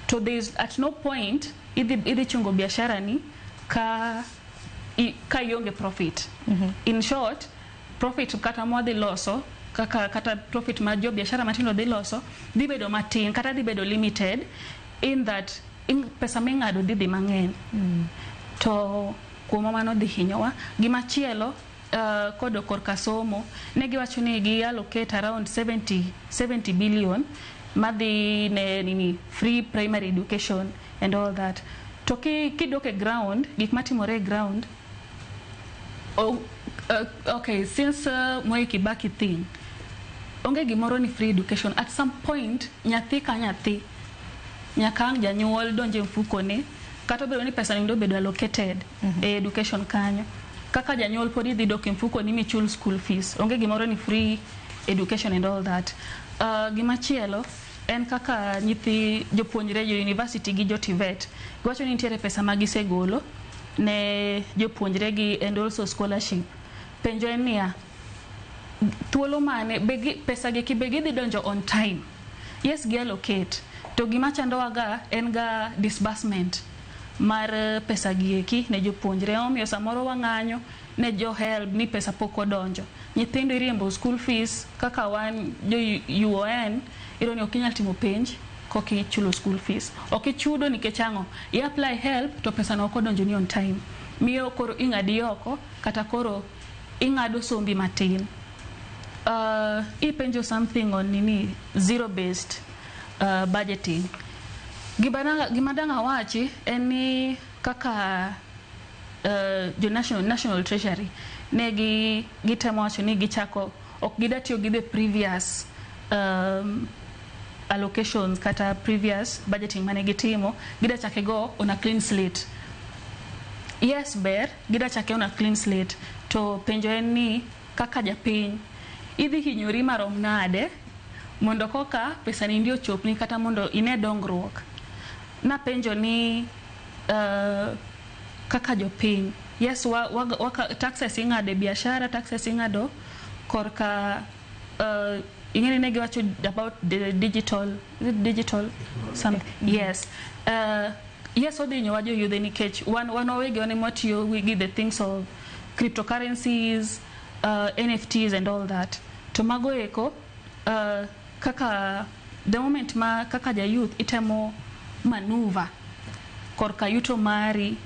To there is at no point idhi chungo biashara ni ka ionge profit. In short, profit kata mo dhi loso kata profit ma jo biashara matindo dhi loso dhi bedo matin kata dhi bedo limited in that pesa ming'ado dhi mang'eny. To kuom mano dhi hinyowa. Gimachielo kodo korka somo ne giwacho ni gi allocate around 70 billion madhi ne free primary education and all that. To kidoke ground, gik matimore ground, okay, since Mwai Kibaki thing, onge gimoro ni free education. At some point, nyathi ka nyathi, nyakang janyuol donje mfuko ne, kata bedo ni pesa ndo bedo allocated education kanyo. Kaka janyuol podi dhi dok mfuko ni michul school fees. Onge gimoro ni free education and all that. Gimachielo, en kaka nyithi jopuonjre jo university gi jo TVET. Gwacho ni nitiere pesa magisegolo ne jopuonjre gi and also scholarship. Penjo en niya, thuolo mane pesa gi kibegi dhi donjo on time. Yes, gi allocate. To gima chandowaga en ga disbursement mar pesa gi eki ne jopuonjre. Omiyo samoro wang'anyo ne jo help ni pesa pok odonjo. Nyithindo iriembo school fees kaka wan jo UON ironi okinyal timo penj koki chulo school fees. Okichudo nikech ang'o? I apply help to pesa no kodonjo ni on time. Miyo koro ing'adi oko kata koro ing'ado sombi matin. Ipenjo something on nini zero based budgeting. Gimadanga wachi eni kaka the national treasury ne gitemo wacho ni gichako ok gidatio gi the previous allocations kata previous budgeting mane gitimo, gidachake go on a clean slate. Yes, ber gidachake on a clean slate. To penjo en ni kaka japiny idhi hinyori marom nade mondo koka pesa ni ndio chopni kata mondo ine dongruok. Na penjo ni kaka jopiny, yes, taxes ing'ade biashara, taxes ing'ado korka ing'eni ne giwacho about the digital something. Yes. Yes, odhi nyowa jo yudhe nikech one wege one motiyo wigi the things of cryptocurrencies, NFTs and all that. To mago eko kaka the moment ma kaka ja youth itemo maneuver korka yuto mari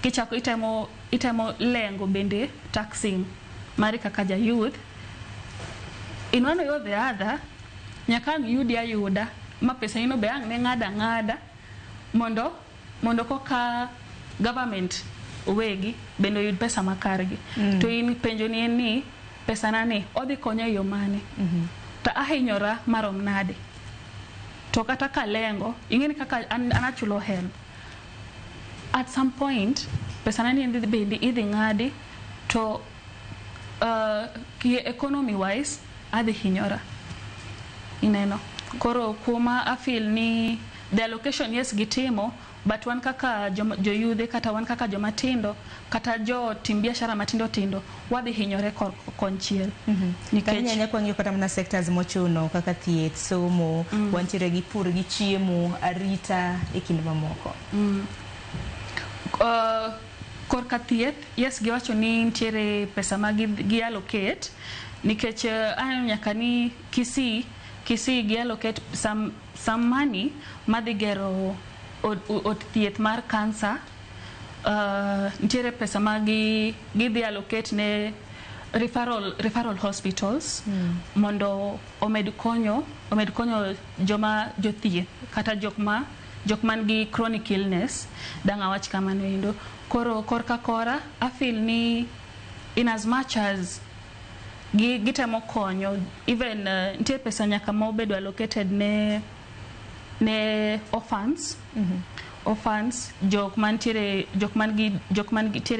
kichako itemo lengo bende taxing mari kaka ja youth, in one way or the other nyakang yudi ayuda ma pesa ino be ang ne ng'ada mondo koka government wegi bende yud pesa makargi. To in penjo ni en ni pesa nani odhi konyo yo mane? Ta ahinyora marom nade? To kata kalengo ing'eni kaka anachulo help, at some point pesa nani endi bende idhi ng'adi to economy wise adhi hinyora ineno. Koro kuma I feel ni the allocation yes gitimo, but wan kaka jo yudhe kata wan kaka jo matindo kata jo tim biashara matindo tindo wadhi hinyore konchiel. Nikech nyanya kwang'io kata mna sectors mochuno kaka thieth, somo, wantiere gi pur gi chiemo, arita e kinde mamoko. Korka thieth, yes, giwacho ni nitiere pesa ma gi allocate nikech aneno nyaka ni Kisii gi allocate some money madhi gero od thieth mar cancer. Nitiere pesa ma gidhi allocate ne referral hospitals mondo omed konyo jo thieth kata jok man gi chronic illness danga wach kamano endo. Koro korka kora I feel ni in as much as gitemo konyo, even nitiere pesa nyaka ma obedo allocated ne orphans. Orphans, jok man tiere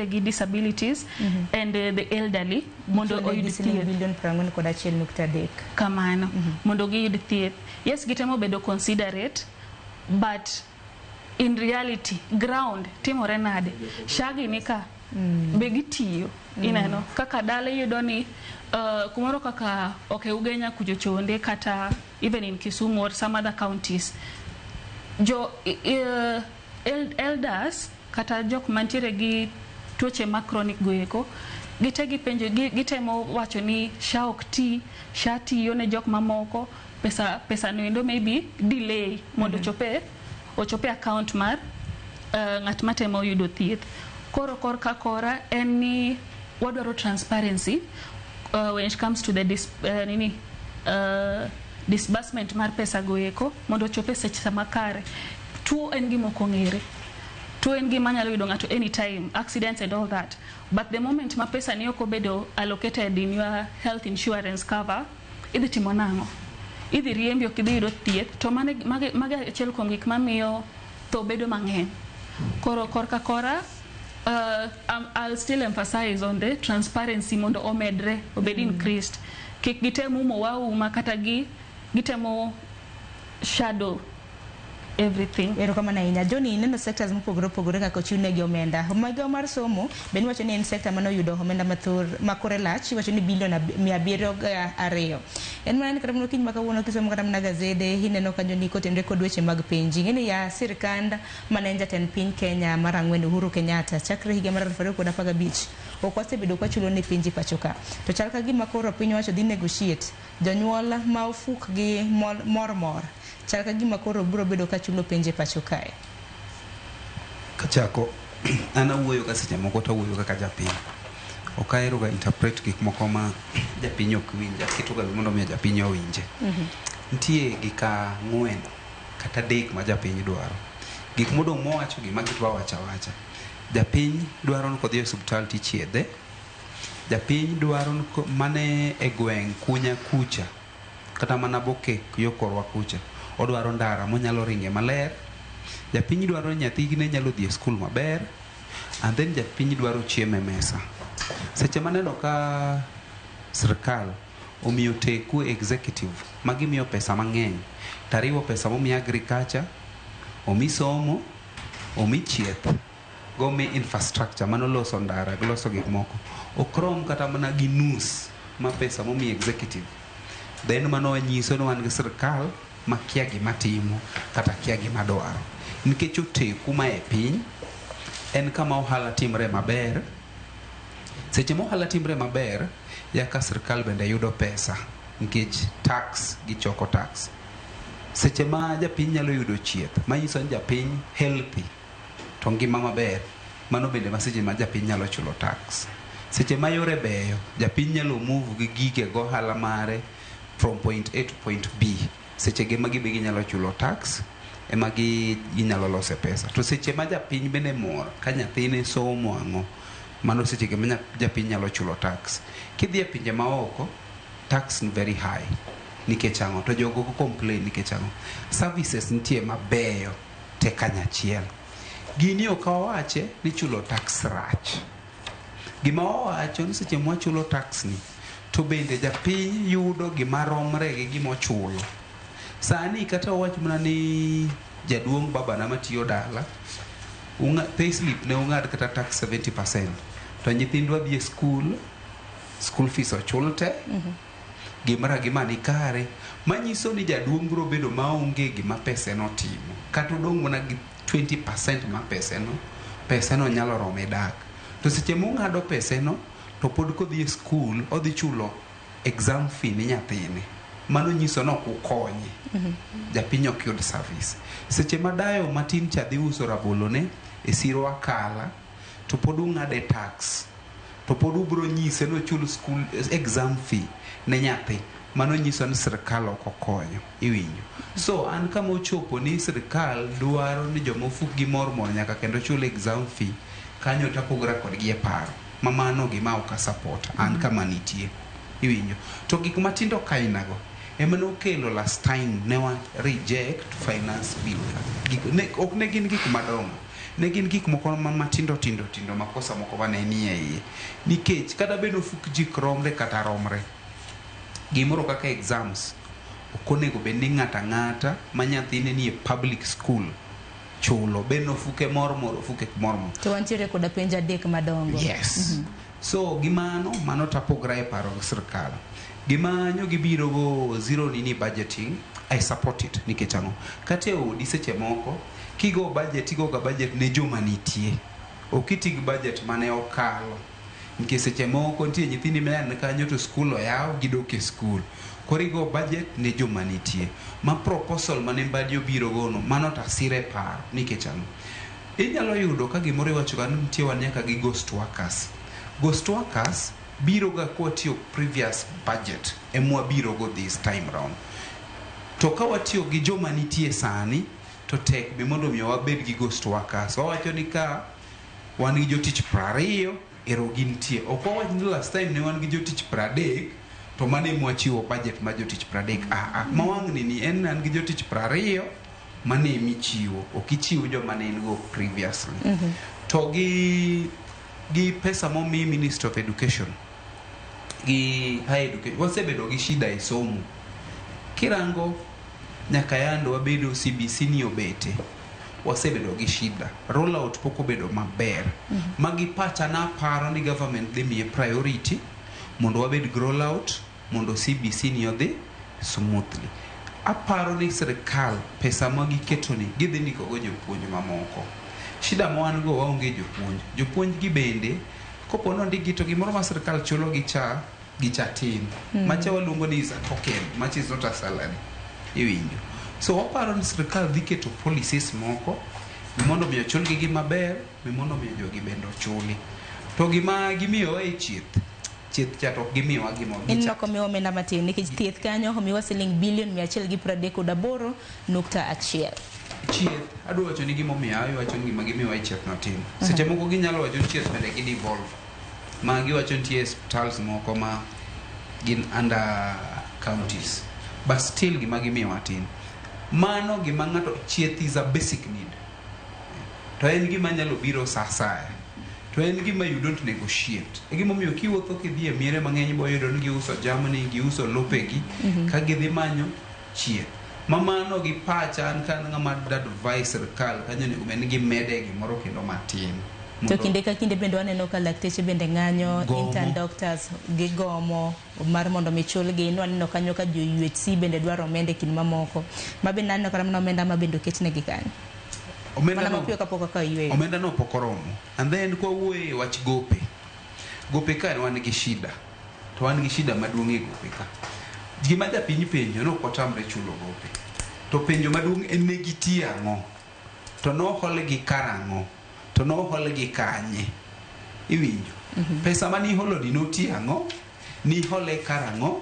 gi disabilities and the elderly mondo oyud thieth. Bilion 41.3 kamano mondo giyud thieth. Yes, gitemo bedo considerate, but in reality ground timore nade? Shagi nika be gitiyo ineno kaka dala yudo ni kumoro kaka Ugenya kujochonde kata even in Kisumu or some other counties jo elders kata jok mantiere gi tuoche ma chronic goeko gite gipenjo gitemo wacho ni SHA ok ti, SHA tiyo ne jok mamoko, pesa no endo maybe delay mondo ochope account mar ng'at matemo yudo thieth. Koro korka kora en ni wadwaro transparency when it comes to the disbursement mar pesa goeko mondo chope seche makare. Tuo en gima ok ong'ere. Tuo en gima nyalo yudo ng'ato anytime, accidents and all that. But the moment ma pesa ni ok obedo allocated in your health insurance cover, idhi timo nang'o? Idhi riembi ok idhi yudo thieth, to mage achiel kuom gik mamiyo tho bedo mang'eny. Koro korka kora I'll still emphasize on the transparency mondo omedre, obed increased. Kik gitemo umo kata gitemo shadow everything. Ero kama na inya Johnny neno sectors mopogore kaka ochune gi omenda. Migao mar somo ben wacho ni en sector mano yudo omenda mathur makore lach wacho ni bilion 702. En mana kata mno kiny makawuono kisomo kata na gazede hineno kanyo ni kotendre kod weche mag penji. Ngene ya sirkand manenja ten piny Kenya mar ang'wen Uhuru Kenyatta chakre higa mar 2015 okwasebedo kwachulo ne penji pachoka. To chal ka gima koro piny wacho dhi negotiate jonyuol ma ofuk gi mor chal ka gima koro biro bedo ka chulo penje pacho kae. Kachako ana wuoyo ka seche moko to wuoyo kaka japiny. Ok ahero ga interpret gik moko ma japiny ok winja, keto ga mondo mi japiny owinje. Nitie gik ang'wen kata adek ma japiny dwaro. Gik modong' mowacho gima gitwa wacha. Japiny dwaro ni kodhi e osiptal tichiedhe. Japiny dwaro ni mane e gweng' kunya kucha kata mana boke yo korwa kucha odwaro ndara monyalo ringe maler. Japiny dwaro nyathine nyalo dhi e skul maber, and then japiny dwaro chiemo e mesa. Seche maneno ka sirkal omiyo teku executive magimiyo pesa mang'eny, tariwo pesa momi agriculture, omi somo, omi chieth, gomi infrastructure manoloso ndara, loso gik moko, okrom kata mana gi nus ma pesa momi executive. Then mano nyiso ni wan gi sirkal makia gima timo kata kia gima dwaro. Nikech oteku ma e piny en kama ohala timre maber. Seche ma ohala timre maber, yaka sirkal bende yudo pesa nikech tax gichoko tax. Seche ma japiny nyalo yudo chieth, manyiso ni japiny healthy to ngima maber, mano bende maseche ma japiny nyalo chulo tax. Seche ma yore beyo, japiny nyalo move gi gige go ohala mare from point A to point B. Seche ge magi be ginyalo chulo tax, ema ginyalo lose pesa. To seche ma japiny bende mor ka nyathine somo ang'o, mano seche ge ma japiny nyalo chulo tax. Kidhi e pinje maoko, tax is very high. Nikech ang'o, to jogo ko complain nikech ang'o. Services nitie mabeyo te kanyachiel. Gini ok owache ni chulo tax rach. Gima owacho ni seche ma chulo tax ni, to bende japiny yudo gima romre gi gima ochulo. Sani kata owach mana ni jaduong' babana matiyo dala, payslip ne ung'ad kata tax 70%. To nyithindwa dhi e school fees ochul te, gima ni kare, manyiso ni jaduong' biro bedo maonge gima pesa no timo. Kata odong' mana gi 20% ma pesa no nyalo rome dak. To seche mung'ado pesa no, to pod kodhi e school, odhi chulo exam fee ni nyathine. Mano nyiso no kukonye. Japiny ok yud service. Seche madayo matin cha dhi uso rabolo ne e siro akala, to pod ung'ade tax. To pod ubro nyise no chul school exam fee ne nyathi. Mano nyiso ni sirkal ok okonyo. Iwinjo. So an kama ochopo ni sirkal dwaro ni joma ofuk gi mor nyaka kendo chul exam fee, kanyo tapogora kod gi e paro. Mamano gima ok support. An kama nitie. Iwinjo. To gik matindo kainago emano kelo last time ne wa reject finance bill. Ok ne gin gik madongo. Ne gin gik moko matindo makosa moko manenie iye. Nikech kada bedo ofuk ji kromre kata romre. Gimoro kaka exams okonego bendi ng'ata ma nyathine ni e public school chulo beno fuke moro fuke moro. To wantiere koda penja adek madongo. Yes. So mano tapogra e paro sirkal. Gimanyo gibiro go zero nini budgeting, I support it nikech ang'o. Kate odi seche moko Kigo budget igo ga budget ne joma nitie. Okiti gi budget mane okalo. Nikech seche moko nitie nyithindi mane kanyo to skul oyaw gidok e skul. Korigo budget ne joma nitie. Ma proposal mane Mbadi obiro gono mano tasire paro nikech ano. Inyalo yudo ka gimoro iwacho ga nitie wan nyaka gi ghost workers. Ghost workers biro ga kwatiyo previous budget emwa biro go this time round. To ka watiyo gi joma nitie sani to tek bi mondo mi wabed gi ghost workers. Wawacho ni ka wan gi jotich 20 ero gintie. Ok wawacho ni last time ne wan gi jotich 30 to mane mwachiwo budget ma jotich 30. Ma wang'ni ni en an gi jotich 20 mane michiwo. Okichiwo joma ne go previously. To gi pesa mo mi Minister of Education gi high education wasebedo gi shida e somo. Kirango nyaka yando wabedo CBC ni obete wasebedo gi shida. Rollout poko bedo maber. Magi pacha na paro ni government dhi miye priority mondo wabed rollout mondo CBC ni odhi smoothly. Aparo ni sirkal pesa magi ketoni gidhi ndiko go jopuonj mamoko. Shida mwan go waonge jopuonj. Jopuonj gi bende kopono ndigi to gimoro ma sirkal chulo gi cha tin. Macha waluongo ni is a token, much is not a salary. Iwinjo. So waparo ni sirkal dhi keto policies moko mondo mi ochul gi maber, mondo mi jogi bendo chuli. To gima gimiyo e chieth chato gimiyo wa gimo. Inno ko mi omenda matin nikech thieth kanyo omiwa siling bilion 138.1. Chieth adwa wacho ni gimo miyo ayo wacho ni gima gimiyo chieth notin. Seche moko ginyalo wacho chieth bende gi devolve. Ma gi wacho ni hospitals moko ma gin under counties. But still gima gimiyo watin. Mano gima ng'ato chieth is a basic need. To en gima nyalo biro sasaya. To en gima you don't negotiate. E gima miyo kiwuotho kidhi e miere mang'eny boyudo ni giuso jamni, giuso lopegi ka gidhi manyo chieth. Mamano gi pacha an kan ng'ama advise sirkal kanyo ni umen gi mede gimoro kendo matin. To kinde ka kinde bende waneno ka lakteche bende ng'anyo, intern doctors gigomo mar mondo michul gi waneno kanyo ka jo UHC bende dwaro omenda kin mamoko. Mabe naneno kara mana omenda ma bende oketne gi kanyo. Omenda no pio kapoko ka ywe. Omenda no pokoromo. And then kwa uwe wach gope. Gope ka wan gi shida. To wan gi shida maduong' e gope ka. Gima da piny penjo no kotamre chulo gope. To penjo maduong' en ne gitie ang'o. To no hole gi karango. To no hole gi kanye. Iwinjo. Pesa mani holo di no ti ang'o. Ni hole karango.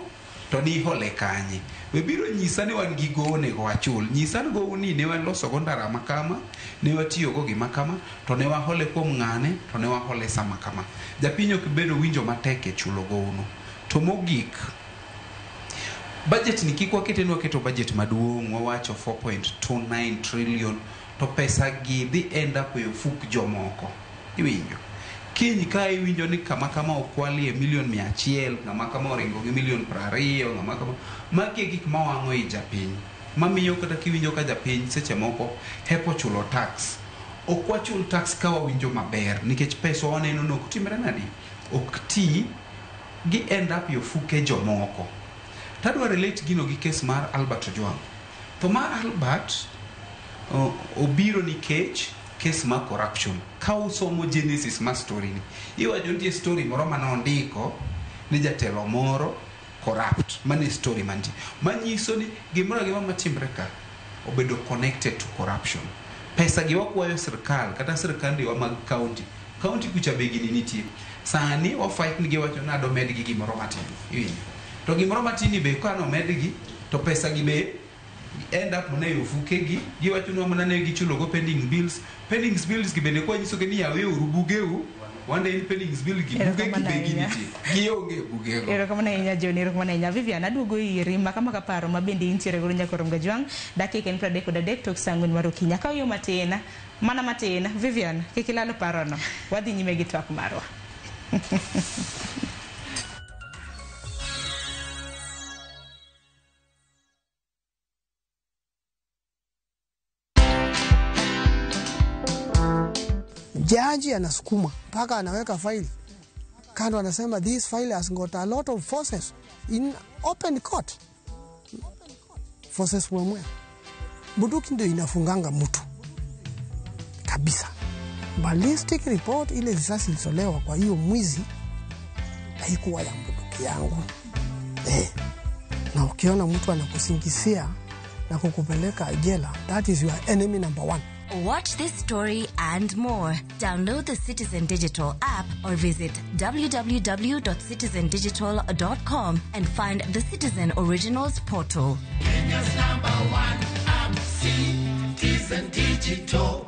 To ni hole kanye. We biro nyisa ni wan gi gone go achul. Nyisa ni go ni ne wan loso go ndara makama. Ne watiyo go gima kama. To ne wahole kuom ng'ane. To ne wahole sama kama. Japinyo kibedo winjo mateke chulo go uno. To mogik. Budget ni kikwa ketenwa keto budget maduong' wawacho 4.29 trillion. To pesa gi dhi end up e fuk jomoko. Iwinjo. Kiny ka iwinjo ni kama okwali e milion 100, kama oringo gi milion 20, kama magi gik ma wang'o i japiny. Mamiyo kata kiwinjo ka japiny seche moko hepo chulo tax. Ok wachul tax ka wawinjo maber nikech pesa waneno no kutimre nadi. Ok ti gi end up yo fuke jomoko. Tadwa relate gino gi case mar Albert Ojwang. To mar Albert obiro nikech case ma corruption. Ka usomo genesis ma story ni. Iwacho nitie story moro manondiko ni jatelo moro corrupt. Mane story manti. Manyiso ni gimoro matimre ka obedo connected to corruption. Pesa gi wakwayo sirkal kata sirkal ndiwa mag county. County kucha begi ni nitie. Sani wa fight ni giwacho na do med gi gimoro matin. To gimoro matini be ka no med gi to pesa gi be end up mane yofuke gi giwacho ni mana ne gichulo go pending bills gi bende kwa nyiso ke ni yawe urubugeu wanda in pending bill gi buge gi begi nitie gionge bugego. Ero kama na inya Joni, ero kama na inya Vivian aduogo iri makama kaparo mabende intiere goro nyakorom Gajwang dakika en 33 tok sangwen mar okinyi ka yo matina mana matina Vivian kikilalo parono wadhi nyime gi twak marwa. Jaji anasukuma mpaka anaweka file kando, anasema this file has got a lot of forces in open court. Forces mwemwe bunduki ndio inafunganga mtu, ballistic report ile risasi ilizolewa kwa hiyo mwizi haikuwa ya bunduki yangu. Na ukiona mtu anakusingizia na kukupeleka jela, that is your enemy number 1. Watch this story and more. Download the Citizen Digital app or visit www.citizendigital.com and find the Citizen Originals portal. Kenya's #1 app, Citizen Digital.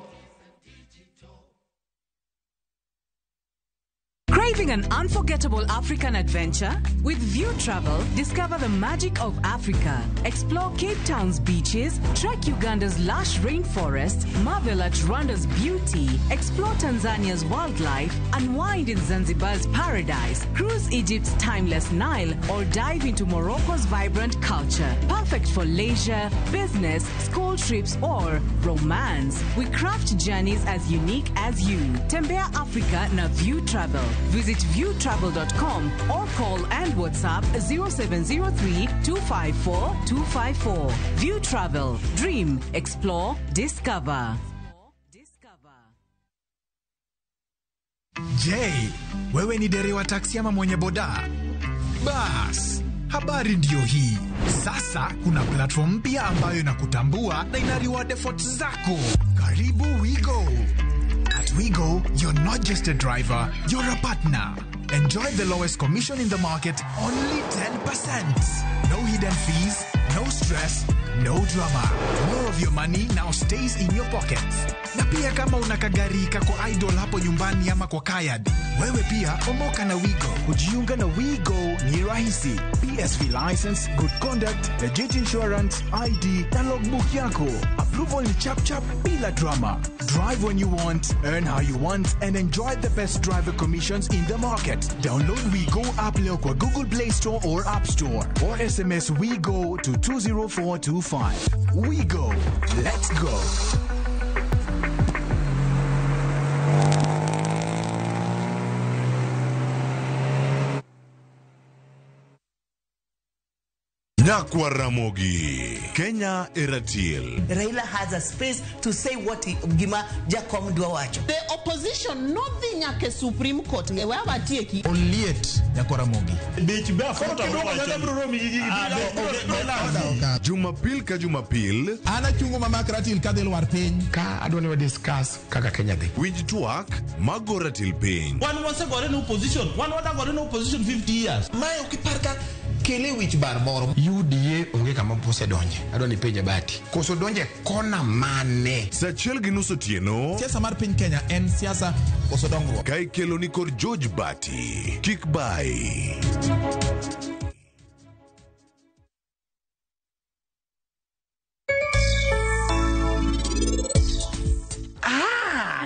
Craving an unforgettable African adventure? With View Travel, discover the magic of Africa. Explore Cape Town's beaches, trek Uganda's lush rainforests, marvel at Rwanda's beauty, explore Tanzania's wildlife, unwind in Zanzibar's paradise, cruise Egypt's timeless Nile, or dive into Morocco's vibrant culture. Perfect for leisure, business, school trips, or romance. We craft journeys as unique as you. Tembea Africa na View Travel. Visit viewtravel.com or call and WhatsApp 0703-254-254. View Travel. Dream, explore, discover. Je, wewe ni dereva taksi ama mwenye boda? Bas, habari ndio hii. Sasa kuna platform mpya ambayo inakutambua na ina reward efforts zako. Karibu WeGo. At WeGo, you're not just a driver, you're a partner. Enjoy the lowest commission in the market, only 10%. No hidden fees, no stress, no drama. More of your money now stays in your pockets. Na pia kama unakagari kako idle hapo nyumbani ama kwa kayad, wewe pia omoka na WeGo. Kujiunga na WeGo ni rahisi. PSV license, good conduct, legit insurance, ID na logbook yako. Approval ni chap chap bila drama. Drive when you want, earn how you want, and enjoy the best driver commissions in the market. Download WeGo app leo kwa Google Play Store or App Store, or SMS WeGo to 20425. WeGo, let's go. Nyakwa Ramogi, Kenya Eratil. Raila has a space to say what Gima Jacob Dwawacho. The opposition, nothing like a Supreme Court. Oliet Nyakwa Ramogi. Jumapil ka Jumapil. Ana chungo mama Ratil kadel war piny. Ka adwani wa discuss kaka Kenya dhi. Winj tuak mago Ratil piny. One wase gore no opposition. One wada gore no opposition 50 years. Mayo kiparka kele wich bar moro. UDA onge kama pose donje. Adwani penje bati. Koso donje kona mane. Sachiel gi nusu tieno. Siasa mar piny Kenya en siasa koso dongruok. Kai kelo ni kod George Bati. Kik bai.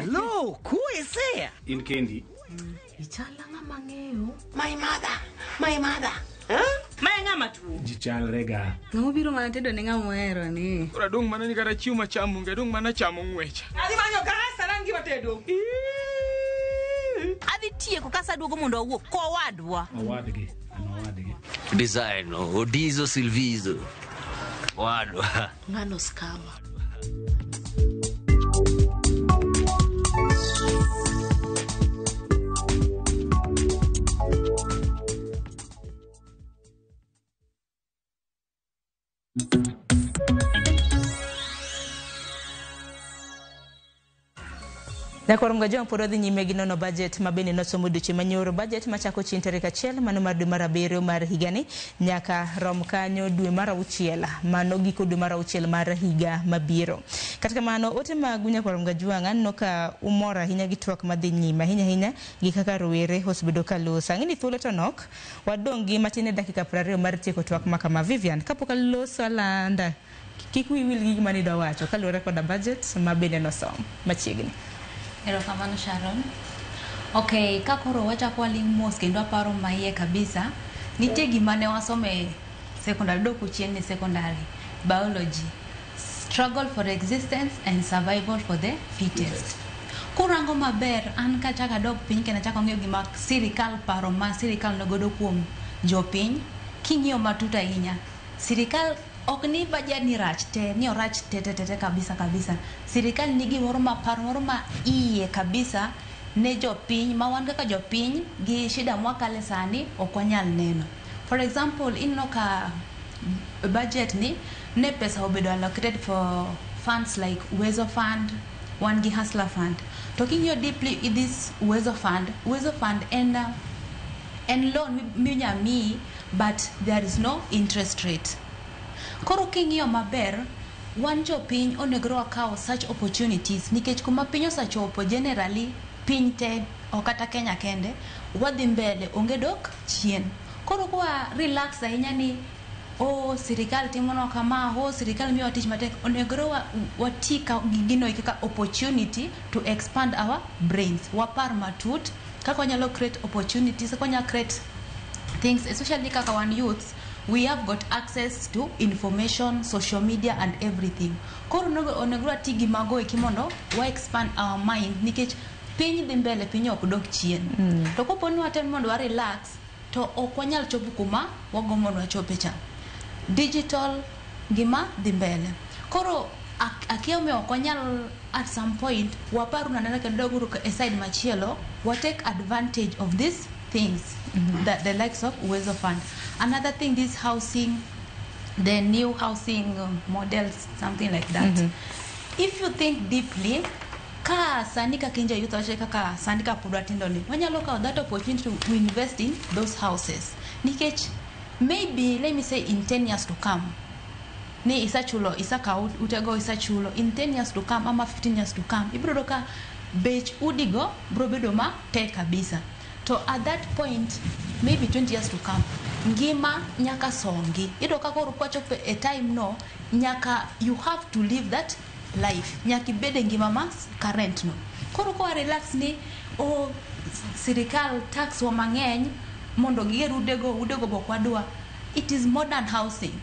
Lo, kuesea. In Kendi. Ichalanga mangeo. My mother. Mae ng'ama tu. Jichalrega. Ng'ama biro mana tedo ne ng'ama ohero ni. Ora dong mana ni kata chiuma chamo nge dong mana chamo ngwecha. Adhi manyo kasa rangi watedo. Adhi tieko kasa duogo mondo awuok ko wadwa. Owadgi. Design, Odizo Silvizo. Wadwa. Ngano skama. Nakoro mgajo pod odhi nyime gi nono budget mabende nosomo duche manyoro. Budget machako chien tarik 1 mano mar dwe mar 7 mar higani nyaka rom kanyo dwe mar 6 mano giko dwe mar 6 mar higa mabiro. Katika mano ote magunya kwa mgajuanga noka umora hinya gi twak madhi nyime hinya gi kaka rowere osbedo ka losa. Ngini thuolo to nok wadongi matine dakika 20 mar tieko twak makama Vivian kapok loso landa kikwi wil gi mani do wacho kalore koda budget mabende nosom machiegni. Erokamano Sharon. Okay, kakoro wacha kwa limos kendo aparo maiye kabisa. Nitie gima ne wasome secondary doku chien ni secondary biology. Struggle for existence and survival for the fittest. Kurango maber an ka chaka dog piny kena chaka ng'eyo gima sirikal paro ma sirikal nogodo kuom jopiny king'iyo matuta ahinya. Sirikal ok ni budget ni rach te ni orach te kabisa. Sirikal nigi moro ma iye kabisa ne jopiny ma wan kaka jopiny gi shida mwakale sani ok wanyal neno. For example, inno ka budget ni ne pesa obedo allocated for funds like Uwezo Fund, wan gi Hustler Fund. Talking you deeply in this Uwezo Fund and loan minya mi, but there is no interest rate. Koro king'iyo maber, wan jopiny onego akaw such opportunities nikech kuma piny osachopo generally piny te okata Kenya kende wadhi mbele onge dok chien. Koro kwa relax ahinya ni sirikal timono kama sirikal miyo tich matek, onego watika gino kaka opportunity to expand our brains, wapar matut kaka wanyalo create opportunities, kaka wanyalo create things, especially kaka one youths. We have got access to information, social media and everything. Koro onego atigi mago ekimondo wa expand our mind nikech piny dhi mbele, piny ok dok chien. To koponi watem mondo wa relax to ok wanyal chopo kuma wagomo wachope cha. Digital gima dhi mbele. Koro akia me ok wanyal at some point waparu na nana kendo guru a side machielo wa take advantage of these things, that the likes of Uwezo Fund. Another thing, this housing, the new housing models, something like that. If you think deeply, ka sanika kinja youth wacheka ka sanika pudwatindo ni wanyalo ka that opportunity to invest in those houses. Nikech maybe let me say in 10 years to come, ni isachulo isaka utego isachulo in 10 years to come ama 15 years to come, ibrodo ka bech udigo brobedo ma te kabisa. So at that point, maybe 20 years to come, ngima nyaka songi. Ido kako rupacho a time no, nyaka you have to live that life. Nyaki bede ngima mas current no. Koro kwa relax ni sirikal tax wa mangeny mondo giger udego bokwadua. It is modern housing.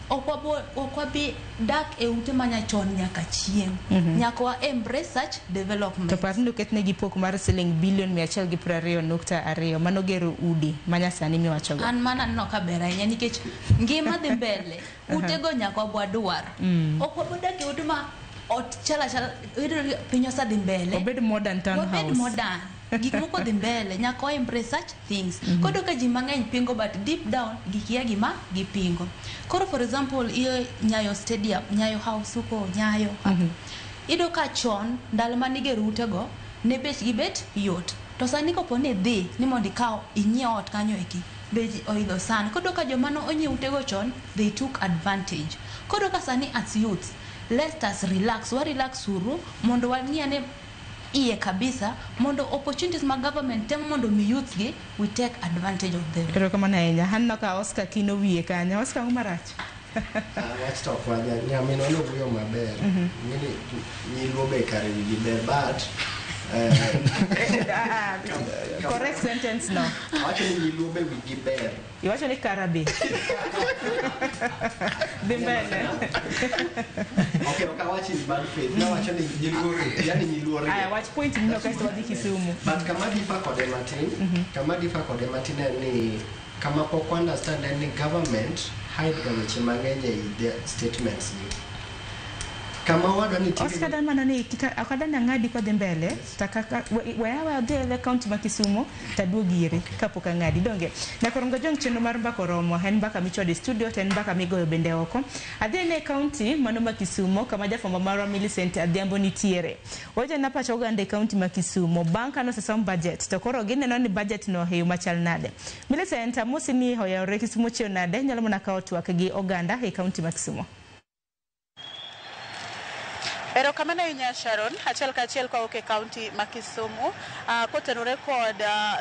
Okwabi dak e ute manya chon nyaka chien. Nyaka wa embrace such development. To parno ketne gi pok mar siling bilion 120.2 mano gero udi manya sani mi wachogo. An mana no kabera nya nikech ngima dhi mbele. Utego nyaka wabwadwar. Okwabodak e ute ma ot chala pinyo sa dhi mbele. Obed modern townhouse. Obed modern. Gik moko dhi mbele nyaka wa embrace such things. Kodo ka ji mangeny pingo but deep down gikia gima gipingo. Koro for example iyo Nyayo Stadium, Nyayo House uko Nyayo. Ido ka chon ndalo manige rutego ne bech gibet yot. To sani koponi dhi ni mondi kao inyie ot kanyo eki bech oidho sana. Kodo ka jomano onye utego chon, they took advantage. Kodo ka sani as youths, let us relax, wa relax uru mondo wang'iane iye kabisa mondo opportunities ma government tem mondo mi youth gi we take advantage of them. Pero kama na enya hanno ka Oscar kino wiye kanya Oscar umarach. What's talk wa nyamino no buyo maber. Ngini nyiluo be kare wi ber but correct sentence no. Wacho ni nyiluo be wi ber. Iwacho ni karabe. Bimbele. Okay, wakawachi ni bad faith. Na wacho ni nyiluo yani nyiluo re. Aya watch point mno kasi wadi Kisumu. But kama difa kode Martin ni kama pok understand ni government hide weche mang'eny e their statements ni. Kama wado ni Oscar dan manani akada na ngadi kwa mbele takaka wewe de county ma Kisumu taduogire kapoka ngadi donge na korongo jong chendo mar mbako romo hen mbaka michode studio ten mbaka migoyo bende oko adhine county mano ma Kisumu kama jafombo mar Millicent Adhiambo nitiere waje na pacho gande county ma Kisumu banka no sesam budget to koro gineno ni budget no heyo machal nade Millicent amosi ni hoya Kisumu chio nade nyalo mona ka otwak gi oganda e county ma Kisumu. Ero kamana inya Sharon, achiel kachiel kwa oke county ma Kisumu, kotenore kod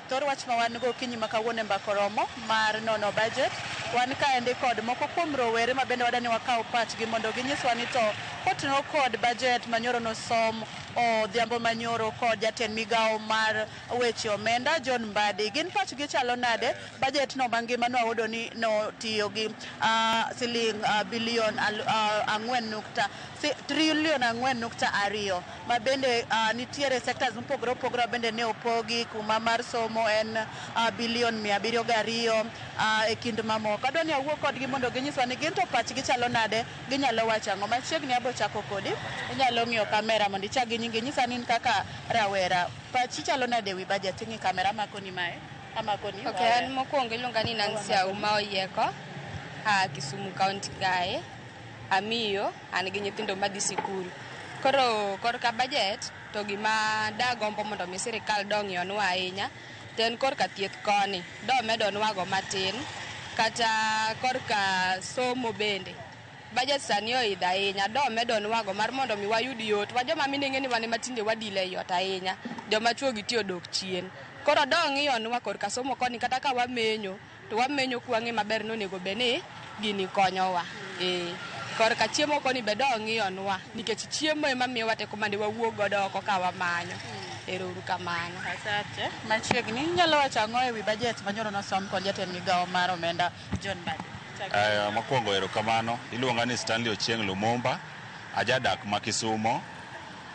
thor wach ma wan go kinyi makawuone mbakoromo mar nono budget, wan kaende kod moko kuom rowere ma bende wadani wakao pachgi mondo ginyiswa ni to kotenore kod budget manyoro no som Odhiambo Manyoro kod jatend migawo mar weche omenda John Mbadi. Gin pachgi chalo nade? Budget no mangima no wayudo ni no tiyo gi siling bilion 4.2 ma bende nitiere sectors mopogore opogore bende ne opogi kuma mar somo en bilion 702 e kind mamoko. Adwani awuo kodgi mondo ginyiswa ni gin to pachgi chalo nade, ginyalo wacho ang'o. Machiegni abo chako kodi, inyalo ng'iyo kamera mondo ichak gi nyingi, nyisa ni kaka rawera pachi chalo nade wi budget. Ng'i kamera makoni mae amakoni. Okay, an mokwongo iluonga ni Nancy Auma Oyieko, Kisumu County kae. Amiyo an gi nyithindo madhi sikul. Koro korka budget to gima dagombo mondo mi sirikal dong'ionwa ahinya ten korka thieth koni do medonwago matin, kata korka somo bende budget sani oidho ahinya, do medonwago mar mondo mi wayud yot. Wa joma mine ng'eni wane matinde wadile yot ahinya, joma chuo gi tiyo dok chien. Koro do ng'ionwa korka somo koni, kata ka wamenyo to wamenyo kwang'e maber nonego beni gini konyowa. Korka chiemo koni be do ng'ionwa nikech chiemo ema miyowa teko mande wawuog godo oko ka wamanyo. Erouru kamano. Asante. Machiegni inyalo wacho ang'o e wi budget manyoro nosom kod jatend migawo mar omenda John Mbadi? Mokwongo erokamano. Iluonga ni Stanley Ochieng Lumumba, ajadak ma Kisumo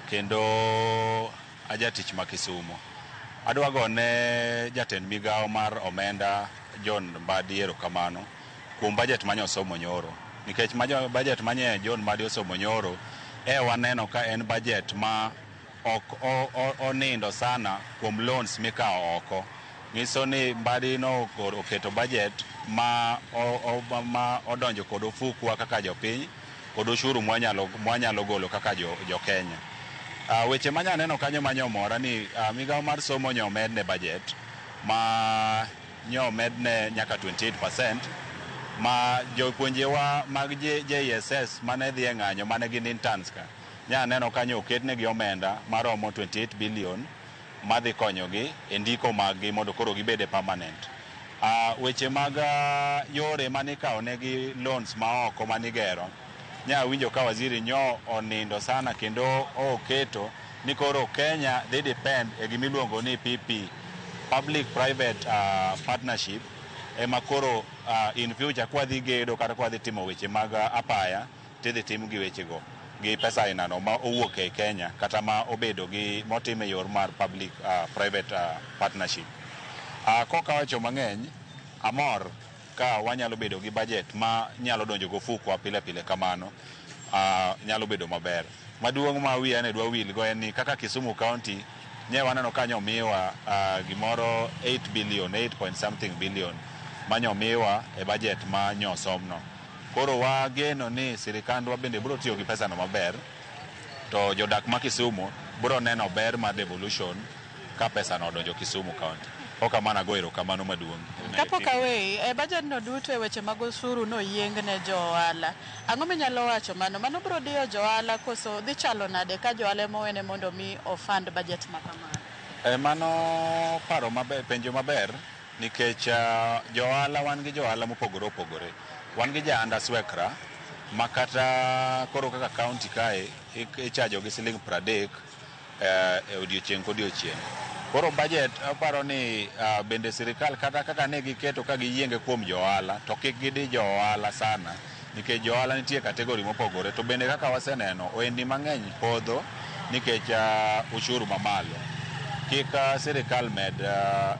kendo ajatich ma Kisumo. Adwa gone jatend migawo mar omenda John Mbadi erokamano kuom budget manye osomo nyoro, nikech budget manye John Mbadi osomo nyoro waneno ka en budget ma ok onindo sana kuom loans mikawo oko. Nyiso ni Mbadi no oketo budget ma odonjo kod ofukwa kaka jopiny kod ushuru mwanyalo golo kaka jo Kenya. Weche manya neno kanyo manyomora ni migawo mar somo nyomedne budget ma nyomedne nyaka 28%, ma jopuonjewa mag JSS mane dhi e ng'anyo mane gin interns ka nya neno kanyo oketnegi omenda maromo 28 billion madhi konyogi e ndiko maggi mondo koro gibede permanent. Weche mag yore manikawo negi loans maoko manigero, nya winjo ka waziri nyo onindo sana kendo oketo ni koro Kenya they depend e gimiluongo ni PP, Public Private Partnership, ema koro in future kwa dhi gedo kata kwa dhi timo weche mag apaya tidhi tim gi wechego gi pesa inano ma owuok e Kenya kata ma obedo gi motime yor mar Public Private Partnership. Koka wacho mang'eny, amor ka wanyalo bedo gi budget ma nyalo donjo go fukwa pile pile kamano, nyalo bedo maber. Maduong' ma wiya ne dwa wil go en ni kaka Kisumu County nye waneno kanyo miwa gimoro 8 billion 8 point something billion manyo miwa e budget ma nyosomno. Koro wageno ni sirikandwa bende biro tiyo gi pesa no maber, to jodak ma Kisumu biro neno ber mar devolution ka pesa no donjo Kisumu County. Oka mana go erokamano maduong'. Kapok awe e budget no duto e weche mag osuru no yiengne jo ohala. Ang'o minyalo wacho mano biro diyo jo ohala koso dhi chalo nade ka jo ohala mowene mondo mi ofund budget ma kamano? Mano paro maber, penjo maber, nikech jo ohala wan gi jo ohala mopogore opogore. Wan gi ja Andaswekra makata koro kaka county kae ichajo gi siling 30 e odiochieng' kodiochieng'. Koro budget aparo ni bende sirikal kata kaka ne giketo ka giyienge kuom jo ohala to kik gidi jo ohala sana, nikech jo ohala nitie kategori mopogore, to bende kaka waseneno oendi mang'eny podho nikech ushuru mamalo. Kik sirikal med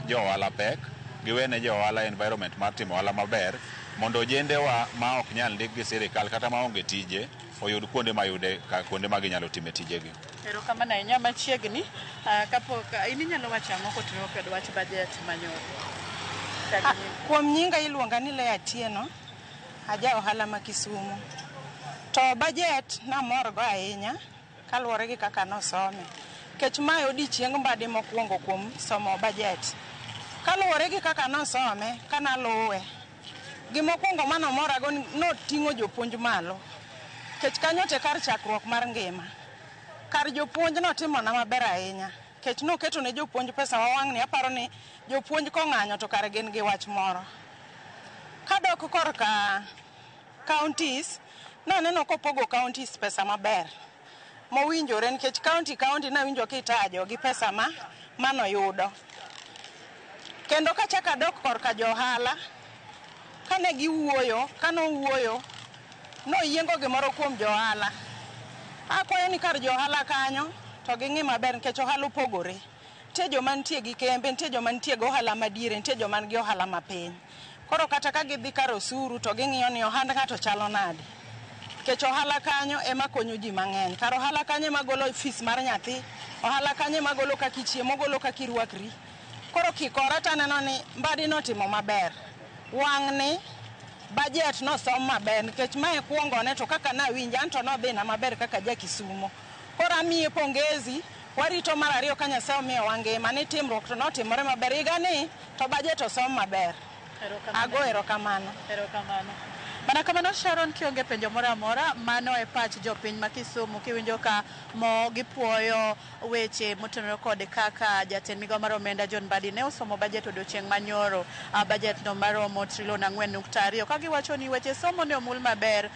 jo ohala pek, giwene jo ohala environment mar timo ohala maber mondo ojendewa ma ok nyal ndik gi sirikal kata maonge tije oyud kuonde ma ginyalo time tijegi. Erokamano ahinya. Machiegni kapok inyalo wacho ang'o kotenore kod wach budget manyoro? Kuom nyinga iluonga ni Lea Atieno, aja ohala ma Kisumu. To budget namor go ahinya kaluwore gi kaka nosome, kech mae odiochieng' Mbadi mokwongo kuom somo budget. Kaluwore gi kaka nosome kanaluwe, gimokwongo manomorago noting'o jopuonj malo, kech kanyo te kar chakruok mar ngima. Kar jopuonj notimona maber ahinya, kech noketo ne jopuonj pesa wawang' ni aparo ni jopuonj kong'anyo to kare gin gi wach moro. Kadok korka counties, naneno kopogo counties pesa maber. mowinjore nikech county na winjo kitajo gi pesa mano yudo. Kendo kachaka dok korka johala kane giwuoyo, no yiengo gimoro kuom johala. Akwayo ni kar johala kanyo to ging'i maber nikech ohala opogore. Nitie joma nitie gi kembe, nitie joma nitie gi ohala madiere, nitie joma nigi ohala mapiny. Koro kata ka gidhi kar osuru to ging'iyo ni ohand ng'ato chalo nade. Nikech ohala kanyo ema konyo ji mang'eny. Kar ohala kanyo ema golo fees mar nyathi, ohala kanyo ema golo kaka ichiemo, golo kaka irwakri. Koro kikora taneno ni Mbadi notimo maber. Wang'ni budget no som maber nikech mae kuongo ne to kaka nawinja anto no dhi na maber kaka ja Kisumo. Koro amiye pongezi, warito mar ariyo ka Nyasaye omiyo wangima ni timruok to notimore maber igani to budget osom maber. Ago erokamano. Mana kamano Sharon, kionge penjo moro amora mano e pach jopiny ma Kisumu kiwinjo ka mo gipuoyo weche motenore kod kaka jatend migao mar omenda John Mbadi ne osomo budget odiochieng' manyoro, budget no maromo trilion 4.2 ka giwacho ni weche somo ne omul maber,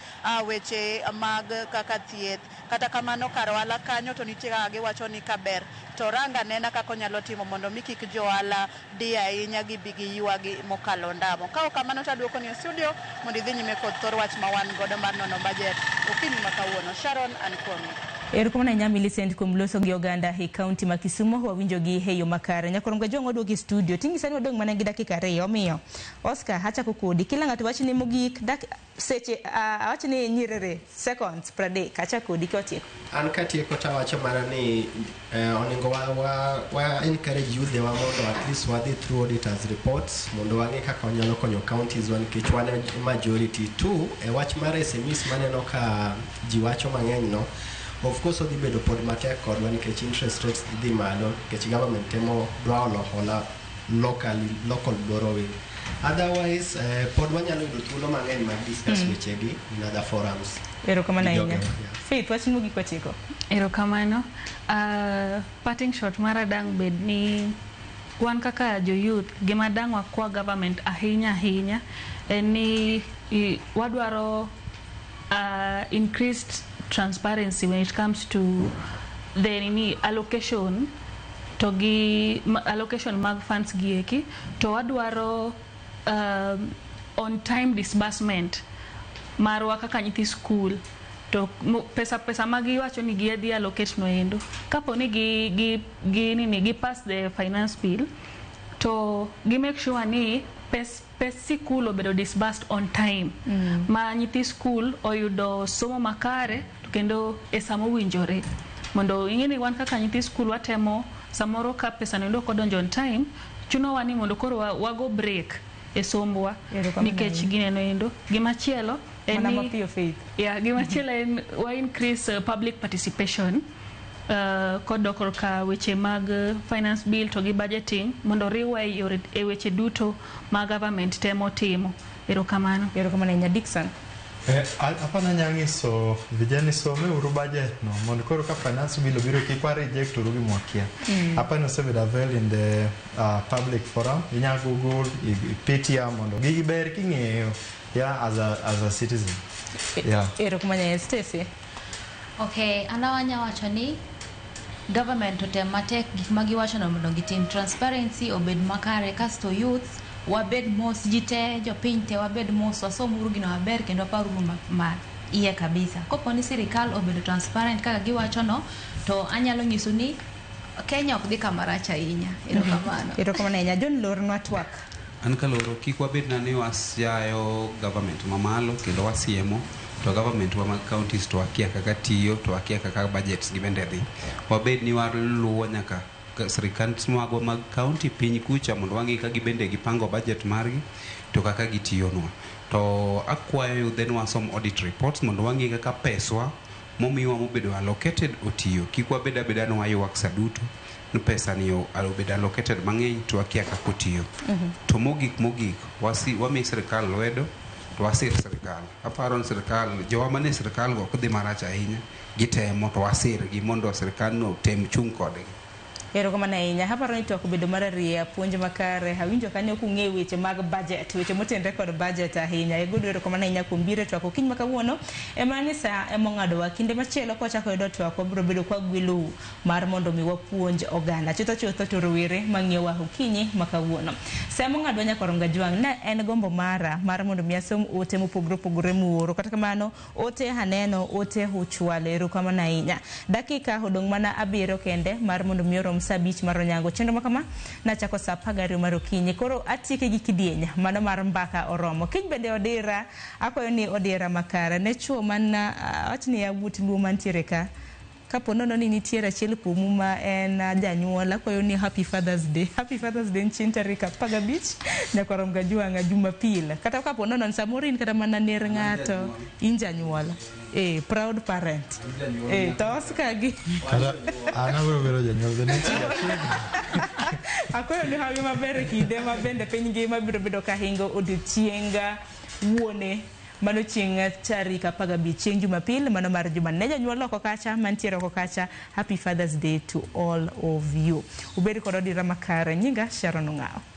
weche mag kaka thieth. Kata kamano kar ohala kanyo to nitie kaka giwacho ni kaber to ranga nena kaka onyalo timo mondo mi kik johala di ahinya gi bigi ywagi mokalo ndamo. Ka kamano taduoko ni studio mondo idhi nyime kod thor wach ma wan godo mar nono budget okinyi ma kawuono. Sharon Ankwami. Erokamano ahinya Millicent kuom loso gi oganda e kaunti ma Kisumu, wawinjo gi e yo makare. Nyakoro mga jong waduogo e studio tingi sani wadong mana gi dakika 2 omiyo Oscar achako kodi kila ng'ato wachni mogik seche awachni nyirere seconds 30 achako kodi kotieko. An katieko tawacho mana ni onego wa encourage youth wa mondo at least wadhi through auditors reports mondo wang'e kaka wanyalo konyo counties wan nikech wan majority tu e wach mar SMEs maneno ka ji wacho mang'eny no. Of course odhi bedo pod matek kodwa nikech interest rates dhi malo nikech government temo dwa hola local borrowing. Otherwise pod wanyalo yudo thuolo mang'eny mag discuss wechegi in other forums. Erokamano ahinya. Faith wachni mogik kotieko. Erokamano. Parting shot mara dang bed ni wan kaka jo youth gima dang wakwa government ahinya en ni wadwaro increased transparency when it comes to the allocation to allocation mag funds gieki to wadwaro on time disbursement marwa kaka nyithi school to pesa magi wacho ni giadhi allocate no endo kapo ni gi pass the finance bill to gi make sure ni school obedo disbursed on time ma nyithi school oyudo somo makare kendo e samo winjore mondo ingeni wan kaka nyithi school watemo samoro ka pesa no ndoko donjo on time chuno wani mondo koro wago break e sombwa nikech gineno endo gimachielo gimachielo en wa increase public participation kodokor ka weche mag finance bill to gi budgeting mondo riwe e weche duto ma government temo timo. Erokamano nya Dickson. Apana nyangiso vijana some uru budget no mondo koro ka finance bill biro kikwa reject uru gimwakia. Apana so with avail in the public forum inya Google PTM mondo gigi ber king'eyo as a citizen. Erokamano Stacy. Okay, anawanya wacho ni government otem matek gik magi wacho no mondo gitim transparency obed makare kasto youth wabed mos jite jopiny te wabed mos wasom uru gino maber kendo waparu ma iye kabisa. Kopo ni sirikal obedo transparent kaka giwacho no to anyalo nyiso ni Kenya ok dhi kamaracha ahinya. Erokamano ahinya John Lornwa twak. An kaloro kik wabed na ni wasyayo government mamalo kendo wasiemo to government wa mag counties to akia kaka tiyo to akia kaka budgets gibende dhi wabed ni waluwo nyaka sirikand magwa mag county piny kucha mondo wangi ka gibende gipango budget margi to kaka gitiyo no to akwayo then wasom audit reports mondo wangi kaka peswa momiwa mobedo allocated otiyo kik wabeda beda no waywak saduto no pesa ni obedo allocated mang'eny to akia kaka otiyo to mogik wami sirikal lwedo to wasir sirikal aparo sirikal jowa mane sirikal go kudhi maracha ahinya gitemo to wasir gi mondo sirikal no tem chung kodgi. Ero kama na inya hapa rani to kubedo mararia puonj makare hawinjo kanyo kung'e weche mag budget weche motenre kod budget ahinya egudo ero kama na inya kumbire to kiny makawuono emani sa emong'ado wa kinde machielo kochako yudo to biro bedo kwa gwilu mar mondo mi wapuonj oganda chutho to rowere mang'iewo wa okinyi makawuono sa emong'ado nyaka ronga jwang' na en gombo mara mar mondo mi asom ote mopogore muoro kata kamano ote haneno ote huchwale ero kama na inya dakika hodong mana 7 kende mar mondo mi rom saa 5 mar onyango chenro makama na chako saa 12 mar okinyi koro atike gi kidienya mano mar mbaka oromo kiny bende odira akoyo ni odira makara ne chuo mana watni ya buti luo mantiere ka kapo nono ni nitiere achiel kuomu ma en janyuola koyo ni happy father's day chin tarik 15 nyaka rom ga jwanga Jumapil kata kapo nono samorin kata mana ner ng'ato in janyuola proud parent to Oscar gi ana bro janyuola ne akoyo ni hawi maber kinde mabende piny ngima biro bedo kahingo odiochienga wuone mano chieng' tarik 15 chieng' Jumapil mano mar Jumanne janyuol oko kacha mantiere oko kacha happy father's day to all of you ubedi kod odira makare nyinga Sharon Ng'ao.